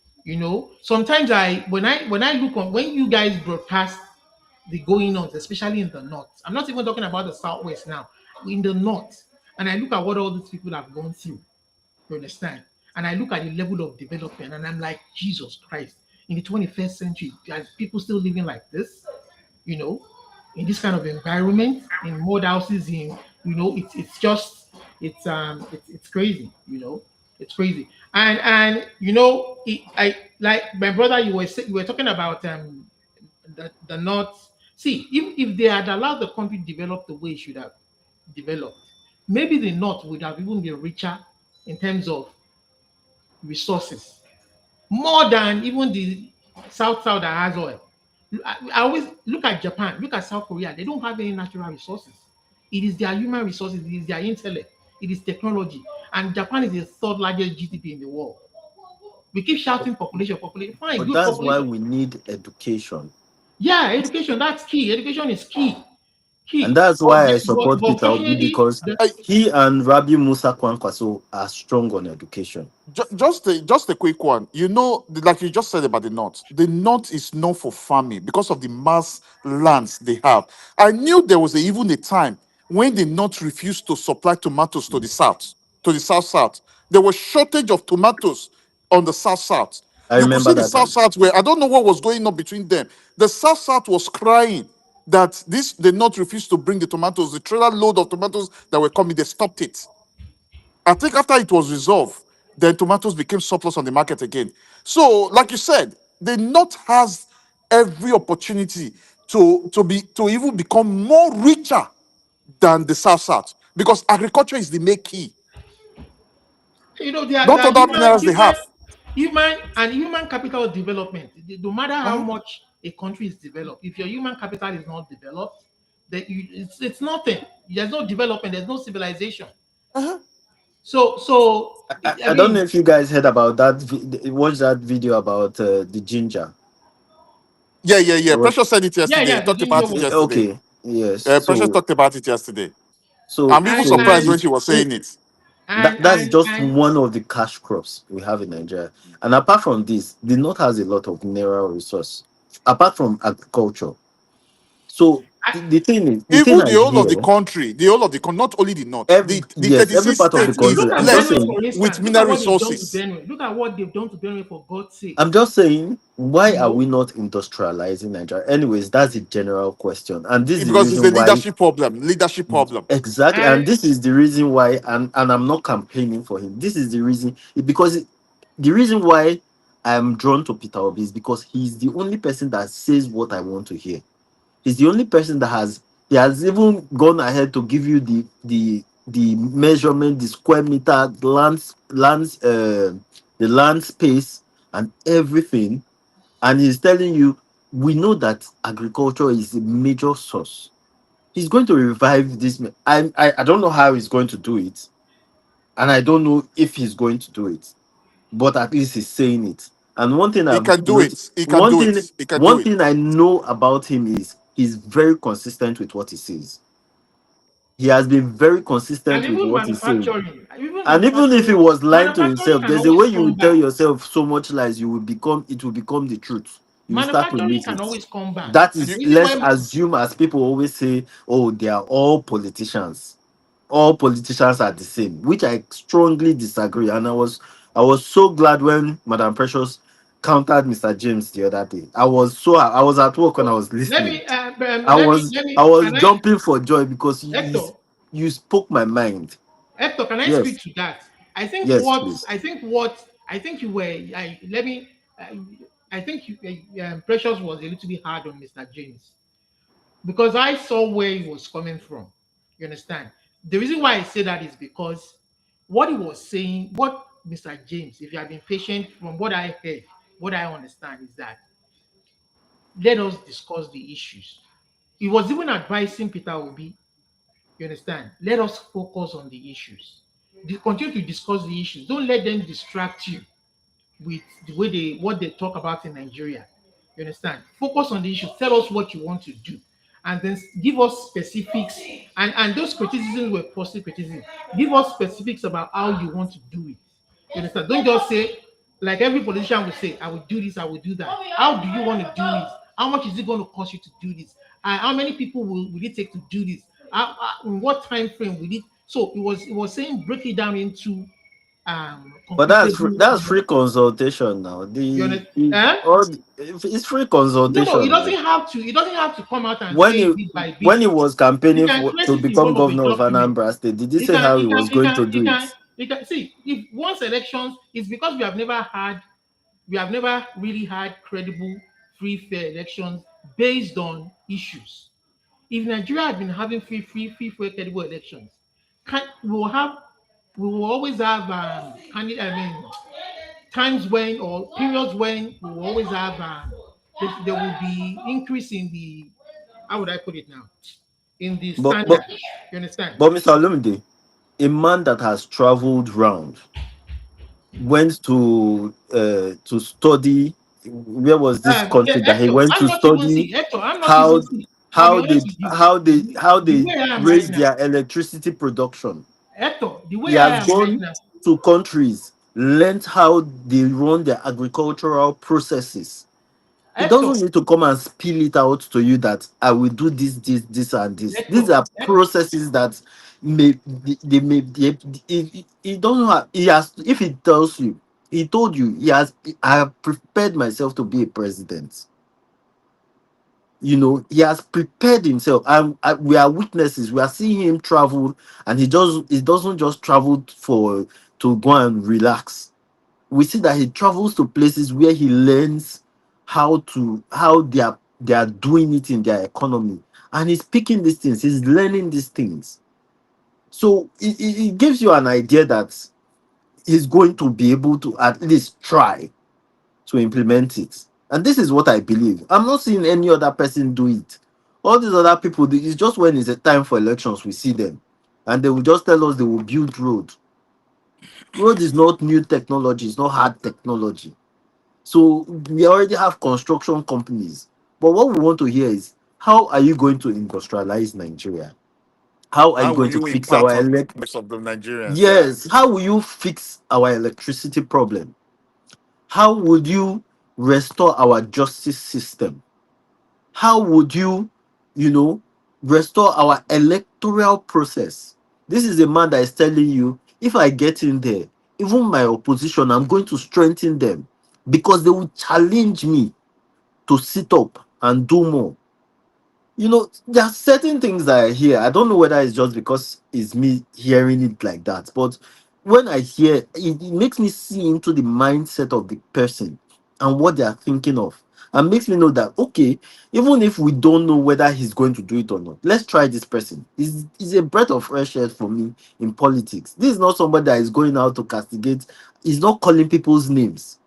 S11: sometimes when I look on when you guys broadcast the going on, especially in the north, I'm not even talking about the southwest now, in the north, and I look at what all these people have gone through. You understand? And I look at the level of development, and I'm like, Jesus Christ, in the 21st century, are people still living like this? you know, in this kind of environment, in mud houses, it's just it's crazy, it's crazy. And I like my brother, you were talking about the North. See, if they had allowed the country to develop the way it should have developed, maybe the North would have even been richer in terms of resources, more than even the South that has oil. I always look at Japan, look at South Korea. They don't have any natural resources. It is their human resources, it is their intellect, it is technology. And Japan is the third largest GDP in the world. We keep shouting population, population. Fine,
S10: But
S11: good
S10: that's why
S11: population.
S10: we need education.
S11: Yeah, education, that's key. Education is key.
S10: And
S11: Key.
S10: that's
S11: But,
S10: why I
S11: but,
S10: support
S11: but
S10: Peter Obi,
S11: fortunately,
S10: because he and Rabbi Musa Kwankwaso are strong on education.
S7: Just a quick one. Like you just said about the North. The North is known for farming because of the mass lands they have. I knew there was even a time when the North refused to supply tomatoes to the South, to the South. There was shortage of tomatoes on the South.
S10: I
S7: You could
S10: remember
S7: see the
S10: that time.
S7: South where I don't know what was going on between them. The South was crying that the North refused to bring the tomatoes. The trailer load of tomatoes that were coming, they stopped it. I think after it was resolved, then tomatoes became surplus on the market again. So, like you said, the North has every opportunity to even become more richer than the South because agriculture is the main key.
S11: there
S7: Not
S11: are
S7: other
S11: human,
S7: minerals they have.
S11: human capital development. No matter how
S7: Uh-huh,
S11: much a country is developed, if your human capital is not developed, it's nothing. There's no development. There's no civilization.
S7: uh-huh.
S11: So I
S10: I don't know
S11: mean,
S10: if you guys heard about that, watch that video about the ginger.
S7: Yeah.
S10: There was,
S7: Precious said it
S11: yeah,
S7: yesterday. He
S11: yeah. The
S7: talked
S11: ginger
S7: about it
S11: was
S7: yesterday.
S10: okay, yes.
S7: Precious
S10: So,
S7: talked about it yesterday.
S10: so,
S7: I'm even
S11: and
S10: so
S7: surprised when
S11: and
S7: she was
S10: it,
S7: saying it.
S11: and
S10: that's
S11: and
S10: just
S11: and
S10: one of the cash crops we have in Nigeria. And apart from this, the North has a lot of mineral resource, apart from agriculture. So,
S11: I,
S10: the thing
S7: Even the
S10: I
S7: whole of the
S10: hear,
S7: country, the whole of the not only the North, the
S10: yes, every
S7: 36
S10: part of the
S7: states is
S10: country.
S11: look
S10: I'm
S11: at
S10: just
S7: blessed
S11: Benue,
S10: saying,
S11: for
S7: with
S11: instance. Look at
S7: mineral
S11: what they've done to
S7: resources.
S11: Benue. Look at what they've done to Benue, for God's sake.
S10: I'm just saying, why
S11: You
S10: are
S11: know,
S10: we not industrializing Nigeria? Anyways, that's the general question. And this is the
S7: Because it's
S10: reason
S7: a
S10: why,
S7: leadership problem. Leadership problem.
S10: exactly. And
S11: and
S10: this is the reason why, and I'm not campaigning for him. This is the reason, the reason why I'm drawn to Peter Obi is because he's the only person that says what I want to hear. He's the only person that he has even gone ahead to give you the measurement, the square meter, the land space, and everything. And he's telling you, we know that agriculture is a major source. He's going to revive this. I don't know how he's going to do it, and I don't know if he's going to do it, but at least he's saying it. And one thing
S7: He
S10: I've
S7: can do
S10: not,
S7: it. He can
S10: one
S7: do
S10: thing,
S7: it. He can do
S10: one
S7: it.
S10: thing I know about him is he's very consistent with what he says. He has been very consistent with
S11: even
S10: what he says. And even if he was lying to
S11: manufacturing
S10: himself,
S11: can
S10: there's a
S11: always
S10: way you
S11: come
S10: will tell
S11: back.
S10: yourself so much lies, it will become the truth. You will start to
S11: Manufacturing
S10: admit
S11: can
S10: it.
S11: always come back.
S10: That
S11: The
S10: is,
S11: reason
S10: let's
S11: why
S10: assume, as people always say, oh, they are all politicians. All politicians are the same, which I strongly disagree. And I was so glad when Madam Precious countered Mr. James the other day. I was at work when I was
S11: let
S10: listening.
S11: me let
S10: I
S11: me
S10: was
S11: can I
S10: jumping for joy because
S11: Hector,
S10: you spoke my mind.
S11: can I
S10: Yes,
S11: speak to that? I think
S10: yes,
S11: what
S10: please.
S11: I think what I think you were I let me I think Precious was a little bit hard on Mr. James. because I saw where he was coming from. You understand? The reason why I say that is because what he was saying, what Mr. James, if you have been patient, from what I heard, what I understand is that let us discuss the issues. He was even advising Peter Obi, you understand? Let us focus on the issues. Continue to discuss the issues. Don't let them distract you with the way what they talk about in Nigeria. You understand? Focus on the issue. Tell us what you want to do, and then give us specifics. And those criticisms were positive criticism. Give us specifics about how you want to do it. You understand? Don't just say like every politician will say, "I will do this. I will do that." How do you want to do it? How much is it going to cost you to do this? And how many people will it take to do this? In what time frame will it? So it was saying break it down into
S10: But
S11: computable.
S10: that's free consultation now.
S11: You
S10: The,
S11: understand?
S10: the
S11: Eh?
S10: all the, it's free
S11: No, it
S10: consultation now.
S11: doesn't have to. It doesn't have to come out and
S10: When
S11: say
S10: he
S11: bit by bit.
S10: when he was
S11: You
S10: campaigning
S11: can
S10: for
S11: trace
S10: to
S11: it in
S10: become
S11: one of the
S10: governor of
S11: documents.
S10: Anambra State, did he
S11: You
S10: say
S11: can,
S10: how he
S11: you can,
S10: was
S11: you
S10: going
S11: can,
S10: to
S11: you
S10: do
S11: can,
S10: it?
S11: you can see if once elections is because we have never really had credible, free, fair elections based on issues. If Nigeria had been having free, fair, credible elections, we will always have times when or periods when we will always have there will be increase in the how would I put it now in the
S10: But
S11: standard.
S10: but
S11: You understand?
S10: but Mr. Olumide, a man that has traveled round, went to study. Where was this
S11: Yeah,
S10: country that he
S11: Hector,
S10: went
S11: I'm
S10: to
S11: not even
S10: study?
S11: see Hector. I'm not even
S10: How
S11: see. I'll be
S10: how they
S11: honest with you.
S10: how they how
S11: The
S10: they
S11: way I am right
S10: raise
S11: now,
S10: their electricity production.
S11: Hector, the
S10: He
S11: way
S10: has
S11: I am right
S10: gone
S11: now,
S10: to countries, learned how they run their agricultural processes. He
S11: Hector,
S10: doesn't need to come and spill it out to you that I will do this, and this. These
S11: Hector,
S10: are
S11: Hector,
S10: processes that they may he doesn't have he has if he tells you he told you he has I have prepared myself to be a president. He has prepared himself, and we are witnesses. We are seeing him travel, and he doesn't just travel for to go and relax. We see that he travels to places where he learns how they are doing it in their economy, and he's picking these things, he's learning these things. So it gives you an idea that he's going to be able to at least try to implement it. And this is what I believe. I'm not seeing any other person do it. All these other people, it's just when it's a time for elections we see them, and they will just tell us they will build road. Road is not new technology, it's not hard technology. So we already have construction companies. But what we want to hear is, how are you going to industrialize Nigeria? How are you
S7: How will
S10: going to
S7: you
S10: fix
S7: impact
S10: our
S7: on the lives of the Nigerians? Yeah.
S10: yes, how will you fix our electricity problem? How would you restore our justice system? How would you know, restore our electoral process? This is a man that is telling you, if I get in there, even my opposition, I'm going to strengthen them because they will challenge me to sit up and do more. There are certain things that I hear. I don't know whether it's just because it's me hearing it like that, but when I hear it makes me see into the mindset of the person and what they are thinking of, and makes me know that okay, even if we don't know whether he's going to do it or not, let's try this person. Is a breath of fresh air for me in politics. This is not somebody that is going out to castigate. He's not calling people's names.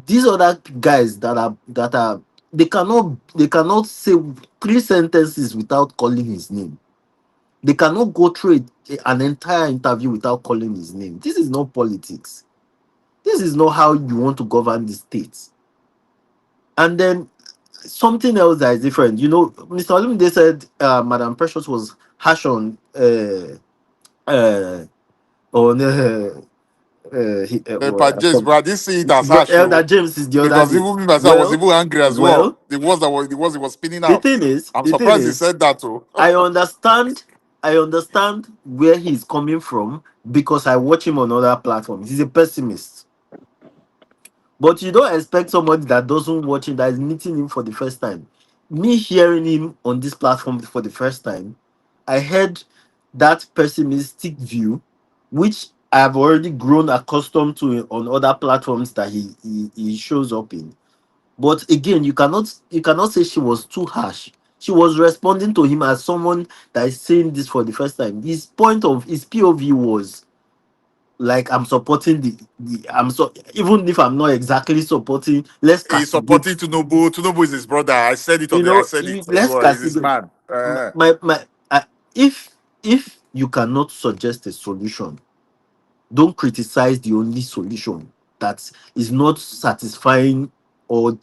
S10: These other guys that are they cannot say 3 sentences without calling his name. They cannot go through an entire interview without calling his name. This is not politics. This is not how you want to govern the states. And then something else that is different. Mr. Olumide said Madam Precious was harsh uh, on
S7: But James, bro, I didn't see it as harsh,
S10: Elder
S7: though.
S10: James is the other
S7: Because
S10: day.
S7: even me myself, I was
S10: Well,
S7: even angry as well.
S10: well,
S7: The words he was spinning
S10: the
S7: out.
S10: thing is,
S7: I'm
S10: the thing
S7: surprised he
S10: is,
S7: said that too.
S10: I understand, I understand where he's coming from because I watch him on other platforms. He's a pessimist, but you don't expect somebody that doesn't watch him, that is meeting him for the first time. Me hearing him on this platform for the first time, I heard that pessimistic view, which I have already grown accustomed to on other platforms that he shows up in. But again, you cannot say she was too harsh She was responding to him as someone that is saying this for the first time. His point of his POV was like, I'm supporting the I'm so, even if I'm not exactly supporting, let's
S7: He's
S10: castigate.
S7: supporting Tinubu. Tinubu is his brother. I said it on
S10: You
S7: the. I
S10: know,
S7: said it.
S10: let's
S7: Well, he's his
S10: castigate.
S7: man.
S10: My if you cannot suggest a solution, don't criticize the only solution that is not satisfying or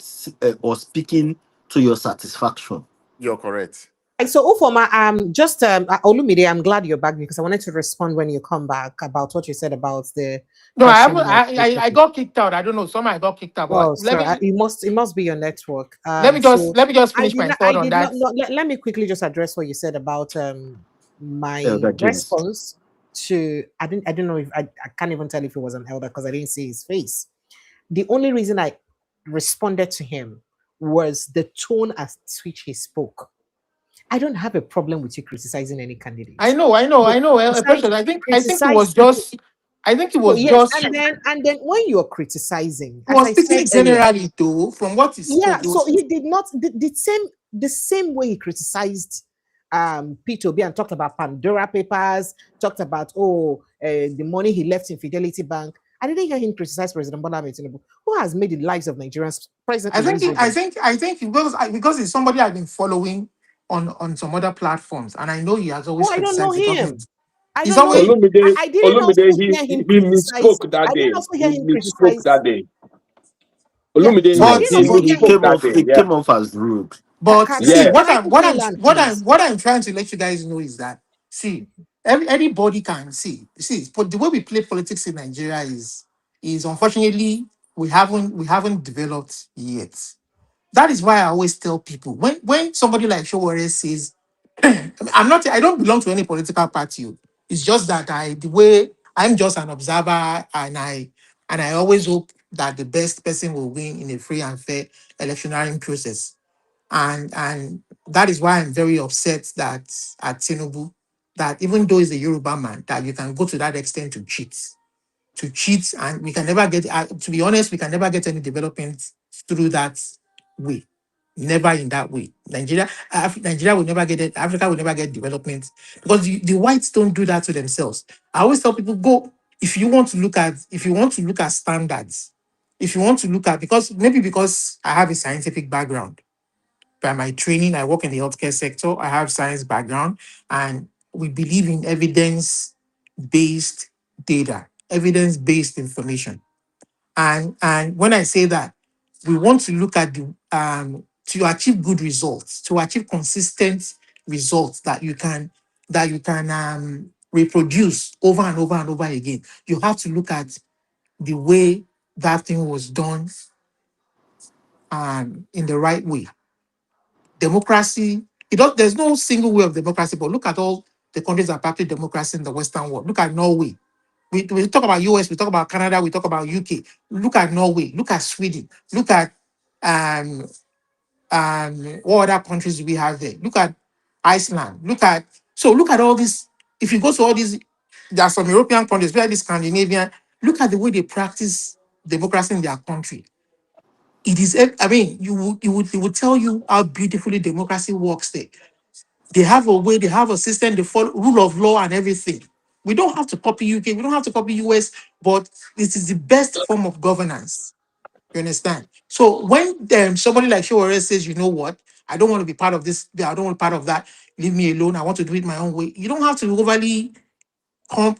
S10: speaking to your satisfaction.
S7: You're correct.
S1: So Ufoma, just Olumide, I'm glad you're back because I wanted to respond when you come back about what you said about the
S11: No, I haven't.
S1: question mark.
S11: I got kicked out. I don't know. Somehow I got kicked out. But
S1: Oh, sorry. It must be your network. So
S11: let me just
S1: I
S11: finish
S1: did
S11: my
S1: not.
S11: thought
S1: I
S11: on
S1: did not.
S11: that.
S1: No, let me quickly just address what you said about my
S10: Elder James.
S1: response to. I didn't. I don't know if I can't even tell if it was an elder because I didn't see his face. The only reason I responded to him was the tone at which he spoke. I don't have a problem with you criticizing any candidate.
S11: I know.
S1: But criticize,
S11: Precious. I think it
S1: criticize
S11: was
S1: people.
S11: just. I think it
S1: So
S11: was
S1: yes,
S11: just.
S1: and then when you're criticizing,
S11: He
S1: as
S11: was
S1: I said
S11: speaking
S1: earlier,
S11: generally, though, from what he
S1: yeah.
S11: spoke.
S1: So he did not the same way he criticized Peter Obi and talked about Pandora Papers, talked about the money he left in Fidelity Bank. I didn't hear him criticize President Bola Ahmed Tinubu, who has made the lives of Nigerians presently miserable.
S11: I think because it's somebody I've been following on some other platforms, and I know he has
S1: Oh,
S11: always
S1: I don't know
S11: criticized the
S1: him.
S11: government.
S1: I
S11: He's
S1: don't know
S11: always
S1: him.
S12: Olumide,
S1: I didn't also
S12: Olumide,
S1: hear him
S12: he
S1: criticize.
S12: misspoke that
S1: I didn't
S12: day.
S1: also hear
S12: He
S1: him
S12: misspoke
S1: criticize.
S12: that day.
S1: Yeah.
S12: Olumide,
S1: So I
S11: but
S1: didn't
S12: he
S10: Yes,
S1: also
S10: it,
S1: hear
S10: it
S1: him.
S12: misspoke
S10: came
S12: that
S10: off.
S12: day.
S10: It
S12: Yeah.
S10: came off as rude.
S11: see
S12: Yes.
S1: Can I land, please?
S11: what I'm trying to let you guys know is that anybody can see but the way we play politics in Nigeria is unfortunately we haven't developed yet. That is why I always tell people when somebody like Showore says I don't belong to any political party. It's just that the way I'm just an observer, and I always hope that the best person will win in a free and fair electioneering process. And that is why I'm very upset that at Tinubu, that even though he's a Yoruba man, that you can go to that extent to cheat, and we can never get. To be honest, we can never get any development through that way. Never in that way. Nigeria will never get it. Africa will never get development because the whites don't do that to themselves. I always tell people, go if you want to look at standards, if you want to look at because I have a scientific background. By my training, I work in the healthcare sector. I have science background, and we believe in evidence-based data, evidence-based information. And when I say that, we want to look at the to achieve good results, to achieve consistent results that you can reproduce over and over and over again. You have to look at the way that thing was done in the right way. Democracy, there's no single way of democracy, but look at all the countries that practice democracy in the Western world. Look at Norway. We talk about US, we talk about Canada, we talk about UK. Look at Norway, look at Sweden, look at um, what other countries do we have there? Look at Iceland. Look at all these. If you go to all these, there are some European countries, where this Scandinavian, look at the way they practice democracy in their country. It is, I mean, it would tell you how beautifully democracy works there. They have a way, they have a system, they follow rule of law and everything. We don't have to copy UK, we don't have to copy US, but this is the best form of governance. You understand? So when somebody like Showore says, you know what, I don't want to be part of this, I don't want part of that, leave me alone, I want to do it my own way. You don't have to overly come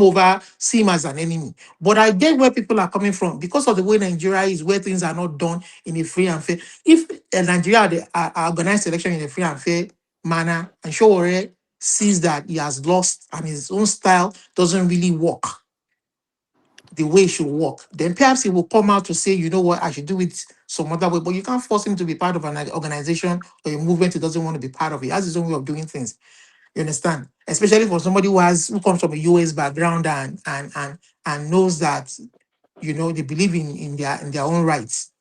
S11: over, see him as an enemy. But I get where people are coming from because of the way Nigeria is, where things are not done in a free and fair. If Nigeria organized election in a free and fair manner, and Showore sees that he has lost and his own style doesn't really work the way it should work, then perhaps he will come out to say, you know what, I should do it some other way. But you can't force him to be part of an organization or a movement he doesn't want to be part of. He has his own way of doing things. You understand? Especially for somebody who comes from a US background and knows that they believe in their own rights.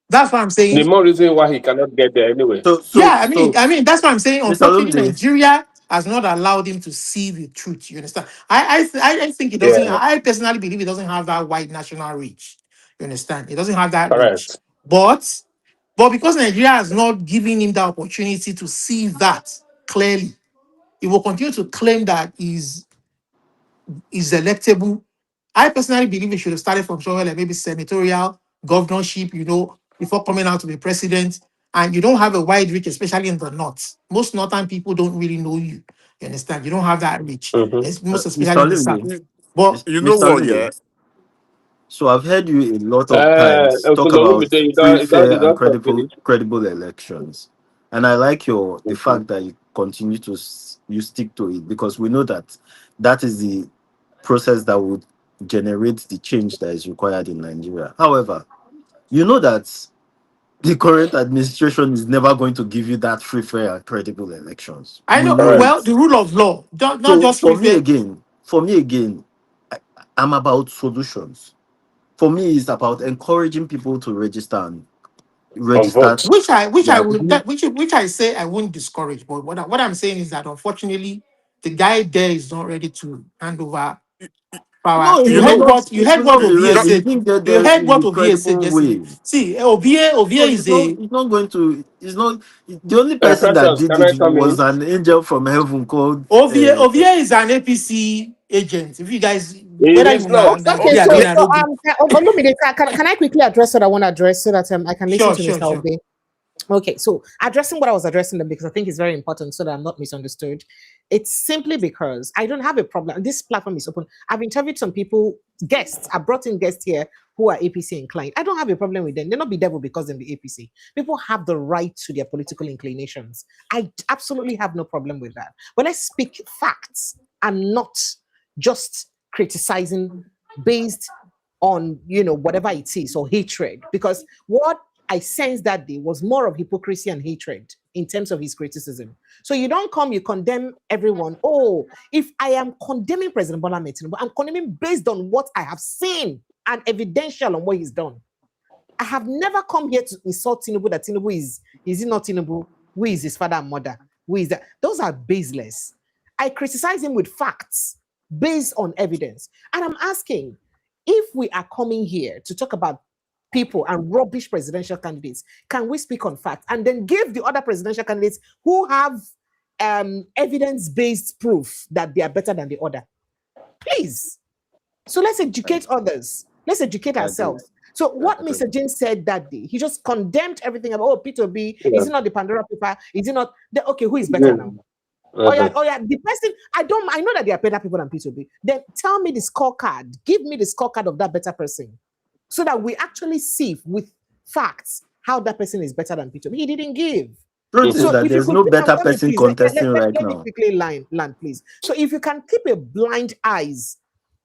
S11: That's what I'm
S12: The
S11: saying.
S12: more reason why he cannot get there anyway.
S10: So so
S11: Yeah, I mean,
S10: so
S11: I mean that's what I'm saying.
S10: Mr.
S11: Unfortunately,
S10: Lumide,
S11: Nigeria has not allowed him to see the truth. You understand? I think it doesn't.
S12: Yeah,
S11: I personally believe it doesn't have that wide national reach. You understand? It doesn't have that reach.
S12: correct.
S11: But But because Nigeria has not given him the opportunity to see that clearly, he will continue to claim that is electable. I personally believe he should have started from somewhere like maybe senatorial, governorship, before coming out to be president. And you don't have a wide reach, especially in the north. Most northern people don't really know you. You understand? You don't have that reach, most especially
S10: Mr.
S11: in the south.
S10: Olumide,
S11: But
S7: You know
S10: Mr.
S7: what?
S10: Olumide,
S7: Yeah.
S10: so I've heard you a lot of times talk
S12: Uncle
S10: about
S12: Olumide,
S10: free,
S12: you
S10: fair, and
S12: don't talk finish.
S10: credible elections, and I like the
S12: Mhm.
S10: fact that you continue to you stick to it, because we know that that is the process that would generate the change that is required in Nigeria. However, you know that the current administration is never going to give you that free, fair, and credible elections.
S11: I
S10: We
S11: know,
S10: know
S12: Correct.
S11: well,
S10: it.
S11: the rule of law, not
S10: So
S11: just free fair.
S10: for me again, I'm about solutions. For me, it's about encouraging people to register and
S12: On
S10: register
S12: vote.
S10: their view.
S11: Which I say I won't discourage, but what I'm saying is that unfortunately the guy there is not ready to hand over power.
S10: No,
S11: You
S7: You
S10: it
S11: heard
S7: know,
S10: will not.
S11: what you
S10: It
S11: heard
S10: will
S11: what
S10: not be
S11: Ovie
S10: ready.
S7: that,
S10: He
S11: said.
S10: didn't get
S11: You
S10: there
S11: heard
S10: in
S11: what
S10: the
S11: Ovie said
S10: credible
S11: yesterday.
S10: way.
S11: See, Ovie
S10: So it's
S11: is
S10: not.
S11: a
S10: It's not going to. It's not. The only person that
S12: Precious,
S10: did
S12: can I
S10: it
S12: come
S10: was
S12: in?
S10: an angel from heaven called.
S11: Ovie is an APC agent. If you guys,
S12: He
S11: whether
S12: is
S11: you
S12: not.
S11: know
S1: Okay,
S11: agree,
S1: so,
S11: agree,
S7: okay.
S11: I don't agree.
S1: Olumide, can I quickly address what I want to address so that I can listen
S11: Sure,
S1: to
S11: sure,
S1: Mr.
S11: sure.
S1: Obi? Okay, so addressing what I was addressing them, because I think it's very important so that I'm not misunderstood. It's simply because I don't have a problem. This platform is open. I've interviewed some people, guests. I brought in guests here who are APC inclined. I don't have a problem with them. They're not be devil because they're the APC. People have the right to their political inclinations. I absolutely have no problem with that. But let's speak facts and not just criticizing based on whatever it is or hatred, because what I sensed that day was more of hypocrisy and hatred in terms of his criticism. So you don't come, you condemn everyone. Oh, if I am condemning President Bola Ahmed Tinubu, I'm condemning based on what I have seen and evidential on what he's done. I have never come here to insult Tinubu, that Tinubu is he not Tinubu? Who is his father and mother? Who is that? Those are baseless. I criticize him with facts based on evidence. And I'm asking, if we are coming here to talk about people and rubbish presidential candidates, can we speak on facts and then give the other presidential candidates who have evidence-based proof that they are better than the other? Please. So let's educate others. Let's educate
S10: I agree.
S1: ourselves. So
S10: I
S1: what
S10: agree.
S1: Mr. James said that day, he just condemned everything about, Peter Obi,
S12: Yeah.
S1: is it not the Pandora paper? Is it not okay, who is better now? Oh yeah, the person, I know that there are better people than Peter Obi. Then tell me the scorecard. Give me the scorecard of that better person, so that we actually see with facts how that person is better than Peter Obi. He didn't give.
S10: Truth is
S1: So
S10: that
S1: if you
S10: there's
S1: could
S10: no
S1: keep,
S10: better person
S1: please
S10: contesting right
S1: let me
S10: now.
S1: quickly land, please. So if you can keep a blind eyes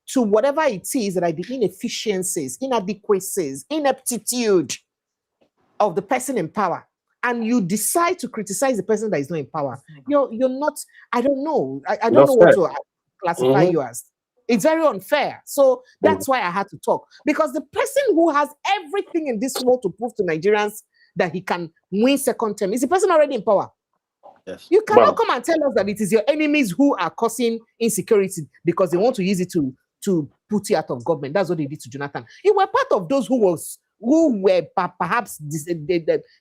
S1: to whatever it is that are the inefficiencies, inadequacies, ineptitude of the person in power, and you decide to criticize the person that is not in power, you're not, I don't know. I don't
S12: Not
S1: know what
S12: fair.
S1: to classify you as. It's very unfair. So that's
S12: Mhm.
S1: why I had to talk. Because the person who has everything in this world to prove to Nigerians that he can win second term is the person already in power.
S10: Yes.
S1: You cannot
S12: Bam.
S1: come and tell us that it is your enemies who are causing insecurity because they want to use it to put you out of government. That's what they did to Jonathan. You were part of those who were perhaps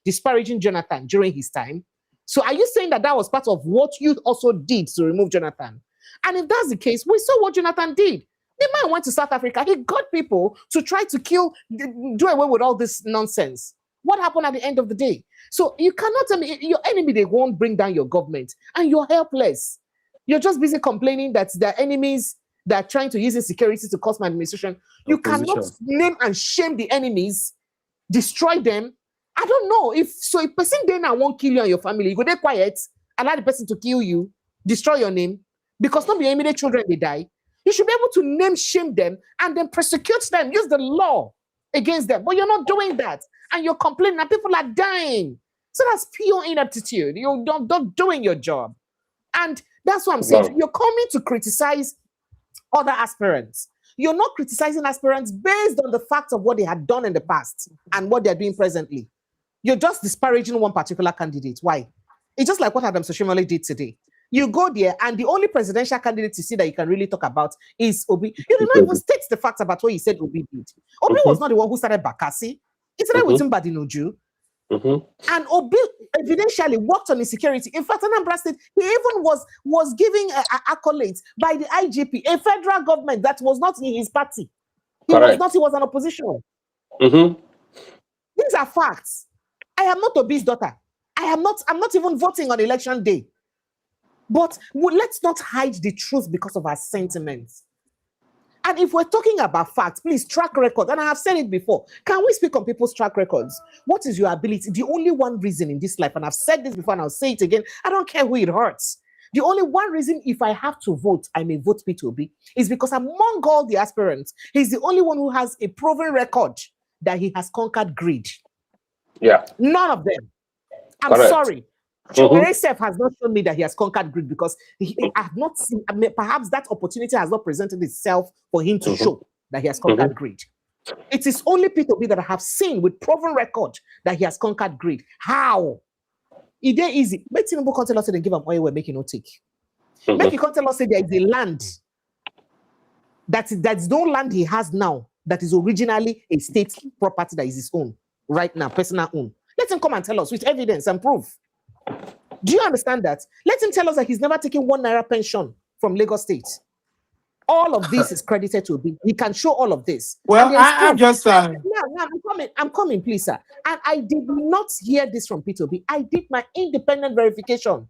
S1: disparaging Jonathan during his time. So are you saying that was part of what you also did to remove Jonathan? And if that's the case, we saw what Jonathan did. The man went to South Africa. He got people to try to do away with all this nonsense. What happened at the end of the day? So you cannot tell me your enemy, they won't bring down your government and you're helpless. You're just busy complaining that the enemies that are trying to use insecurity to cause my administration. You cannot name and shame the enemies, destroy them. I don't know. If a person then won't kill you and your family, you go there quiet, allow the person to kill you, destroy your name, because not your immediate children, they die. You should be able to name, shame them, and then prosecute them, use the law against them. But you're not doing that. And you're complaining, and people are dying. So that's pure ineptitude. You're not doing your job. And that's what I'm saying.
S12: Bam.
S1: You're coming to criticize other aspirants. You're not criticizing aspirants based on the facts of what they had done in the past and what they're doing presently. You're just disparaging one particular candidate. Why? It's just like what Adams Oshiomhole did today. You go there, and the only presidential candidate you see that you can really talk about is Obi. You do not even state the facts about what you said Obi did. Obi was not the one who started Bakassi. He started with Mbadinoju. And Obi evidentially worked on insecurity. In fact, Anambra State, he even was giving accolades by the IGP, a federal government that was not in his party. He was an opposition. These are facts. I am not Obi's daughter. I'm not even voting on election day. But let's not hide the truth because of our sentiments. And if we're talking about facts, please, track record. And I have said it before. Can we speak on people's track records? What is your ability? The only one reason in this life, and I've said this before and I'll say it again, I don't care who it hurts. The only one reason if I have to vote, I may vote Peter Obi, is because among all the aspirants, he's the only one who has a proven record that he has conquered greed.
S12: Yeah.
S1: None of them. I'm sorry. Chowere has not shown me that he has conquered greed because I have not seen, perhaps that opportunity has not presented itself for him to show that he has conquered greed. It is only Peter Obi that I have seen with proven record that he has conquered greed. How? It ain't easy. Make Tinubu come tell us they give him oil we're making no take. Make you come tell us there is a land that's no land he has now that is originally a state property that is his own right now, personal own. Let him come and tell us with evidence and proof. Do you understand that? Let him tell us that he's never taken 1 naira pension from Lagos State. All of this is credited to Obi. He can show all of this.
S13: Well, I just...
S1: I'm coming, please, sir. And I did not hear this from Peter Obi. I did my independent verification.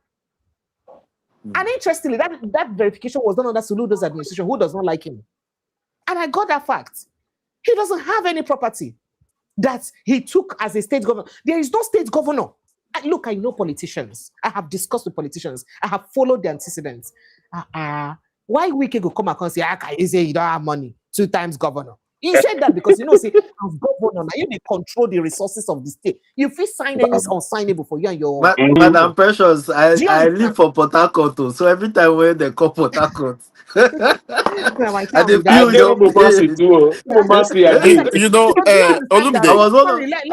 S1: And interestingly, that verification was done under Soludo's administration, who does not like him. And I got that fact. He doesn't have any property that he took as a state governor. There is no state governor. Look, I know politicians. I have discussed with politicians. I have followed the antecedents. Why Wike go come and say, you say you don't have money, 2 times governor? He said that because, say, as governor, now you may control the resources of the state. You feel sign any unsignable for you and your...
S10: Madam Precious, I live for Port Harcourt, so every time when they call Port Harcourt, I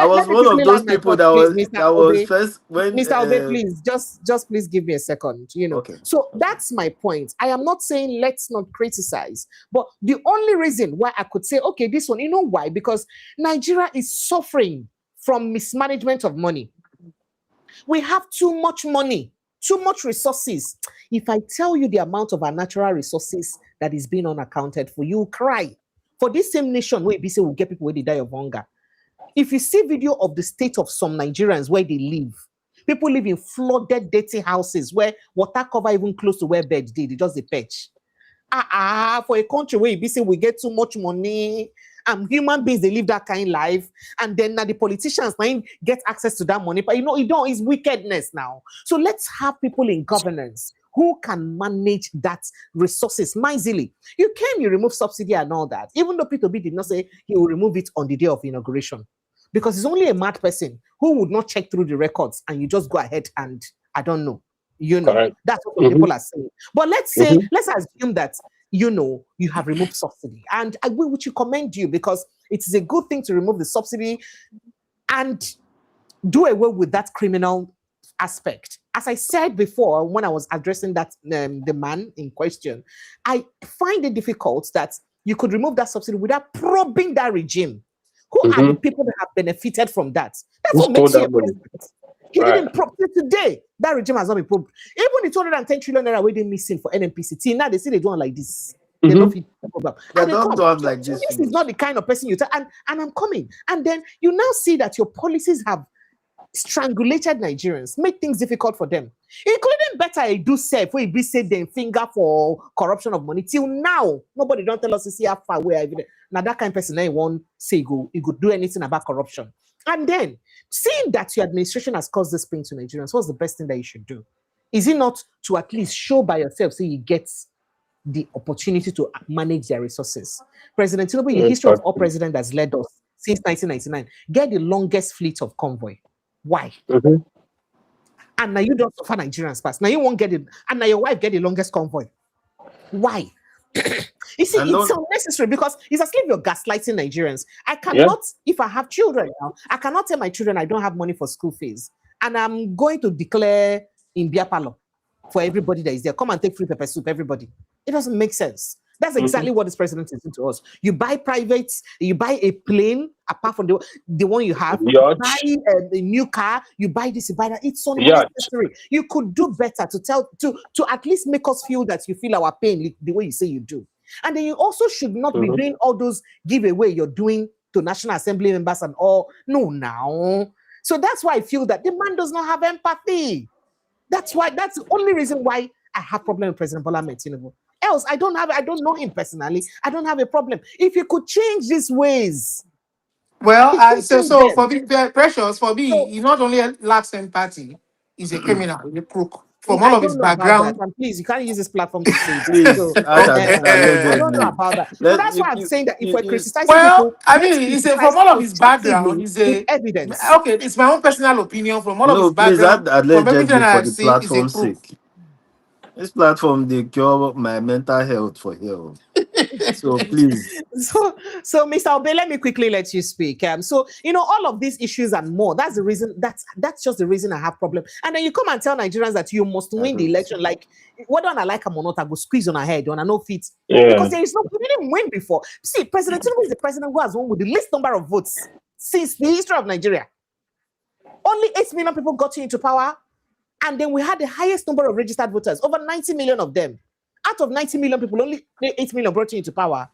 S10: was one of those people that was first when
S1: Mr. Obe, please just please give me a second. Okay. So that's my point. I am not saying let's not criticize, but the only reason why I could say, okay, this one, you know why? Because Nigeria is suffering from mismanagement of money. We have too much money, too much resources. If I tell you the amount of our natural resources that is being unaccounted for, you cry. For this same nation where BC will get people where they die of hunger. If you see video of the state of some Nigerians where they live, people live in flooded, dirty houses where water cover even close to where bed did. They just a patch. For a country where BC we get too much money, and human beings they live that kind of life, and then now the politicians now get access to that money. But it's wickedness now. So let's have people in governance who can manage that resources miserly. You remove subsidy and all that, even though Peter Obi did not say he will remove it on the day of inauguration, because he's only a mad person who would not check through the records and you just go ahead and I don't know. Correct. That's what people are saying. But let's say, let's assume that you have removed subsidy, and I will commend you because it is a good thing to remove the subsidy and do away with that criminal aspect. As I said before, when I was addressing that the man in question, I find it difficult that you could remove that subsidy without probing that regime. Who are the people that have benefited from that? That's what makes you a president. He didn't probe today. That regime has not been probed. Even the 210 trillion naira we didn't missing for NNPC. Now they say they do it like this. They don't fit the problem.
S10: They don't do it like this.
S1: This is not the kind of person you tell. And I'm coming. And then you now see that your policies have strangulated Nigerians, make things difficult for them, including better I do self where be said them finger for corruption of money. Till now, nobody don't tell us to see how far away. Now that kind of person I won't say he could do anything about corruption. And then seeing that your administration has caused this pain to Nigerians, what's the best thing that you should do? Is it not to at least show by yourself so you get the opportunity to manage their resources? President Tinubu, in the history of all presidents that's led us since 1999, get the longest fleet of convoy. Why? And now you don't suffer Nigerians pass. Now you won't get it, and now your wife get the longest convoy. Why? You see, it's unnecessary because it's as if you're gaslighting Nigerians. I cannot, if I have children now, I cannot tell my children I don't have money for school fees, and I'm going to declare in beer parlor for everybody that is there. Come and take free pepper soup, everybody. It doesn't make sense. That's exactly what this president is doing to us. You buy private, you buy a plane, apart from the one you have, you buy a new car, you buy this, you buy that. It's unnecessary. You could do better to at least make us feel that you feel our pain the way you say you do. And then you also should not be doing all those giveaway you're doing to National Assembly members and all. No, now. So that's why I feel that the man does not have empathy. That's the only reason why I have problem with President Bola Ahmed Tinubu. Else, I don't know him personally. I don't have a problem. If he could change these ways.
S11: Well, so for me, Precious, for me, he not only lacks empathy, he's a criminal, he's a crook. From all of his background.
S1: And please, you can't use this platform to say that.
S10: Please,
S1: So,
S10: I
S1: don't know about that. So that's why I'm saying that if we're criticizing
S11: people, I mean, from all of his background, he's a
S1: evidence.
S11: Okay, it's my own personal opinion. From all of his background, from everything I've seen, he's a crook.
S10: This platform, they cure my mental health for here. So please.
S1: So Mr. Obe, let me quickly let you speak. So all of these issues and more. That's the reason. That's just the reason I have problem. And then you come and tell Nigerians that you must win the election. Like whether I like him or not, I go squeeze on her head on a no fit. Because there is no. We didn't win before. See, President Tinubu is the president who has won with the least number of votes since the history of Nigeria. Only 8 million people got into power. And then we had the highest number of registered voters, over 90 million of them. Out of 90 million people, only 8 million brought you into power.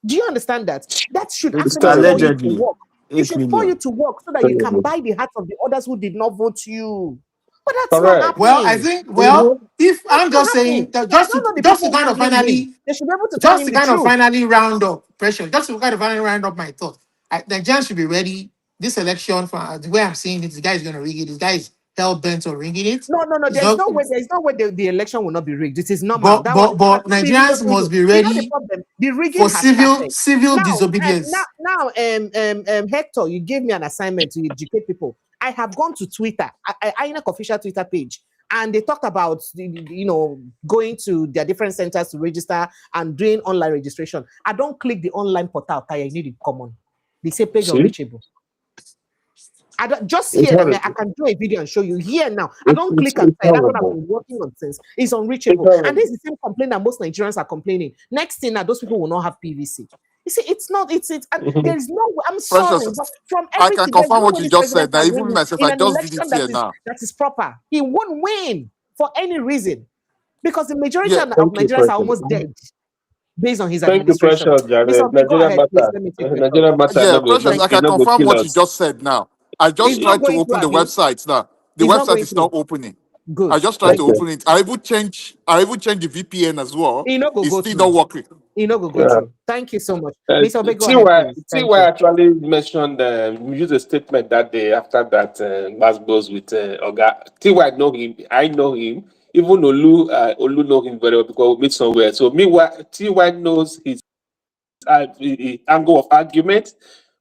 S1: Do you understand that? That should actually allow you to work. It should for you to work so that you can buy the hearts of the others who did not vote you. But that's not happening.
S11: Well, I think, if I'm just saying, that just to kind of finally,
S1: they should be able to
S11: just to kind of finally round up, Pressure, just to kind of finally round up my thought. The Nigerians should be ready. This election, from the way I'm seeing it, this guy is going to rig it. This guy is hell-bent on rigging it.
S1: No. There's no way the election will not be rigged. This is normal.
S11: But Nigerians must be ready for civil disobedience.
S1: Now, Hector, you gave me an assignment to educate people. I have gone to Twitter, INEC official Twitter page, and they talked about going to their different centers to register and doing online registration. I don't click the online portal. I need it common. They say page unreachable. I don't just here. I can do a video and show you here now. I don't click and say that's what I've been working on since. It's unreachable, and this is the same complaint that most Nigerians are complaining. Next thing, now those people will not have PVC. You see, it's not. It's there is no. I'm sorry, but from everything,
S7: I can confirm what you just said. That even myself, I just did it here now.
S1: That is proper. He won't win for any reason because the majority of Nigerians are almost dead. Based on his administration.
S12: Nigerian matter.
S7: Precious, I can confirm what you just said now. I just tried to open the website now. The website is not opening.
S1: Good.
S7: I just tried to open it. I would change the VPN as well. It's still not working.
S1: Thank you so much.
S12: TY actually mentioned, used a statement that day after that mass goes with Oga. TY know him. I know him. Even Olu know him very well because we meet somewhere. So meanwhile, TY knows his angle of argument.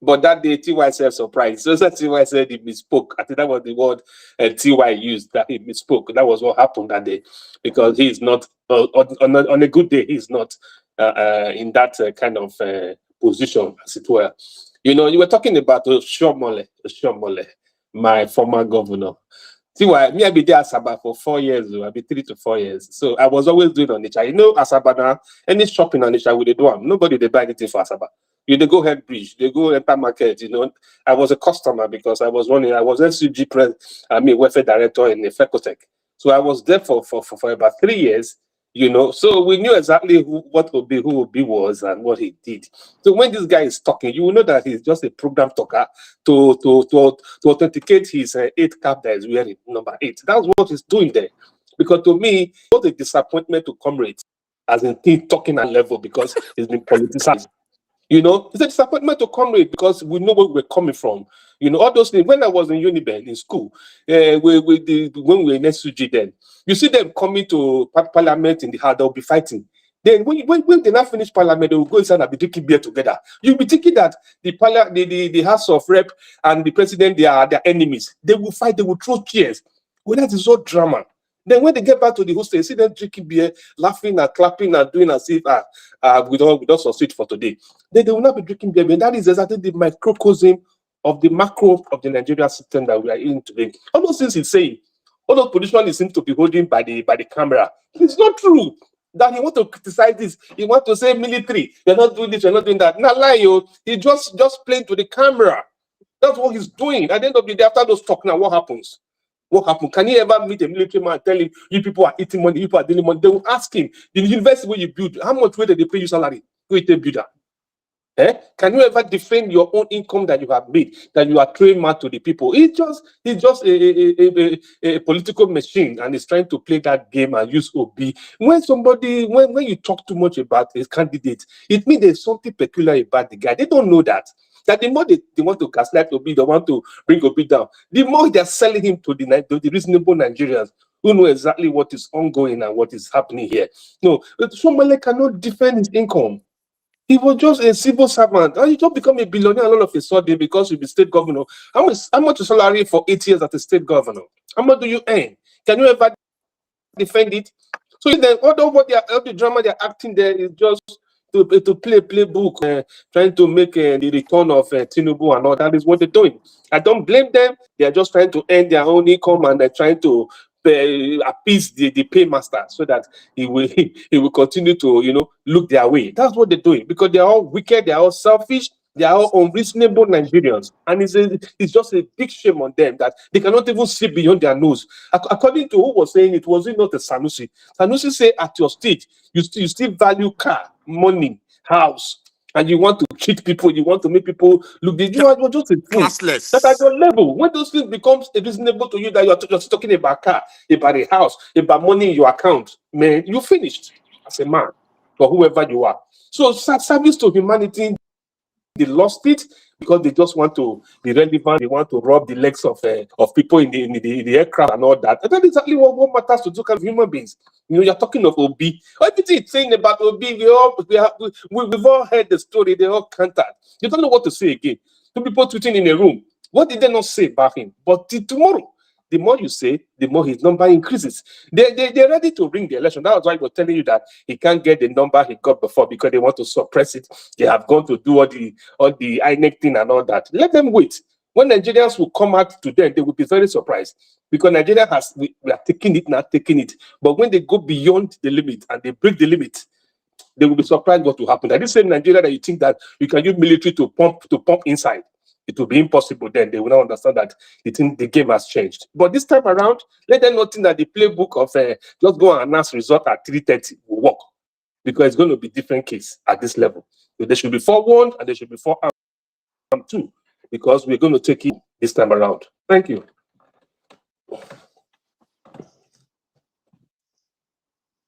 S12: But that day, TY said surprised. So TY said he misspoke. I think that was the word TY used, that he misspoke. That was what happened that day. Because he is not, on a good day, he's not in that kind of position, as it were. You were talking about Oshiomhole, my former governor. Me, I be there Asaba for 4 years, I be 3 to 4 years. So I was always doing on Onitsha. Asaba now, any shopping on Onitsha, we they do. Nobody they buy anything for Asaba. They go head bridge, they go enter market. I was a customer because I was SUG welfare director in the Fecotech. So I was there for about 3 years. So we knew exactly who Obi was and what he did. So when this guy is talking, you will know that he's just a program talker to authenticate his 8 cap that is wearing, number 8. That's what he's doing there. Because to me, it was a disappointment to comrades, as in talking at level because it's been politicized. It's a disappointment to comrade because we know where we're coming from. All those things. When I was in Uniben in school, when we were in SUG then, you see them coming to parliament in the hall, they'll be fighting. Then when they now finish parliament, they will go inside and be drinking beer together. You'll be thinking that the House of Rep and the president, they are their enemies. They will fight, they will throw chairs. Well, that is all drama. Then when they get back to the hostel, you see them drinking beer, laughing and clapping and doing as if we don't succeed for today. Then they will not be drinking beer. And that is exactly the microcosm of the macro of the Nigerian system that we are in today. All those things he's saying, all those positions he seems to be holding by the camera. It's not true. That he want to criticize this, he want to say military, you're not doing this, you're not doing that. Not lie, you. He just playing to the camera. That's what he's doing. At the end of the day, after those talk now, what happens? What happened? Can he ever meet a military man and tell him, you people are eating money, you people are dealing money? They will ask him, the university where you build, how much did they pay you salary? Who is the builder? Can you ever defend your own income that you have made, that you are throwing mad to the people? He's just a political machine, and he's trying to play that game and use Obi. When you talk too much about a candidate, it means there's something peculiar about the guy. They don't know that the more they want to gaslight Obi, they want to bring Obi down, the more they're selling him to the reasonable Nigerians who know exactly what is ongoing and what is happening here. No, somebody cannot defend his income. He was just a civil servant, and you don't become a billionaire all of a sudden because you'll be state governor. How much is salary for 8 years as a state governor? How much do you earn? Can you ever defend it? So then, all the drama they're acting there is just to play playbook, trying to make the return of Tinubu and all that is what they're doing. I don't blame them. They are just trying to earn their own income, and they're trying to appease the paymaster so that he will continue to look their way. That's what they're doing, because they're all wicked, they're all selfish, they are all unreasonable Nigerians, and it's just a big shame on them that they cannot even see beyond their nose. According to who was saying it, was it not a Sanusi? Sanusi say at your stage you still value car, money, house, and you want to cheat people, you want to make people look. You are just a fool.
S7: Classless.
S12: That at your level, when those things becomes reasonable to you, that you're just talking about car, about a house, about money in your account, man, you finished as a man or whoever you are. So service to humanity, they lost it because they just want to be relevant. They want to rub the legs of people in the aircraft and all that. And that's exactly what matters to two kind of human beings. You're talking of Obi. Everything it's saying about Obi, we've all heard the story. They all countered. You don't know what to say again. Two people tweeting in a room. What did they not say about him? But tomorrow, the more you say, the more his number increases. They're ready to ring the election. That was why I was telling you that he can't get the number he got before because they want to suppress it. They have gone to do all the INEC thing and all that. Let them wait. When Nigerians will come out to them, they will be very surprised because Nigeria we are taking it. But when they go beyond the limit and they break the limit, they will be surprised what will happen. That is the same Nigeria that you think that you can use military to pump inside. It will be impossible. Then they will not understand that the game has changed. But this time around, let them not think that the playbook of just go and announce result at 3:30 will work, because it's going to be different case at this level. So they should be forewarned and they should be forearmed too, because we're going to take it this time around. Thank you.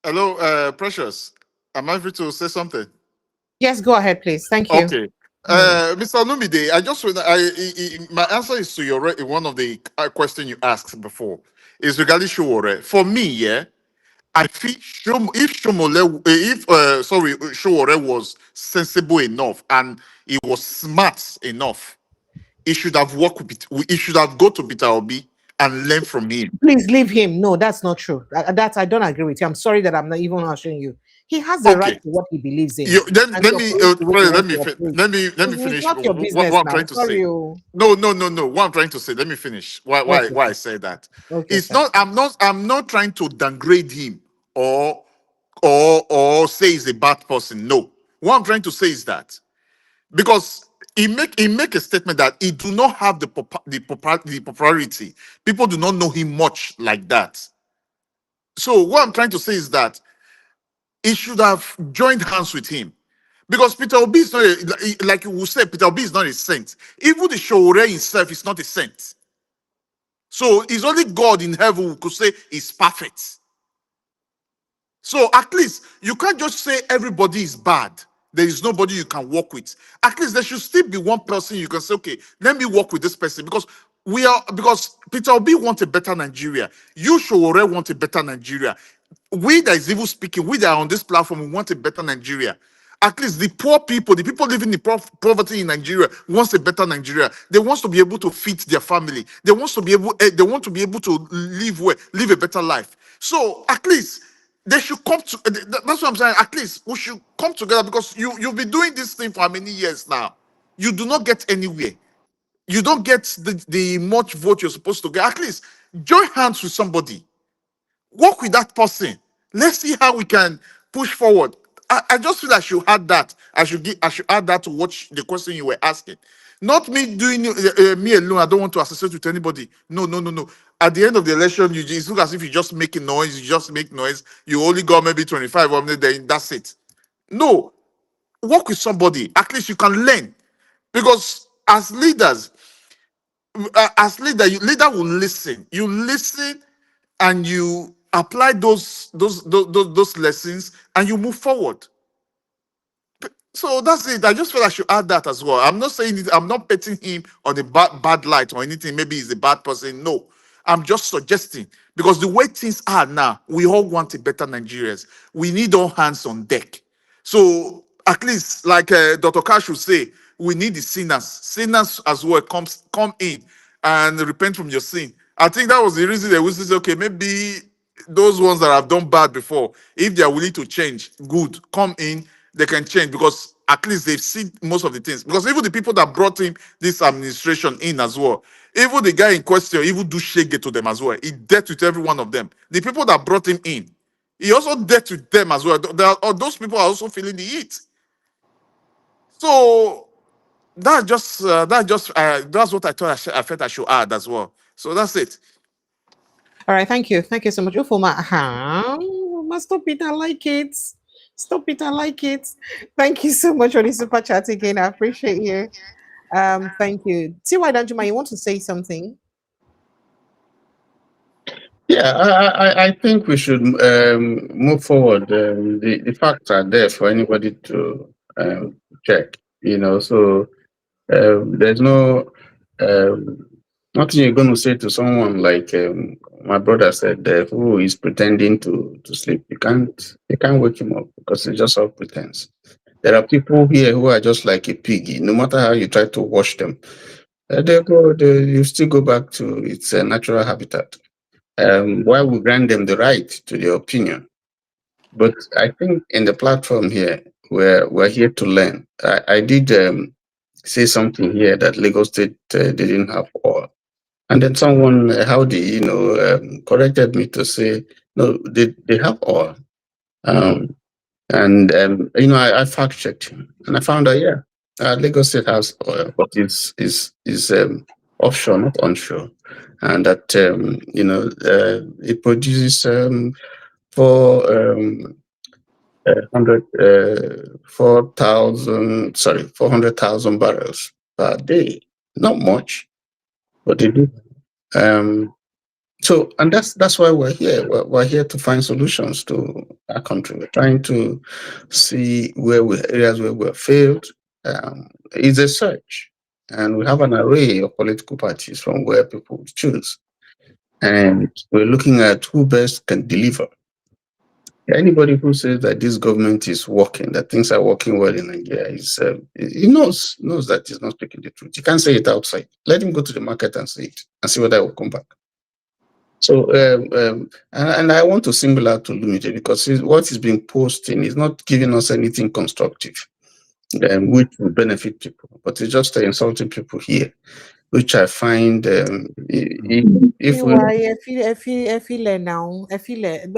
S7: Hello, Precious. Am I free to say something?
S1: Yes, go ahead, please. Thank you.
S7: Okay. Mr. Lumide, I just my answer is to your one of the question you asked before is regarding Showore. For me, yeah, I feel if Showore was sensible enough and he was smart enough, he should have worked with he should have go to Peter Obi and learn from him.
S1: Please leave him. No, that's not true. That I don't agree with you. I'm sorry that I'm not even answering you. He has the right to what he believes in.
S7: Let me finish.
S1: Not your business
S7: what I'm
S1: now.
S7: trying to
S1: Sorry,
S7: say.
S1: you.
S7: No. What I'm trying to say. Let me finish. Why I say that?
S1: Okay,
S7: It's not. I'm not trying to downgrade him or say he's a bad person. No. What I'm trying to say is that because he make a statement that he do not have the popularity. People do not know him much like that. So what I'm trying to say is that he should have joined hands with him. Because Peter Obi is not, like you will say, Peter Obi is not a saint. Even the Showore himself is not a saint. So it's only God in heaven who could say he's perfect. So at least you can't just say everybody is bad. There is nobody you can work with. At least there should still be one person you can say, okay, let me work with this person. Because Peter Obi wants a better Nigeria. You Showore want a better Nigeria. We that is even speaking, we that are on this platform, we want a better Nigeria. At least the poor people, the people living in poverty in Nigeria, wants a better Nigeria. They want to be able to feed their family. They want to be able to live a better life. So at least they should come to. That's what I'm saying. At least we should come together, because you've been doing this thing for many years now. You do not get anywhere. You don't get the much vote you're supposed to get. At least join hands with somebody. Work with that person. Let's see how we can push forward. I just feel I should add that. I should add that to what the question you were asking. Not me doing me alone. I don't want to associate with anybody. No. At the end of the election, you just look as if you just making noise. You just make noise. You only got maybe 25 of them. Then that's it. No, work with somebody. At least you can learn, because as leaders, leader will listen. You listen, and you apply those lessons, and you move forward. So that's it. I just feel I should add that as well. I'm not saying it, I'm not putting him on a bad light or anything. Maybe he's a bad person. No, I'm just suggesting, because the way things are now, we all want a better Nigerians. We need all hands on deck. So at least, like Dr. Kash would say, we need the sinners as well. Come in and repent from your sin. I think that was the reason they would say, okay, maybe those ones that have done bad before, if they are willing to change, good, come in, they can change, because at least they've seen most of the things. Because even the people that brought in this administration in as well, even the guy in question, even do shege to them as well. He dealt with every one of them. The people that brought him in, he also dealt with them as well. Those people are also feeling the heat. So that's what I thought I felt I should add as well. So that's it.
S1: All right, thank you so much. Ufoma, stop it, I like it. Stop it, I like it. Thank you so much for the super chat again. I appreciate you. Thank you. T.Y. Danjuma, you want to say something?
S8: Yeah, I think we should move forward. The facts are there for anybody to check, so there's no nothing you're going to say to someone like my brother said, who is pretending to sleep. You can't wake him up, because it's just all pretense. There are people here who are just like a piggy. No matter how you try to wash them, you still go back to its natural habitat. Why we grant them the right to their opinion? But I think in the platform here, we're here to learn. I did say something here that Lagos State didn't have oil, and then someone, howdy, corrected me to say no, they have oil. I fact checked, and I found out, Lagos State has oil, but it's offshore, not onshore, and that it produces 400,000 barrels per day. Not much, but they do. So, and that's why we're here. We're here to find solutions to our country. We're trying to see areas where we're failed. It's a search, and we have an array of political parties from where people choose, and we're looking at who best can deliver. Anybody who says that this government is working, that things are working well in Nigeria, he knows that he's not speaking the truth. You can't say it outside. Let him go to the market and see it, and see whether it will come back. So, and I want to single out to Lumide, because what he's been posting is not giving us anything constructive, which will benefit people, but it's just insulting people here, which I find
S1: but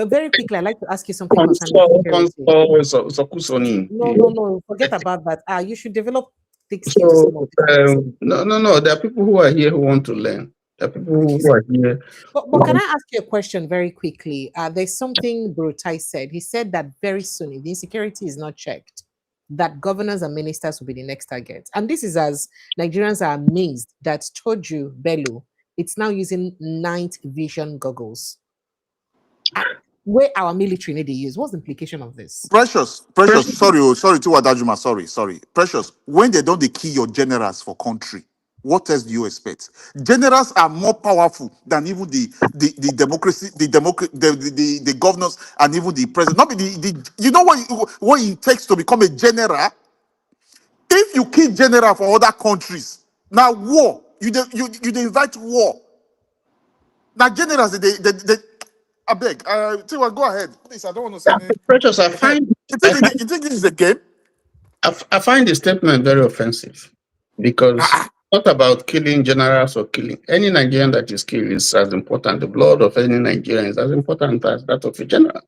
S1: very quickly, I'd like to ask you something concerning security. No, forget about that. You should develop thick skin to some of the
S8: No, there are people who are here who want to learn. There are people who are here.
S1: But can I ask you a question very quickly? There's something Brutai said. He said that very soon, if the insecurity is not checked, that governors and ministers will be the next target. And this is as Nigerians are amazed that Toju Bello, it's now using night vision goggles. Where our military need to use. What's the implication of this?
S7: Precious. Sorry, Tiwadajuma. Sorry. Precious. When they don't kill your generals for country, what else do you expect? Generals are more powerful than even the governors and even the president. Not you know what it takes to become a general? If you kill general for other countries, now war. You invite war. Now generals they I beg. Tiwa, go ahead. Please, I don't want to say anything.
S8: Precious, you think
S7: this is a game?
S8: I find the statement very offensive, because not about killing generals or killing any Nigerian that is killed is as important. The blood of any Nigerian is as important as that of a general.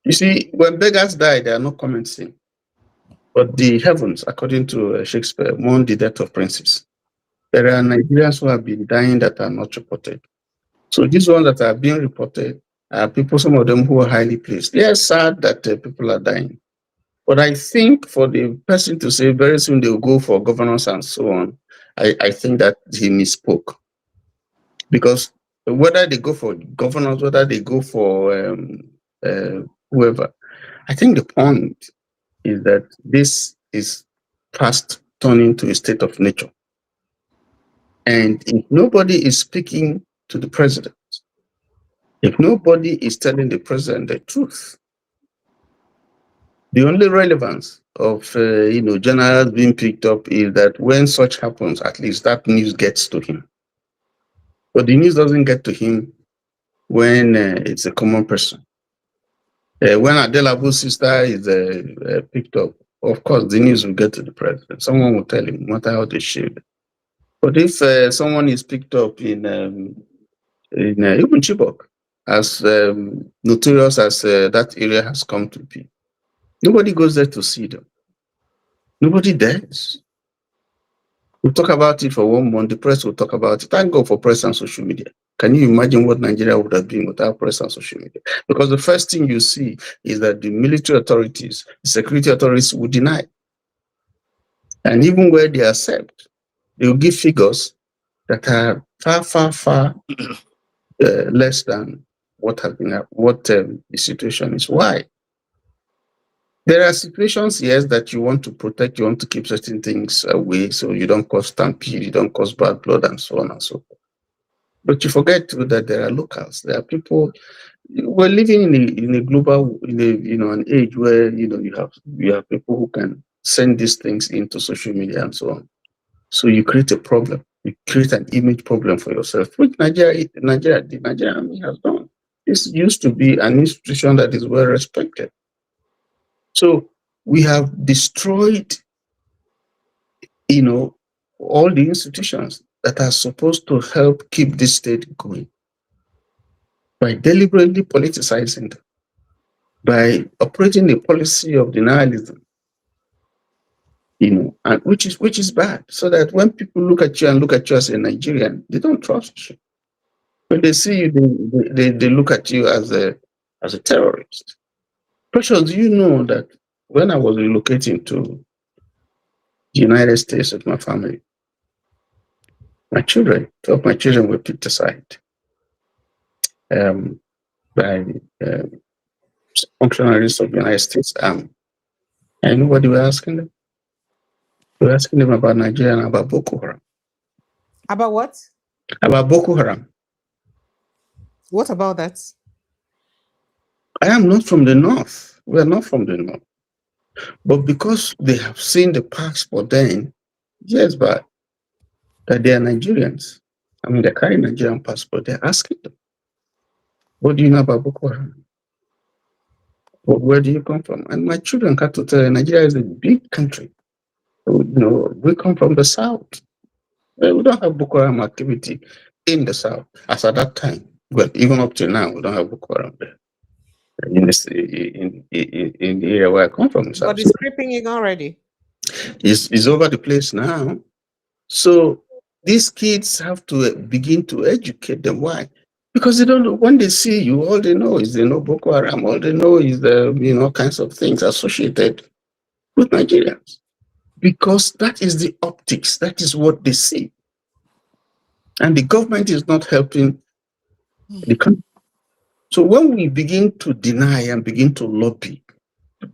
S8: You see, when beggars die, they are not commenting. But the heavens, according to Shakespeare, mourn the death of princes. There are Nigerians who have been dying that are not reported. So these ones that are being reported are people, some of them who are highly placed. They are sad that people are dying. But I think for the person to say very soon they'll go for governance and so on, I think that he misspoke. Because whether they go for governance, whether they go for whoever, I think the point is that this is fast turning to a state of nature. And if nobody is speaking to the president, if nobody is telling the president the truth, the only relevance of generals being picked up is that when such happens, at least that news gets to him. But the news doesn't get to him when it's a common person. When Adelabu's sister is picked up, of course, the news will get to the president. Someone will tell him, no matter how they should. But if someone is picked up in even Chibok, as notorious as that area has come to be, nobody goes there to see them. Nobody dares. We'll talk about it for 1 month. The press will talk about it. Thank God for press and social media. Can you imagine what Nigeria would have been without press and social media? Because the first thing you see is that the military authorities, the security authorities will deny. And even where they accept, they will give figures that are far less than what has been what the situation is. Why? There are situations, yes, that you want to protect, you want to keep certain things away so you don't cause stampede, you don't cause bad blood, and so on and so forth. But you forget too that there are locals, there are people. We're living in a global, an age where you have people who can send these things into social media and so on. So you create a problem. You create an image problem for yourself, which the Nigerian army has done. This used to be an institution that is well respected. So we have destroyed, all the institutions that are supposed to help keep this state going by deliberately politicizing them, by operating a policy of denialism, and which is bad. So that when people look at you as a Nigerian, they don't trust you. When they see you, they look at you as a terrorist. Precious, do you know that when I was relocating to the United States with my family, two of my children were picked aside by functionaries of the United States Army. And you know what they were asking them? They were asking them about Nigeria and about Boko Haram.
S1: About what?
S8: About Boko Haram.
S1: What about that?
S8: I am not from the north. We are not from the north. But because they have seen the passport then, yes, but that they are Nigerians. I mean, they carry Nigerian passport. They're asking them, what do you know about Boko Haram? Where do you come from? And my children had to tell them, Nigeria is a big country. We come from the south. We don't have Boko Haram activity in the south as at that time. But even up to now, we don't have Boko Haram there. In the area where I come from.
S1: But it's creeping in already.
S8: It's over the place now. So these kids have to begin to educate them. Why? Because they don't know. When they see you, all they know is they know Boko Haram. All they know is all kinds of things associated with Nigerians. Because that is the optics. That is what they see. And the government is not helping the country. So when we begin to deny and begin to lobby,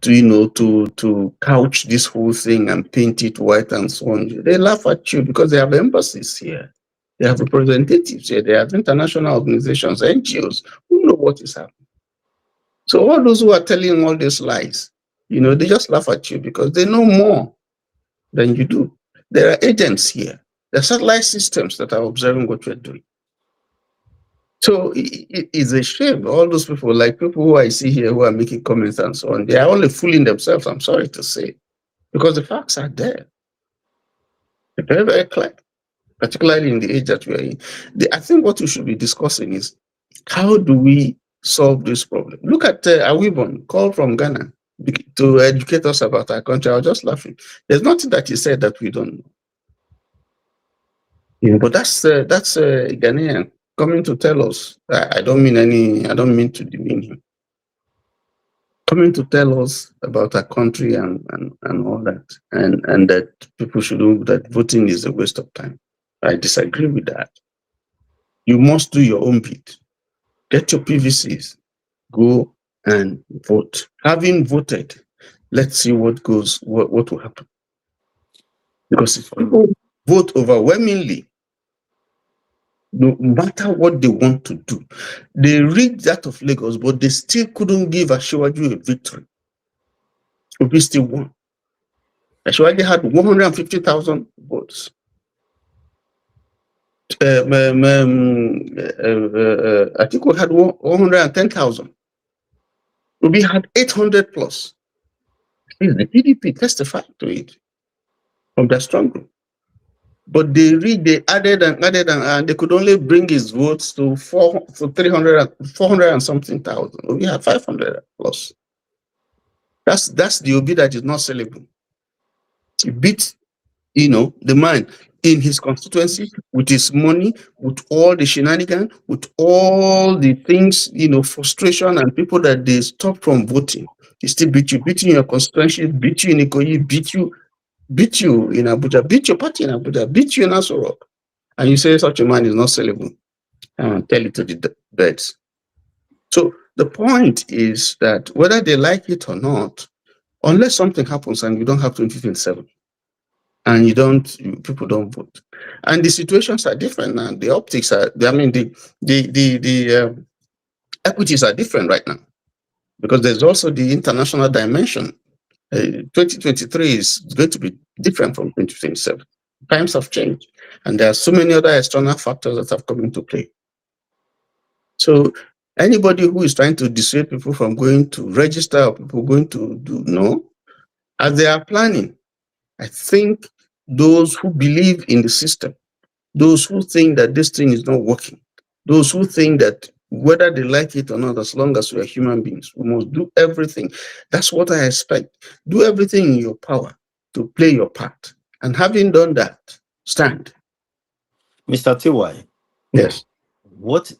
S8: to couch this whole thing and paint it white and so on, they laugh at you because they have embassies here. They have representatives here. They have international organizations, NGOs, who know what is happening. So all those who are telling all these lies, they just laugh at you because they know more than you do. There are agents here. There are satellite systems that are observing what you're doing. So it is a shame. All those people, like people who I see here who are making comments and so on, they are only fooling themselves, I'm sorry to say, because the facts are there. They're very, very clear, particularly in the age that we are in. I think what we should be discussing is how do we solve this problem. Look at Awibon, call from Ghana to educate us about our country. I was just laughing. There's nothing that he said that we don't know. Yeah, but that's Ghanaian coming to tell us. I don't mean to demean him. Coming to tell us about our country and all that, and that people should know that voting is a waste of time. I disagree with that. You must do your own bit. Get your PVCs. Go and vote. Having voted, let's see what will happen. Because if people vote overwhelmingly, no matter what they want to do, they rigged that of Lagos, but they still couldn't give Asiwaju a victory. Obi still won. Asiwaju had 150,000 votes. Atiku had 110,000. Obi had 800 plus. The PDP testified to it from their strong group. But they added and they could only bring his votes to 400 and something thousand. Obi had 500 plus. That's the Obi that is not sellable. He beat, the man in his constituency with his money, with all the shenanigans, with all the things, frustration and people that they stopped from voting. He still beat you in your constituency, beat you in Ikoyi, beat you in Abuja, beat your party in Abuja, beat you in Aso Rock. And you say such a man is not sellable. Tell it to the birds. So the point is that whether they like it or not, unless something happens and you don't have 2027, and people don't vote, and the situations are different now. The optics are, the equities are different right now, because there's also the international dimension. 2023 is going to be different from 2027. Times have changed, and there are so many other external factors that have come into play. So anybody who is trying to dissuade people from going to register or people going to as they are planning, I think those who believe in the system, those who think that this thing is not working, those who think that whether they like it or not, as long as we are human beings, we must do everything. That's what I expect. Do everything in your power to play your part. And having done that, stand.
S10: Mr. T.Y.
S8: Yes.
S10: What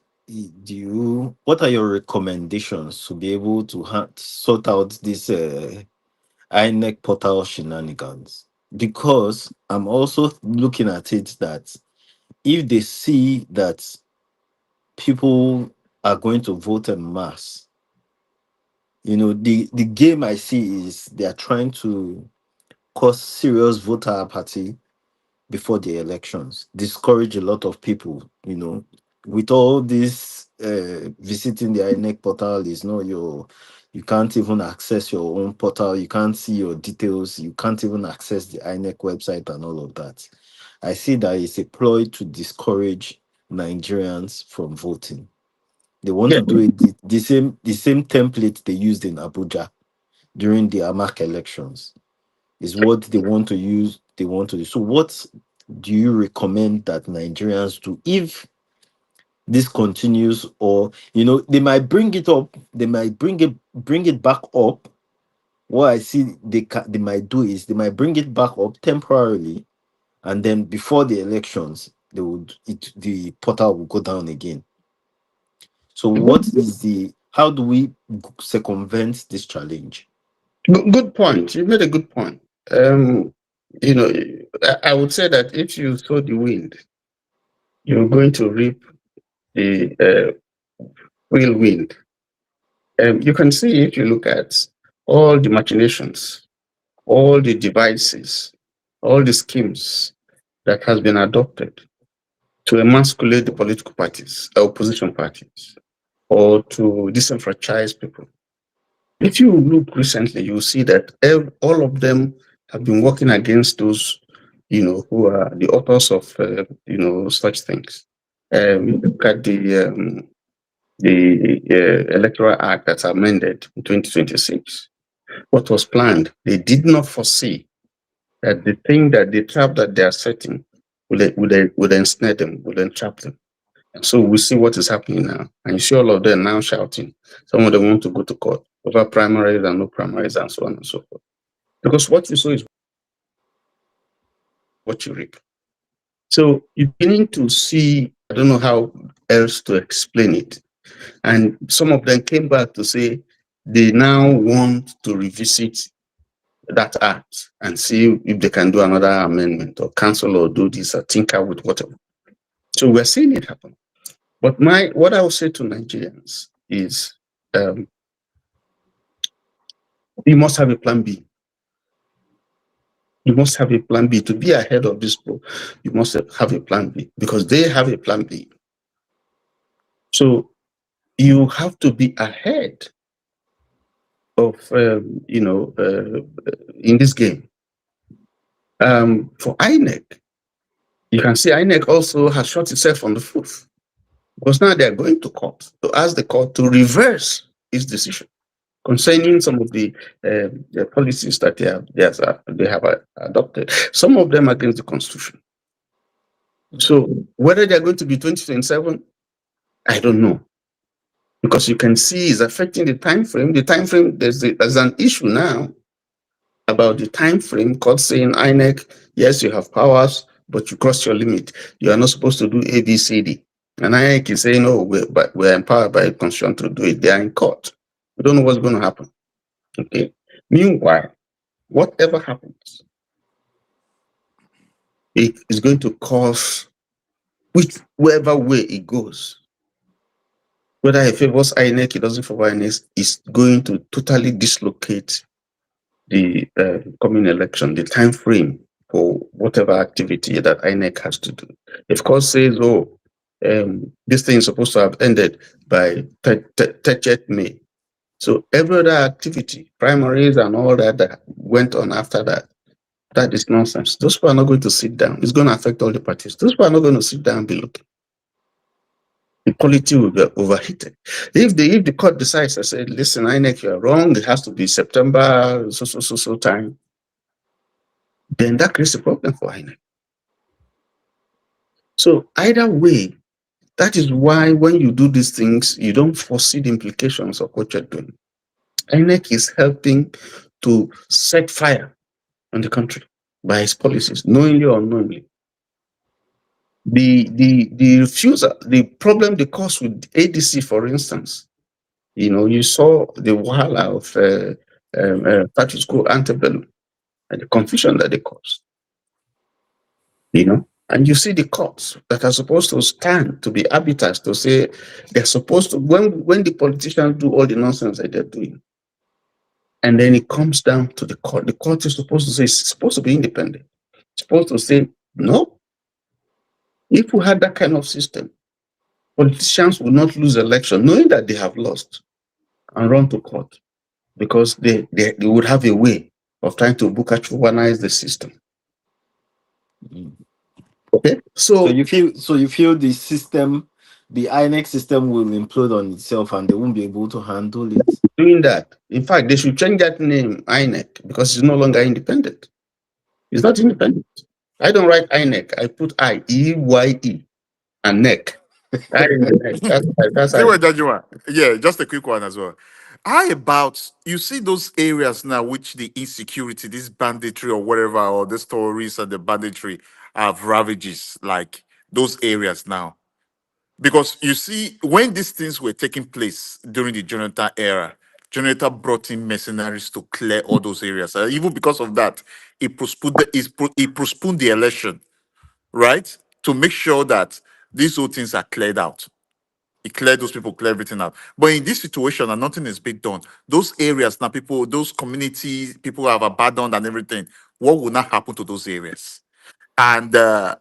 S10: are your recommendations to be able to sort out this INEC portal shenanigans? Because I'm also looking at it that if they see that people are going to vote en masse, the game I see is they are trying to cause serious voter apathy before the elections, discourage a lot of people, with all this visiting the INEC portal is you can't even access your own portal, you can't see your details, you can't even access the INEC website and all of that. I see that it's a ploy to discourage Nigerians from voting. They want to do it the same template they used in Abuja during the AMAC elections is what they want to use. So what do you recommend that Nigerians do if this continues? Or they might bring it up, they might bring it back up. What I see they might do is they might bring it back up temporarily, and then before the elections the portal will go down again. So how do we circumvent this challenge?
S8: Good point. You made a good point. I would say that if you sow the wind, you're going to reap the real wind. You can see, if you look at all the machinations, all the devices, all the schemes that has been adopted to emasculate the political parties, opposition parties, or to disenfranchise people. If you look recently, you will see that all of them have been working against those, who are the authors of, such things. Look at the Electoral Act that's amended in 2026. What was planned, they did not foresee that the trap that they are setting will ensnare them, will entrap them. So we see what is happening now. And you see all of them now shouting. Some of them want to go to court over primaries and no primaries and so on and so forth. Because what you sow is what you reap. So you're beginning to see, I don't know how else to explain it. And some of them came back to say they now want to revisit that act and see if they can do another amendment or cancel or do this or tinker with whatever. So we're seeing it happen. But what I will say to Nigerians is you must have a plan B. You must have a plan B. To be ahead of this poll, you must have a plan B because they have a plan B. So you have to be ahead of, in this game. For INEC, you can see INEC also has shot itself on the foot because now they're going to court to ask the court to reverse its decision concerning some of the policies that they have adopted. Some of them against the Constitution. So whether they're going to be 2027, I don't know. Because you can see it's affecting the time frame. The time frame, there's an issue now about the time frame. Court saying, INEC, yes, you have powers, but you crossed your limit. You are not supposed to do A, B, C, D. And INEC is saying, no, we're empowered by the Constitution to do it. They are in court. We don't know what's going to happen. Okay. Meanwhile, whatever happens, it is going to cause, whichever way it goes, whether it favors INEC, it doesn't favor INEC, is going to totally dislocate the coming election, the time frame for whatever activity that INEC has to do. If court says, this thing is supposed to have ended by 30th May. So every other activity, primaries and all that went on after that, that is nonsense. Those people are not going to sit down. It's going to affect all the parties. Those people are not going to sit down and be looking. The quality will be overheated. If the court decides, I say, listen, INEC, you're wrong, it has to be September, so time, then that creates a problem for INEC. So either way, that is why when you do these things, you don't foresee the implications of what you're doing. INEC is helping to set fire on the country by its policies, knowingly or unknowingly. The refusal, the problem they caused with ADC, for instance, you saw the wahala of status quo antebellum and the confusion that they caused. And you see the courts that are supposed to stand to be arbiters to say they're supposed to, when the politicians do all the nonsense that they're doing, and then it comes down to the court is supposed to say, it's supposed to be independent. It's supposed to say, no. If we had that kind of system, politicians would not lose election, knowing that they have lost, and run to court, because they would have a way of trying to bucationize the system. Okay, so
S10: you feel the system, the INEC system, will implode on itself, and they won't be able to handle it.
S8: Doing that, in fact, they should change that name INEC because it's no longer independent. It's not independent. I don't write INEC. I put IEYE and neck. That's
S7: yeah, just a quick one as well. How about, you see those areas now which the insecurity, this banditry or whatever, or the stories and the banditry have ravages, like those areas now? Because you see, when these things were taking place during the Jonathan era, Jonathan brought in mercenaries to clear all those areas. Even because of that, he postponed the election, right? To make sure that these whole things are cleared out. He cleared those people, clear everything out. But in this situation, and nothing is being done, those areas now, those communities, people have abandoned and everything. What will not happen to those areas? And like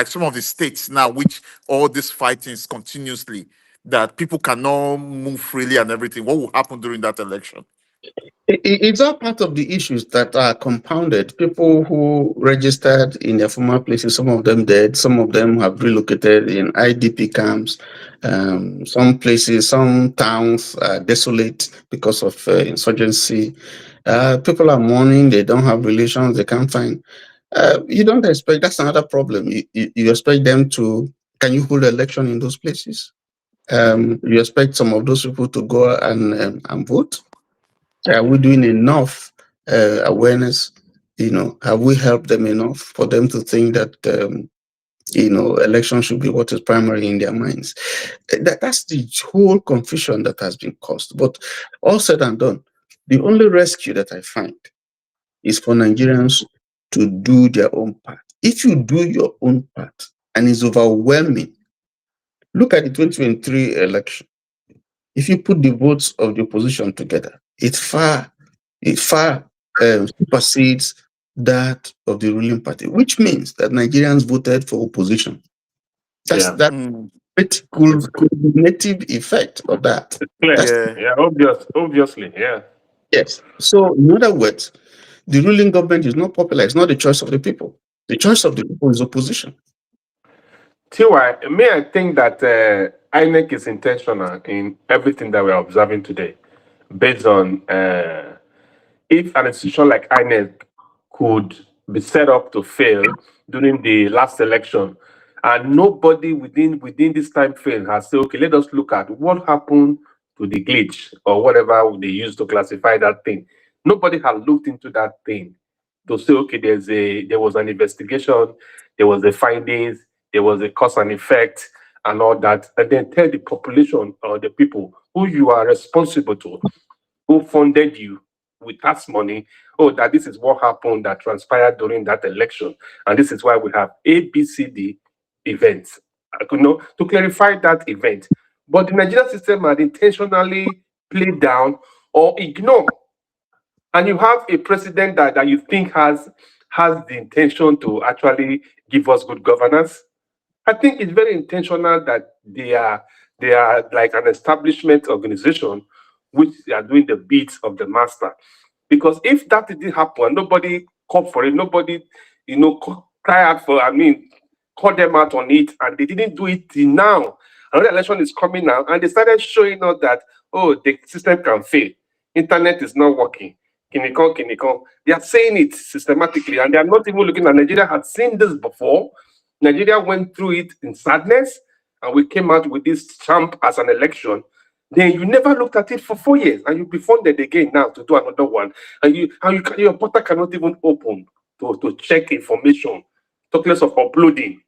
S7: some of the states now, which all this fighting is continuously, that people cannot move freely and everything. What will happen during that election?
S8: It's all part of the issues that are compounded. People who registered in their former places, some of them dead, some of them have relocated in IDP camps. Some places, some towns are desolate because of insurgency. People are mourning, they don't have relations, they can't find. You don't expect, that's another problem. You expect them to Can you hold an election in those places? You expect some of those people to go and vote? Are we doing enough awareness? Have we helped them enough for them to think that election should be what is primary in their minds? That's the whole confusion that has been caused. But all said and done, the only rescue that I find is for Nigerians to do their own part. If you do your own part and it's overwhelming, look at the 2023 election. If you put the votes of the opposition together, it far supersedes that of the ruling party, which means that Nigerians voted for opposition. That's that cumulative effect of that.
S12: Obviously, yeah.
S8: Yes. So, in other words, the ruling government is not popular. It's not the choice of the people. The choice of the people is opposition.
S12: T.Y., I think that INEC is intentional in everything that we're observing today, based on if an institution like INEC could be set up to fail during the last election, and nobody within this time frame has said, okay, let us look at what happened to the glitch or whatever they used to classify that thing. Nobody has looked into that thing to say, okay, there was an investigation, there was the findings, there was a cause and effect and all that, and then tell the population or the people who you are responsible to, who funded you with tax money, that this is what happened that transpired during that election, and this is why we have ABCD events, to clarify that event. But the Nigerian system had intentionally played down or ignore. And you have a president that you think has the intention to actually give us good governance. I think it's very intentional that they are like an establishment organization which they are doing the beats of the master. Because if that didn't happen, nobody called for it, nobody, cry out for, call them out on it, and they didn't do it till now. Another election is coming now, and they started showing us that, the system can fail. Internet is not working. Kinikon. They are saying it systematically, and they are not even looking at Nigeria had seen this before. Nigeria went through it in sadness, and we came out with this champ as an election. Then you never looked at it for 4 years, and you'll be funded again now to do another one. And your portal cannot even open to check information, talk less of uploading.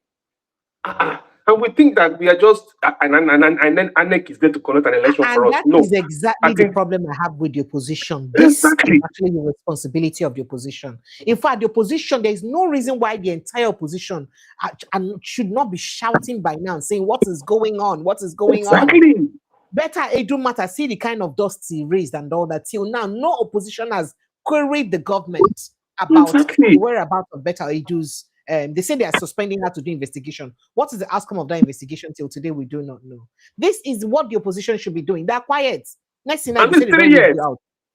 S12: And we think that we are just, and then INEC is there to conduct an election for us.
S1: That is exactly the problem I have with the opposition. This is actually the responsibility of the opposition. In fact, the opposition, there is no reason why the entire opposition should not be shouting by now, saying, what is going on? What is going on? Better it don't matter. See the kind of dust he raised and all that. Till now, no opposition has queried the government about the whereabouts of Better Edu's. They say they are suspending her to do investigation. What is the outcome of that investigation till today? We do not know. This is what the opposition should be doing. They're quiet. Next thing you say, 3 years.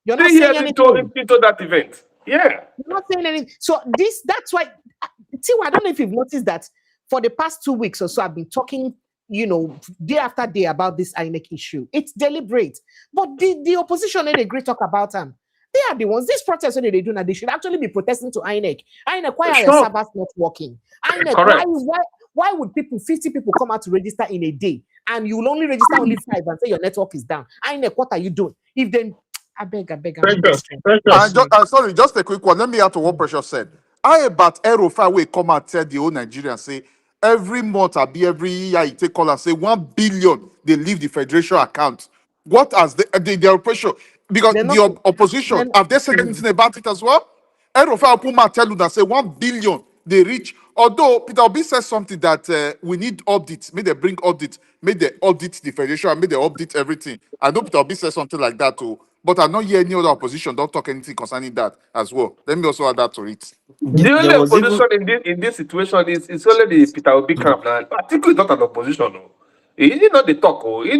S1: You're not saying anything
S12: into that event. Yeah.
S1: You're not saying anything. So that's why, I don't know if you've noticed that for the past 2 weeks or so, I've been talking, day after day about this INEC issue. It's deliberate. But the opposition made a great talk about them. They are the ones. This protest when they do now, they should actually be protesting to INEC. INEC, why are your servers not working? INEC, why would 50 people come out to register in a day and you will only register only 5 and say your network is down? INEC, what are you doing? If then, I beg.
S7: Sorry, just a quick one. Let me add to what Precious said. I about Aerofire will come and tell the whole Nigerian say every month or every year you take call and say 1 billion they leave the federation account. What has their pressure? Because the opposition, have they said anything about it as well? Aerofire Puma tell you that say 1 billion they reach. Although Peter Obi says something that we need audits, may they bring audit, may they audit the federation, and may they audit everything. I know Peter Obi says something like that too, but I don't hear any other opposition don't talk anything concerning that as well. Let me also add that to it.
S12: The only opposition in this situation is only the Peter Obi camp now. I think it's not an opposition. No. He not the talk. He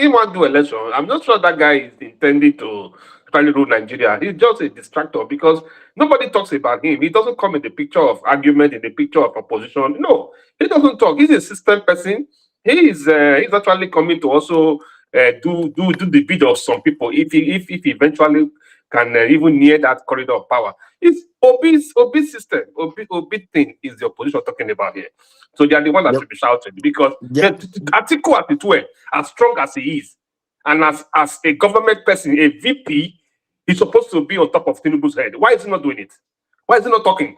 S12: want to do election. I'm not sure that guy is intending to finally rule Nigeria. He's just a distractor because nobody talks about him. He doesn't come in the picture of argument, in the picture of opposition. No, he doesn't talk. He's a system person. He's actually coming to also do the bid of some people if he eventually can even near that corridor of power. It's Obi's system. Obi thing is the opposition talking about here. So they are the one that
S10: Yep.
S12: should be shouted because
S10: Yep.
S12: Atiku as it were, as strong as he is, and as a government person, a VP, he's supposed to be on top of Tinubu's head. Why is he not doing it? Why is he not talking?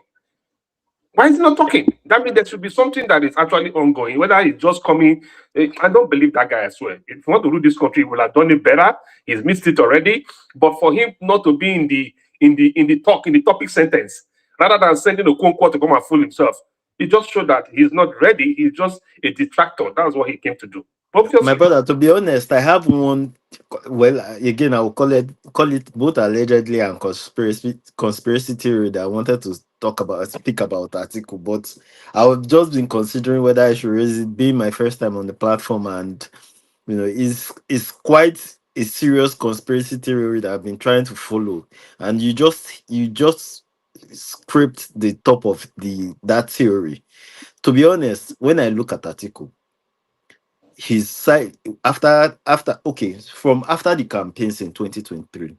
S12: Why is he not talking? That means there should be something that is actually ongoing. Whether it's just coming, I don't believe that guy, I swear. If you want to rule this country, he will have done it better. He's missed it already. But for him not to be in the topic sentence, rather than sending Okonkwo to come and fool himself, it just showed that he's not ready. He's just a detractor. That's what he came to do. Obviously.
S10: My brother, to be honest, I have one. Well, again, I will call it both allegedly and conspiracy theory that I wanted to speak about article, but I've just been considering whether I should raise it. Being my first time on the platform, and is quite a serious conspiracy theory that I've been trying to follow, and you just scraped the top of that theory. To be honest, when I look at article, his side from after the campaigns in 2023,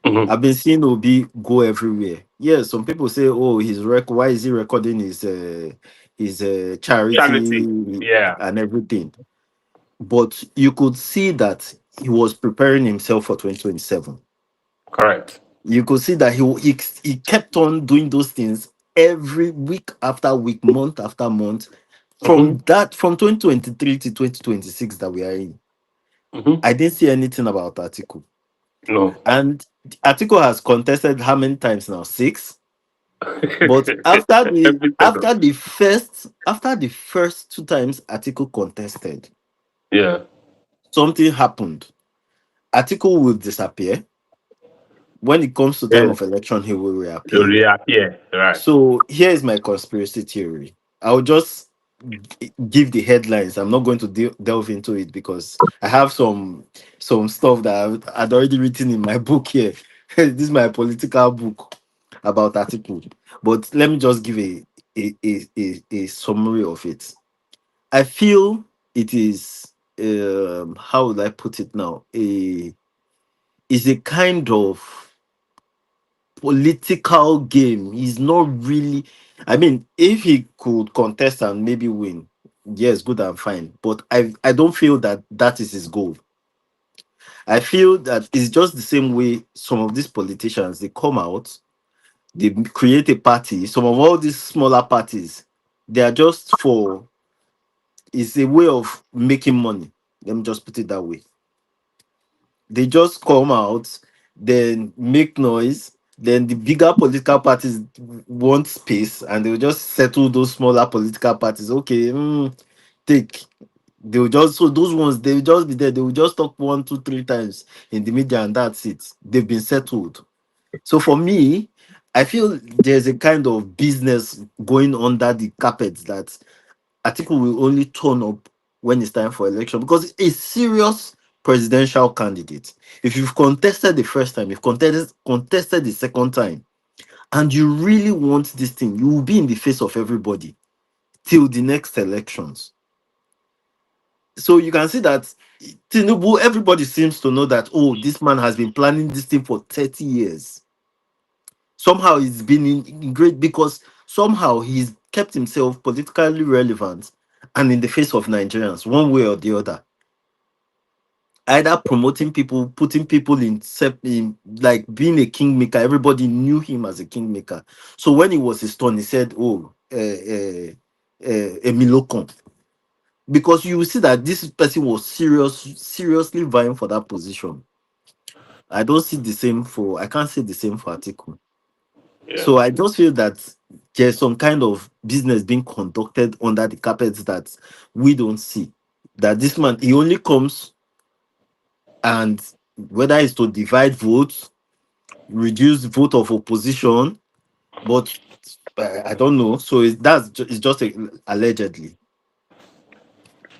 S10: I've been seeing Obi go everywhere. Yeah, some people say, oh, why is he recording his charity
S12: Yeah,
S10: and everything? But you could see that he was preparing himself for 2027.
S12: correct.
S10: You could see that he kept on doing those things every week after week, month after month, from 2023 to 2026 that we are in. I didn't see anything about Atiku.
S12: No.
S10: And Atiku has contested how many times now? 6. But after the first 2 times Atiku contested,
S12: yeah,
S10: something happened. Atiku will disappear. When it comes to time of election, he will reappear.
S12: Right.
S10: So here is my conspiracy theory. I'll just give the headlines. I'm not going to delve into it because I have some stuff that I'd already written in my book here. This is my political book about article. But let me just give a summary of it. I feel it is how would I put it now? Is a kind of political game. He's not really. I mean, if he could contest and maybe win, yes, good and fine. But I don't feel that is his goal. I feel that it's just the same way some of these politicians, they come out, they create a party. Some of all these smaller parties, they are just for. It's a way of making money. Let me just put it that way. They just come out, then make noise. Then the bigger political parties want space, and they'll just settle those smaller political parties. Okay, take. They'll just so those ones they'll just be there. They will just talk 1, 2, 3 times in the media, and that's it. They've been settled. So for me, I feel there's a kind of business going under the carpet that Atiku will only turn up when it's time for election because it's a serious presidential candidate. If you've contested the first time, you've contested the second time, and you really want this thing, you will be in the face of everybody till the next elections. So you can see that Tinubu, everybody seems to know that, oh, this man has been planning this thing for 30 years. Somehow he's been in great because somehow he's kept himself politically relevant and in the face of Nigerians, one way or the other. Either promoting people, putting people in like being a kingmaker. Everybody knew him as a kingmaker. So when he was his turn, he said, "Oh, Emilokon," because you will see that this person was seriously vying for that position. I can't say the same for Atiku.
S12: Yeah.
S10: So I just feel that there's some kind of business being conducted under the carpets that we don't see. That this man, he only comes, and whether it's to divide votes, reduce vote of opposition, but I don't know. So it's just allegedly.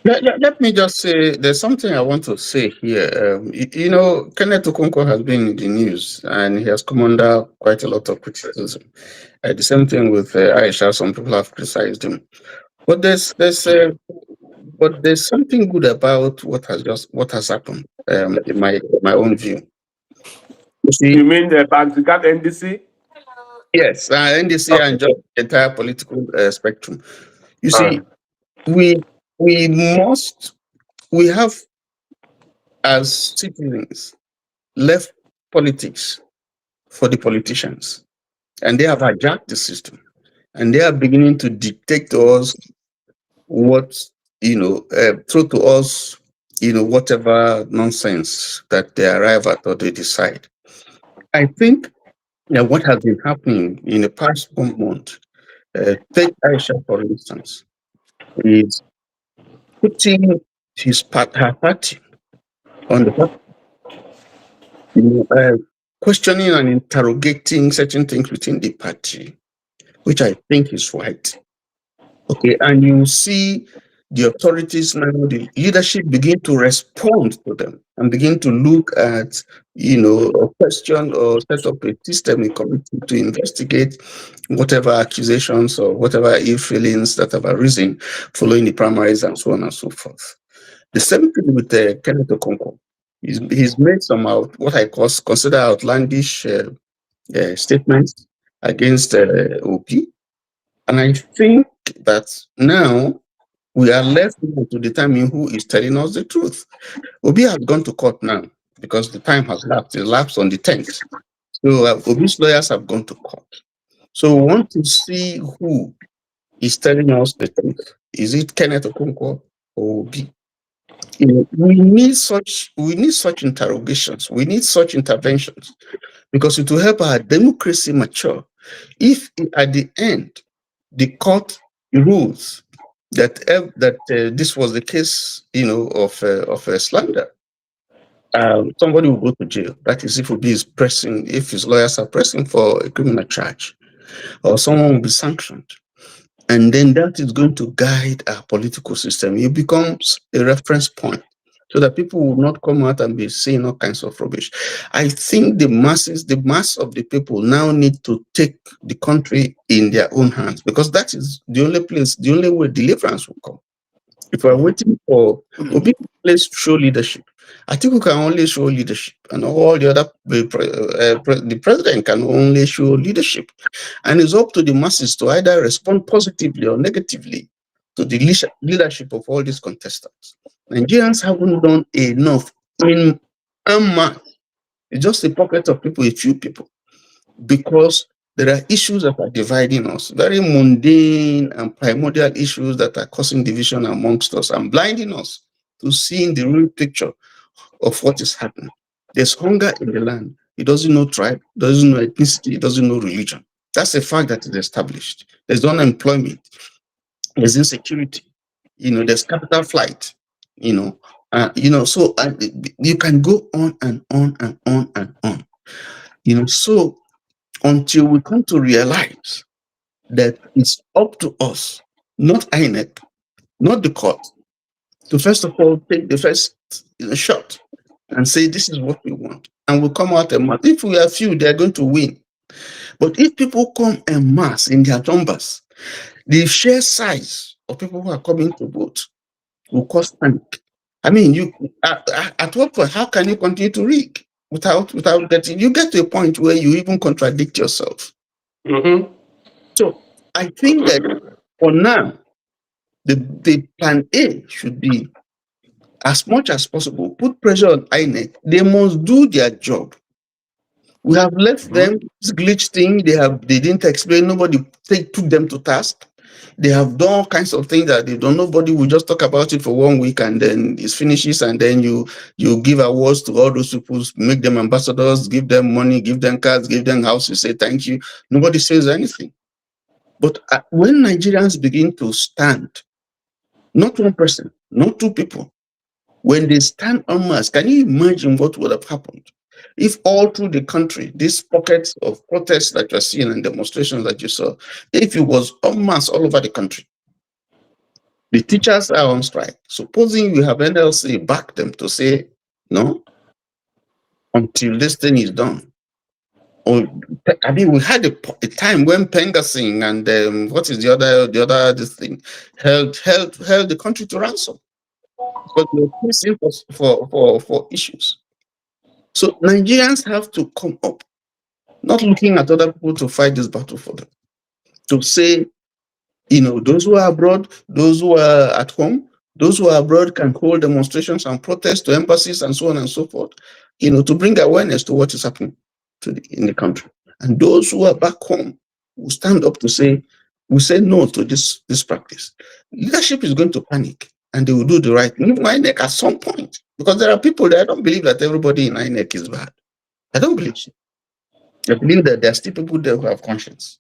S8: Let me just say, there's something I want to say here. Kenneth Okonkwo has been in the news and he has come under quite a lot of criticism. The same thing with Aisha. Some people have criticized him, but there's something good about what has happened. In my own view, You see?
S12: You mean the Banzigat NDC?
S8: Yes, NDC
S12: Okay.
S8: and just the entire political spectrum. You
S12: All right.
S8: see, we have as citizens left politics for the politicians, and they have hijacked the system, and they are beginning to dictate to us what throw to us whatever nonsense that they arrive at or they decide. I think what has been happening in the past 1 month, take Aisha for instance, is putting her party on the questioning and interrogating certain things within the party, which I think is right. Okay, and you see the authorities now, the leadership begin to respond to them and begin to look at, a question or set up a system, a committee to investigate whatever accusations or whatever ill feelings that have arisen following the primaries and so on and so forth. The same thing with Kenneth Okonkwo. He's made some what I consider outlandish statements against Obi. And I think that now we are left to determine who is telling us the truth. Obi has gone to court now because the time has lapsed. It lapsed on the 10th. So Obi's lawyers have gone to court. So we want to see who is telling us the truth. Is it Kenneth Okonkwo or Obi? We need such interrogations. We need such interventions because it will help our democracy mature. If at the end the court rules that this was the case, of slander, somebody will go to jail. That is, if his lawyers are pressing for a criminal charge, or someone will be sanctioned. And then that is going to guide our political system. It becomes a reference point so that people will not come out and be saying all kinds of rubbish. I think the mass of the people now need to take the country in their own hands, because that is the only way deliverance will come. If we're waiting for Obi to show leadership, I think we can only show leadership, and all the other the president can only show leadership, and it's up to the masses to either respond positively or negatively to the leadership of all these contestants. Nigerians haven't done enough. It's just a pocket of people, a few people, because there are issues that are dividing us, very mundane and primordial issues that are causing division amongst us and blinding us to seeing the real picture of what is happening. There's hunger in the land. It doesn't know tribe, doesn't know ethnicity, it doesn't know religion. That's a fact that is established. There's unemployment, there's insecurity, there's capital flight, so you can go on and on and on and on. So until we come to realize that it's up to us, not INEC, not the court, to first of all take the first shot and say this is what we want, and we'll come out en masse. If we are few, they're going to win. But if people come en masse in their numbers, the sheer size of people who are coming to vote will cause panic. I mean, you at what point? How can you continue to rig without getting? You get to a point where you even contradict yourself.
S12: Mm-hmm.
S8: So I think that for now, the plan A should be, as much as possible, put pressure on INEC. They must do their job. We have left them this glitch thing. They didn't explain. Nobody took them to task. They have done all kinds of things that they don't. Nobody will just talk about it for 1 week and then it finishes, and then you give awards to all those people, make them ambassadors, give them money, give them cars, give them houses, say thank you. Nobody says anything. But when Nigerians begin to stand, not one person, not two people, when they stand en masse, can you imagine what would have happened if all through the country, these pockets of protests that you're seeing and demonstrations that you saw, if it was en masse all over the country? The teachers are on strike. Supposing you have NLC back them to say, no, until this thing is done. Or, I mean, we had a time when Pengasing and what is the other this thing held the country to ransom, but we're facing for issues. So Nigerians have to come up, not looking at other people to fight this battle for them. To say, those who are abroad, those who are at home, those who are abroad can hold demonstrations and protests to embassies and so on and so forth, to bring awareness to what is happening in the country. And those who are back home will stand up to say, we say no to this practice. Leadership is going to panic and they will do the right thing. Even INEC at some point, because there are people that I don't believe that everybody in INEC is bad. I don't believe so. I believe that there are still people there who have conscience.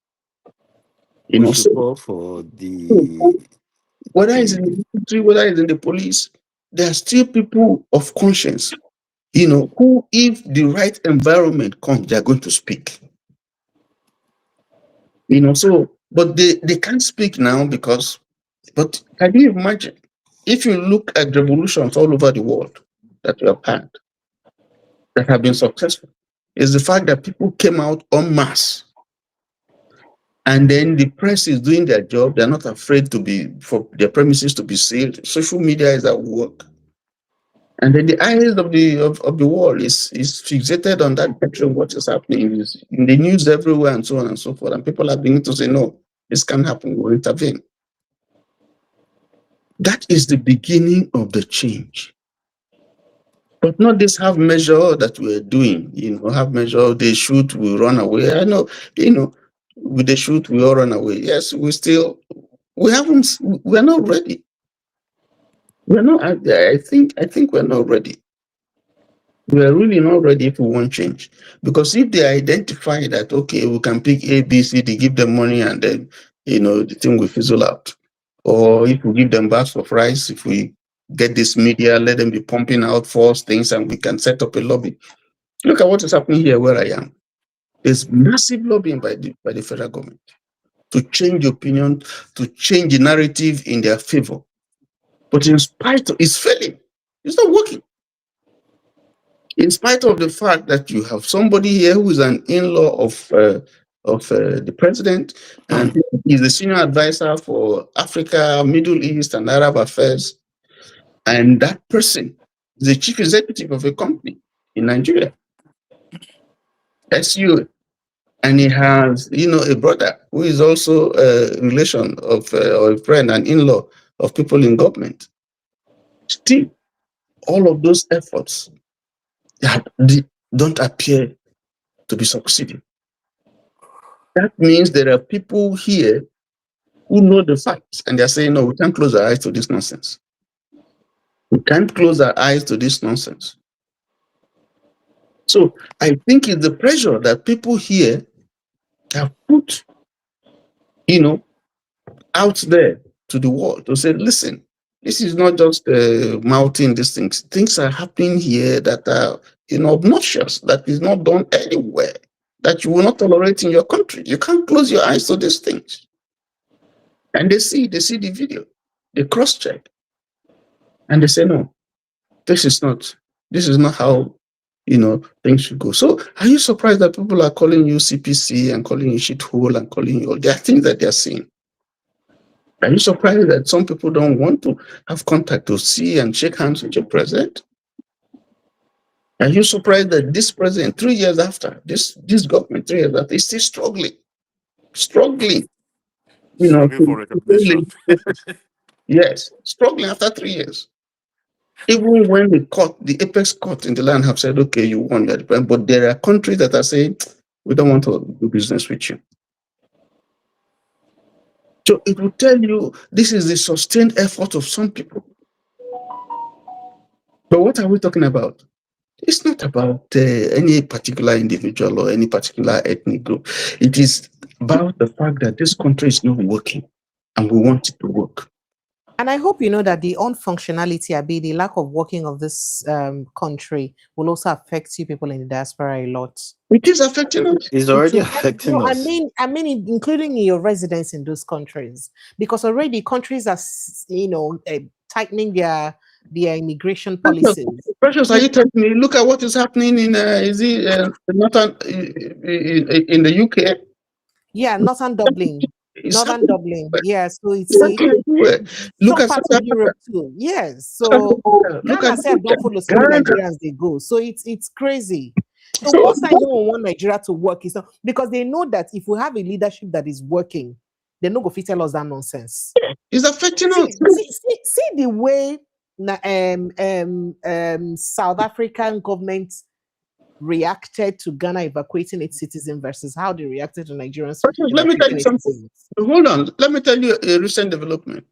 S10: We should call for the
S8: whether it's in the military, whether it's in the police, there are still people of conscience, who, if the right environment comes, they are going to speak. But they can't speak now but can you imagine, if you look at revolutions all over the world that we have had, that have been successful, is the fact that people came out en masse. And then the press is doing their job. They're not afraid for their premises to be sealed. Social media is at work. And then the eyes of the world is fixated on that picture of what is happening. It's in the news everywhere and so on and so forth. And people are beginning to say, no, this can't happen, we'll intervene. That is the beginning of the change. But not this half measure that we're doing, half measure, they shoot, we run away. I know, with the shoot, we all run away. Yes, we're not ready. We're not, I think we're not ready. We're really not ready if we want change. Because if they identify that, okay, we can pick A, B, C, D, give them money, and then, the thing will fizzle out. Or if we give them bags of rice, if we get this media, let them be pumping out false things, and we can set up a lobby. Look at what is happening here where I am. There's massive lobbying by the federal government to change opinion, to change the narrative in their favor. But in spite of it's failing, it's not working. In spite of the fact that you have somebody here who is an in-law of the president, and he's the senior advisor for Africa, Middle East, and Arab affairs, and that person is the chief executive of a company in Nigeria, SU, and he has, a brother who is also a relation of or a friend and in-law of people in government. Still, all of those efforts don't appear to be succeeding. That means there are people here who know the facts and they're saying, no, we can't close our eyes to this nonsense. We can't close our eyes to this nonsense. So I think it's the pressure that people here have put, out there to the world to say, listen, this is not just mouthing these things. Things are happening here that are, obnoxious, that is not done anywhere, that you will not tolerate in your country. You can't close your eyes to these things. And they see the video, they cross-check, and they say, no, this is not how, things should go. So are you surprised that people are calling you CPC and calling you shithole and calling you all? There are things that they're seeing. Are you surprised that some people don't want to have contact to see and shake hands with your president? Are you surprised that this president, 3 years after, this government, 3 years after, is still struggling? Struggling
S7: for recognition.
S8: Yes, struggling after 3 years. Even when the apex court in the land have said, okay, you won that, but there are countries that are saying, we don't want to do business with you. So it will tell you this is the sustained effort of some people. But what are we talking about? It's not about any particular individual or any particular ethnic group. It is about the fact that this country is not working and we want it to work.
S1: And I hope you know that the unfunctionality, the lack of working of this country will also affect you people in the diaspora a lot.
S8: It is affecting us.
S10: It's already affecting us.
S1: I mean, including your residents in those countries, because already countries are, tightening their immigration policies.
S8: Precious, are you telling me? Look at what is happening in northern in the UK.
S1: Yeah, Northern Dublin. Northern Dublin. Yeah, so it's
S13: everywhere. Look
S1: some
S13: at
S1: parts
S13: South
S1: of
S13: Africa.
S1: Europe too. Yes. So
S13: Look at
S1: Ghana said don't follow so many
S13: Ghana.
S1: Nigerians they go. So it's crazy. So
S13: So
S1: what I know want Nigeria to work is not because they know that if we have a leadership that is working, they're not going to tell us that nonsense.
S13: it's affecting us.
S1: See the way South African government reacted to Ghana evacuating its citizens versus how they reacted to Nigerians
S13: Let me tell
S1: evacuating
S13: you
S1: its
S13: something.
S1: citizens.
S13: Hold on. Let me tell you a recent development.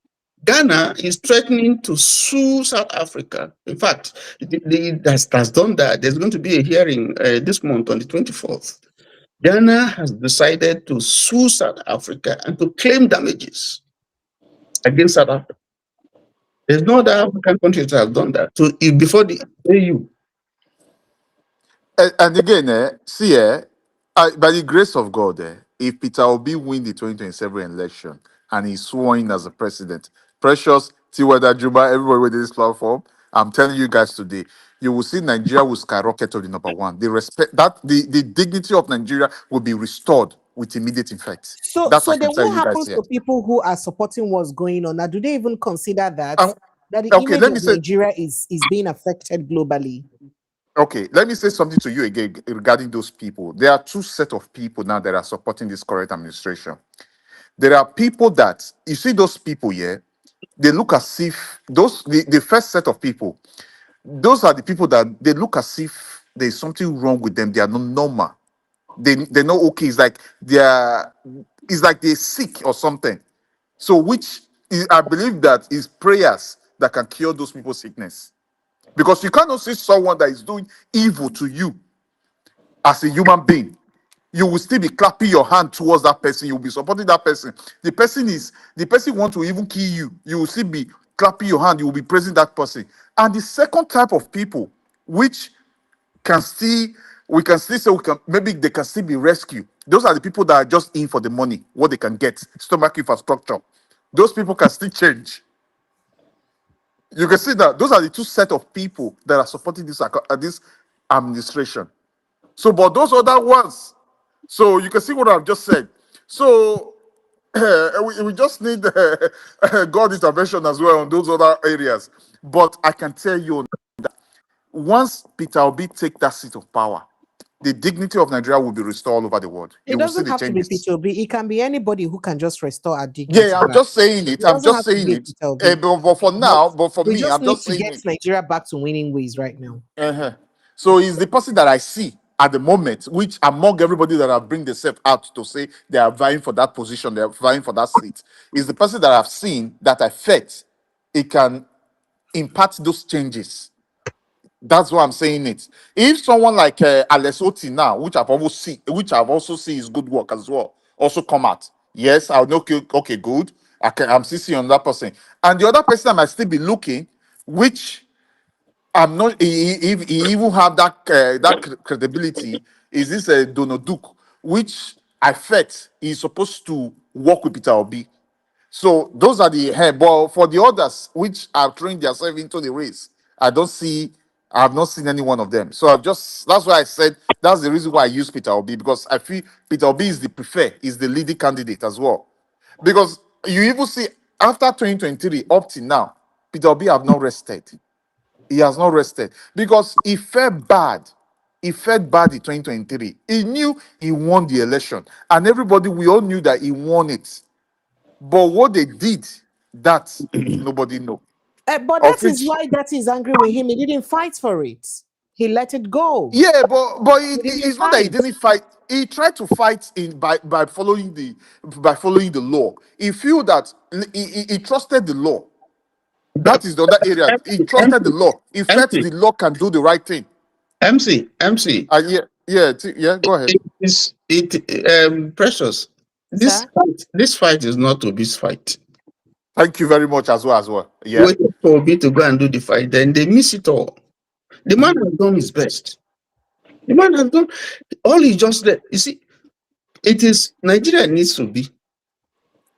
S13: Ghana is threatening to sue South Africa. In fact, that's done that. There's going to be a hearing this month on the 24th. Ghana has decided to sue South Africa and to claim damages against South Africa. There's no other African countries that have done that. So before the AU.
S7: And again, by the grace of God, if Peter Obi win the 2027 election and he's sworn in as a president, Precious, Tiwada Juba, everybody with this platform, I'm telling you guys today, you will see Nigeria will skyrocket to the number one. The dignity of Nigeria will be restored with immediate effect.
S1: So
S7: That I
S1: then
S7: can tell
S1: what
S7: you guys
S1: happens
S7: here.
S1: to people who are supporting what's going on? Now, do they even consider that
S7: Um,
S1: the
S7: okay,
S1: image
S7: let me
S1: of
S7: say.
S1: Nigeria is being affected globally?
S7: Okay, let me say something to you again regarding those people. There are two set of people now that are supporting this current administration. There are people that you see those people here. They look as if the first set of people. Those are the people that they look as if there's something wrong with them. They are not normal. They're not okay. It's like they're sick or something. So I believe that is prayers that can cure those people's sickness. Because you cannot see someone that is doing evil to you as a human being. You will still be clapping your hand towards that person. You'll be supporting that person. The person want to even kill you. You will still be clapping your hand. You will be praising that person. And the second type of people, which can still we can still say maybe they can still be rescued. Those are the people that are just in for the money, what they can get, stomach infrastructure. Those people can still change. You can see that those are the two set of people that are supporting this administration. So, but those other ones, so you can see what I've just said. So, we just need God intervention as well on those other areas. But I can tell you that once Peter Obi take that seat of power, the dignity of Nigeria will be restored all over the world.
S1: It
S7: You will see
S1: doesn't
S7: the
S1: have to be
S7: changes.
S1: Peter Obi. It can be anybody who can just restore our dignity
S7: Yeah, I'm
S1: back.
S7: just saying it.
S1: It
S7: I'm
S1: doesn't
S7: just
S1: have to
S7: saying
S1: be
S7: it.
S1: Peter Obi.
S7: But for now, but for
S1: we
S7: me,
S1: just
S7: I'm
S1: need
S7: just
S1: to
S7: saying
S1: get
S7: it.
S1: Nigeria back to winning ways right now.
S7: Uh-huh. So he's the person that I see at the moment, which among everybody that have bring themselves out to say they are vying for that position, they are vying for that seat, is the person that I've seen that I felt it can impact those changes. That's why I'm saying it. If someone like Alex Oti now, which I've also seen his good work as well, also come out. Yes, I'll know. Okay, good. I'm still seeing on that person, and the other person I might still be looking, which I'm not. He even have that credibility. Is this a Donald Duke, which I felt he's supposed to work with Peter Obi. So those are the but for the others which are throwing themselves into the race, I have not seen any one of them. So that's why I said that's the reason why I use Peter Obi, because I feel Peter Obi is the preferred, is the leading candidate as well. Because you even see after 2023 up to now, Peter Obi have not rested. He has not rested because he felt bad. He felt bad in 2023. He knew he won the election, and everybody, we all knew that he won it. But what they did, that nobody know.
S1: But
S7: Of
S1: that is
S7: which,
S1: why that is angry with him. He didn't fight for it. He let it go.
S7: yeah, but
S1: He didn't
S7: it's not that he
S1: fight.
S7: didn't fight. He tried to fight by following the law. He feel that he trusted the law. That is the other area. He trusted the law. He felt
S13: MC,
S7: the law can do the right thing.
S13: MC.
S7: Yeah. Go ahead.
S13: Precious.
S1: Sir?
S13: This fight is not Obi's fight.
S7: Thank you very much as well. Yeah.
S13: Waiting for Obi to go and do the fight, then they miss it all. The man has done his best. The man has done all he just did. You see, it is Nigeria needs to be.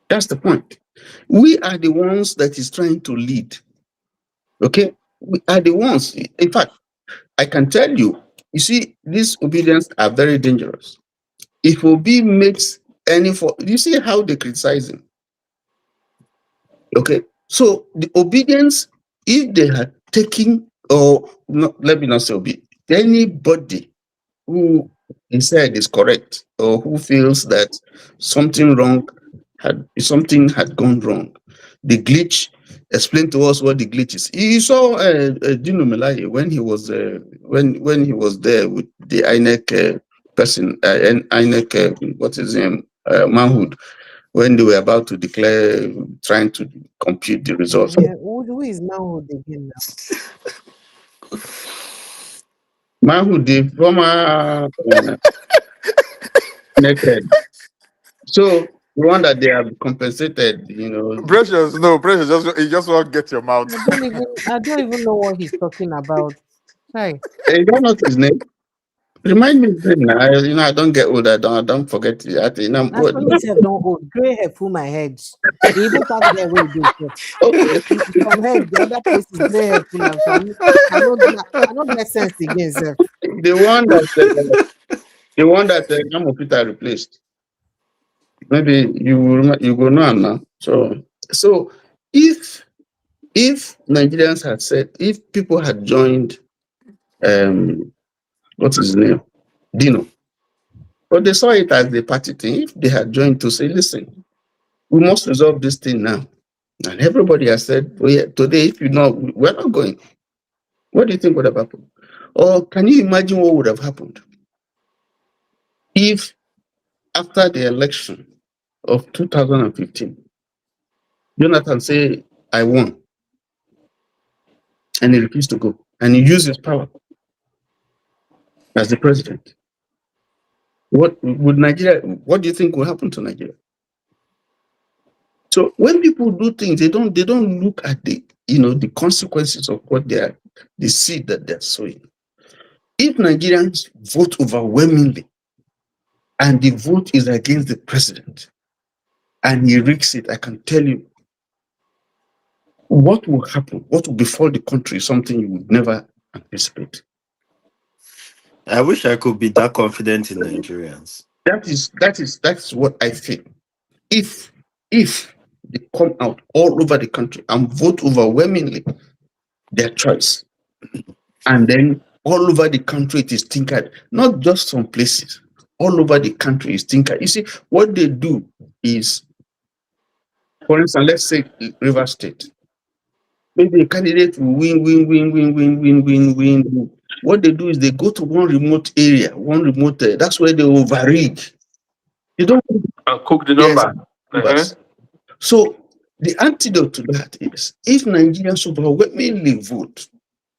S13: That's the point. We are the ones that is trying to lead. Okay? We are the ones. In fact, I can tell you, you see, these obedience are very dangerous. If Obi makes any for. You see how they criticize him. Okay, so the obedience, if they had taken, or not, let me not say obedience, anybody who he said is correct or who feels that something had gone wrong, the glitch. Explain to us what the glitch is. You saw Dino Melaye when he was when he was there with the INEC person, INEC what is his name, Mahmoud, when they were about to declare, trying to compute the results.
S1: Yeah, who is Mahmoud again now?
S13: Mahmoud, the former naked. So the one that they have compensated,
S7: Precious, no, Precious, just want to get your mouth.
S1: I don't even know what he's talking about. Hi.
S13: You don't know his name. Remind me his name now. I don't get old. I don't forget it.
S1: As for me, self don't old. Gray hair full my head. They even pass there where it is.
S13: Okay.
S1: From head, the other places gray hair full am. So I don't get sense again, sir.
S13: The one that Namo Peter replaced. Maybe you go know now. So if Nigerians had said, if people had joined, what's his name, Dino, but they saw it as the party thing. If they had joined to say, listen, we must resolve this thing now, and everybody has said, well, yeah, today, if you know, we're not going. What do you think would have happened? Or can you imagine what would have happened if after the election of 2015, Jonathan said, I won, and he refused to go, and he used his power as the president? What would Nigeria? What do you think will happen to Nigeria? So when people do things, they don't look at the the consequences of what the seed that they're sowing. If Nigerians vote overwhelmingly, and the vote is against the president, and he rigs it, I can tell you what will happen, what will befall the country, something you would never anticipate.
S10: I wish I could be that confident in Nigerians.
S13: That's what I feel. If they come out all over the country and vote overwhelmingly their choice, and then all over the country it is tinkered, not just some places, all over the country is tinkered. You see, what they do is, for instance, let's say River State, maybe a candidate will win. What they do is they go to one remote area, that's where they overrig. You don't
S12: cook the number.
S13: Yes. So the antidote to that is, if Nigerians overwhelmingly vote,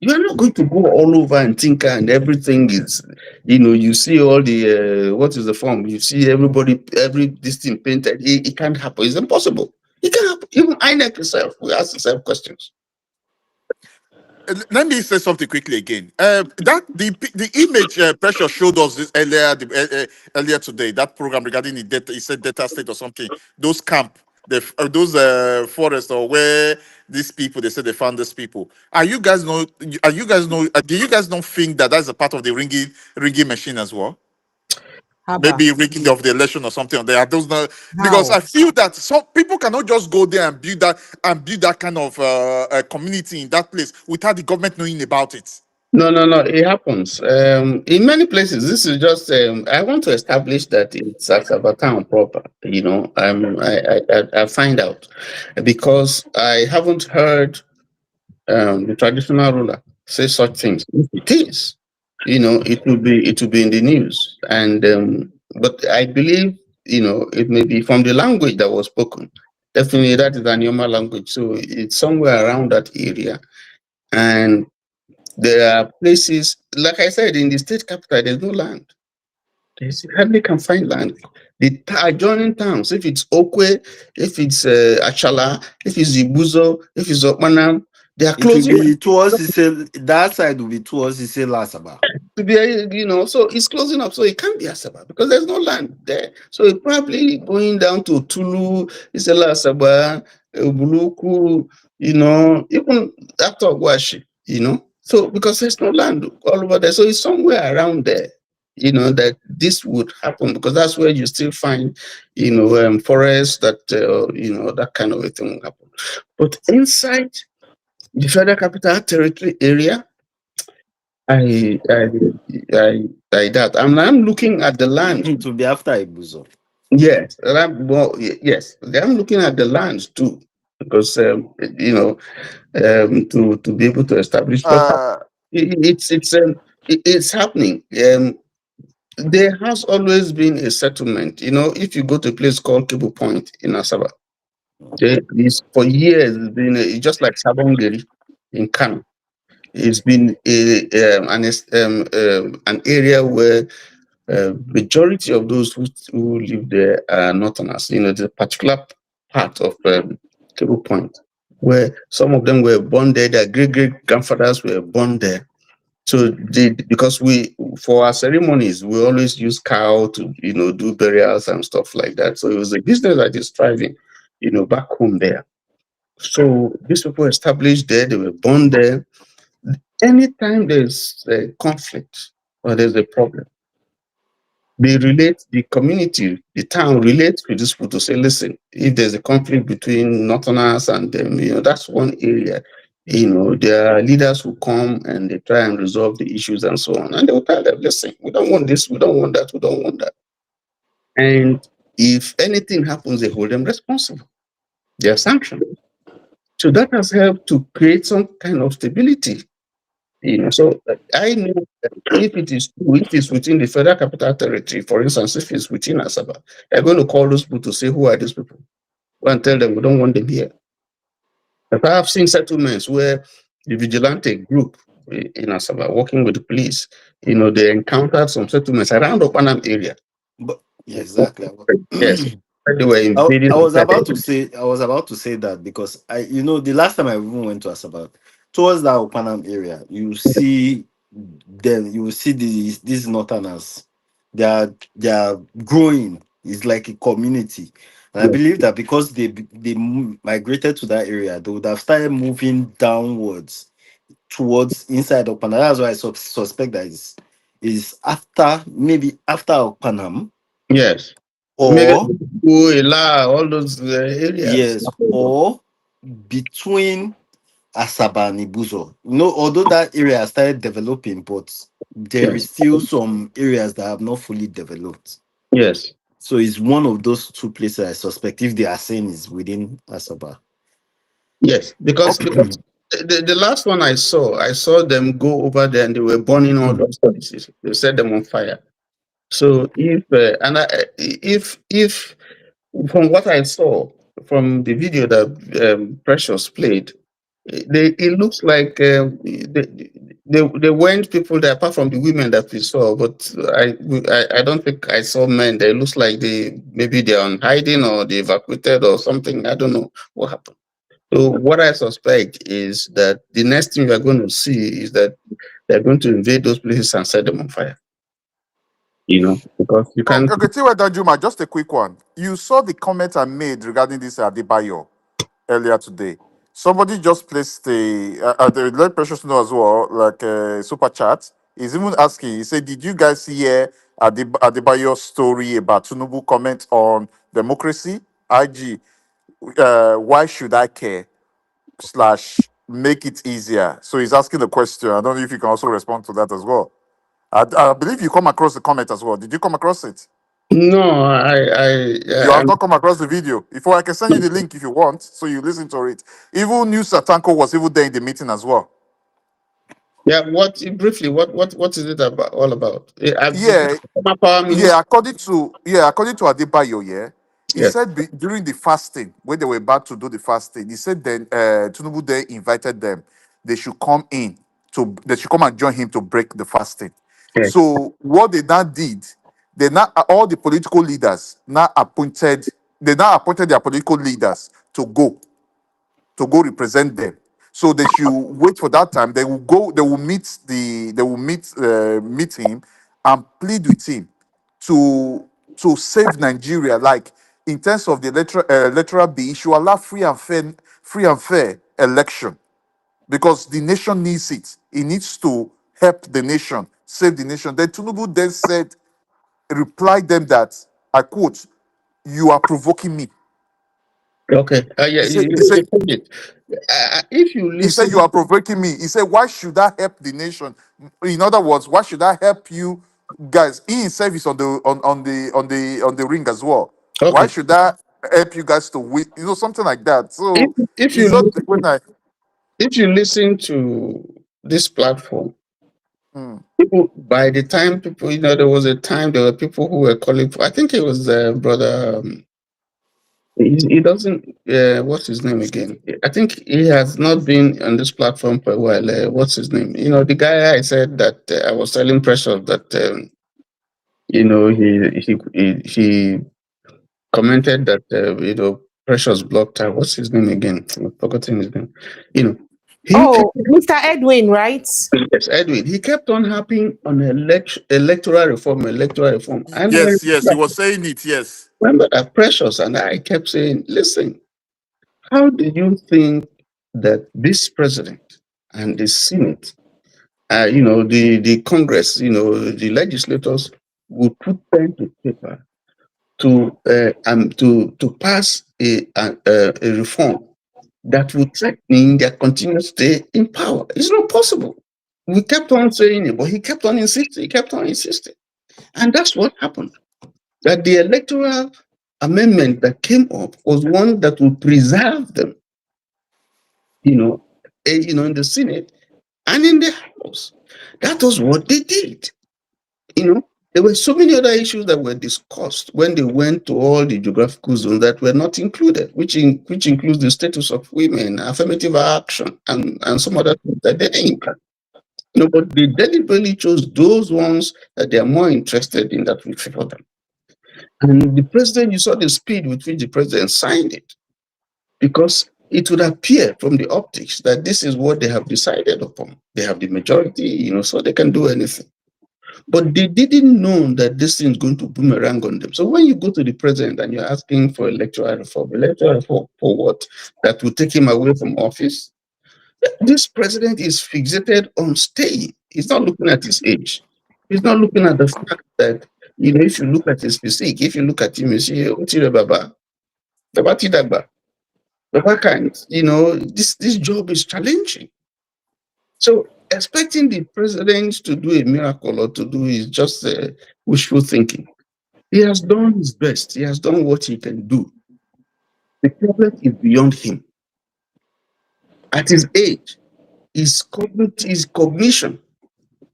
S13: you are not going to go all over and tinker and everything is, you see all the, what is the form? You see this thing painted. It can't happen. It's impossible. It can't happen. Even INEC itself, we ask the same questions.
S7: Let me say something quickly again. The image Pressure showed us this earlier today. That program regarding the data, he said data state or something. Those camp, those forests, or where these people, they said they found these people. Do you guys not think that that's a part of the ringing machine as well? Maybe rigging of the election or something. There are those because I feel that some people cannot just go there and build that kind of community in that place without the government knowing about it.
S13: No, it happens. In many places, this is just, I want to establish that it's Asaba town proper, I find out, because I haven't heard the traditional ruler say such things. If it is, it will be in the news. And but I believe, it may be from the language that was spoken. Definitely that is an Yoma language. So it's somewhere around that area. And there are places, like I said, in the state capital, there's no land. You hardly can find land. The adjoining towns, if it's Okwe, if it's Achala, if it's Ibuzo, if it's Okmanam, they are closing.
S10: That side will be towards the Asaba.
S13: To be, so it's closing up. So it can't be Asaba because there's no land there. So it's probably going down to Tulu, Isela Asaba, Buluku, even after Washi, So because there's no land all over there. So it's somewhere around there. that this would happen, because that's where you still find, forests that, that kind of a thing will happen. But inside the Federal Capital Territory area, I doubt. I'm looking at the land.
S10: To be after Ibuzo.
S13: Yes, yes. I'm looking at the land too, because to be able to establish. But it's happening. There has always been a settlement. If you go to a place called Kebbi Point in Asaba, there is for years it's been just like Sabongeri in Kano. It's been an area where majority of those who live there are Northerners. The particular part of Kebbi Point where some of them were born there, their great grandfathers were born there. So because for our ceremonies, we always use cow to do burials and stuff like that. So it was a business that is thriving, back home there. So these people established there, they were born there. Anytime there's a conflict or there's a problem, the community, the town relates with these people to say, listen, if there's a conflict between Northerners and them, that's one area. There are leaders who come and they try and resolve the issues and so on. And they will tell them, listen, we don't want this, we don't want that, we don't want that. And if anything happens, they hold them responsible. They are sanctioned. So that has helped to create some kind of stability. So I know that if it is within the Federal Capital Territory, for instance, if it's within Asaba, they're going to call those people to say, who are these people? Go and tell them we don't want them here. But I have seen settlements where the vigilante group in Asaba, working with the police, they encountered some settlements around the Panam area.
S10: But exactly.
S13: Yes. They were
S10: I was about to say that because the last time I even went to Asaba, towards that Opanam area, you see these Northerners. They are growing. It's like a community. And I believe that because they migrated to that area, they would have started moving downwards towards inside Opanam. That's why I suspect that is maybe after Opanam.
S13: Yes.
S10: Or
S13: all those areas.
S10: Yes, or between Asaba and Ibuzo. Although that area has started developing, but there is still some areas that have not fully developed.
S13: Yes.
S10: So it's one of those two places I suspect, if they are saying is within Asaba.
S13: Yes, because the last one I saw them go over there and they were burning all those places. They set them on fire. So if from what I saw from the video that Precious played, it looks like they weren't people there apart from the women that we saw. But I don't think I saw men. It looks like maybe they're on hiding or they evacuated or something. I don't know what happened. So what I suspect is that the next thing we are going to see is that they're going to invade those places and set them on fire. Because you can't.
S7: Okay, Juma, just a quick one. You saw the comment I made regarding this Adebayo earlier today. Somebody just placed the let Precious know as well, like a super chat. He's even asking, he said, did you guys hear Adebayo's story about Tinubu comment on democracy? IG, why should I care? / make it easier. So he's asking the question. I don't know if you can also respond to that as well. I believe you come across the comment as well. Did you come across it?
S13: No,
S7: You have not come across the video. If I can send you the link if you want, so you listen to it. Even News Satanko was even there in the meeting as well.
S13: Yeah, what is it about? All about?
S7: Yeah, according to Adebayo, he said during the fasting, when they were about to do the fasting, he said then Tinubu then invited them. They should come and join him to break the fasting.
S13: Yes.
S7: So what they now did, all the political leaders now appointed their political leaders to go represent them. So they should wait for that time. They will go. They will meet him and plead with him to save Nigeria. Like in terms of the electoral B, it should allow free and fair election because the nation needs it. It needs to help the nation save the nation. Then Tinubu then said, replied them that, I quote, "You are provoking me."
S13: Okay.
S7: He said, he said,
S13: If you
S7: he said,
S13: listen,
S7: "You are provoking me." He said, "Why should I help the nation?" In other words, why should I help you guys? He himself is on the ring as well. Why
S13: okay.
S7: should I help you guys to win? Something like that.
S13: If
S7: So
S13: if you
S7: it's not
S13: listen,
S7: when I.
S13: if you listen to this platform,
S7: Hmm.
S13: people by the time people, there was a time there were people who were calling for. I think it was brother. He doesn't. What's his name again? I think he has not been on this platform for a while. What's his name? The guy I said that I was telling Precious that he commented that Precious blocked her. What's his name again? I've forgotten his name. He
S1: Oh, Mr. Edwin, right?
S13: Yes, Edwin. He kept on harping on electoral reform, and
S7: Yes, yes, he was saying it. Yes.
S13: I remember that Precious and I kept saying, "Listen, how do you think that this president and the Senate, the Congress, the legislators would put pen to paper to pass a reform that would threaten their continued stay in power? It's not possible." We kept on saying it, but he kept on insisting. He kept on insisting, and that's what happened. That the electoral amendment that came up was one that would preserve them, in the Senate and in the House. That was what they did. There were so many other issues that were discussed when they went to all the geographical zones that were not included, which includes the status of women, affirmative action, and some other things that they didn't include. But they deliberately chose those ones that they are more interested in that will favor them. And the president, you saw the speed with which the president signed it, because it would appear from the optics that this is what they have decided upon. They have the majority, so they can do anything. But they didn't know that this thing is going to boomerang on them. So when you go to the president and you're asking for electoral reform for what? That will take him away from office? This president is fixated on staying. He's not looking at his age. He's not looking at the fact that, if you look at his physique, if you look at him, you see, Baba Tidagba. Baba can't, this job is challenging. So expecting the president to do a miracle or to do is just wishful thinking. He has done his best. He has done what he can do. The problem is beyond him. At his age, his cognition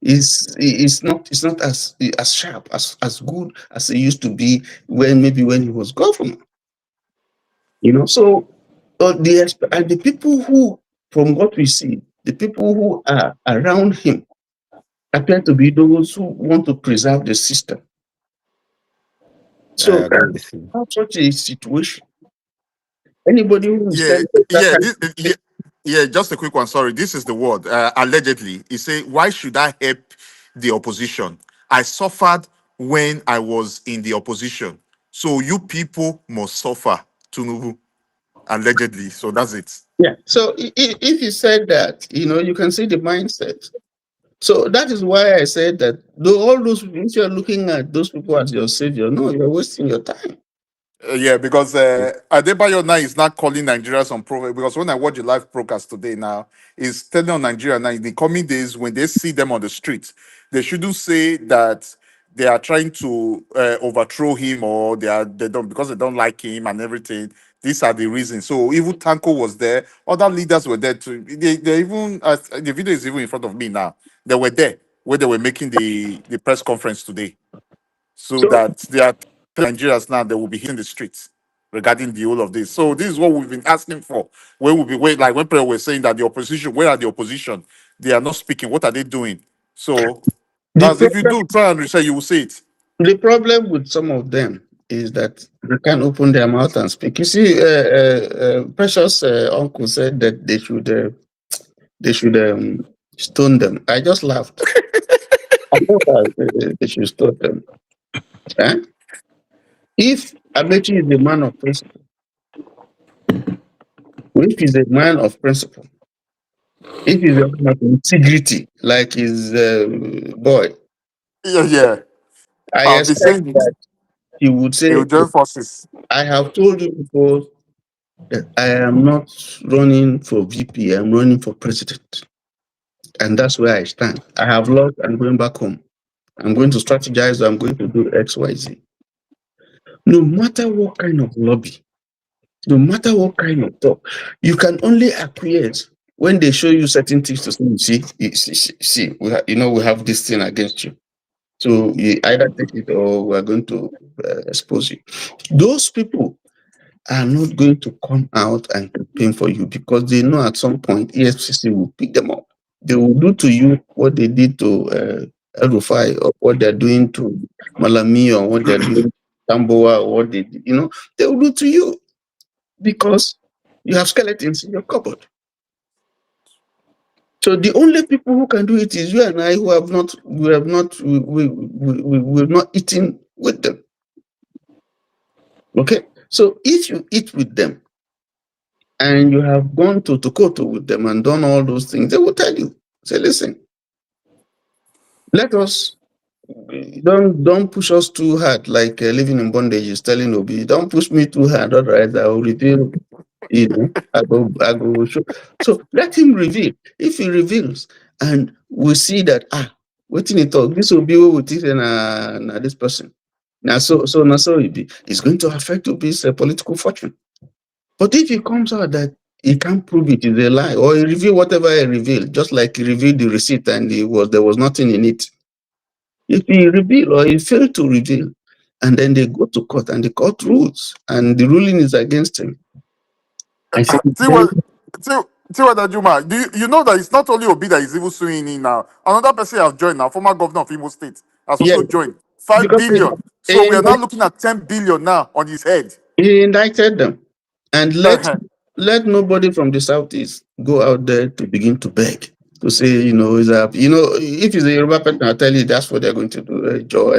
S13: is not as sharp, as good as it used to be when he was governor. So the people who, from what we see, the people who are around him appear to be those who want to preserve the system. So such a situation, anybody who is telling
S7: Just a quick one. Sorry, this is the word. Allegedly, he say, "Why should I help the opposition? I suffered when I was in the opposition, so you people must suffer." Tinubu, allegedly. So that's it.
S13: Yeah. So if you said that, you can see the mindset. So that is why I said that all those, if you're looking at those people as your savior, no, you're wasting your time.
S7: Because Adebayo now is not calling Nigeria some prophet. Because when I watch the live broadcast today now, he's telling on Nigeria now in the coming days when they see them on the street, they shouldn't say that they are trying to overthrow him or they don't because they don't like him and everything. These are the reasons. So even Tanko was there, other leaders were there too. They even the video is even in front of me now. They were there where they were making the press conference today. So that they are Nigerians now, they will be hitting the streets regarding the whole of this. So this is what we've been asking for. Where will be like when Peter was saying that the opposition, where are the opposition? They are not speaking. What are they doing? So that's if you do try and research, you will see it.
S13: The problem with some of them is that they can't open their mouth and speak. You see, Precious uncle said that they should stone them. I just laughed. I thought that they should stone them. Eh? If Amechi is a man of principle, if he's a man of principle, if he's a man of integrity, like his boy,
S7: Yeah.
S13: I
S7: I'll be
S13: expect
S7: saying it.
S13: that he would
S7: He will
S13: say,
S7: join forces.
S13: I have told you before that I am not running for VP, I'm running for president. And that's where I stand. I have lost, I'm going back home. I'm going to strategize, I'm going to do X, Y, Z. No matter what kind of lobby, no matter what kind of talk, you can only acquiesce when they show you certain things to say, see, we have this thing against you. So you either take it or we're going to expose you. Those people are not going to come out and campaign for you because they know at some point EFCC will pick them up. They will do to you what they did to El-Rufai, or what they're doing to Malami, or what they're doing to Tamboa, or what they did. They will do to you because you have skeletons in your cupboard. So the only people who can do it is you and I, who have not eaten with them. Okay, so if you eat with them and you have gone to Tokoto with them and done all those things, they will tell you, say, listen, let us, don't push us too hard, like living in bondage is telling Obi, don't push me too hard, otherwise I will reveal, I go show. So let him reveal. If he reveals and we see that, what in it talk, this will be with it and this person. Now, so it's going to affect Obi's political fortune. But if it comes out that he can't prove it is a lie, or he reveal whatever he revealed, just like he revealed the receipt and there was nothing in it. If he reveal or he failed to reveal, and then they go to court and the court rules and the ruling is against him. I say,
S7: Tiwa Juma, do you know that it's not only Obi that is even suing in now? Another person has joined now, former governor of Imo State, has
S13: yeah,
S7: also joined. 5
S13: because
S7: billion. So we are now looking at 10 billion now on his head.
S13: He indicted them. And let nobody from the southeast go out there to begin to beg, to say, if it's a Yoruba person, I'll tell you that's what they're going to do.
S10: To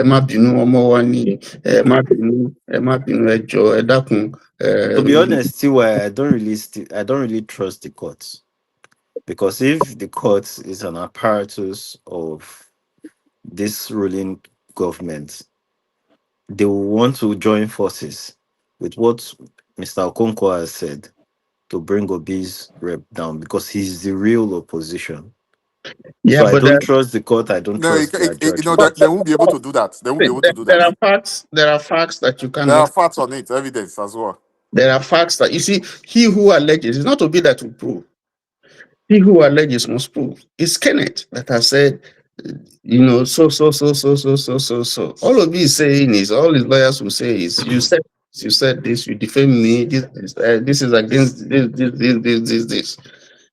S10: be honest, still, I don't really trust the courts, because if the court is an apparatus of this ruling government, they will want to join forces with what Mr. Okonkwo has said to bring Obi's rep down, because he's the real opposition.
S13: Yeah,
S10: so I
S13: but
S10: don't trust the court. I don't trust their judgment.
S7: They won't be able to do that. They won't be able to do that.
S13: There are facts that you cannot.
S7: There are facts on it, evidence as well.
S13: There are facts that, you see, he who alleges, it's not Obi that will prove. He who alleges must prove. It's Kenneth that has said, so. All of he's saying is, all his lawyers will say is, you said this, you defame me, this is against this.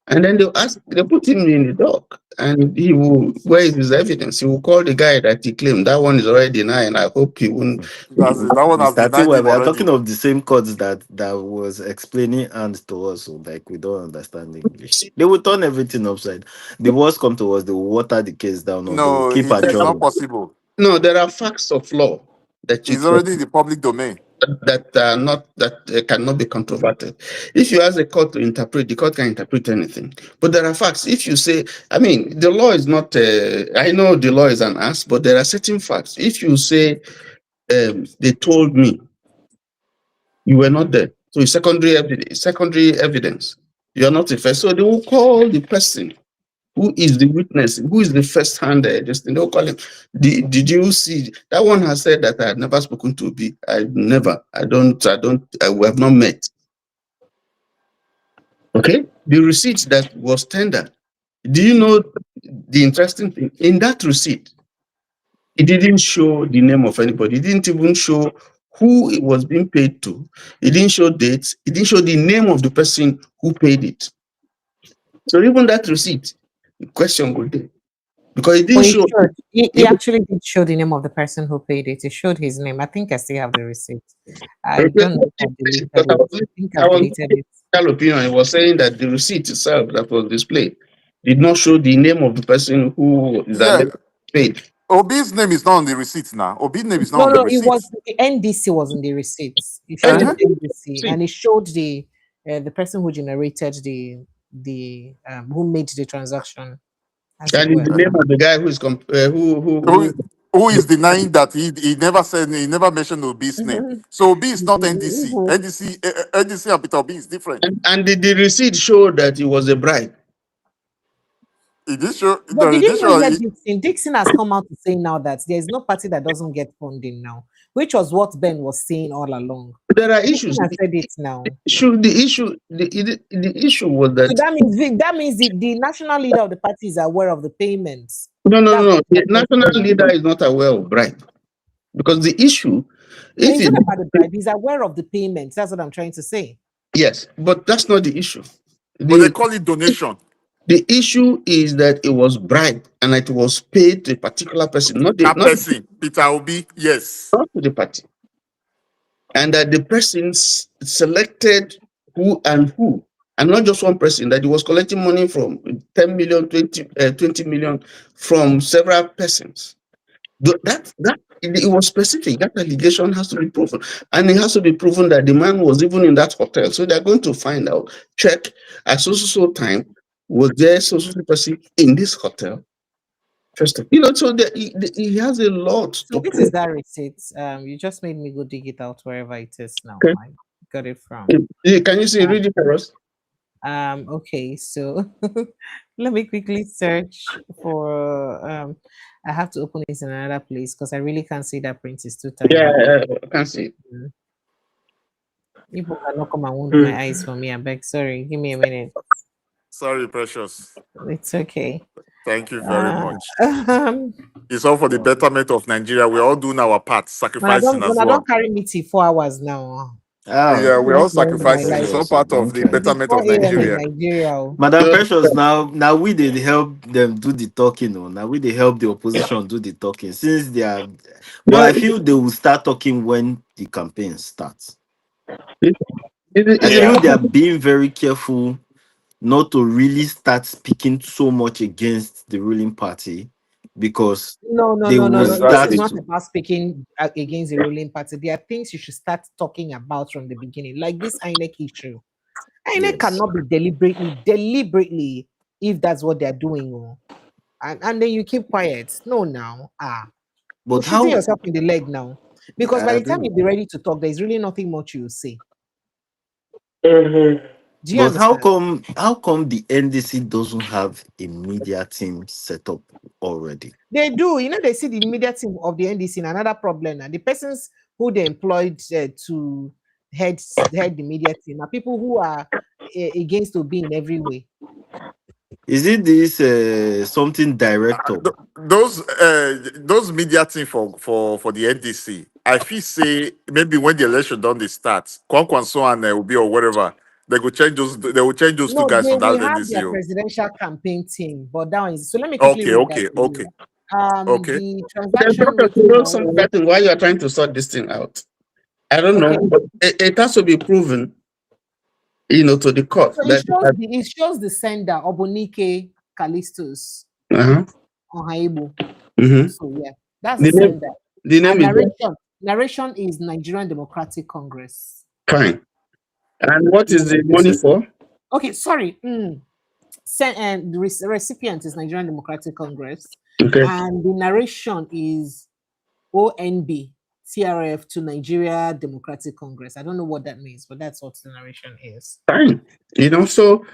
S13: And then they put him in the dock, and he will, where is his evidence? He will call the guy that he claimed. That one is already denied, and I hope he won't.
S7: That one has denied him
S10: We are
S7: already.
S10: talking of the same courts that was explaining and to us, so like we don't understand English. They will turn everything upside. The worst come to us, they will water the case down, or they will keep
S7: it's
S10: adjourning.
S7: not possible.
S13: No, there are facts of law that
S7: it's already in the public domain.
S13: That cannot be controverted. If you ask the court to interpret, the court can interpret anything. But there are facts. If you say, the law is not. I know the law is an ask, but there are certain facts. If you say, they told me, you were not there, so it's secondary evidence. You are not the first. So they will call the person who is the witness, who is the first hand there. They'll call him. Did you see? That one has said that I had never spoken to Obi. We have not met. Okay? The receipt that was tendered. Do you know the interesting thing? In that receipt, it didn't show the name of anybody. It didn't even show who it was being paid to. It didn't show dates. It didn't show the name of the person who paid it. So even that receipt, the question would be, because it didn't show.
S1: He actually did show the name of the person who paid it. He showed his name. I think I still have the receipt. I don't know if I deleted it. I think I deleted it.
S13: Opinion, he was saying that the receipt itself that was displayed did not show the name of the person who is paid.
S7: Obi's name is not on the receipt now. Obi's name is not on the receipt.
S1: No, it was the NDC was on the receipt. It showed the NDC, and it showed the person who generated the who made the transaction.
S13: And the name of the guy who is
S7: who is denying that he never said, he never mentioned Obi's name. So Obi is not NDC. NDC and Peter Obi is different.
S13: And the receipt showed that it was a bribe.
S7: It did show.
S1: But did you know that Dixon has come out to say now that there is no party that doesn't get funding now, which was what Ben was saying all along.
S13: There are issues.
S1: I said it now.
S13: The issue was that.
S1: So that means the national leader of the party is aware of the payments.
S13: No. The national leader is not aware of bribe, because the issue.
S1: He's not about the bribe. He's aware of the payments. That's what I'm trying to say.
S13: Yes, but that's not the issue.
S7: But they call it donation.
S13: The issue is that it was bribed and it was paid to a particular person, not
S7: Peter Obi, yes.
S13: Not to the party. And that the persons selected who, and not just one person, that he was collecting money from 10 million, 20 million from several persons. That it was specific. That allegation has to be proven. And it has to be proven that the man was even in that hotel. So they're going to find out, check at so time. Was there social person in this hotel? First of all, so he has a lot.
S1: So this is that receipt. You just made me go dig it out wherever it is now.
S13: Okay.
S1: I got it from.
S13: Can you see? Read it for us.
S1: Okay, so let me quickly search for. I have to open it in another place because I really can't see that print is too tiny.
S13: Yeah, I can't see.
S1: People cannot come and wound my eyes for me. I beg. Sorry, give me a minute.
S7: Sorry, Precious.
S1: It's okay.
S7: Thank you very much. It's all for the betterment of Nigeria. We're all doing our part, sacrificing as well.
S1: I don't carry me till 4 hours now.
S7: Yeah, we're all sacrificing. It's all part of the betterment of Nigeria.
S10: Madam Precious, now we did help them do the talking. Now we did help the opposition do the talking. Since they are, but I feel they will start talking when the campaign starts. I feel they are being very careful not to really start speaking so much against the ruling party, because
S1: no. It's not about speaking against the ruling party. There are things you should start talking about from the beginning, like this INEC issue. INEC cannot be deliberately, if that's what they're doing, and then you keep quiet. No, now,
S10: but
S1: shooting yourself in the leg now, because by the time you be ready to talk, there's really nothing much you say.
S10: But how come the NDC doesn't have a media team set up already?
S1: They do. They see the media team of the NDC in another problem. And the persons who they employed to head the media team are people who are against Obi in every way.
S10: Is it this something director?
S7: Those media team for the NDC, I feel say maybe when the election done they start, Kwankwanso and Obi or whatever. They will change those. They will change those two guys from that
S1: NDC.
S7: NDC.
S1: Their presidential campaign team, but that is so. Let me quickly
S7: okay.
S1: The transaction.
S13: Why you are trying to sort this thing out? I don't know, but it has to be proven, to the court.
S1: So it shows the sender Obonike Callistus on Haibo. So yeah, that's the sender.
S13: The name
S1: narration is Nigerian Democratic Congress.
S13: Fine. And what is the money for?
S1: Okay, sorry. The recipient is Nigerian Democratic Congress.
S13: Okay.
S1: And the narration is ONB, TRF to Nigeria Democratic Congress. I don't know what that means, but that's what the narration is.
S13: Fine. So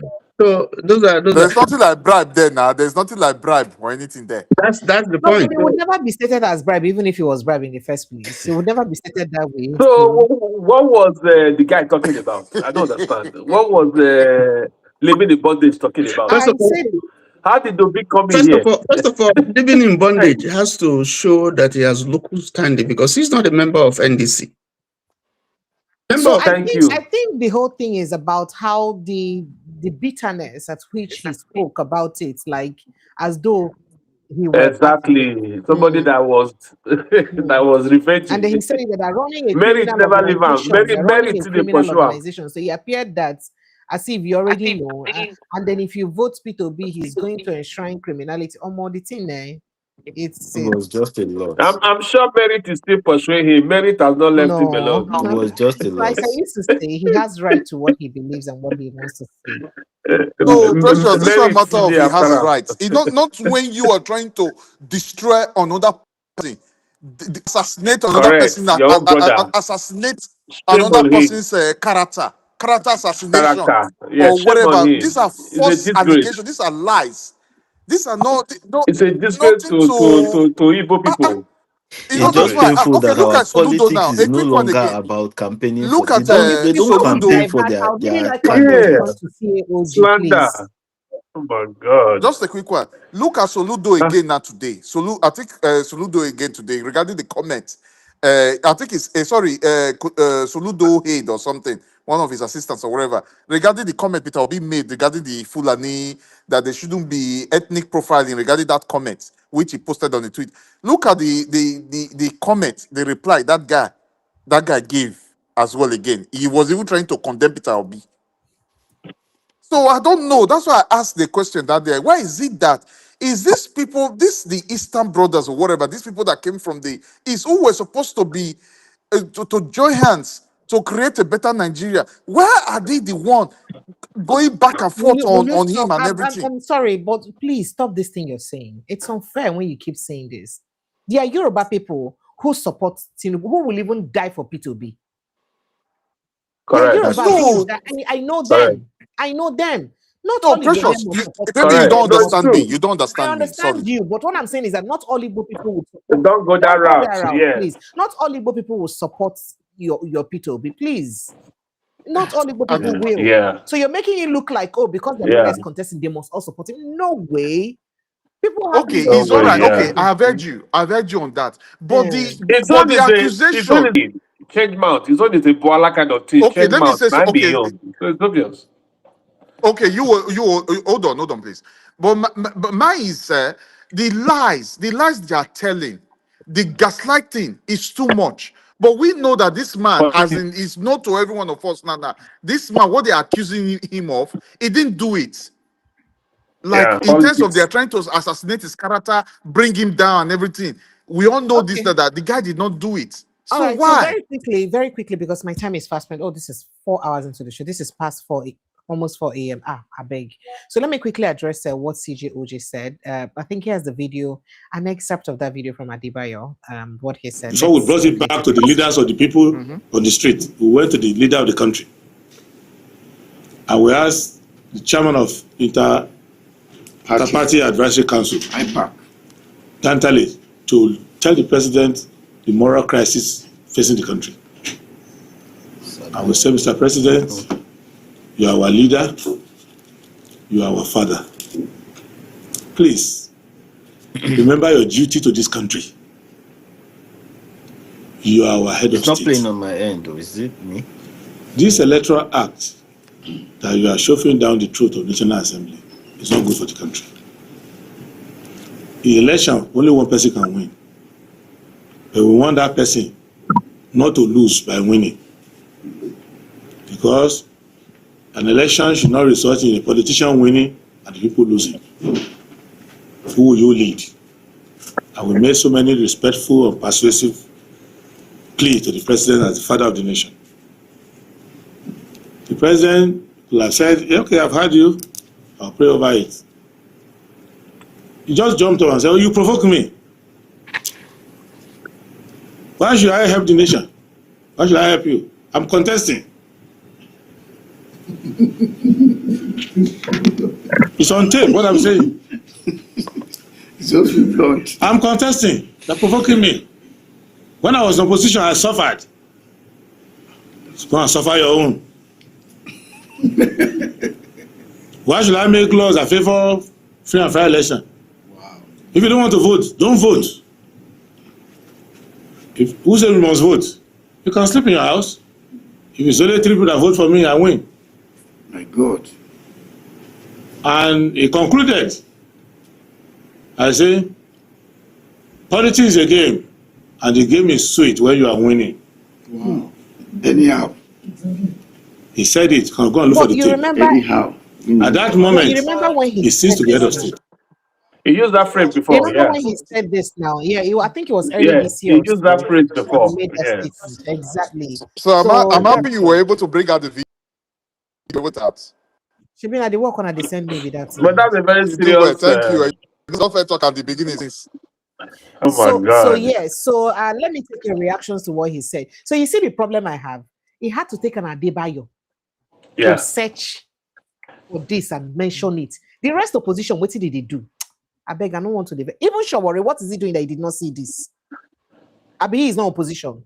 S13: those are.
S7: There's nothing like bribe there now. There's nothing like bribe or anything there.
S13: That's the point.
S1: It would never be stated as bribe, even if it was bribe in the first place. It would never be stated that way.
S12: So what was the guy talking about? I don't understand. What was living in bondage talking about? How did Obi come in here?
S13: First of all, living in bondage has to show that he has local standing, because he's not a member of NDC.
S1: So I think the whole thing is about how the bitterness at which he spoke about it, like as though he was
S12: somebody that was that was referred to.
S1: And then he said that they're running a
S12: Merit never leave him.
S1: criminal organization. So he appeared that as if you already know, and then if you vote Peter Obi, he's going to enshrine criminality. The thing it
S10: was just a lot.
S12: I'm sure Merit is still pursuing him. Merit has not left him alone.
S10: It was just a lot.
S1: Like I used to say, he has right to what he believes and what he wants to say.
S7: No, Precious, this is a matter of he has rights. It's not when you are trying to destroy another person. assassinate another
S12: Correct.
S7: person,
S12: Your own brother.
S7: assassinate
S12: Shame
S7: another
S12: on him.
S7: person's character assassination,
S12: Character. Yeah,
S7: or
S12: shame on
S7: whatever.
S12: him.
S7: These are
S12: It's a
S7: false
S12: disgrace.
S7: allegations. These are lies. These are
S12: It's a disgrace
S7: nothing to.
S12: to Igbo people.
S10: It's
S7: That's
S10: just
S7: why.
S12: Disgrace.
S10: painful
S7: Okay,
S10: that
S7: look
S10: our
S7: at Soludo
S10: politics
S7: now.
S10: is
S7: A
S10: no
S7: quick one
S10: longer
S7: again.
S10: about campaigning for
S7: Look at
S10: they don't
S1: People have to
S10: campaign
S7: Soludo.
S10: for
S1: divert. I would really
S10: their
S1: like us to
S12: Yeah.
S1: respond
S10: candidates.
S1: to CAOG, please.
S12: Slander. Oh my God.
S7: Just a quick one. Look at Soludo again now today. I think Soludo again today regarding the comment. I think it's Soludo Haid or something, one of his assistants or whatever, regarding the comment Peter Obi made regarding the Fulani, that there shouldn't be ethnic profiling regarding that comment which he posted on the tweet. Look at the comment, the reply that guy gave as well again. He was even trying to condemn Peter Obi. So I don't know. That's why I asked the question that day. Why is it that is this people, the Eastern Brothers or whatever, these people that came from the East who were supposed to be to join hands to create a better Nigeria? Why are they the one going back and forth
S1: Will you
S7: on
S1: stop?
S7: him and everything?
S1: I'm sorry, but please stop this thing you're saying. It's unfair when you keep saying this. There are Yoruba people who support Tinubu, who will even die for P2B. There are
S12: Correct.
S1: Yoruba people that I know
S12: Correct.
S1: them. I know them. Not
S7: No,
S1: all Igbo men
S7: Precious,
S1: will support
S7: maybe you
S12: Correct.
S7: don't
S1: Tinubu,
S12: No, it's
S1: but
S7: understand me.
S12: true.
S7: You don't
S1: I
S7: understand me. Sorry.
S1: understand you. But what I'm saying is that not all Igbo people will support.
S12: Don't go that
S1: Don't go
S12: route.
S1: that route,
S12: Yeah.
S1: please. Not all Igbo people will support your P2B, please. Not all Igbo people will.
S12: Yeah.
S1: So you're making it look like, oh, because they're
S12: Yeah.
S1: less contesting, they must all support him. No way. People have
S7: Okay,
S1: reasons
S12: No
S7: it's
S1: to
S7: all
S12: way.
S7: right.
S1: support
S12: Yeah.
S7: Okay,
S1: him.
S7: I've heard you. I've heard you on that. But
S1: Yeah.
S12: His own
S7: the
S12: is his own
S7: accusation.
S12: is change mount. His own is a boala kind of thing.
S7: Okay,
S12: Change
S7: let me
S12: mount.
S7: say so.
S12: Not
S7: Okay,
S12: beyond. So it's obvious.
S7: okay, hold on, please. But but mine is the lies they are telling, the gaslighting is too much. But we know that this man, as in, is not to every one of us now. This man, what they are accusing him of, he didn't do it.
S12: Yeah.
S7: Like in terms of they
S12: Politics.
S7: are trying to assassinate his character, bring him down and everything. We all know this
S1: Okay.
S7: that the guy did not do it.
S1: All
S7: So
S1: right. So
S7: why?
S1: very quickly, because my time is fast spent. Oh, this is 4 hours into the show. This is past almost 4 a.m. I beg. So let me quickly address what CJOJ said. I think he has the video, an excerpt of that video from Adibayo. What he said.
S14: Before we brought it back to the leaders of the people on the street, we went to the leader of the country. And we asked the chairman of Inter-Party Advisory Council, IPAC, Dantale, to tell the president the moral crisis facing the country. And we said, Mr. President, you are our leader, you are our father. Please, remember your duty to this country. You are our head of state.
S10: It's not playing on my end, or is it me?
S14: This electoral act that you are shoving down the throat of the National Assembly is not good for the country. In election, only one person can win. But we want that person not to lose by winning. Because an election should not result in a politician winning and the people losing. Who will you lead? And we made so many respectful and persuasive pleas to the president as the father of the nation. The president will have said, okay, I've heard you, I'll pray over it. He just jumped up and said, oh, you provoke me. Why should I help the nation? Why should I help you? I'm contesting. It's on tape, what I'm saying. I'm contesting. They're provoking me. When I was in opposition, I suffered. Go and suffer your own. Why should I make laws that favor free and fair election? Wow. If you don't want to vote, don't vote. Who said we must vote? You can sleep in your house. If it's only 3 people that vote for me, I win. My God. And he concluded, I say, politics is a game, and the game is sweet when you are winning. Wow. Anyhow. He said it. Go and look for the tape.
S1: Remember,
S14: anyhow. At that moment,
S1: you remember when
S14: he ceased to be head of state.
S12: He used that phrase
S1: You
S12: before.
S1: remember
S12: Yeah.
S1: when he said this now? Yeah, I think it was early
S12: Yeah.
S1: this
S12: He
S1: year or
S12: used that
S1: so
S12: phrase
S1: that
S12: before.
S1: he made that
S12: Yeah.
S1: statement. Exactly.
S7: So I'm
S1: that's
S7: happy you were able to bring out the video with that.
S1: Shibina, the work on a descend maybe that's
S12: But that's a very
S7: You do well.
S12: serious.
S7: Thank you. It's not fair talk at the beginning.
S12: Oh my God.
S1: So let me take your reactions to what he said. So you see the problem I have. He had to take an Adebayo to
S12: Yeah.
S1: search for this and mention it. The rest opposition, what did they do? I beg, I don't want to live. Even Shawari, what is he doing that he did not see this? Abi, he is not opposition.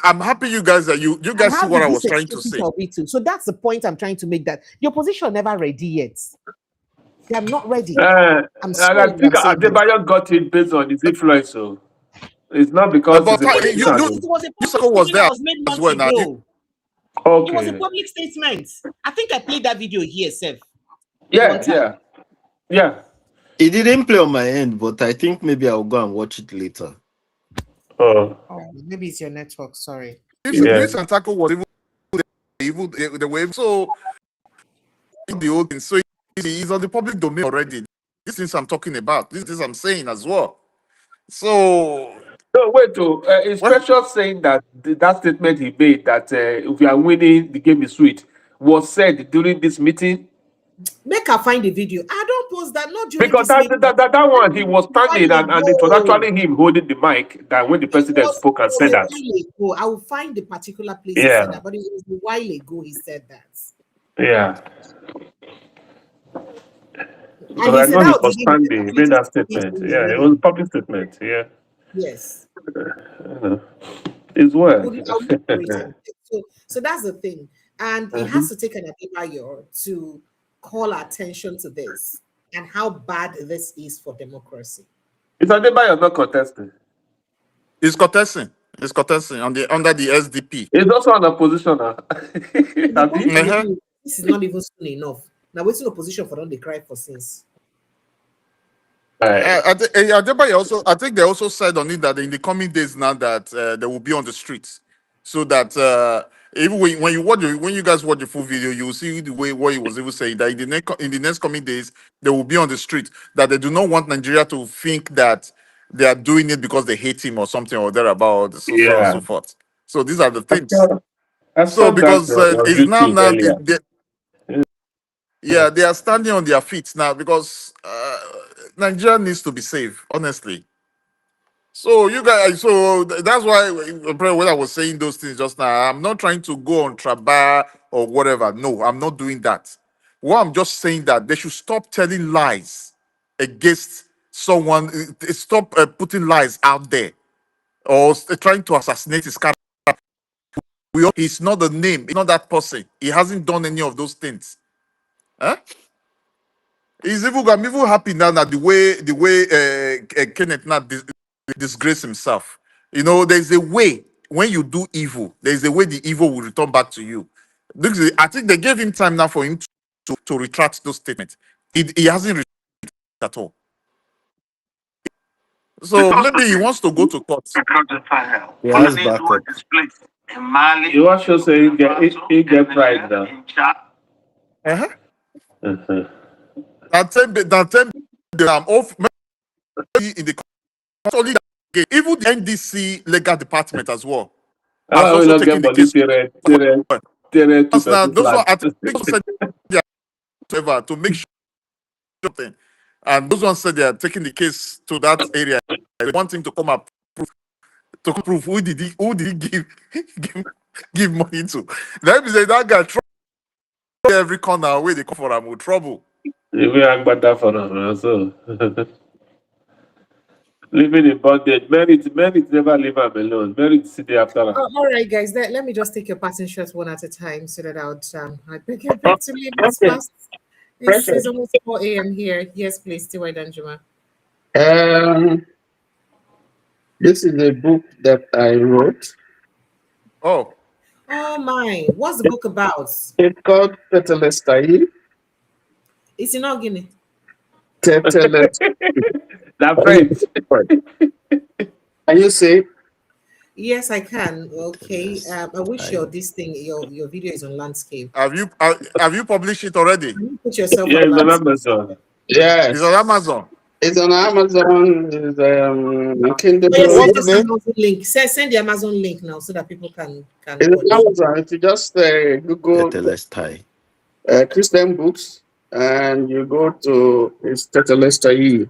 S7: I'm happy you guys guys see what I was trying to say.
S1: So that's the point I'm trying to make, that the opposition never ready yet. They are not ready. I'm sorry.
S12: I think Adebayo got it based on his influence. So it's not because he's a politician.
S1: It was a public statement that was made months ago.
S12: Okay.
S1: It was a public statement. I think I played that video here, Seth.
S12: Yeah.
S10: It didn't play on my end, but I think maybe I'll go and watch it later.
S1: Oh, maybe it's your network. Sorry.
S7: If Santako was even the way, so the old thing, so he's on the public domain already. These things I'm talking about, these things I'm saying as well. So
S12: wait, is Precious saying that that statement he made that if we are winning, the game is sweet, was said during this meeting?
S1: Make her find the video. I don't post that, not during
S12: because
S1: this
S12: that one he was standing and it was actually him holding the mic that when the president spoke and said that.
S1: I will find the particular place he said that, but it was a while ago he said that.
S12: Yeah.
S1: And
S12: I know he was standing, he made that statement. Yeah, it was a public statement. Yeah.
S1: Yes.
S12: It's well.
S1: So that's the thing. And it has to take an Adebayo to call attention to this and how bad this is for democracy.
S12: Is Adebayo not contesting?
S7: He's contesting. He's contesting under the SDP.
S12: He's also an oppositioner.
S1: This is not even soon enough. Now, what's in opposition for them? They cry for sins.
S7: I think they also said on it that in the coming days now that they will be on the streets, so that even when you guys watch the full video, you will see the way what he was even saying that in the next coming days they will be on the street, that they do not want Nigeria to think that they are doing it because they hate him or something or thereabout, so on and so forth. So these are the things. So because it's now they are standing on their feet now because Nigeria needs to be safe, honestly. So you guys, so that's why when I was saying those things just now, I'm not trying to go on Traba or whatever. No, I'm not doing that. Well, I'm just saying that they should stop telling lies against someone. Stop putting lies out there or trying to assassinate his character. He's not the name. He's not that person. He hasn't done any of those things. Huh? I'm even happy now that the way Kenneth now disgrace himself. You know, there's a way when you do evil, there's a way the evil will return back to you. I think they gave him time now for him to retract those statements. He hasn't retracted at all. So maybe he wants to go to court.
S10: He has backup.
S12: You also say he get pride now.
S7: I'm off in the even the NDC legal department as well. Has also taken the case. Now, those one I think said to make sure, and those ones said they are taking the case to that area. They want him to come up prove who did he give money to. Let me say that guy trouble every corner where they come for him with trouble.
S12: We are better for them also. Living in bondage. Merit never leave them alone. Merit sit there after them.
S1: All right, guys. Let me just take your passing shots one at a time so that I beg you to leave this fast. It's almost 4 a.m. here. Yes, please, Tiwa Danjuma.
S13: This is a book that I wrote.
S1: Oh my! What's the book about?
S13: It's called Tetelestai.
S1: It's in Guinea.
S13: Tetelestai.
S12: That French.
S13: Can you say?
S1: Yes, I can. Okay. I wish your video is on landscape.
S7: Have you published it already?
S1: You put yourself
S12: on
S1: Amazon.
S13: Yes.
S7: It's on Amazon.
S13: It's on Amazon. It's Kindle.
S1: Amazon link. Send the Amazon link now so that people can
S13: it's on Amazon. If you just Google Christian books and you go to Tetelestai.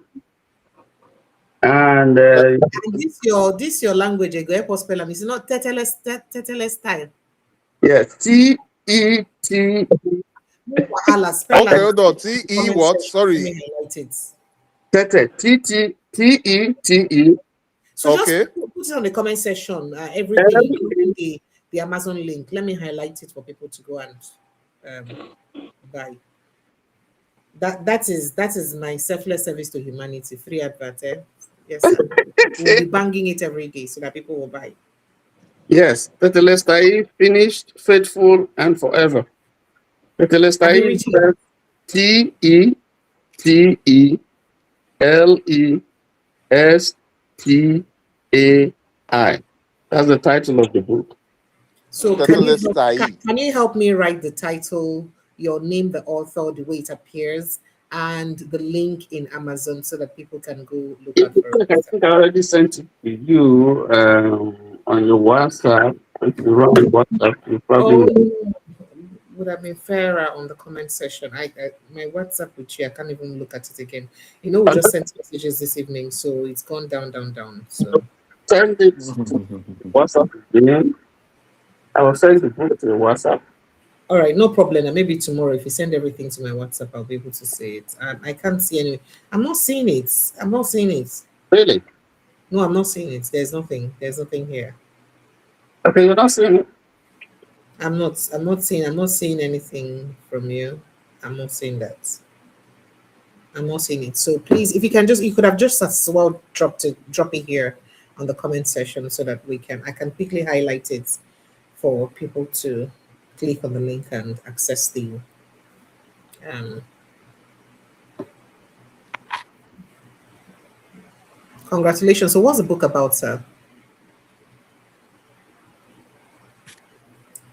S13: And
S1: this your language. Go help us spell them. It's not tetele style.
S13: yes, T-E-T.
S7: Okay, hold on. T-E what? Sorry.
S1: Let me highlight it.
S13: Tete, T-T-T-E-T-E.
S1: So
S7: okay.
S1: just put it on the comment section every day, including the Amazon link. Let me highlight it for people to go and buy. That is my selfless service to humanity. Free advert. Yes, sir. We'll be banging it every day so that people will buy.
S13: Yes, Tetelestai, finished, faithful, and forever. Tetelestai is T-E-T-E-L-E-S-T-A-I. That's the title of the book.
S1: So can you help me write the title, your name, the author, the way it appears, and the link in Amazon so that people can go look at it?
S13: I think I already sent it to you on your WhatsApp. If you run WhatsApp, you probably
S1: would have been fairer on the comment section. I my WhatsApp with you, I can't even look at it again. You know, we just sent messages this evening, so it's gone down. So
S13: send it to WhatsApp again. I will send the book to WhatsApp.
S1: All right, no problem. And maybe tomorrow, if you send everything to my WhatsApp, I'll be able to see it. I can't see any. I'm not seeing it.
S13: Really?
S1: No, I'm not seeing it. There's nothing here.
S13: Okay, you're not seeing it?
S1: I'm not seeing anything from you. I'm not seeing that. I'm not seeing it. So please, if you could have just as well drop it here on the comment section so that I can quickly highlight it for people to click on the link and access the congratulations. So what's the book about, sir?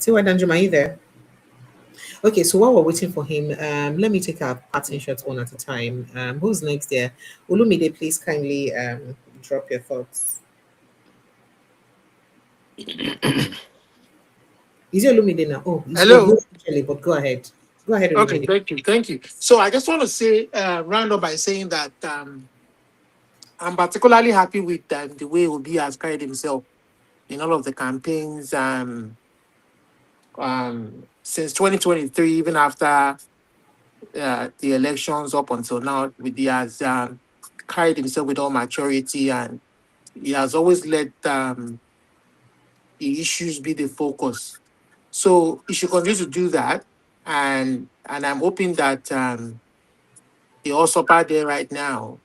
S1: Tiwa Danjuma, are you there? Okay, so while we're waiting for him, let me take our parting shots one at a time. Who's next there? Olumide, please kindly drop your thoughts. Is it Olumide now? Oh,
S11: hello.
S1: But go ahead.
S11: Okay, thank you. So I just want to say, round up by saying that I'm particularly happy with the way Obi has carried himself in all of the campaigns since 2023, even after the elections up until now. He has carried himself with all maturity, and he has always let the issues be the focus. So he should continue to do that, and I'm hoping that the usurper there right now,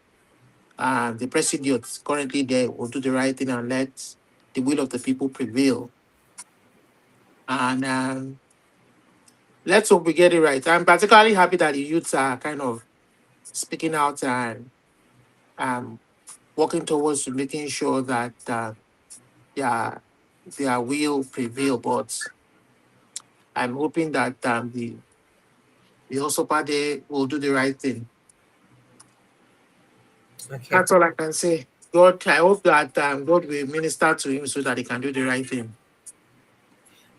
S11: the president currently there, will do the right thing and let the will of the people prevail. And let's hope we get it right. I'm particularly happy that the youths are kind of speaking out and working towards making sure that their will prevail. But I'm hoping that the usurper there will do the right thing. Okay. That's all I can say. God, I hope that God will minister to him so that he can do the right thing.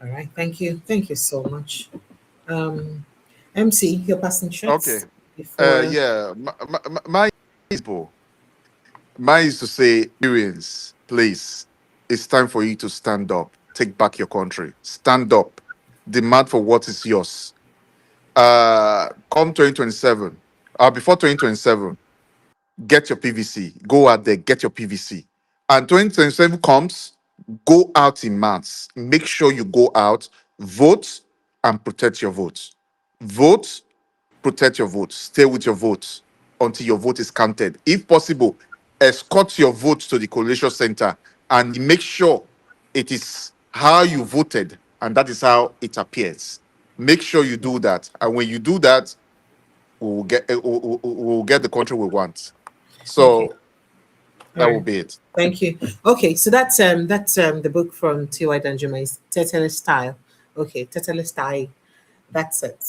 S1: All right, thank you so much. MC, your passing shots.
S7: Okay. Yeah, my people. Mine is to say, Nigerians, please, it's time for you to stand up. Take back your country. Stand up. Demand for what is yours. Come 2027, before 2027, get your PVC. Go out there, get your PVC. And 2027 comes, go out in mass. Make sure you go out, vote, and protect your vote. Vote, protect your vote. Stay with your vote until your vote is counted. If possible, escort your vote to the collation center and make sure it is how you voted, and that is how it appears. Make sure you do that, and when you do that, we'll get the country we want. So that will be it.
S1: Thank you. Okay, so that's the book from T.Y. Danjuma is Tetele Style. Okay, Tetele Style. That's it.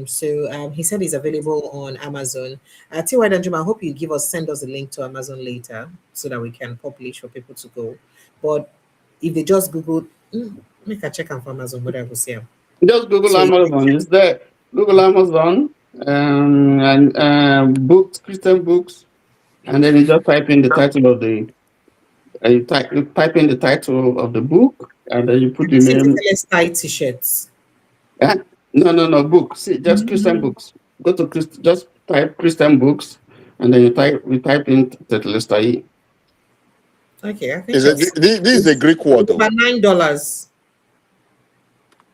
S1: So he said he's available on Amazon. T.Y. Danjuma, I hope you send us a link to Amazon later so that we can publish for people to go. But if they just Google, make a check on Amazon, what I will say.
S13: Just Google Amazon. It's there. Google Amazon and books, Christian books, and then you just type in the title of the. You type in the title of the book, and then you put the name.
S1: Style t-shirts.
S13: Yeah? No, book. See, just Christian books. Go to just type Christian books, and then you type in Tetelestai.
S1: Okay, I think
S7: This is a Greek word, though.
S1: About $9.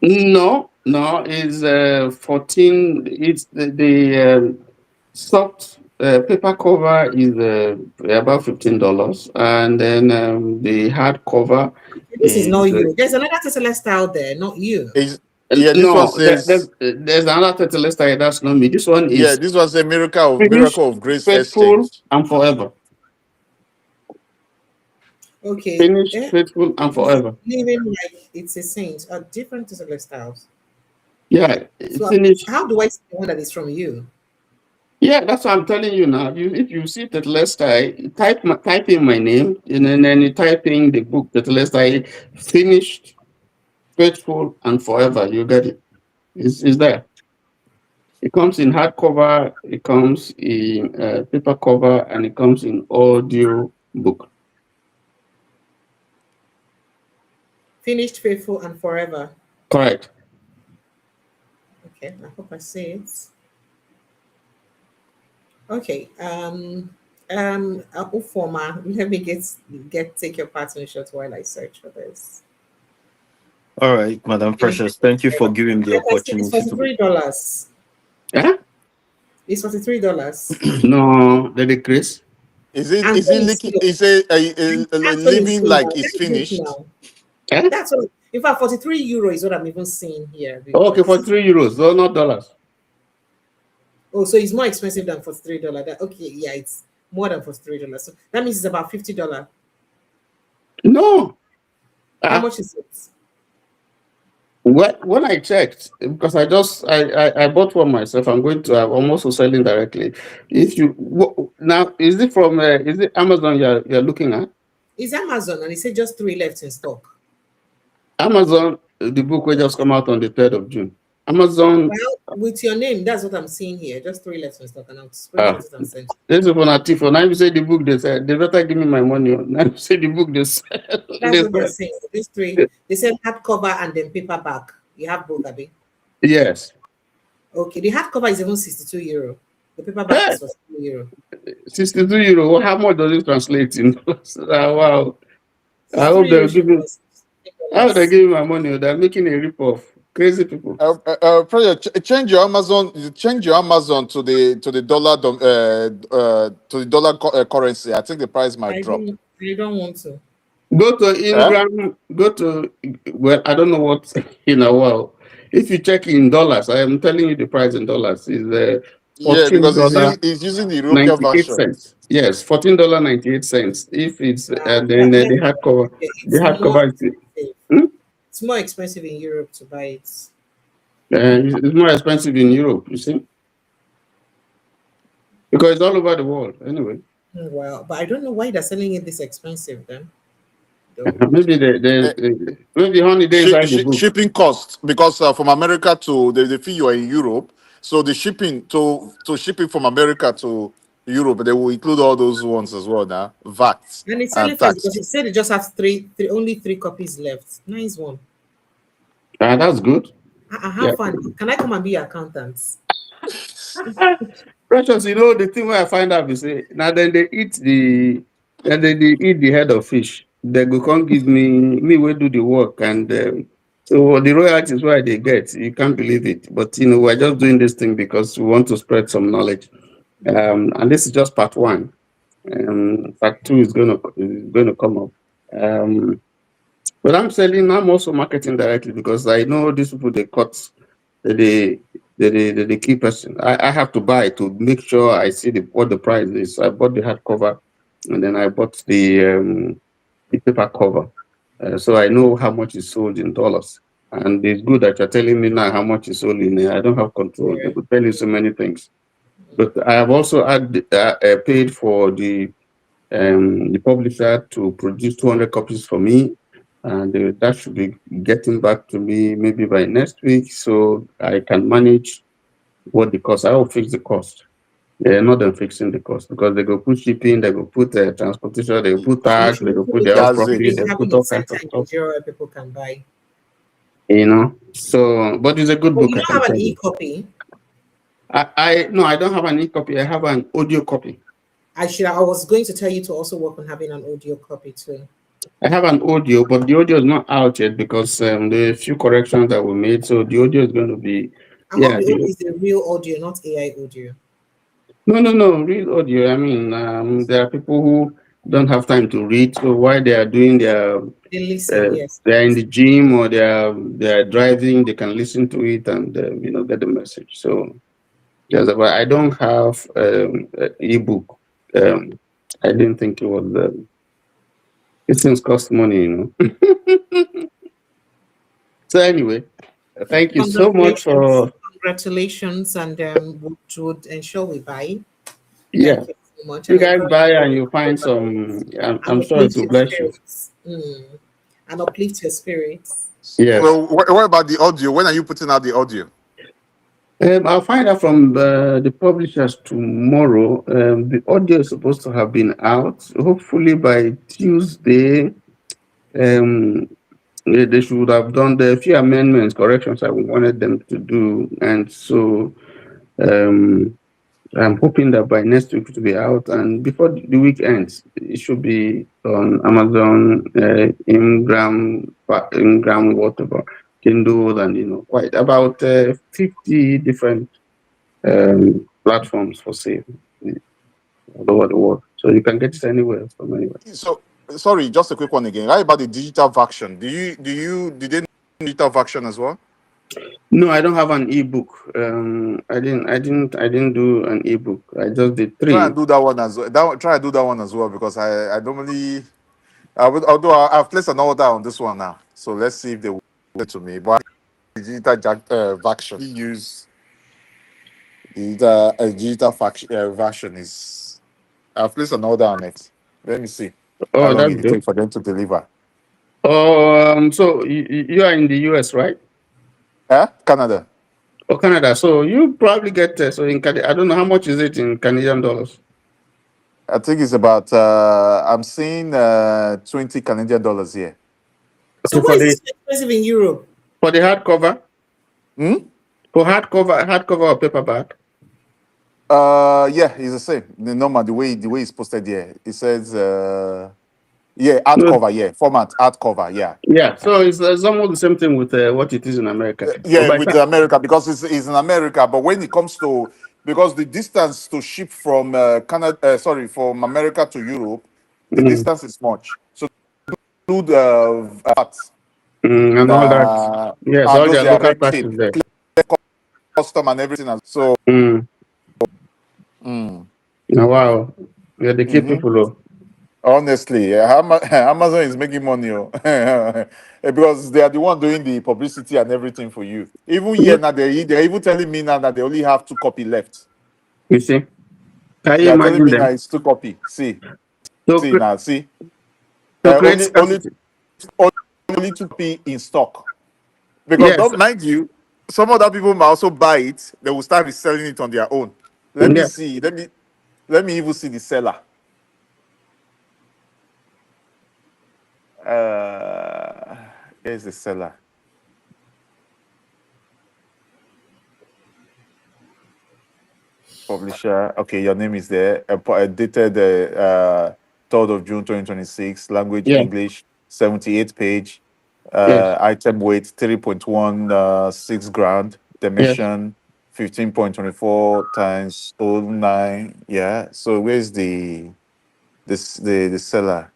S13: No, it's 14. It's the soft paper cover is about $15, and then the hard cover.
S1: This is not you. There's another Tetelestai out there, not you.
S7: This one says
S13: there's another Tetelestai. That's not me. This one is.
S7: Yeah, this was a miracle of grace
S13: faithful
S7: exchange.
S13: and forever.
S1: Okay.
S13: Finished, faithful, and forever.
S1: Living like it's a saint, are different Tetelestai.
S13: Yeah,
S1: so
S13: finished.
S1: How do I see one that is from you?
S13: Yeah, that's what I'm telling you now. If you see Tetelestai, type in my name, and then you type in the book Tetelestai, finished, faithful, and forever. You get it. It's there. It comes in hardcover, it comes in paper cover, and it comes in audio book.
S1: Finished, faithful, and forever.
S13: Correct.
S1: Okay, I hope I see it. Okay. Ufoma, let me take your part in a short while I search for this.
S10: All right, Madam Precious, thank you for giving the opportunity.
S1: It's $43.
S13: Yeah?
S1: It's $43.
S13: No, the decrease.
S7: Is it leaking? Is it living like it's finished?
S13: Eh?
S1: That's what. In fact, €43 is what I'm even seeing here.
S13: Okay, €43, no, not dollars.
S1: Oh, so it's more expensive than $43. Okay, yeah, it's more than $43. So that means it's about $50.
S13: No.
S1: How much is it?
S13: When I checked, because I bought one myself, I'm also selling directly. If you now, is it from is it Amazon you're looking at?
S1: It's Amazon, and it said just 3 left in stock.
S13: Amazon, the book will just come out on the 3rd of June. Amazon.
S1: Well, with your name, that's what I'm seeing here. Just 3 left in stock, and I'm spreading it and sending.
S13: This is for Natifo. Now you say the book they said they better give me my money. Now you say the book they said.
S1: That's what they're saying. These 3, they said hardcover and then paperback. You have both, Abi?
S13: Yes.
S1: Okay, the hardcover is even €62. The paperback is €62.
S13: €62. Well, how much does it translate in? Wow. I hope they'll give me. How would they give me my money? They're making a ripoff. Crazy people.
S7: Change your Amazon to the dollar currency. I think the price might drop.
S1: You don't want to.
S13: Go to Ingram. Go to I don't know what Well, if you check in dollars, I am telling you the price in dollars is
S7: because it's using the European version.
S13: Yes, $14.98. If it's then the hardcover,
S1: it's more expensive in Europe to buy it.
S13: It's more expensive in Europe, you see, because it's all over the world anyway.
S1: Well, but I don't know why they're selling it this expensive then.
S13: Maybe maybe holiday
S7: shipping costs, because from America to the fee you are in Europe, so the shipping to ship it from America to Europe, they will include all those ones as well now. VAT.
S1: And it's selling first because it said it just has only 3 copies left. Nice one.
S13: That's good.
S1: Have fun. Can I come and be your accountant?
S13: Precious, the thing where I find out is now then they eat the head of fish. They go can't give me where do the work, and so the royalties where they get, you can't believe it. But we're just doing this thing because we want to spread some knowledge. And this is just part 1. Part 2 is going to come up. But I'm also marketing directly because I know these people they cut the key person. I have to buy to make sure I see what the price is. So I bought the hardcover, and then I bought the paper cover, so I know how much is sold in dollars. And it's good that you're telling me now how much is sold in. I don't have control. They could tell you so many things. But I have also paid for the publisher to produce 200 copies for me, and that should be getting back to me maybe by next week, so I can manage what the cost. I will fix the cost. They're not them fixing the cost because they go put shipping, they go put transportation, they go put
S1: You
S13: tax,
S1: should
S13: they go put
S1: hopefully
S13: their
S1: get
S13: own
S10: That's
S13: profit,
S10: it.
S1: something
S13: they put
S1: having a
S13: all kinds of
S1: center in
S13: stuff.
S1: Nigeria where people can buy.
S13: So, but it's a good
S1: But
S13: book,
S1: you
S13: I
S1: don't
S13: can
S1: have
S13: tell
S1: an
S13: you.
S1: e-copy.
S13: No, I don't have an e-copy. I have an audio copy.
S1: I was going to tell you to also work on having an audio copy too.
S13: I have an audio, but the audio is not out yet because there are a few corrections that were made. So the audio is going to be,
S1: I hope the audio is the real audio, not AI audio.
S13: No, real audio. I mean, there are people who don't have time to read, so while they are doing
S1: They listen, yes.
S13: they're in the gym or they're driving, they can listen to it and get the message. So yes, but I don't have ebook. I didn't think it was. These things cost money. So anyway, thank you so much for.
S1: Congratulations, and would ensure we buy.
S13: Yeah.
S1: Thank you so much.
S13: You guys buy and you find some. I'm sure it will bless you.
S1: And uplift your spirits.
S13: Yes.
S7: Well, what about the audio? When are you putting out the audio?
S13: I'll find out from the publishers tomorrow. The audio is supposed to have been out. Hopefully by Tuesday. They should have done the few amendments, corrections I wanted them to do, and so I'm hoping that by next week it will be out, and before the week ends, it should be on Amazon, Ingram, whatever, Kindle, and quite about 50 different platforms for sale all over the world. So you can get it anywhere from anywhere.
S7: So sorry, just a quick one again. How about the digital version? Did they do digital version as well?
S13: No, I don't have an ebook. I didn't do an ebook. I just did 3.
S7: Try and do that one as well. Try and do that one as well because I normally, although I've placed an order on this one now. So let's see if they will get to me. But the digital version use the digital version is. I've placed an order on it. Let me see how long it takes for them to deliver.
S13: So you are in the US, right?
S7: Canada.
S13: Oh, Canada. So you probably get so in Canada. I don't know how much is it in Canadian dollars.
S7: I think it's about. I'm seeing 20 Canadian dollars here.
S1: So why is it so expensive in Europe?
S13: For the hardcover? For hardcover or paperback?
S7: Yeah, it's the same. The way it's posted here, it says hardcover, format hardcover,
S13: Yeah, so it's almost the same thing with what it is in America.
S7: With America because it's in America, but when it comes to because the distance to ship from from America to Europe, the distance is much. So do the
S13: and all that. Yes, all their local taxes there.
S7: Custom and everything. So.
S13: Wow, yeah, they keep people.
S7: Honestly, Amazon is making money because they are the one doing the publicity and everything for you. Even here now, they're even telling me now that they only have 2 copies left.
S13: You see? Can you
S7: They are
S13: imagine
S7: telling me
S13: them?
S7: now it's 2 copies. See now. See,
S13: only
S7: 2 copies in stock. Because don't mind you, some other people might also buy it. They will start reselling it on their own. Let me see. Let me even see the seller. Here's the seller. Publisher. Okay, your name is there. Dated 3rd of June 2026. Language English. 78 page. Item weight 3.16 grand. Dimension 15.24 times 0.9. Yeah. So where's the seller?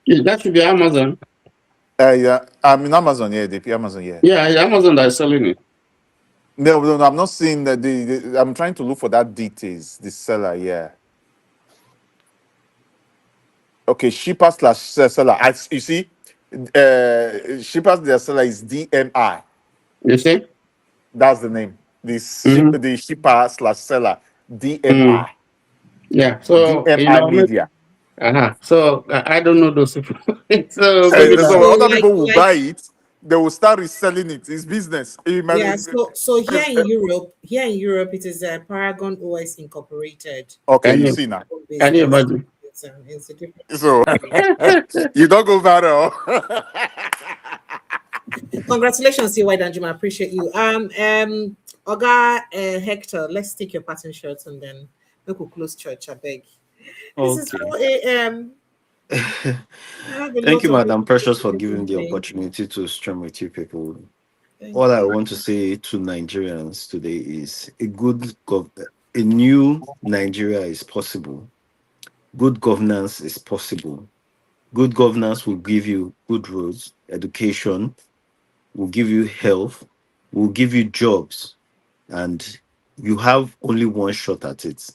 S13: Yeah, that should be Amazon.
S7: Yeah, I'm in Amazon. Yeah, Amazon. Yeah.
S13: Yeah, Amazon that is selling it.
S7: No, I'm not seeing that. I'm trying to look for that details. The seller. Yeah. Okay, shipper / seller. You see, shipper / seller is DMI.
S13: You see?
S7: That's the name. The shipper / seller DMI.
S13: Yeah. So
S7: DMI Media.
S13: So I don't know those people.
S7: So other people will buy it. they will start reselling it. It's business.
S1: Yeah, so here in Europe, it is Paragon OS Incorporated.
S7: Okay,
S13: Can
S7: you
S13: you
S7: see now.
S13: can you
S1: Business.
S13: imagine?
S1: It's a different
S7: So
S1: story.
S7: you don't go viral.
S1: Congratulations, CY Danjuma. I appreciate you. Oga Hector, let's take your pattern shots and then we could close church. I beg. This is
S10: Okay.
S1: 4 a.m. I have a
S10: Thank
S1: lot
S10: you,
S1: of
S10: Madam
S1: work to
S10: Precious,
S1: do
S10: for
S1: this
S10: giving the
S1: evening.
S10: opportunity to stream with you people.
S1: Thank
S10: All I
S1: you.
S10: want to say to Nigerians today is a new Nigeria is possible. Good governance is possible. Good governance will give you good roads, education, will give you health, will give you jobs, and you have only one shot at it.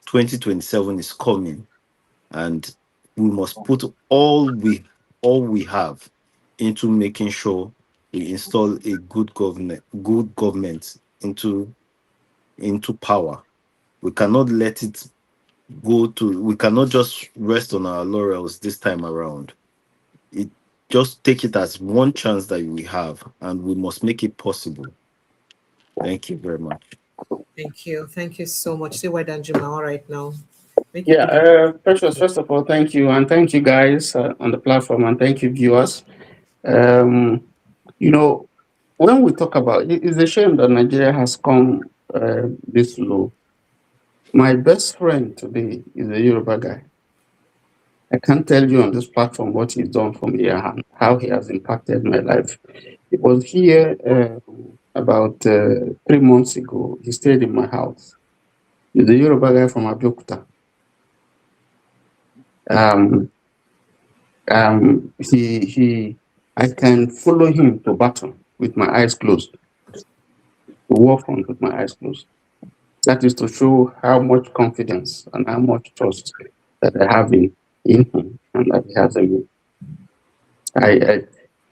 S10: 2027 is coming, and we must put all we have into making sure we install a good government into power. We cannot let it we cannot just rest on our laurels this time around. It Just take it as one chance that we have, and we must make it possible. Thank you very much.
S1: Thank you. Thank you so much. CY Danjuma, all right now. Make you
S13: Yeah,
S1: give
S13: Precious, first of all, thank you. And thank you guys on the platform, and thank you, viewers. You know, when we talk about it's a shame that Nigeria has come this low. My best friend today is a Yoruba guy. I can't tell you on this platform what he's done for me and how he has impacted my life. He was here about 3 months ago. He stayed in my house. He's a Yoruba guy from Abuja. I can follow him to battle with my eyes closed, to war front with my eyes closed. That is to show how much confidence and how much trust that I have in him and that he has in me.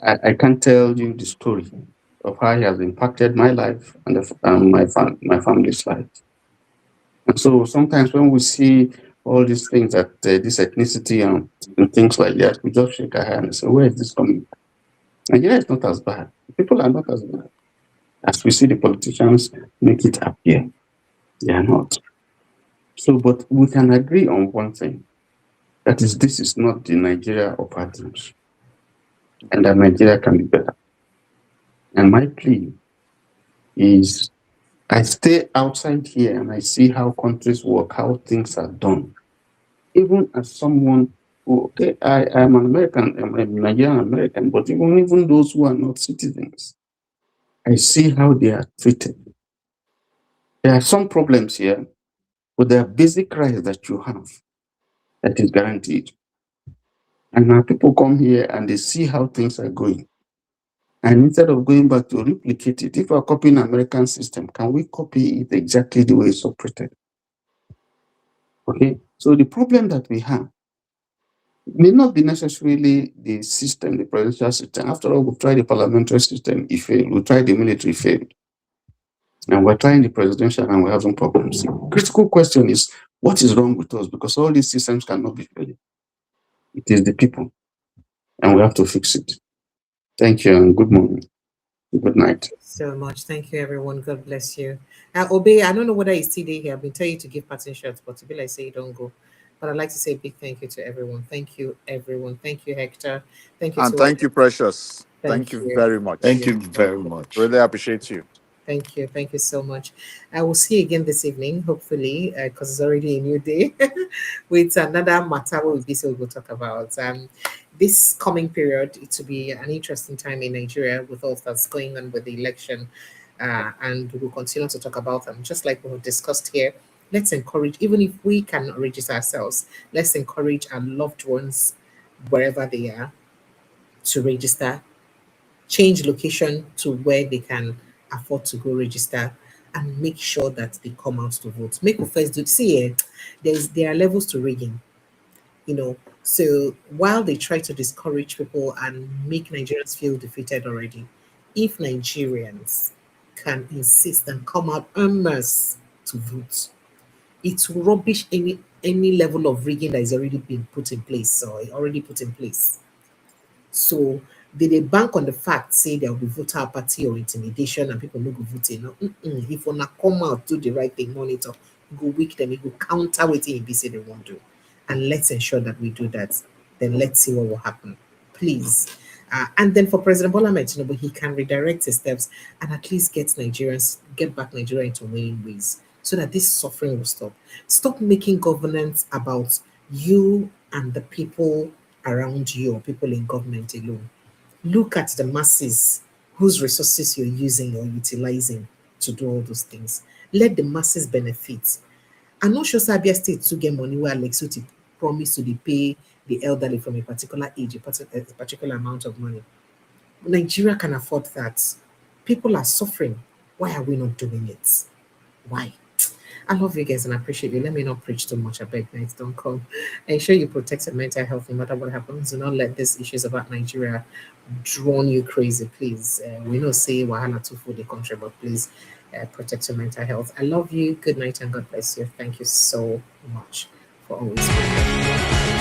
S13: I can't tell you the story of how he has impacted my life and my family's life. And so sometimes when we see all these things that this ethnicity and things like that, we just shake our hand and say, where is this coming? Nigeria is not as bad. People are not as bad as we see the politicians make it appear. They are not. So, but we can agree on one thing. That is, this is not the Nigeria of our dreams. And that Nigeria can be better. And my plea is I stay outside here and I see how countries work, how things are done. Even as someone who, okay, I am an American, I'm a Nigerian American, but even those who are not citizens, I see how they are treated. There are some problems here, but there are basic rights that you have that is guaranteed. And now people come here and they see how things are going. And instead of going back to replicate it, if we're copying American system, can we copy it exactly the way it's operated? Okay, so the problem that we have may not be necessarily the system, the presidential system. After all, we've tried the parliamentary system, it failed. We tried the military, failed. And we're trying the presidential and we're having problems. The critical question is, what is wrong with us? Because all these systems cannot be failed. It is the people, and we have to fix it. Thank you, and good morning. Good night.
S1: so much. Thank you, everyone. God bless you. Obey, I don't know whether he's still here. I've been telling you to give pattern shots, but to be like, say you don't go. But I'd like to say a big thank you to everyone. Thank you, everyone. Thank you, Hector. Thank you
S7: And
S1: to
S7: thank you, Precious. Thank
S1: Thank
S7: you
S1: you.
S7: very much.
S10: Thank you very much.
S7: Really appreciate you.
S1: Thank you. Thank you so much. I will see you again this evening, hopefully, because it's already a new day with another matter we'll talk about. This coming period, it will be an interesting time in Nigeria with all that's going on with the election. And we'll continue to talk about them, just like we discussed here. Let's encourage, even if we cannot register ourselves, let's encourage our loved ones, wherever they are, to register, change location to where they can afford to go register, and make sure that they come out to vote. Make we first do see there are levels to rigging, you know. So while they try to discourage people and make Nigerians feel defeated already, if Nigerians can insist and come out en masse to vote, it will rubbish any level of rigging that is already been put in place or already put in place. So Did they bank on the fact, say there will be voter apathy or intimidation and people no go voting? No. If we not come out, do the right thing, monitor, go weak them, go counter waiting if say they won't do. And let's ensure that we do that. Then let's see what will happen. Please. And then for President Bola Ahmed Tinubu, he can redirect his steps and at least get back Nigeria into winning ways so that this suffering will stop. Stop making governance about you and the people around you or people in government alone. Look at the masses whose resources you're using or utilizing to do all those things. Let the masses benefit. I'm not sure Sabia State to get money where Alex to promise to pay the elderly from a particular age, a particular amount of money. Nigeria can afford that. People are suffering. Why are we not doing it? Why? I love you guys and I appreciate you. Let me not preach too much. I beg, nights don't come. Ensure you protect your mental health no matter what happens. Do not let these issues about Nigeria drown you crazy, please. We know say wahala too for the country, but please protect your mental health. I love you. Good night and God bless you. Thank you so much for always being there.